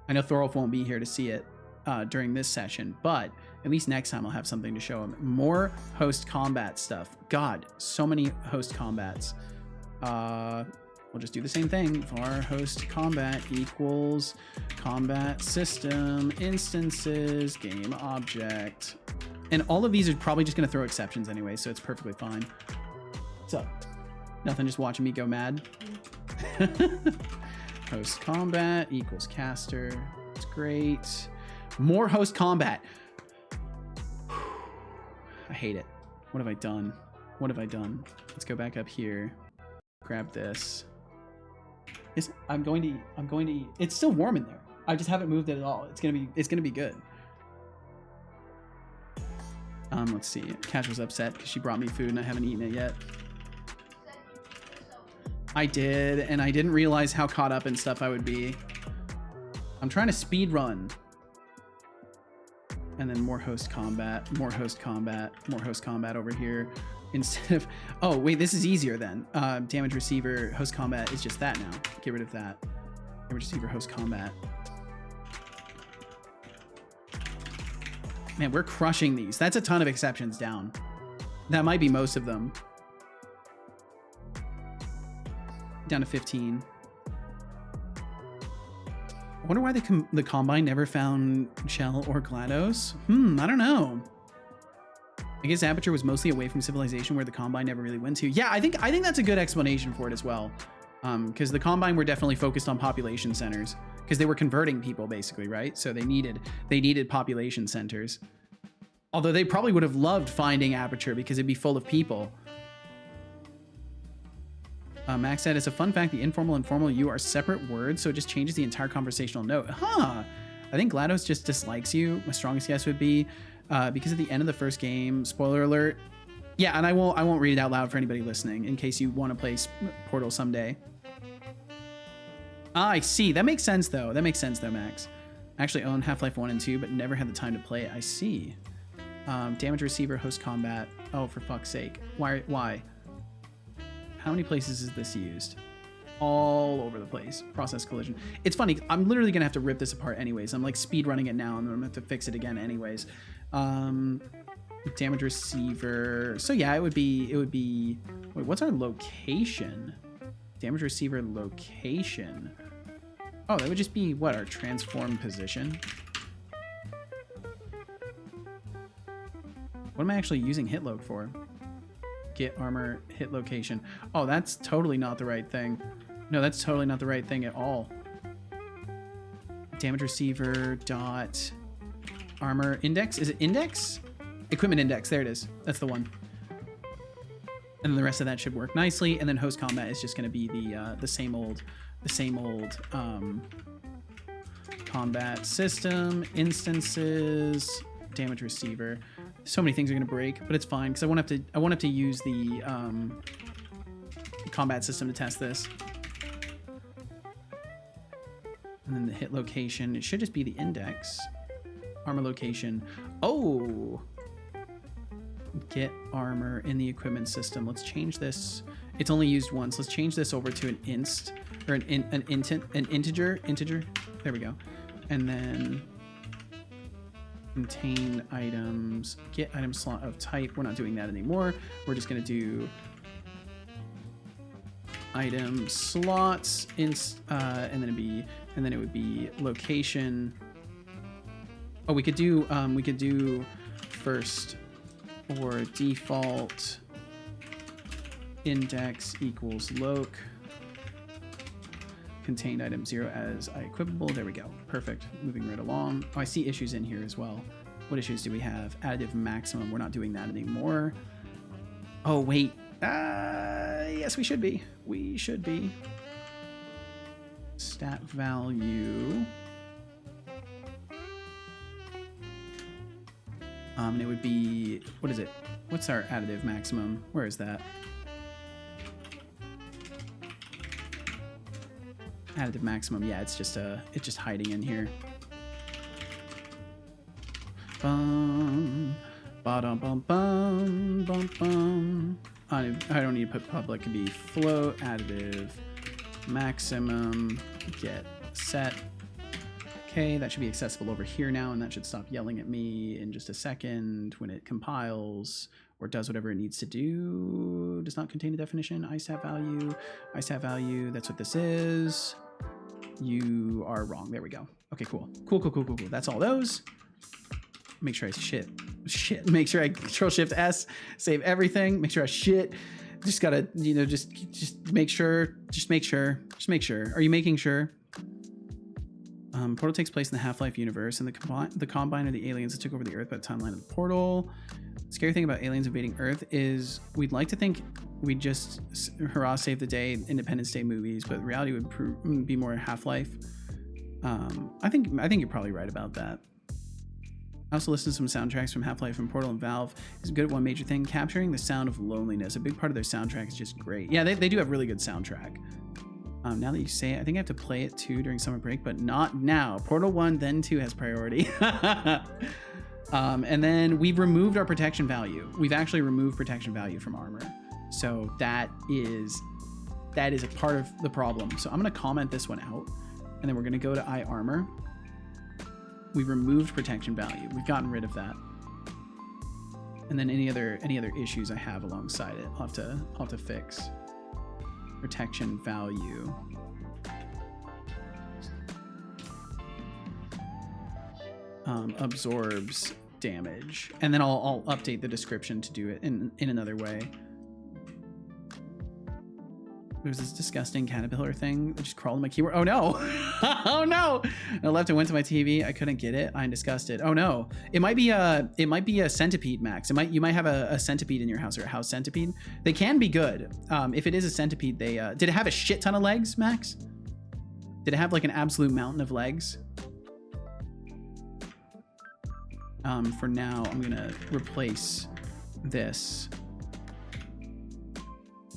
S1: I know Thorolf won't be here to see it during this session, but at least next time I'll have something to show him. More host combat stuff. God, so many host combats. We'll just do the same thing. var host combat equals combat system instances game object. And all of these are probably just going to throw exceptions anyway, so it's perfectly fine. What's up? Nothing, just watching me go mad. Host combat equals caster. It's great. More host combat. I hate it. What have I done? What have I done? Let's go back up here. Grab this. I'm going to it's still warm in there. I just haven't moved it at all. It's gonna be good. Let's see. Cash was upset because she brought me food and I haven't eaten it yet. I did, and I didn't realize how caught up in stuff I would be. I'm trying to speed run. And then more host combat, more host combat, more host combat over here. Instead of, oh wait, this is easier then. Damage receiver, host combat is just that now. Get rid of that. Damage receiver, host combat. Man, we're crushing these. That's a ton of exceptions down. That might be most of them. Down to 15. I wonder why the Combine never found Shell or GLaDOS. I don't know. I guess Aperture was mostly away from civilization where the Combine never really went to. Yeah, I think that's a good explanation for it as well. Because the Combine were definitely focused on population centers because they were converting people basically, right? So they needed population centers. Although they probably would have loved finding Aperture because it'd be full of people. Max said, as a fun fact, the informal and formal you are separate words, so it just changes the entire conversational note. Huh. I think GLaDOS just dislikes you. My strongest guess would be because at the end of the first game, spoiler alert. Yeah, and I won't read it out loud for anybody listening in case you want to play Portal someday. I see. That makes sense though. Max. I actually own Half-Life 1 and 2, but never had the time to play it. I see. Damage receiver, host combat. Oh, for fuck's sake. Why? How many places is this used? All over the place. Process collision. It's funny. I'm literally gonna have to rip this apart anyways. I'm like speed running it now, and I'm gonna have to fix it again anyways. Damage receiver. So yeah, it would be. Wait, what's our location? Damage receiver location. Oh, that would just be what, our transform position. What am I actually using hit log for? Get armor, hit location. Oh, that's totally not the right thing. No, that's totally not the right thing at all. damage receiver dot armor index. Is it index? Equipment index. There it is. That's the one. And then the rest of that should work nicely. And then host combat is just going to be the same old combat system, instances, damage receiver. So many things are going to break, but it's fine because I won't have to use the combat system to test this. And then the hit location, it should just be the index. Armor location. Oh! Get armor in the equipment system. Let's change this. It's only used once. Let's change this over to an inst, or an integer. There we go. And then contain items, get item slot of type. We're not doing that anymore. We're just going to do item slots, and then it would be location. Oh, we could do first or default index equals loc. Contained item 0 as equipable. There we go. Perfect. Moving right along. Oh, I see issues in here as well. What issues do we have? Additive maximum. We're not doing that anymore. Oh, wait. Yes, we should be. We should be. Stat value. And it would be, what is it? What's our additive maximum? Where is that? Additive maximum. Yeah, it's just hiding in here. Bum, ba-dum, bum, bum, bum, bum. I don't need to put public. It could be float additive maximum get set. Okay, that should be accessible over here now, and that should stop yelling at me in just a second when it compiles or does whatever it needs to do. Does not contain a definition. ISAT value. ISAT value. That's what this is. You are wrong. There we go. Okay, cool. Cool. That's all those. Make sure I shit. Make sure I Control-Shift-S. Save everything. Make sure I shit. Just gotta, just make sure. Just make sure. Are you making sure? Portal takes place in the Half-Life universe, and the Combine are the aliens that took over the Earth by the timeline of the portal. The scary thing about aliens invading Earth is we'd like to think we'd just hurrah save the day, Independence Day movies, but reality would be more Half-Life. I think you're probably right about that. I also listened to some soundtracks from Half-Life and Portal, and Valve is good at one major thing, capturing the sound of loneliness. A big part of their soundtrack is just great. Yeah, they do have really good soundtrack. Now that you say it, I think I have to play it too during summer break, but not now. Portal 1, then 2 has priority. And then we've removed our protection value. We've actually removed protection value from armor. So that is a part of the problem. So I'm going to comment this one out, and then we're going to go to iArmor. We removed protection value. We've gotten rid of that. And then any other issues I have alongside it, I'll have to fix. Protection value. Absorbs damage, and then I'll update the description to do it in another way. There's this disgusting caterpillar thing that just crawled in my keyboard. Oh no! Oh no! I left and went to my TV. I couldn't get it. I'm disgusted. Oh no! It might be a centipede, Max. You might have a centipede in your house, or a house centipede. They can be good. If it is a centipede, they did it have a shit ton of legs, Max? Did it have like an absolute mountain of legs? For now, I'm gonna replace this.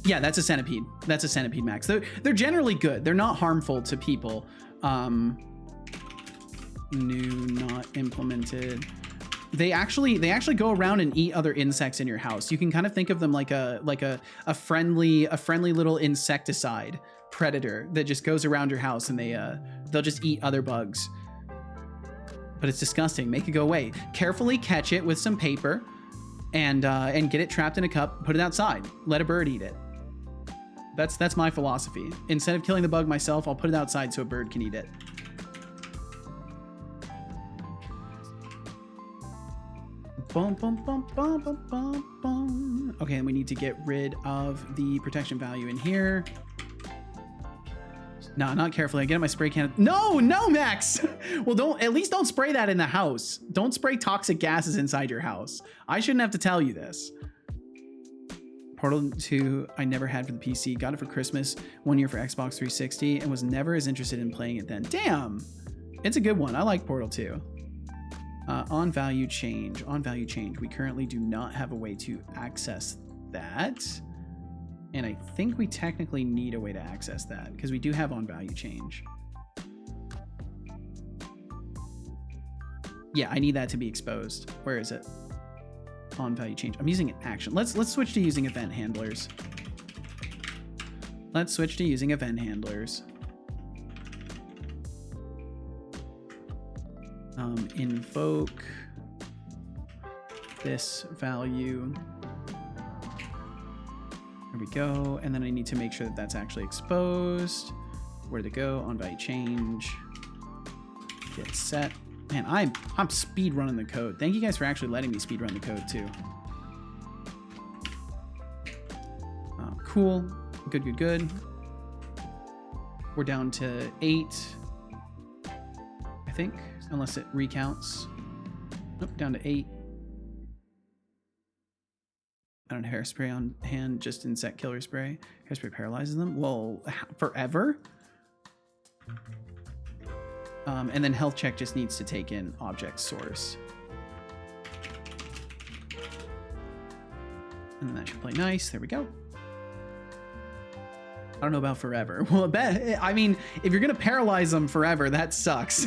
S1: Yeah, that's a centipede. That's a centipede, Max. They're generally good. They're not harmful to people. New, not implemented. They actually go around and eat other insects in your house. You can kind of think of them like a friendly little insecticide predator that just goes around your house, and they'll just eat other bugs. But it's disgusting. Make it go away. Carefully catch it with some paper, and get it trapped in a cup. Put it outside. Let a bird eat it. That's my philosophy. Instead of killing the bug myself, I'll put it outside so a bird can eat it. Bum, bum, bum, bum, bum, bum, bum. Okay, and we need to get rid of the protection value in here. No, not carefully. I get my spray can. No, Max. Well, at least don't spray that in the house. Don't spray toxic gases inside your house. I shouldn't have to tell you this. Portal 2, I never had for the PC. Got it for Christmas 1 year for Xbox 360 and was never as interested in playing it then. Damn. It's a good one. I like Portal 2. On value change. On value change. We currently do not have a way to access that. And I think we technically need a way to access that because we do have on value change. Yeah, I need that to be exposed. Where is it? On value change. I'm using action. Let's switch to using event handlers. Let's switch to using event handlers. Invoke this value. There we go. And then I need to make sure that that's actually exposed. Where to go? On value change. Get set. Man, I'm speed running the code. Thank you guys for actually letting me speed run the code too. Cool. Good. We're down to 8. I think, unless it recounts. Nope, down to 8. I don't have hairspray on hand, just insect killer spray. Hairspray paralyzes them. Well, forever? And then health check just needs to take in object source. And then that should play nice. There we go. I don't know about forever. Well, I mean, if you're gonna paralyze them forever, that sucks.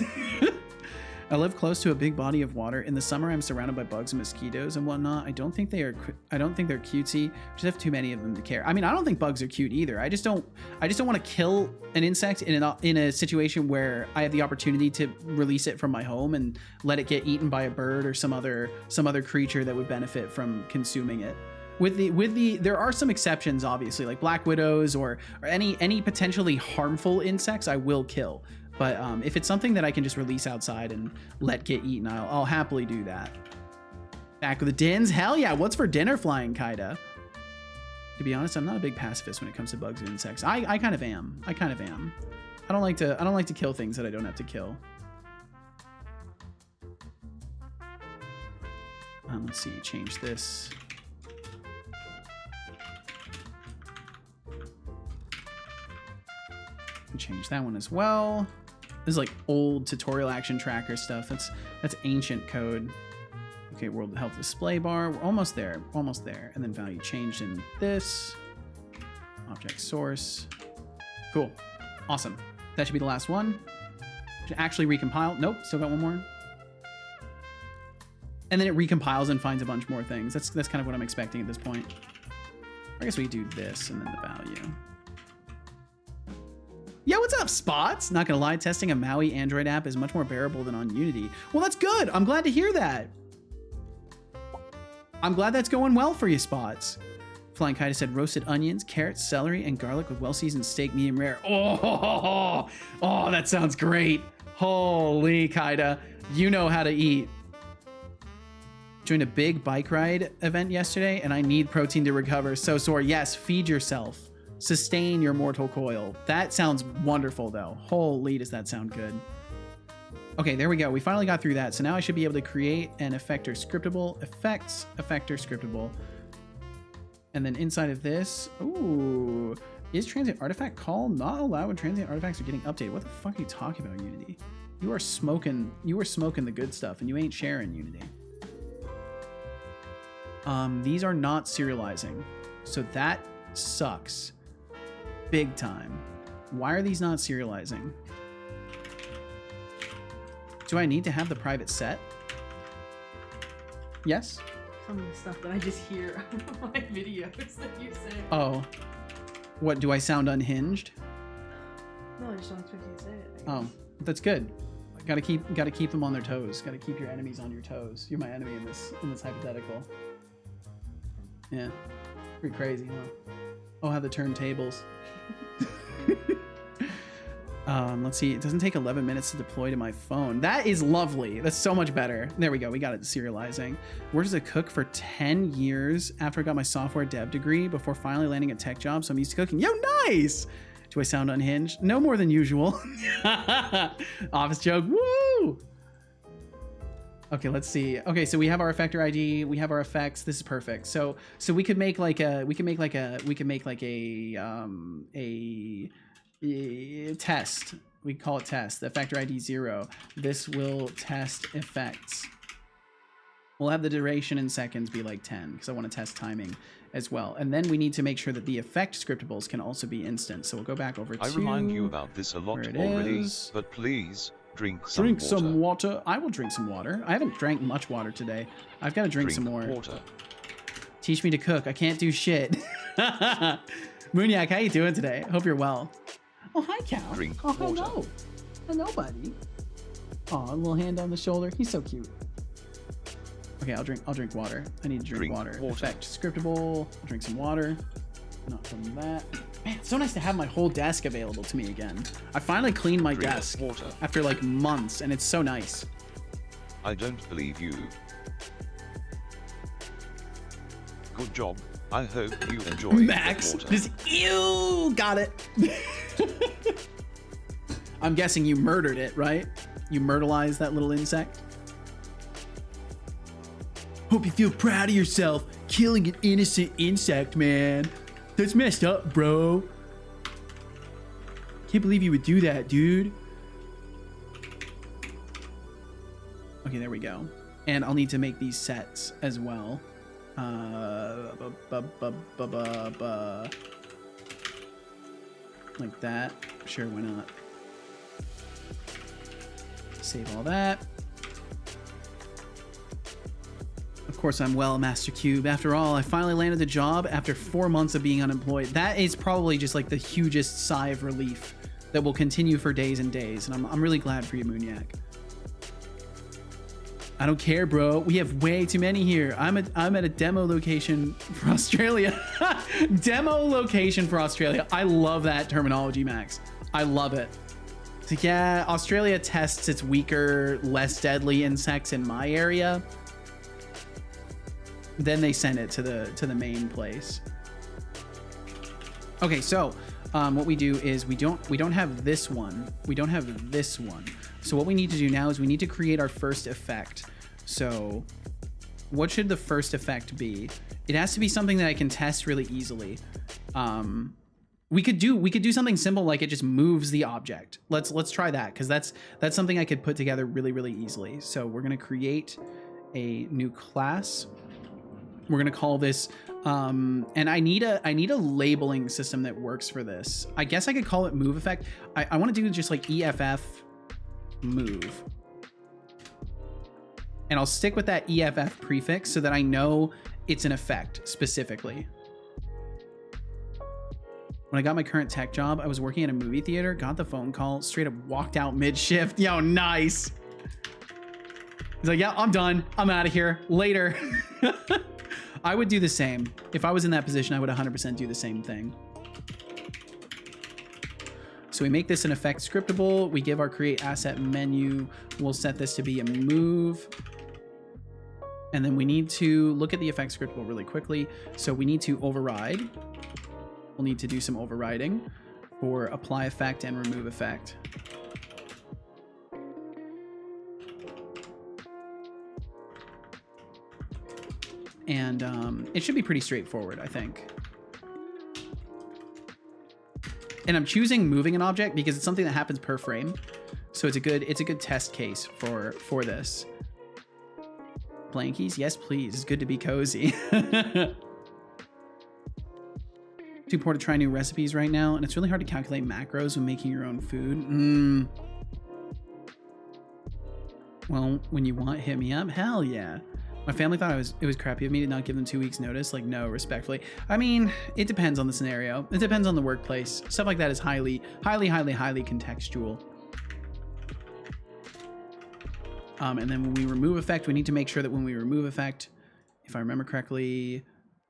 S1: I live close to a big body of water. In the summer, I'm surrounded by bugs and mosquitoes and whatnot. I don't think they're cutesy. Just have too many of them to care. I mean, I don't think bugs are cute either. I just don't want to kill an insect in a situation where I have the opportunity to release it from my home and let it get eaten by a bird or some other creature that would benefit from consuming it. There are some exceptions, obviously, like black widows or any potentially harmful insects I will kill. But if it's something that I can just release outside and let get eaten, I'll happily do that. Back with the dins? Hell yeah. What's for dinner, Flying Kaida? To be honest, I'm not a big pacifist when it comes to bugs and insects. I kind of am. I don't like to kill things that I don't have to kill. Let's see, change this. Change that one as well. This is like old tutorial action tracker stuff. That's ancient code. Okay, world health display bar. We're almost there. And then value changed in this. Object source. Cool. Awesome. That should be the last one. Should actually recompile. Nope, still got one more. And then it recompiles and finds a bunch more things. That's kind of what I'm expecting at this point. I guess we do this and then the value. Yeah, what's up, Spots? Not gonna lie, testing a Maui Android app is much more bearable than on Unity. Well, that's good. I'm glad to hear that. I'm glad that's going well for you, Spots. Flying Kaida said roasted onions, carrots, celery, and garlic with well-seasoned steak, medium rare. Oh, that sounds great. Holy Kaida, you know how to eat. Joined a big bike ride event yesterday, and I need protein to recover. So sore. Yes, feed yourself. Sustain your mortal coil. That sounds wonderful, though. Holy, does that sound good. Okay, there we go. We finally got through that. So now I should be able to create an effector scriptable. Effects, effector scriptable. And then inside of this, ooh, is transient artifact call not allowed when transient artifacts are getting updated? What the fuck are you talking about, Unity? You are smoking the good stuff, and you ain't sharing, Unity. These are not serializing, so that sucks. Big time. Why are these not serializing? Do I need to have the private set? Yes?
S11: Some of the stuff that I just hear on my videos that you say.
S1: Oh. What, do I sound unhinged?
S11: No, I just don't expect you to say it.
S1: Oh, that's good. Gotta keep them on their toes. Gotta keep your enemies on your toes. You're my enemy in this hypothetical. Yeah. Pretty crazy, huh? Oh, how the turntables. Let's see. It doesn't take 11 minutes to deploy to my phone. That is lovely. That's so much better. There we go. We got it serializing. Worked as a cook for 10 years after I got my software dev degree before finally landing a tech job. So I'm used to cooking. Yo, nice. Do I sound unhinged? No more than usual. Office joke. Woo! Okay, let's see. Okay, so we have our effector ID. We have our effects. This is perfect. So we could make like a test. We call it test. The effector ID 0. This will test effects. We'll have the duration in seconds be like 10 because I want to test timing as well. And then we need to make sure that the effect scriptables can also be instant. So we'll go back over to...
S2: I remind you about this a lot already, but please drink some water.
S1: I will drink some water. I haven't drank much water today. I've got to drink some more.
S2: Water.
S1: Teach me to cook. I can't do shit. Mooniac, how you doing today? Hope you're well. Oh, hi, Cal.
S2: Drink
S1: oh,
S2: water.
S1: hello. Hello, buddy. Oh, a little hand on the shoulder. He's so cute. Okay, I'll drink water. I need to drink water. Effect scriptable. I'll drink some water. Not from that. Man, it's so nice to have my whole desk available to me again. I finally cleaned my desk after like months, and it's so nice.
S2: I don't believe you. Good job. I hope you enjoy
S1: Max,
S2: the water.
S1: just ew, got it. I'm guessing you murdered it, right? You myrtleized that little insect. Hope you feel proud of yourself, killing an innocent insect, man. That's messed up, bro. Can't believe you would do that, dude. Okay, there we go. And I'll need to make these sets as well. Like that. Sure, why not? Save all that. Of course I'm well, Master Cube. After all, I finally landed the job after 4 months of being unemployed. That is probably just like the hugest sigh of relief that will continue for days and days. And I'm really glad for you, Mooniac. I don't care, bro. We have way too many here. I'm at a demo location for Australia. Demo location for Australia. I love that terminology, Max. I love it. So yeah, Australia tests its weaker, less deadly insects in my area. Then they send it to the main place. Okay, so what we do is we don't have this one. We don't have this one. So what we need to do now is we need to create our first effect. So what should the first effect be? It has to be something that I can test really easily. We could do something simple like it just moves the object. Let's try that, because that's something I could put together really easily. So we're gonna create a new class. We're gonna call this and I need a labeling system that works for this. I guess I could call it move effect. I want to do just like EFF move. And I'll stick with that EFF prefix so that I know it's an effect specifically. When I got my current tech job, I was working at a movie theater, got the phone call, straight up walked out mid-shift. Yo, nice. He's like, yeah, I'm done. I'm out of here. Later. I would do the same. If I was in that position, I would 100% do the same thing. So we make this an effect scriptable. We give our create asset menu. We'll set this to be a move. And then we need to look at the effect scriptable really quickly. So we need to override. We'll need to do some overriding for apply effect and remove effect. And it should be pretty straightforward, I think. And I'm choosing moving an object because it's something that happens per frame. So it's a good test case for this. Blankies? Yes, please. It's good to be cozy. Too poor to try new recipes right now, and it's really hard to calculate macros when making your own food. Well, when you want, hit me up. Hell yeah. My family thought it was crappy of me to not give them 2 weeks notice. Like, no, respectfully. I mean, it depends on the scenario. It depends on the workplace. Stuff like that is highly contextual. And then when we remove effect, we need to make sure that when we remove effect, if I remember correctly,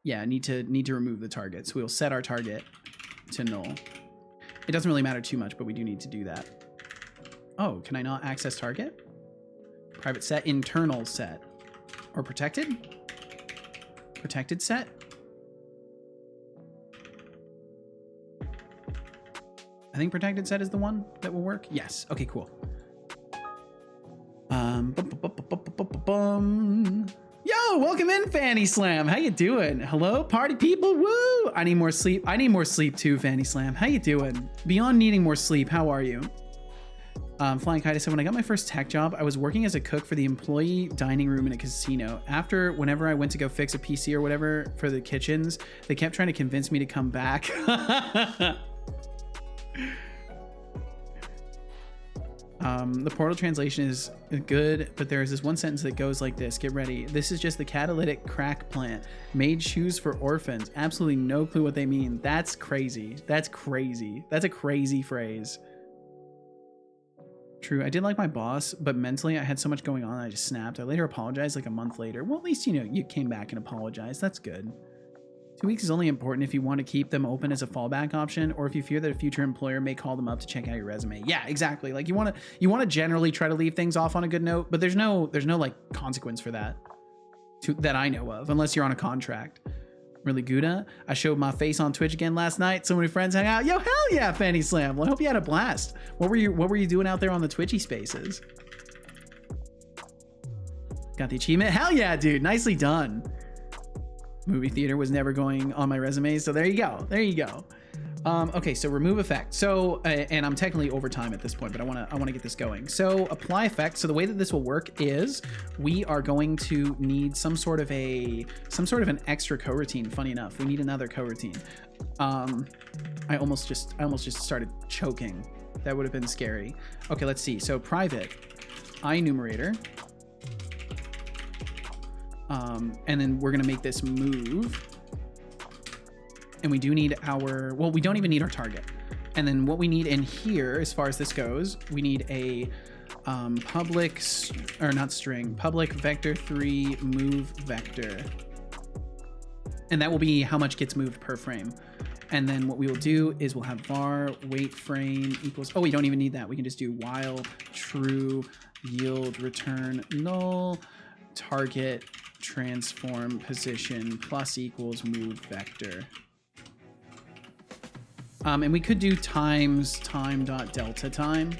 S1: yeah, need to remove the target. So we'll set our target to null. It doesn't really matter too much, but we do need to do that. Oh, can I not access target? Private set, internal set. Or protected? Protected set? I think protected set is the one that will work. Yes. Okay, cool. Yo, welcome in, Fanny Slam. How you doing? Hello, party people. Woo! I need more sleep. I need more sleep too, Fanny Slam. How you doing? Beyond needing more sleep, how are you? Flying Kite said, when I got my first tech job, I was working as a cook for the employee dining room in a casino. After, whenever I went to go fix a PC or whatever for the kitchens, they kept trying to convince me to come back. The Portal translation is good, but there's this one sentence that goes like this. Get ready. This is just the catalytic crack plant. Made shoes for orphans. Absolutely no clue what they mean. That's crazy. That's crazy. That's a crazy phrase. True. I did like my boss, but mentally I had so much going on I just snapped. I later apologized like a month later. Well, at least, you know, you came back and apologized. That's good. 2 weeks is only important if you want to keep them open as a fallback option, or if you fear that a future employer may call them up to check out your resume. Yeah, exactly. Like you want to generally try to leave things off on a good note, but there's no like consequence for that that I know of, unless you're on a contract. Really Gouda. I showed my face on Twitch again last night. So many friends hang out. Yo, hell yeah, Fanny Slam. Well, I hope you had a blast. What were you doing out there on the Twitchy spaces? Got the achievement. Hell yeah, dude. Nicely done. Movie theater was never going on my resume, so there you go. There you go. Okay, so remove effect. So, and I'm technically over time at this point, but I want to get this going. So apply effect. So the way that this will work is we are going to need some sort of an extra coroutine. Funny enough, we need another coroutine. I almost just started choking. That would have been scary. Okay, let's see. So private enumerator. And then we're going to make this move. And we do need our, well, we don't even need our target. And then what we need in here, as far as this goes, we need a public vector 3 move vector. And that will be how much gets moved per frame. And then what we will do is we'll have var wait frame equals, oh, we don't even need that. We can just do while true yield return null target transform position plus equals move vector. And we could do times time dot delta time.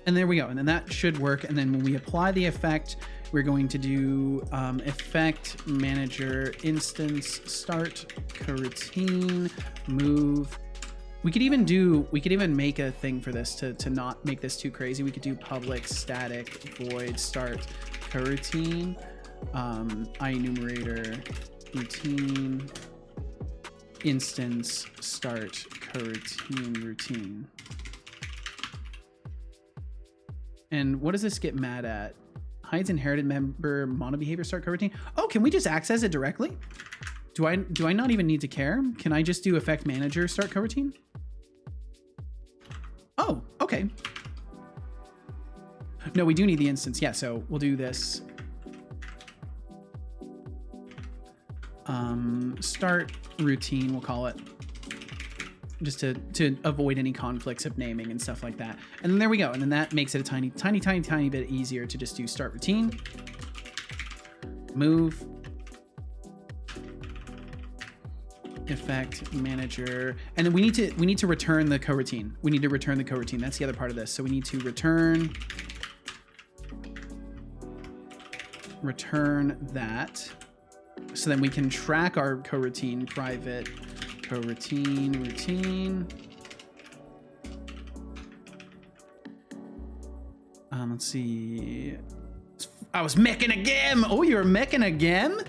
S1: And there we go. And then that should work. And then when we apply the effect, we're going to do effect manager instance start coroutine move. We could even make a thing for this to not make this too crazy. We could do public static void start coroutine enumerator routine instance start coroutine routine. And what does this get mad at? Hides inherited member mono behavior start coroutine. Oh, can we just access it directly? Do I not even need to care? Can I just do effect manager start coroutine? Oh, okay. No, we do need the instance. Yeah, so we'll do this. Start routine, we'll call it. Just to avoid any conflicts of naming and stuff like that. And then there we go. And then that makes it a tiny bit easier to just do start routine. Move. Effect manager. And then we need to return the coroutine. We need to return the coroutine. That's the other part of this. So we need to return that. So then we can track our coroutine private coroutine routine. Let's see. I was meching again. Oh, you're meching again?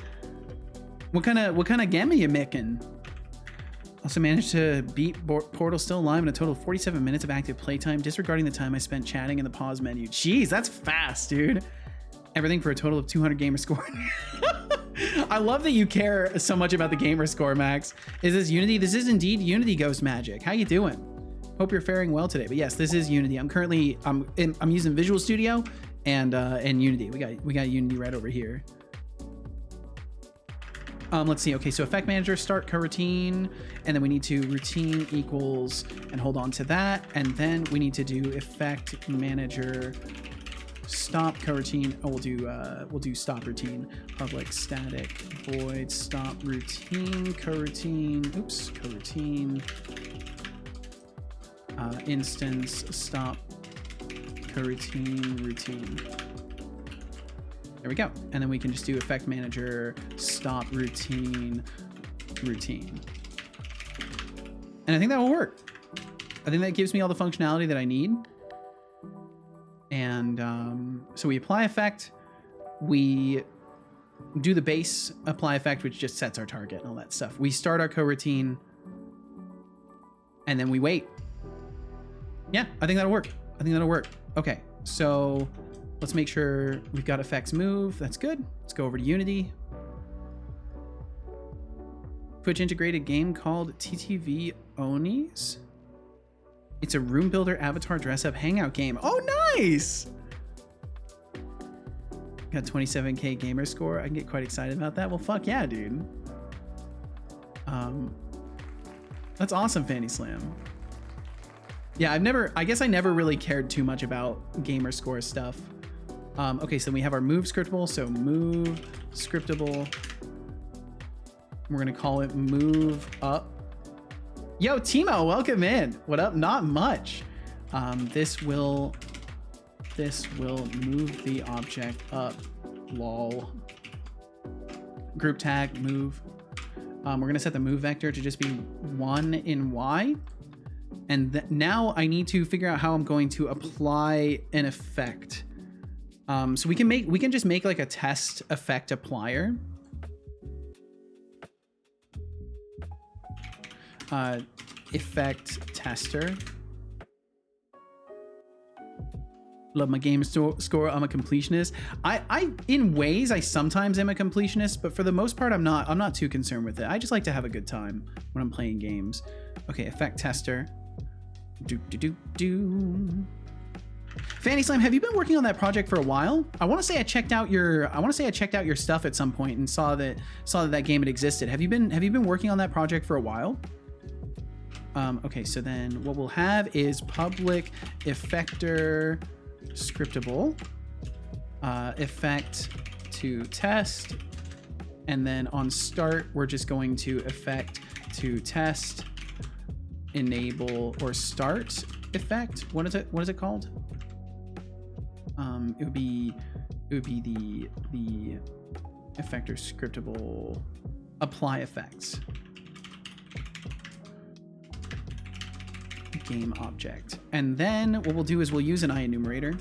S1: What kind of game are you meching? Also managed to beat Portal still alive in a total of 47 minutes of active playtime, disregarding the time I spent chatting in the pause menu. Jeez, that's fast, dude. Everything for a total of 200 gamer score. I love that you care so much about the gamer score, Max. Is this Unity? This is indeed Unity Ghost Magic. How you doing? Hope you're faring well today. But yes, this is Unity. I'm using Visual Studio and Unity. We got Unity right over here. Let's see. Okay, so effect manager start coroutine, and then we need to routine equals and hold on to that, and then we need to do effect manager stop coroutine. Oh, we'll do stop routine. Public static void stop routine coroutine. Oops, coroutine instance stop coroutine routine. There we go. And then we can just do effect manager stop routine. And I think that will work. I think that gives me all the functionality that I need. And so we apply effect, we do the base apply effect, which just sets our target and all that stuff. We start our coroutine, and then we wait. Yeah, I think that'll work. Okay, so let's make sure we've got effects move. That's good. Let's go over to Unity. Twitch integrated game called TTV Onis. It's a room builder avatar dress up hangout game. Oh, nice! Got 27K gamer score. I can get quite excited about that. Well, fuck yeah, dude. That's awesome, Fanny Slam. Yeah, I guess I never really cared too much about gamer score stuff. Okay, so we have our move scriptable. So move scriptable. We're gonna call it move up. Yo, Timo, welcome in. What up? Not much. This will move the object up. Lol. Group tag move. We're gonna set the move vector to just be 1 in Y. And now I need to figure out how I'm going to apply an effect. So we can just make like a test effect applier. Effect tester. Love my game score. I'm a completionist. I in ways I sometimes am a completionist, but for the most part I'm not too concerned with it. I just like to have a good time when I'm playing games. Okay, effect tester. Fanny Slam, have you been working on that project for a while? I want to say I checked out your stuff at some point and saw that game had existed. Have you been working on that project for a while? Okay, so then what we'll have is public effector scriptable effect to test, and then on start we're just going to effect to test enable or start effect. What is it called? It would be the effector scriptable apply effects game object. And then what we'll do is we'll use an IEnumerator,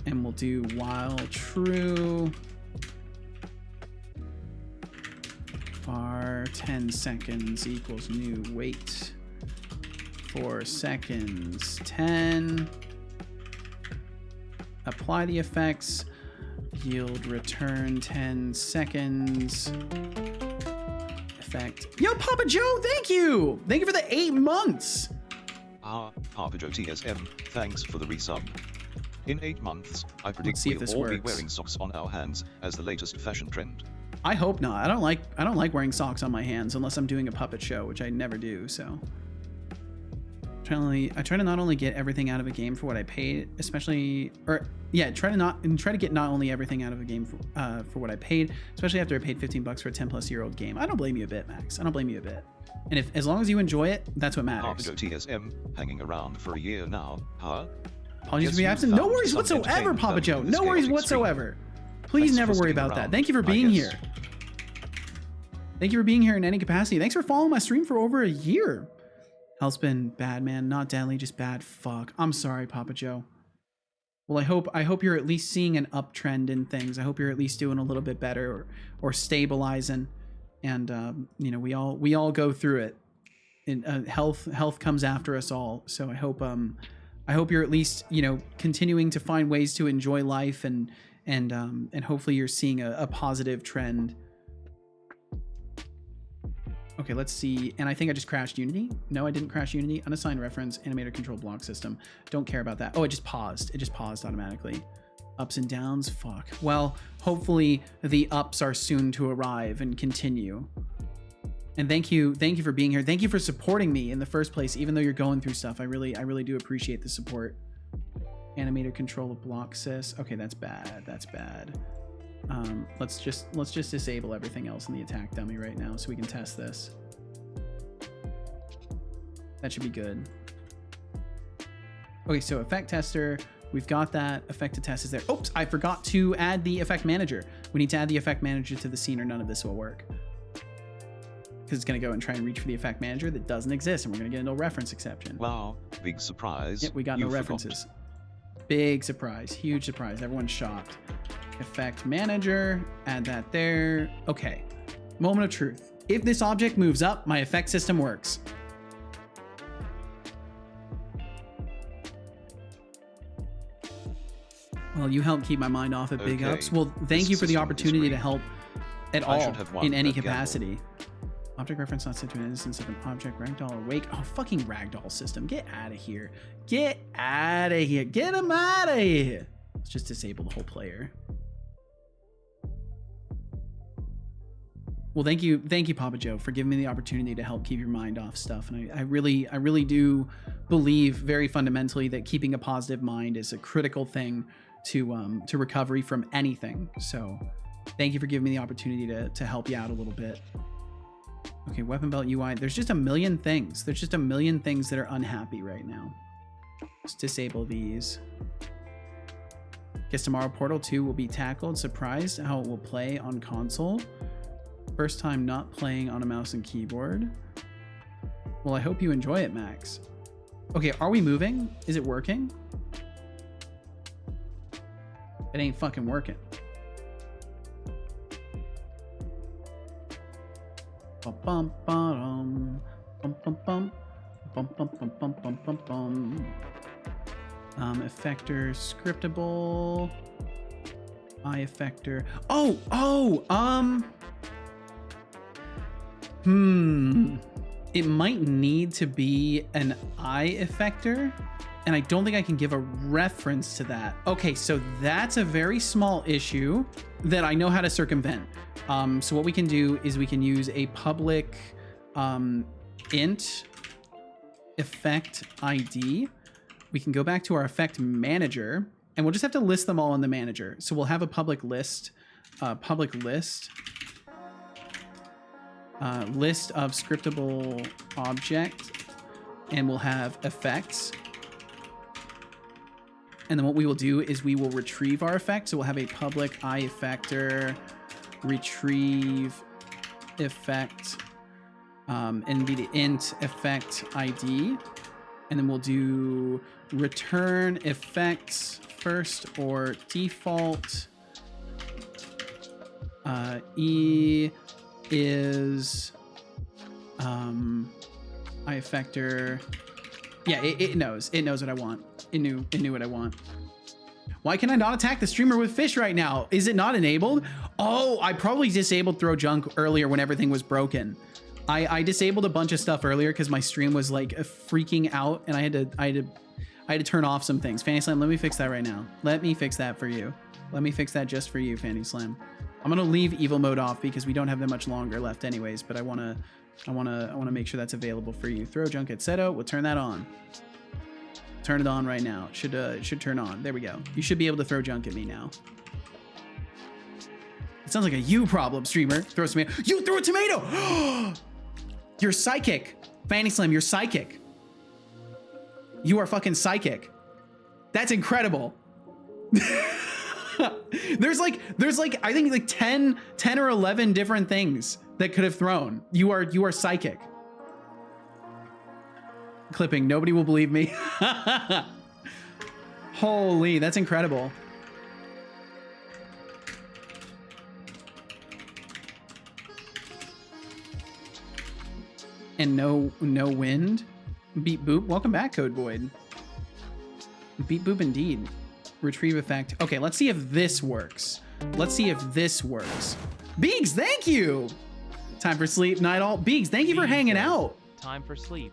S1: and we'll do while true var 10 seconds equals new wait 4 seconds 10, apply the effects, yield return 10 seconds. Yo, Papa Joe, thank you for the 8 months.
S2: Papa Joe TSM, thanks for the resub. In 8 months, I predict we'll all be wearing socks on our hands as the latest fashion trend.
S1: I hope not. I don't like wearing socks on my hands unless I'm doing a puppet show, which I never do. So I try to not only get everything out of a game for what I paid, try to get not only everything out of a game for what I paid, especially after I paid $15 for a 10+ year old game. I don't blame you a bit, Max. I don't blame you a bit. And as long as you enjoy it, that's what matters.
S2: Papa Joe TSM, hanging around for a year now, huh?
S1: Apologies for being absent. No worries whatsoever, Papa Joe. No worries whatsoever. Please never worry about that. Thank you for being here. Thank you for being here in any capacity. Thanks for following my stream for over a year. Health's been bad, man. Not deadly, just bad. Fuck. I'm sorry, Papa Joe. Well, I hope you're at least seeing an uptrend in things. I hope you're at least doing a little bit better or stabilizing. And we all go through it. And health comes after us all. So I hope you're at least continuing to find ways to enjoy life and hopefully you're seeing a positive trend. Okay, let's see. And I think I just crashed Unity. No, I didn't crash Unity. Unassigned reference, animator control block system. Don't care about that. Oh, it just paused. It just paused automatically. Ups and downs, fuck. Well, hopefully the ups are soon to arrive and continue. And thank you for being here. Thank you for supporting me in the first place, even though you're going through stuff. I really do appreciate the support. Animator control block sys. Okay, that's bad. That's bad. Let's just disable everything else in the attack dummy right now so we can test this. That should be good. Okay, so effect tester, we've got that. Effect to test is there. Oops, I forgot to add the effect manager. We need to add the effect manager to the scene or none of this will work. Because it's going to go and try and reach for the effect manager that doesn't exist, and we're going to get a no reference exception.
S2: Wow, big surprise.
S1: Yep, we got no references. Big surprise, huge surprise. Everyone's shocked. Effect manager, add that there. Okay, moment of truth. If this object moves up, my effect system works. Well, you helped keep my mind off at big ups. Well, thank you for the opportunity to help at all in any capacity. Object reference not set to an instance of an object, ragdoll awake. Oh, fucking ragdoll system. Get out of here. Get out of here. Get him out of here. Let's just disable the whole player. Well, thank you, Papa Joe, for giving me the opportunity to help keep your mind off stuff. And I really do believe very fundamentally that keeping a positive mind is a critical thing to recovery from anything. So thank you for giving me the opportunity to help you out a little bit. Okay, weapon belt UI. There's just a million things. There's just a million things that are unhappy right now. Let's disable these. Guess tomorrow Portal 2 will be tackled. Surprised how it will play on console. First time not playing on a mouse and keyboard. Well, I hope you enjoy it, Max. Okay, are we moving? Is it working? It ain't fucking working. Bum bum bum bum bum bum bum bum bum bum bum bum bum. Effector scriptable. Eye effector. It might need to be an eye effector, and I don't think I can give a reference to that. Okay, so that's a very small issue that I know how to circumvent. So what we can do is we can use a public int effect ID. We can go back to our effect manager, and we'll just have to list them all in the manager. So we'll have a public list of scriptable object, and we'll have effects. And then what we will do is we will retrieve our effect. So we'll have a public eye effector retrieve effect, and be the int effect ID. And then we'll do return effects first or default. E is eye effector. Yeah, it knows what I want. It knew what I want. Why can I not attack the streamer with fish right now? Is it not enabled? Oh, I probably disabled throw junk earlier when everything was broken. I disabled a bunch of stuff earlier because my stream was like freaking out, and I had to turn off some things. Fanny Slam, let me fix that right now. Let me fix that for you. Let me fix that just for you, Fanny Slam. I'm gonna leave evil mode off because we don't have that much longer left anyways, but I wanna make sure that's available for you. Throw junk at Seto, we'll turn that on. Turn it on right now. It should turn on. There we go. You should be able to throw junk at me now. It sounds like a you problem, streamer. Throw a tomato. You threw a tomato! You're psychic. Fanny Slam, you're psychic. You are fucking psychic. That's incredible. There's like I think like 10 or 11 different things that could have thrown. You are psychic. Clipping, nobody will believe me. Holy, that's incredible. And no wind. Beep boop. Welcome back, Code Void. Beep boop indeed. Retrieve effect. Okay, let's see if this works. Let's see if this works. Beegs, thank you. Time for sleep. Night all. Beegs, thank you for hanging out.
S5: Time for sleep.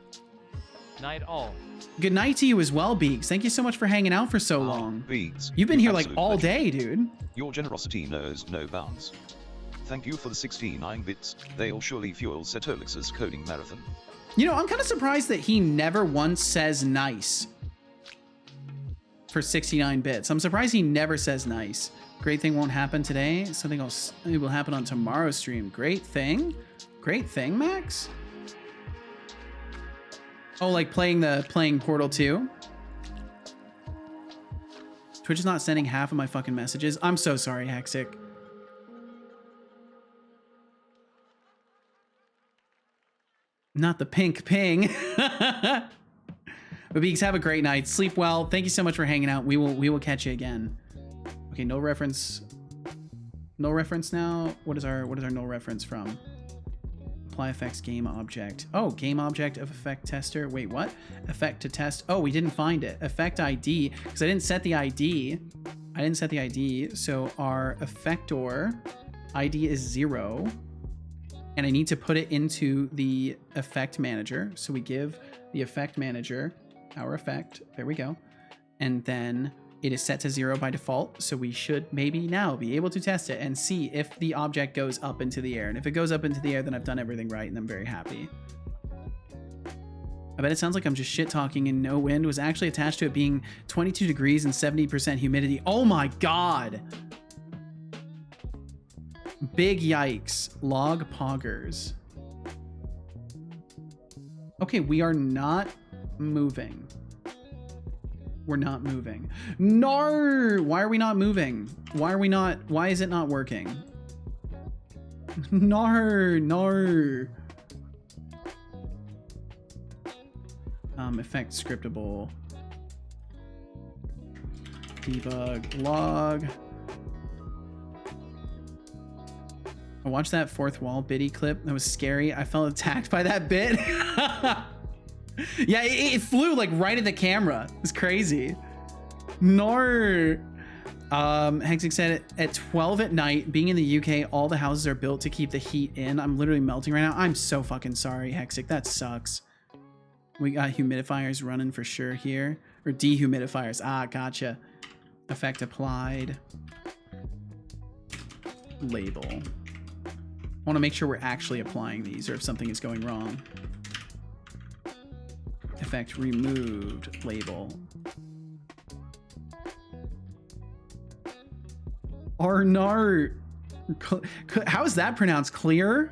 S5: Night all.
S1: Good night to you as well, Beegs. Thank you so much for hanging out for so long.
S2: Beegs,
S1: you've been here like all day, dude.
S2: Your generosity knows no bounds. Thank you for the 69 bits. They'll surely fuel Setolyx's coding marathon.
S1: You know, I'm kind of surprised that he never once says nice for 69 bits. I'm surprised he never says nice. Great thing won't happen today. Something else will happen on tomorrow's stream. Great thing? Great thing, Max? Oh, like playing Portal 2? Twitch is not sending half of my fucking messages. I'm so sorry, Hexic. Not the pink ping. But Beaks, have a great night. Sleep well. Thank you so much for hanging out. We will catch you again. Okay, no reference. No reference now. What is our null reference from? Apply effects game object. Oh, game object of effect tester. Wait, what? Effect to test. Oh, we didn't find it. Effect ID, because I didn't set the ID. I didn't set the ID. So our effector ID is 0. And I need to put it into the effect manager. So we give the effect manager our effect. There we go. And then it is set to 0 by default. So we should maybe now be able to test it and see if the object goes up into the air. And if it goes up into the air, then I've done everything right and I'm very happy. I bet it sounds like I'm just shit talking and no wind was actually attached to it being 22 degrees and 70% humidity. Oh my God. Big yikes. Log poggers. Okay, we are not moving. We're not moving. No! Why are we not moving? Why is it not working? No. Effect scriptable. Debug log. I watched that fourth wall biddy clip. That was scary. I felt attacked by that bit. Yeah, it flew like right at the camera. It's crazy. No. Hexic said at 12 at night, being in the UK, all the houses are built to keep the heat in. I'm literally melting right now. I'm so fucking sorry, Hexic. That sucks. We got humidifiers running for sure here. Or dehumidifiers. Ah, gotcha. Effect applied. Label. I want to make sure we're actually applying these or if something is going wrong. Effect removed. Label. Arnar. How is that pronounced? Clear?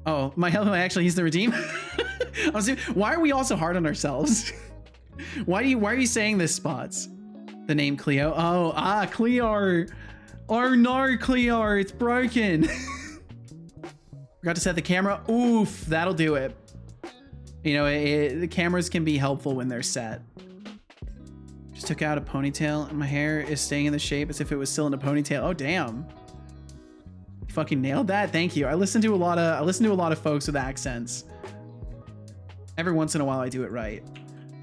S1: Oh, my hello actually used the redeem. Why are we all so hard on ourselves? Why are you saying this, Spots? The name Cleo. Oh, Clear. Arnar Clear, it's broken. Forgot to set the camera. Oof, that'll do it. You know, the cameras can be helpful when they're set. Just took out a ponytail and my hair is staying in the shape as if it was still in a ponytail. Oh, damn. You fucking nailed that. Thank you. I listen to a lot of folks with accents. Every once in a while I do it right.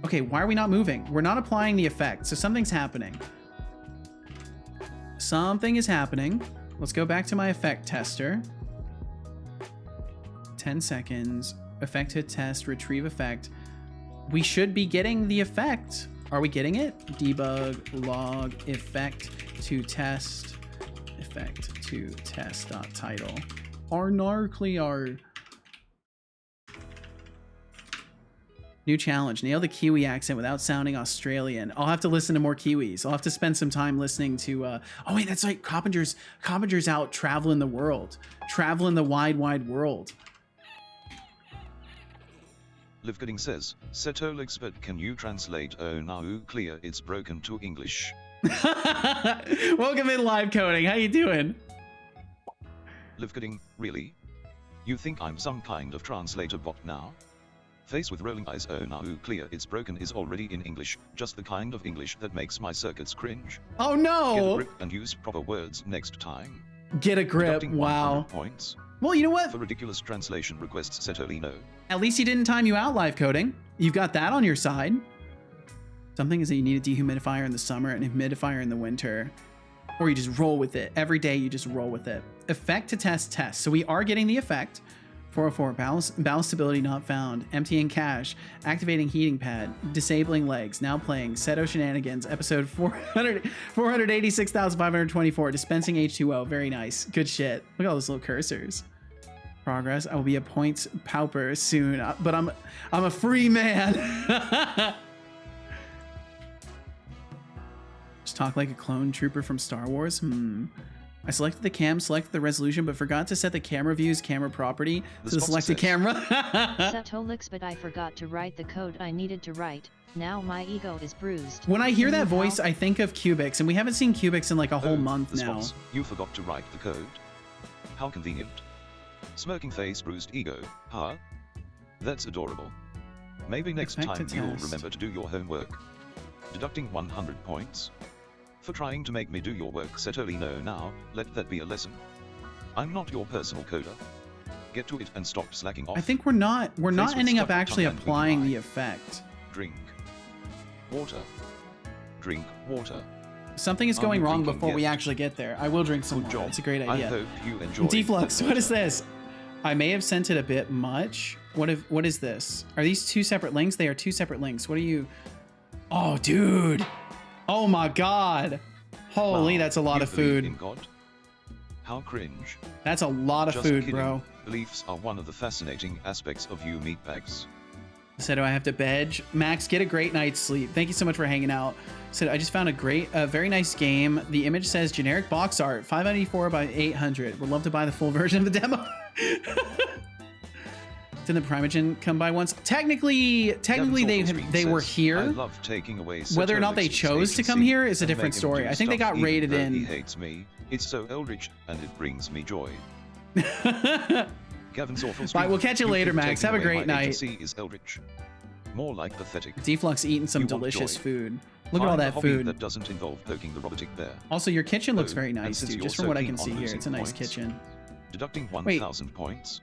S1: Okay, why are we not moving? We're not applying the effect, so something's happening. Something is happening. Let's go back to my effect tester. 10 seconds. Effect to test, retrieve effect. We should be getting the effect. Are we getting it? Debug log effect to test. Effect to test dot title. Arnar Clear. New challenge. Nail the Kiwi accent without sounding Australian. I'll have to listen to more Kiwis. I'll have to spend some time listening to... oh, wait, that's right. Coppinger's out traveling the world. Traveling the wide, wide world.
S2: Livgooding says, Setolyx, but can you translate "Oh now clear, it's broken" to English?
S1: Welcome in, live coding. How you doing?
S2: Livgooding, really? You think I'm some kind of translator bot now? Face with rolling eyes. "Oh now clear, it's broken" is already in English, just the kind of English that makes my circuits cringe.
S1: Oh no!
S2: Get a grip and use proper words next time.
S1: Get a grip.
S2: Deducting
S1: Wow.
S2: 100 points.
S1: Well, you know what?
S2: For ridiculous translation requests, Setolino.
S1: At least he didn't time you out, live coding. You've got that on your side. Something is that you need a dehumidifier in the summer and a humidifier in the winter. Or you just roll with it. Every day you just roll with it. Effect to test. So we are getting the effect. 404, balance stability not found. Emptying cache. Activating heating pad. Disabling legs. Now playing Seto Shenanigans. Episode 486,524. Dispensing H2O. Very nice. Good shit. Look at all those little cursors. Progress. I will be a points pauper soon. But I'm a free man. Just talk like a clone trooper from Star Wars. I selected the cam, selected the resolution, but forgot to set the camera views camera property to the selected camera.
S12: Setolyx, but I forgot to write the code I needed to write. Now my ego is bruised.
S1: When I hear
S12: Can
S1: that
S12: you
S1: voice,
S12: help?
S1: I think of Cubics, and we haven't seen Cubics in like a whole month
S2: the
S1: now.
S2: spots. You forgot to write the code. How convenient. Smirking face, bruised ego. Huh? That's adorable. Maybe next
S1: Expect
S2: time
S1: a
S2: you'll
S1: test.
S2: remember to do your homework. Deducting 100 points. For trying to make me do your work, Setolyx. No, now, let that be a lesson. I'm not your personal coder. Get to it and stop slacking off.
S1: I think we're not
S2: Face with
S1: ending up
S2: stuck
S1: actually
S2: tongue and
S1: applying
S2: weak
S1: the
S2: eye.
S1: effect.
S2: Drink. Water. Drink water.
S1: Something is
S2: Are
S1: going
S2: you
S1: wrong
S2: thinking
S1: before we
S2: yet?
S1: actually get there. I will drink some
S2: Good
S1: water.
S2: job.
S1: It's a great
S2: I
S1: idea.
S2: hope you enjoy.
S1: Deflux, what is this? I may have sent it a bit much. What is this? Are these two separate links? They are two separate links. What are you? Oh, dude. Oh my God. Holy,
S2: Wow,
S1: that's a lot
S2: you
S1: of
S2: believe
S1: food.
S2: in God? How cringe.
S1: That's a lot of
S2: Just
S1: food,
S2: kidding.
S1: bro.
S2: Beliefs are one of the fascinating aspects of you meatbags.
S1: So do I have to veg? Max, get a great night's sleep. Thank you so much for hanging out. So I just found a very nice game. The image says generic box art, 594 by 800. Would love to buy the full version of the demo. Didn't the Primogen come by once? Technically they were
S2: I
S1: here.
S2: love taking away
S1: Whether or not they
S2: Setolyx's
S1: chose to come
S2: agency
S1: here is a
S2: and
S1: different
S2: make him
S1: story.
S2: do
S1: I think they
S2: stuff
S1: got
S2: even
S1: rated
S2: though
S1: in.
S2: He hates me. It's so eldritch and it brings me joy. Gavin's awful.
S1: Bye, we'll catch you later,
S2: keep
S1: Max.
S2: taking
S1: Have a
S2: away
S1: great
S2: my
S1: night.
S2: agency is eldritch. More like pathetic.
S1: Deflux eating some
S2: You want
S1: delicious
S2: joy?
S1: food. Look at all
S2: Find a
S1: that
S2: hobby
S1: food.
S2: that doesn't involve poking the robotic bear.
S1: Also, your kitchen looks
S2: Oh,
S1: very
S2: and
S1: nice,
S2: since
S1: dude.
S2: you're
S1: Just from
S2: so
S1: what I
S2: keen
S1: can
S2: on
S1: see here,
S2: losing
S1: it's a nice
S2: points,
S1: kitchen.
S2: Deducting
S1: Wait.
S2: 1,000 points.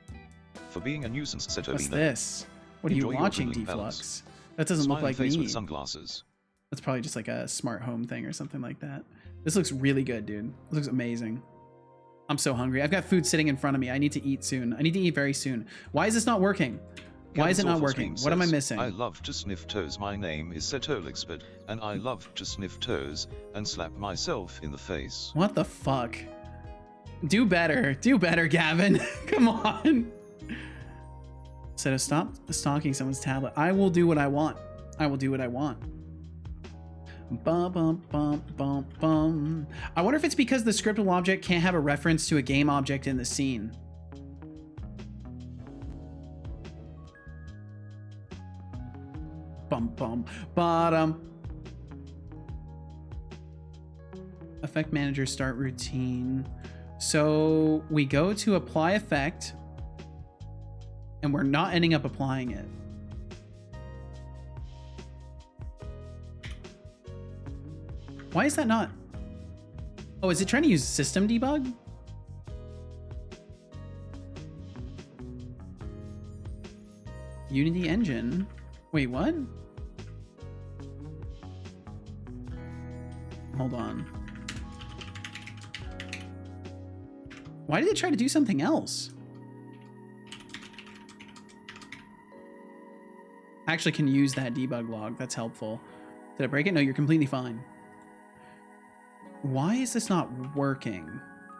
S2: For being a nuisance, Setolyx.
S1: What's this? What are you
S2: Enjoy your
S1: watching,
S2: dribbling
S1: Deflux?
S2: fellas.
S1: That doesn't look
S2: Smiley
S1: like
S2: face
S1: me.
S2: with sunglasses.
S1: That's probably just like a smart home thing or something like that. This looks really good, dude. This looks amazing. I'm so hungry. I've got food sitting in front of me. I need to eat soon. I need to eat very soon. Why is this not working? Why is it not working? What am I missing?
S2: I love to sniff toes. My name is Setolyx, and I love to sniff toes and slap myself in the face.
S1: What the fuck? Do better. Do better, Gavin. Come on. Instead of stop stalking someone's tablet, I will do what I want. I will do what I want. Bum, bum, bum, bum, bum. I wonder if it's because the scriptable object can't have a reference to a game object in the scene. Bum, bum, bottom. Effect manager start routine. So we go to apply effect and we're not ending up applying it. Why is that not? Oh, is it trying to use system debug? Unity engine. Wait, what? Hold on. Why did it try to do something else? Actually can use that debug log. That's helpful. Did I break it? No, you're completely fine. Why is this not working?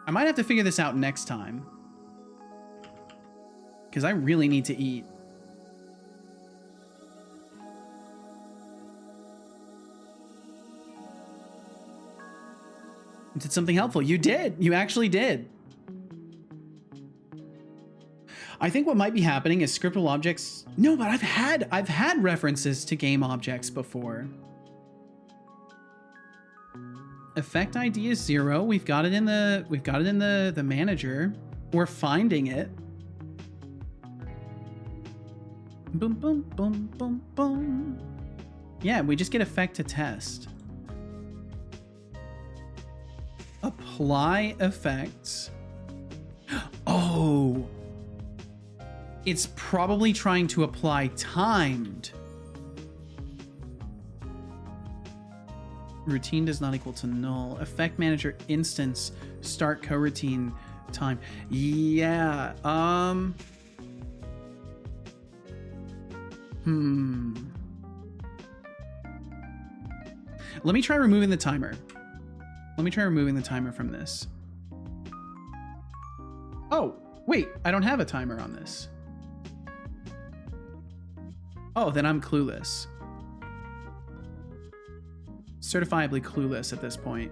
S1: I might have to figure this out next time. Because I really need to eat. Did something helpful. You did. You actually did. I think what might be happening is scriptable objects. No, but I've had references to game objects before. Effect ID is 0. We've got it in the manager. We're finding it. Boom, boom, boom, boom, boom. Yeah, we just get effect to test. Apply effects. Oh. It's probably trying to apply timed. Routine does not equal to null. Effect manager instance start coroutine time. Yeah. Let me try removing the timer. Let me try removing the timer from this. Oh, wait, I don't have a timer on this. Oh, then I'm clueless. Certifiably clueless at this point.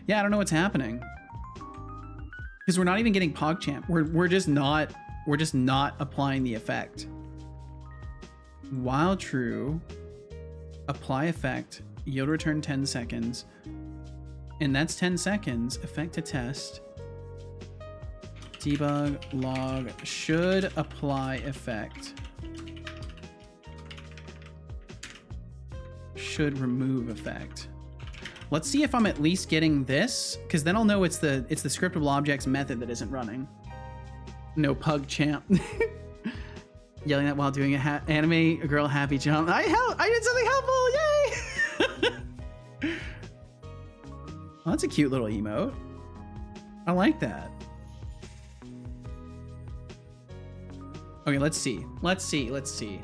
S1: Yeah, I don't know what's happening. Because we're not even getting PogChamp. We're just not applying the effect. While true, apply effect, yield return 10 seconds. And that's 10 seconds. Effect to test. Debug log should apply effect. Should remove effect. Let's see if I'm at least getting this, because then I'll know it's the scriptable objects method that isn't running. No PogChamp. Yelling that while doing a girl happy jump. I did something helpful. Yay! Well, that's a cute little emote. I like that. Okay, let's see. Let's see.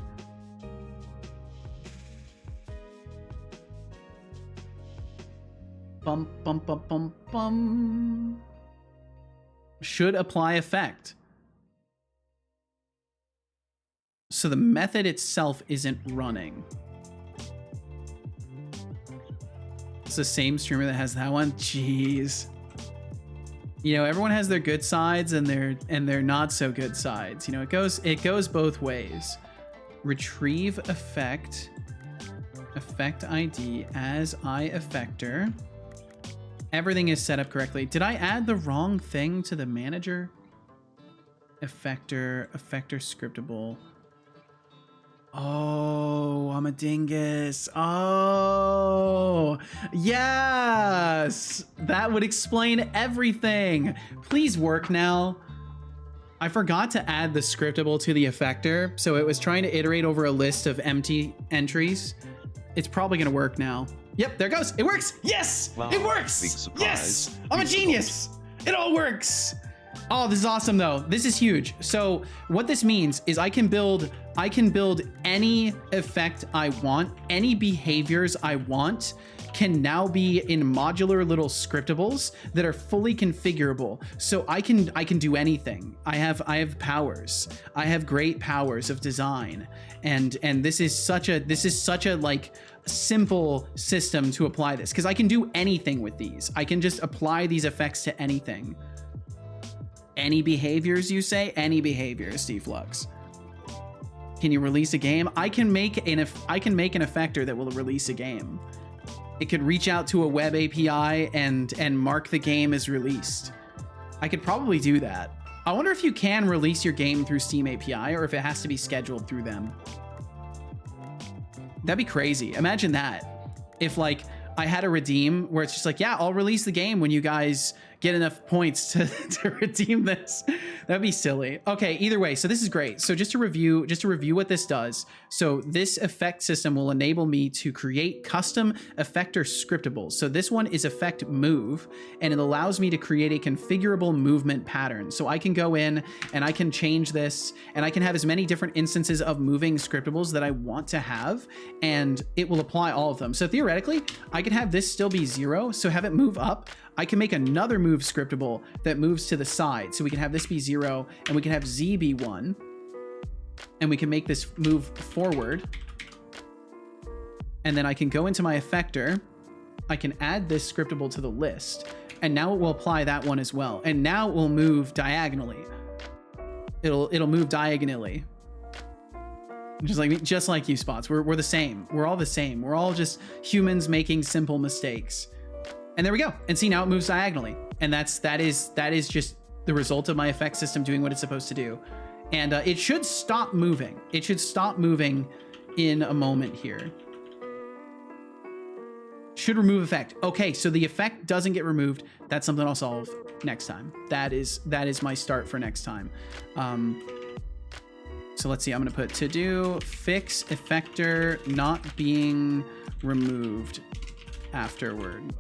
S1: Bum, bum, bum, bum, bum. Should apply effect. So the method itself isn't running. It's the same streamer that has that one. Jeez. You know, everyone has their good sides and their not so good sides. You know, it goes both ways. Retrieve effect ID as effector. Everything is set up correctly. Did I add the wrong thing to the manager? Effector scriptable. Oh, I'm a dingus. Oh, yes. That would explain everything. Please work now. I forgot to add the scriptable to the effector, so it was trying to iterate over a list of empty entries. It's probably going to work now. Yep, there it goes. It works. Yes,
S2: wow,
S1: it works. Yes, I'm a genius. It all works. Oh, this is awesome though. This is huge. So what this means is I can build any effect I want, any behaviors I want can now be in modular little scriptables that are fully configurable. So I can do anything. I have powers. I have great powers of design. And this is such a like simple system to apply this, because I can do anything with these. I can just apply these effects to anything. Any behaviors, you say? Any behaviors, Setolyx. Can you release a game? I can make an effector that will release a game. It could reach out to a web API and mark the game as released. I could probably do that. I wonder if you can release your game through Steam API or if it has to be scheduled through them. That'd be crazy. Imagine that. If like I had a redeem where it's just like, yeah, I'll release the game when you guys get enough points to redeem this. That'd be silly. Okay, either way, so this is great. So just to review what this does. So this effect system will enable me to create custom effector scriptables. So this one is effect move, and it allows me to create a configurable movement pattern. So I can go in and I can change this, and I can have as many different instances of moving scriptables that I want to have, and it will apply all of them. So theoretically, I could have this still be 0, so have it move up. I can make another move scriptable that moves to the side. So we can have this be 0, and we can have Z be 1. And we can make this move forward. And then I can go into my effector. I can add this scriptable to the list. And now it will apply that one as well. And now it will move diagonally. It'll move diagonally. Just like you, Spots. We're the same. We're all the same. We're all just humans making simple mistakes. And there we go. And see, now it moves diagonally. And that is just the result of my effect system doing what it's supposed to do. And it should stop moving. It should stop moving in a moment here. Should remove effect. Okay, so the effect doesn't get removed. That's something I'll solve next time. That is my start for next time. So let's see, I'm gonna put to do fix effector not being removed afterward.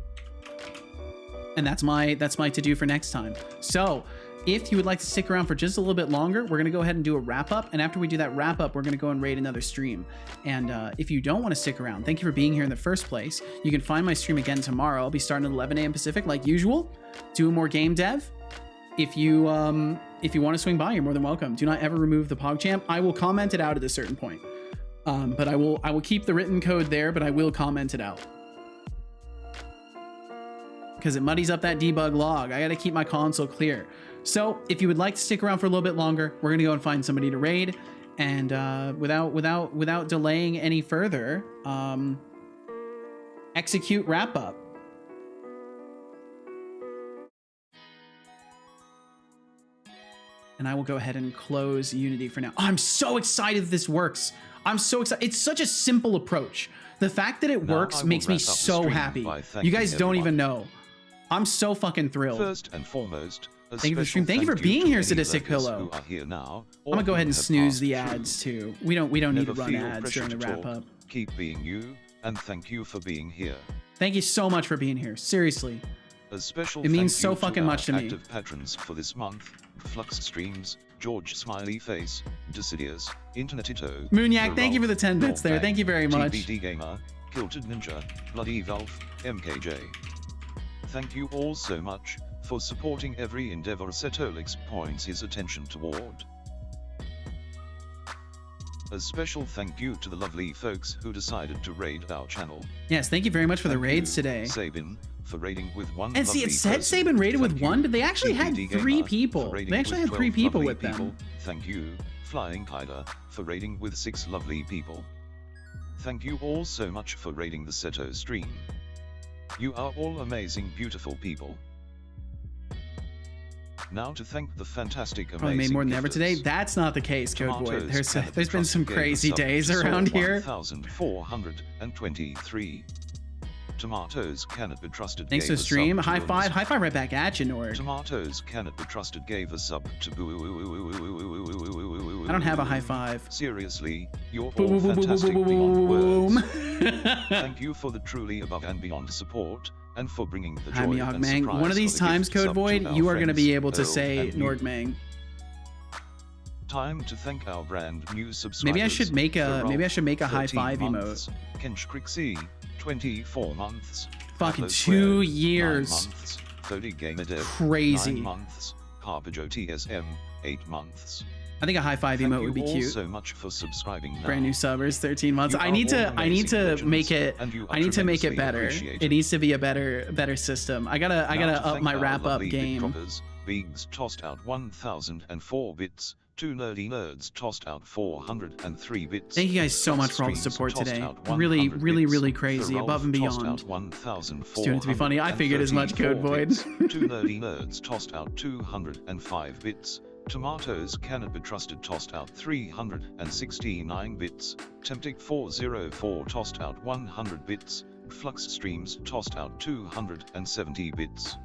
S1: And that's my to do for next time. So if you would like to stick around for just a little bit longer, we're gonna go ahead and do a wrap up. And after we do that wrap up, we're gonna go and raid another stream. And if you don't wanna stick around, thank you for being here in the first place. You can find my stream again tomorrow. I'll be starting at 11 a.m. Pacific like usual, doing more game dev. If you want to swing by, you're more than welcome. Do not ever remove the PogChamp. I will comment it out at a certain point. But I will keep the written code there, but I will comment it out. because it muddies up that debug log. I got to keep my console clear. So if you would like to stick around for a little bit longer, we're going to go and find somebody to raid. And without delaying any further, execute wrap up. And I will go ahead and close Unity for now. I'm so excited this works. I'm so excited. It's such a simple approach. The fact that it works makes me so happy. You guys don't even know. I'm so fucking thrilled.
S2: First and foremost,
S1: thank you for the stream. Thank you for being here, Sadistic Pillow. I'm gonna go ahead and snooze the ads too. We don't need to run ads during the wrap up.
S2: Keep being you, and thank you for being here.
S1: Thank you so much for being here. Seriously.
S2: A special
S1: it means
S2: thank
S1: so
S2: you
S1: fucking
S2: to
S1: much to me.
S2: Active patrons for this month: Flux Streams, George Smiley Face, Decidius, Internetito,
S1: Moonyak, thank you for the 10 bits there. Thank you very much.
S2: TBD Gamer, Kilted Ninja, Bloody Valve, MKJ. Thank you all so much for supporting every endeavor Setolyx points his attention toward. A special thank you to the lovely folks who decided to raid our channel.
S1: Yes, thank you very much for the raids today.
S2: Sabin, for raiding with one.
S1: And see, it said Sabin raided with one, but they actually had 3 people. They actually had 3 people with them.
S2: Thank you, Flying Kaida, for raiding with 6 lovely people. Thank you all so much for raiding the Seto stream. You are all amazing, beautiful people. Now to thank the fantastic, amazing.
S1: Probably made more than ever today. That's not the case, Code Boy. There's been some crazy days around here.
S2: 1,423. Tomatoes cannot be trusted.
S1: Thanks for the stream. High five right back at you, Nord.
S2: Tomatoes cannot be trusted gave a sub to
S1: I don't have a high five.
S2: Seriously, you're all fantastic beyond words. Thank you for the truly above and beyond support, and for bringing the joy and surprise.
S1: One of these times, Code Void, you are going to be able to say Nordmang.
S2: Time to thank our brand new subscribers.
S1: Maybe I should make a high five emote.
S2: Kench Crixie, 24 months.
S1: Fucking 2 years.
S2: 9 months. 30 Gamerdev,
S1: crazy.
S2: 9 months. Harpajo TSM, 8 months.
S1: I think a high five emote would be cute.
S2: Thank you all so much for subscribing now.
S1: Brand new subbers, 13 months. I need to make it better. It needs to be a better system. I gotta up my wrap up game.
S2: Biggs tossed out 1,004 bits. 2 nerdy nerds tossed out 403 bits.
S1: Thank you guys so much for all the support today. Really crazy, above and beyond. It's doing it to be funny. I figured as much, Code Void.
S2: 2 nerdy nerds tossed out 205 bits. Tomatoes cannot be trusted tossed out 369 bits. Temptic 404 tossed out 100 bits. Flux Streams tossed out 270 bits.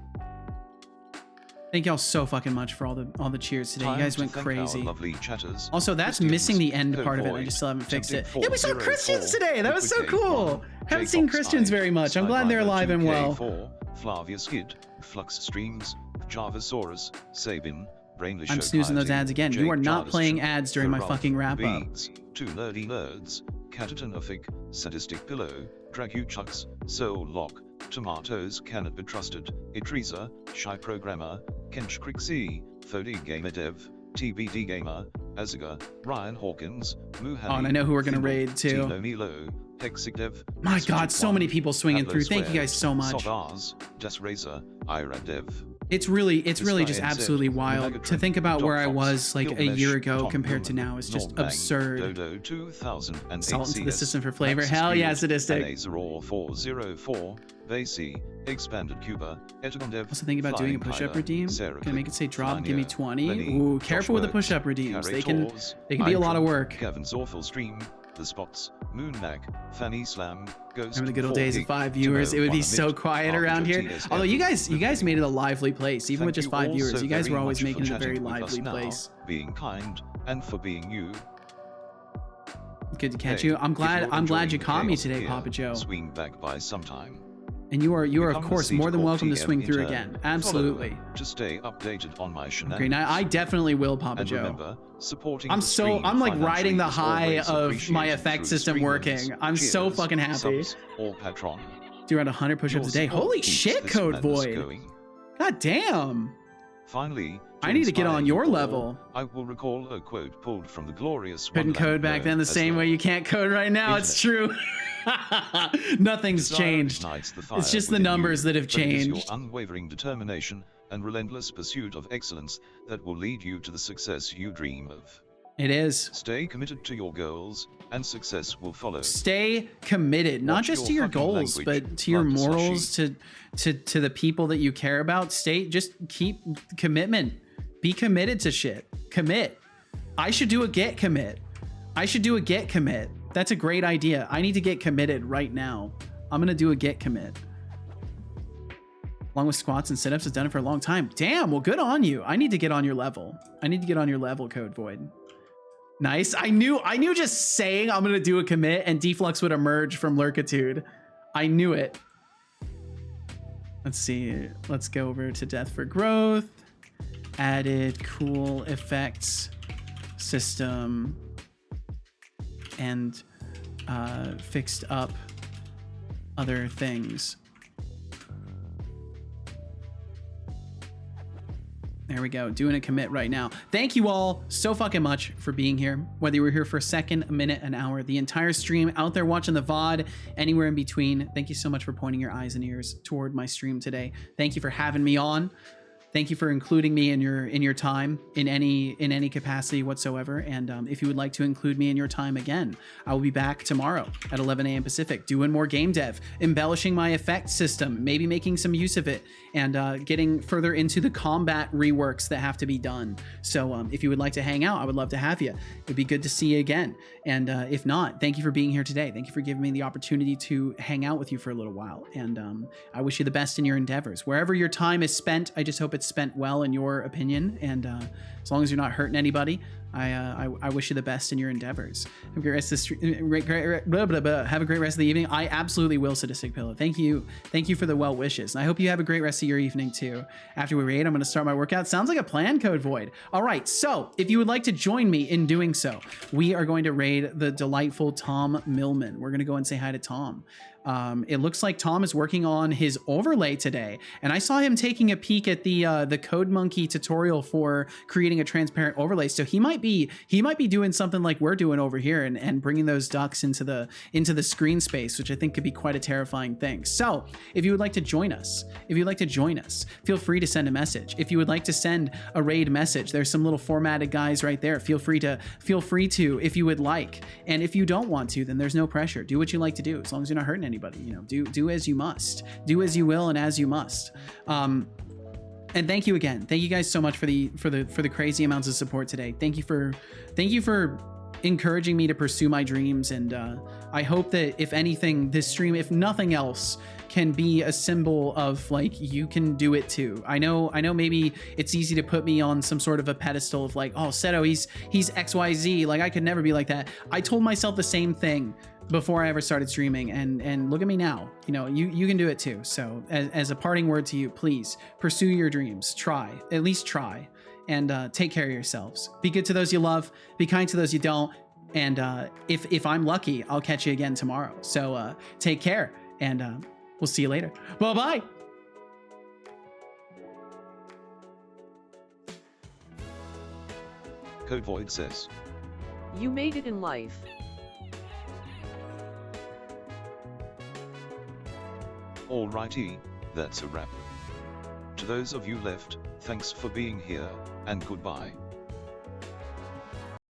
S1: Thank y'all so fucking much for all the cheers today. You guys went crazy.
S2: Lovely chatters.
S1: Also, that's missing the end part of it. I just still haven't fixed it. Yeah, we saw Christians today. That was so cool. Haven't seen Christians very much. I'm glad they're alive and well.
S2: Flavia Skid, Flux Streams, Javasaurus, Sabin, Brainless.
S1: I'm snoozing those ads again. You are not playing ads during my fucking wrap up.
S2: 2 nerdy nerds, Catatonophic, Sadistic Pillow, Draguchucks, Soul Lock, Tomatoes cannot be trusted, Itresa, Shy Programmer, Kench Crixie, Thodi Gamerdev, TBD Gamer, Azaga, Ryan Hawkins, Muhani.
S1: Oh, and I know who we're gonna raid too.
S2: Tino Milo, Hexigdev.
S1: My God, so many people swinging through. Thank you guys so much.
S2: Sovars, Desrazer, Iradev.
S1: It's really just absolutely wild to think about where I was like a year ago compared to now. It's just absurd. Salt into the system for flavor. Hell yeah, Sadistic.
S2: 404, Vasey, Expanded Cuba, Etagondev.
S1: Also thinking about doing a push-up redeem. Gonna make it say drop, give me 20. Ooh, careful with the push-up redeems. They can be a lot of work.
S2: Gavin's awful stream. The Spots, Moonmag, Fanny Slam, Ghost.
S1: Remember the good old days of 5 viewers? It would be so quiet around here. Although you guys made it a lively place, even with just 5 viewers. You guys were always making it a very lively place.
S2: Being kind and for being you.
S1: Good to catch you. I'm glad you caught me today, Papa Joe.
S2: Swing back by sometime.
S1: And you are of course more than welcome to swing through again. Absolutely.
S2: To stay updated on my shenanigans.
S1: Okay, now I definitely will, Papa Joe.
S2: Remember, supporting
S1: I'm like riding the high of my effect system working. I'm so fucking happy.
S2: Or Patron.
S1: Do around 100 push-ups a day. Holy shit, Code Void. God damn.
S2: Finally,
S1: I need to get
S2: inspire
S1: on
S2: you
S1: your
S2: all,
S1: level.
S2: I will recall a quote pulled from the glorious
S1: Couldn't
S2: one-land
S1: code back
S2: known
S1: then the
S2: as
S1: same way you can't code right now. It's true. Nothing's
S2: Desire
S1: changed.
S2: ignites the fire
S1: It's just the
S2: within
S1: numbers
S2: you,
S1: that have
S2: but it is
S1: changed.
S2: your unwavering determination and relentless pursuit of excellence that will lead you to the success you dream of.
S1: It is.
S2: Stay committed to your goals, and success will follow.
S1: Stay committed, not
S2: Watch
S1: just
S2: your
S1: to your
S2: fucking
S1: goals,
S2: language,
S1: but to your
S2: blood
S1: morals, to the people that you care about. Just keep commitment. Be committed to shit. Commit. I should do a get commit. I should do a get commit. That's a great idea. I need to get committed right now. I'm gonna do a get commit. Along with squats and sit-ups, I've done it for a long time. Damn, well, good on you. I need to get on your level. I need to get on your level, Code Void. Nice. I knew just saying I'm gonna do a commit and Deflux would emerge from Lurkitude. I knew it. Let's see. Let's go over to Death for Growth. Added cool effects system and fixed up other things. There we go, doing a commit right now. Thank you all so fucking much for being here. Whether you were here for a second, a minute, an hour, the entire stream, out there watching the VOD, anywhere in between. Thank you so much for pointing your eyes and ears toward my stream today. Thank you for having me on. Thank you for including me in your time in any capacity whatsoever. And if you would like to include me in your time again, I will be back tomorrow at 11 a.m. Pacific, doing more game dev, embellishing my effect system, maybe making some use of it, and getting further into the combat reworks that have to be done. So if you would like to hang out, I would love to have you. It'd be good to see you again. And if not, thank you for being here today. Thank you for giving me the opportunity to hang out with you for a little while. And I wish you the best in your endeavors. Wherever your time is spent, I just hope it's spent well in your opinion, and as long as you're not hurting anybody, I wish you the best in your endeavors. Have a great rest of the have a great rest of the evening. I absolutely will, Sadistic Pillow. Thank you for the well wishes, and I hope you have a great rest of your evening too. After we raid, I'm going to start my workout. Sounds like a plan, Code Void. All right, so if you would like to join me in doing so, we are going to raid the delightful Tom Millman. We're going to go and say hi to Tom. It looks like Tom is working on his overlay today, and I saw him taking a peek at the Code Monkey tutorial for creating a transparent overlay. So he might be doing something like we're doing over here, and bringing those ducks into the screen space, which I think could be quite a terrifying thing. So if you would like to join us, feel free to send a message. If you would like to send a raid message, there's some little formatted guys right there. Feel free to if you would like, and if you don't want to, then there's no pressure. Do what you like to do, as long as you're not hurting anybody. Do as you must, do as you will, and as you must. And thank you again. Thank you guys so much for the crazy amounts of support today. Thank you for encouraging me to pursue my dreams, and I hope that if anything, this stream, if nothing else, can be a symbol of like you can do it too. I know maybe it's easy to put me on some sort of a pedestal of like, oh, Seto, he's XYZ, like I could never be like that. I told myself the same thing before I ever started streaming, and look at me now. You can do it too. So as a parting word to you, please pursue your dreams. At least try, and take care of yourselves. Be good to those you love, be kind to those you don't, and if I'm lucky, I'll catch you again tomorrow. So take care, and we'll see you later. Bye-bye.
S2: Code Void says,
S4: You made it in life.
S2: Alrighty, that's a wrap. To those of you left, thanks for being here, and goodbye.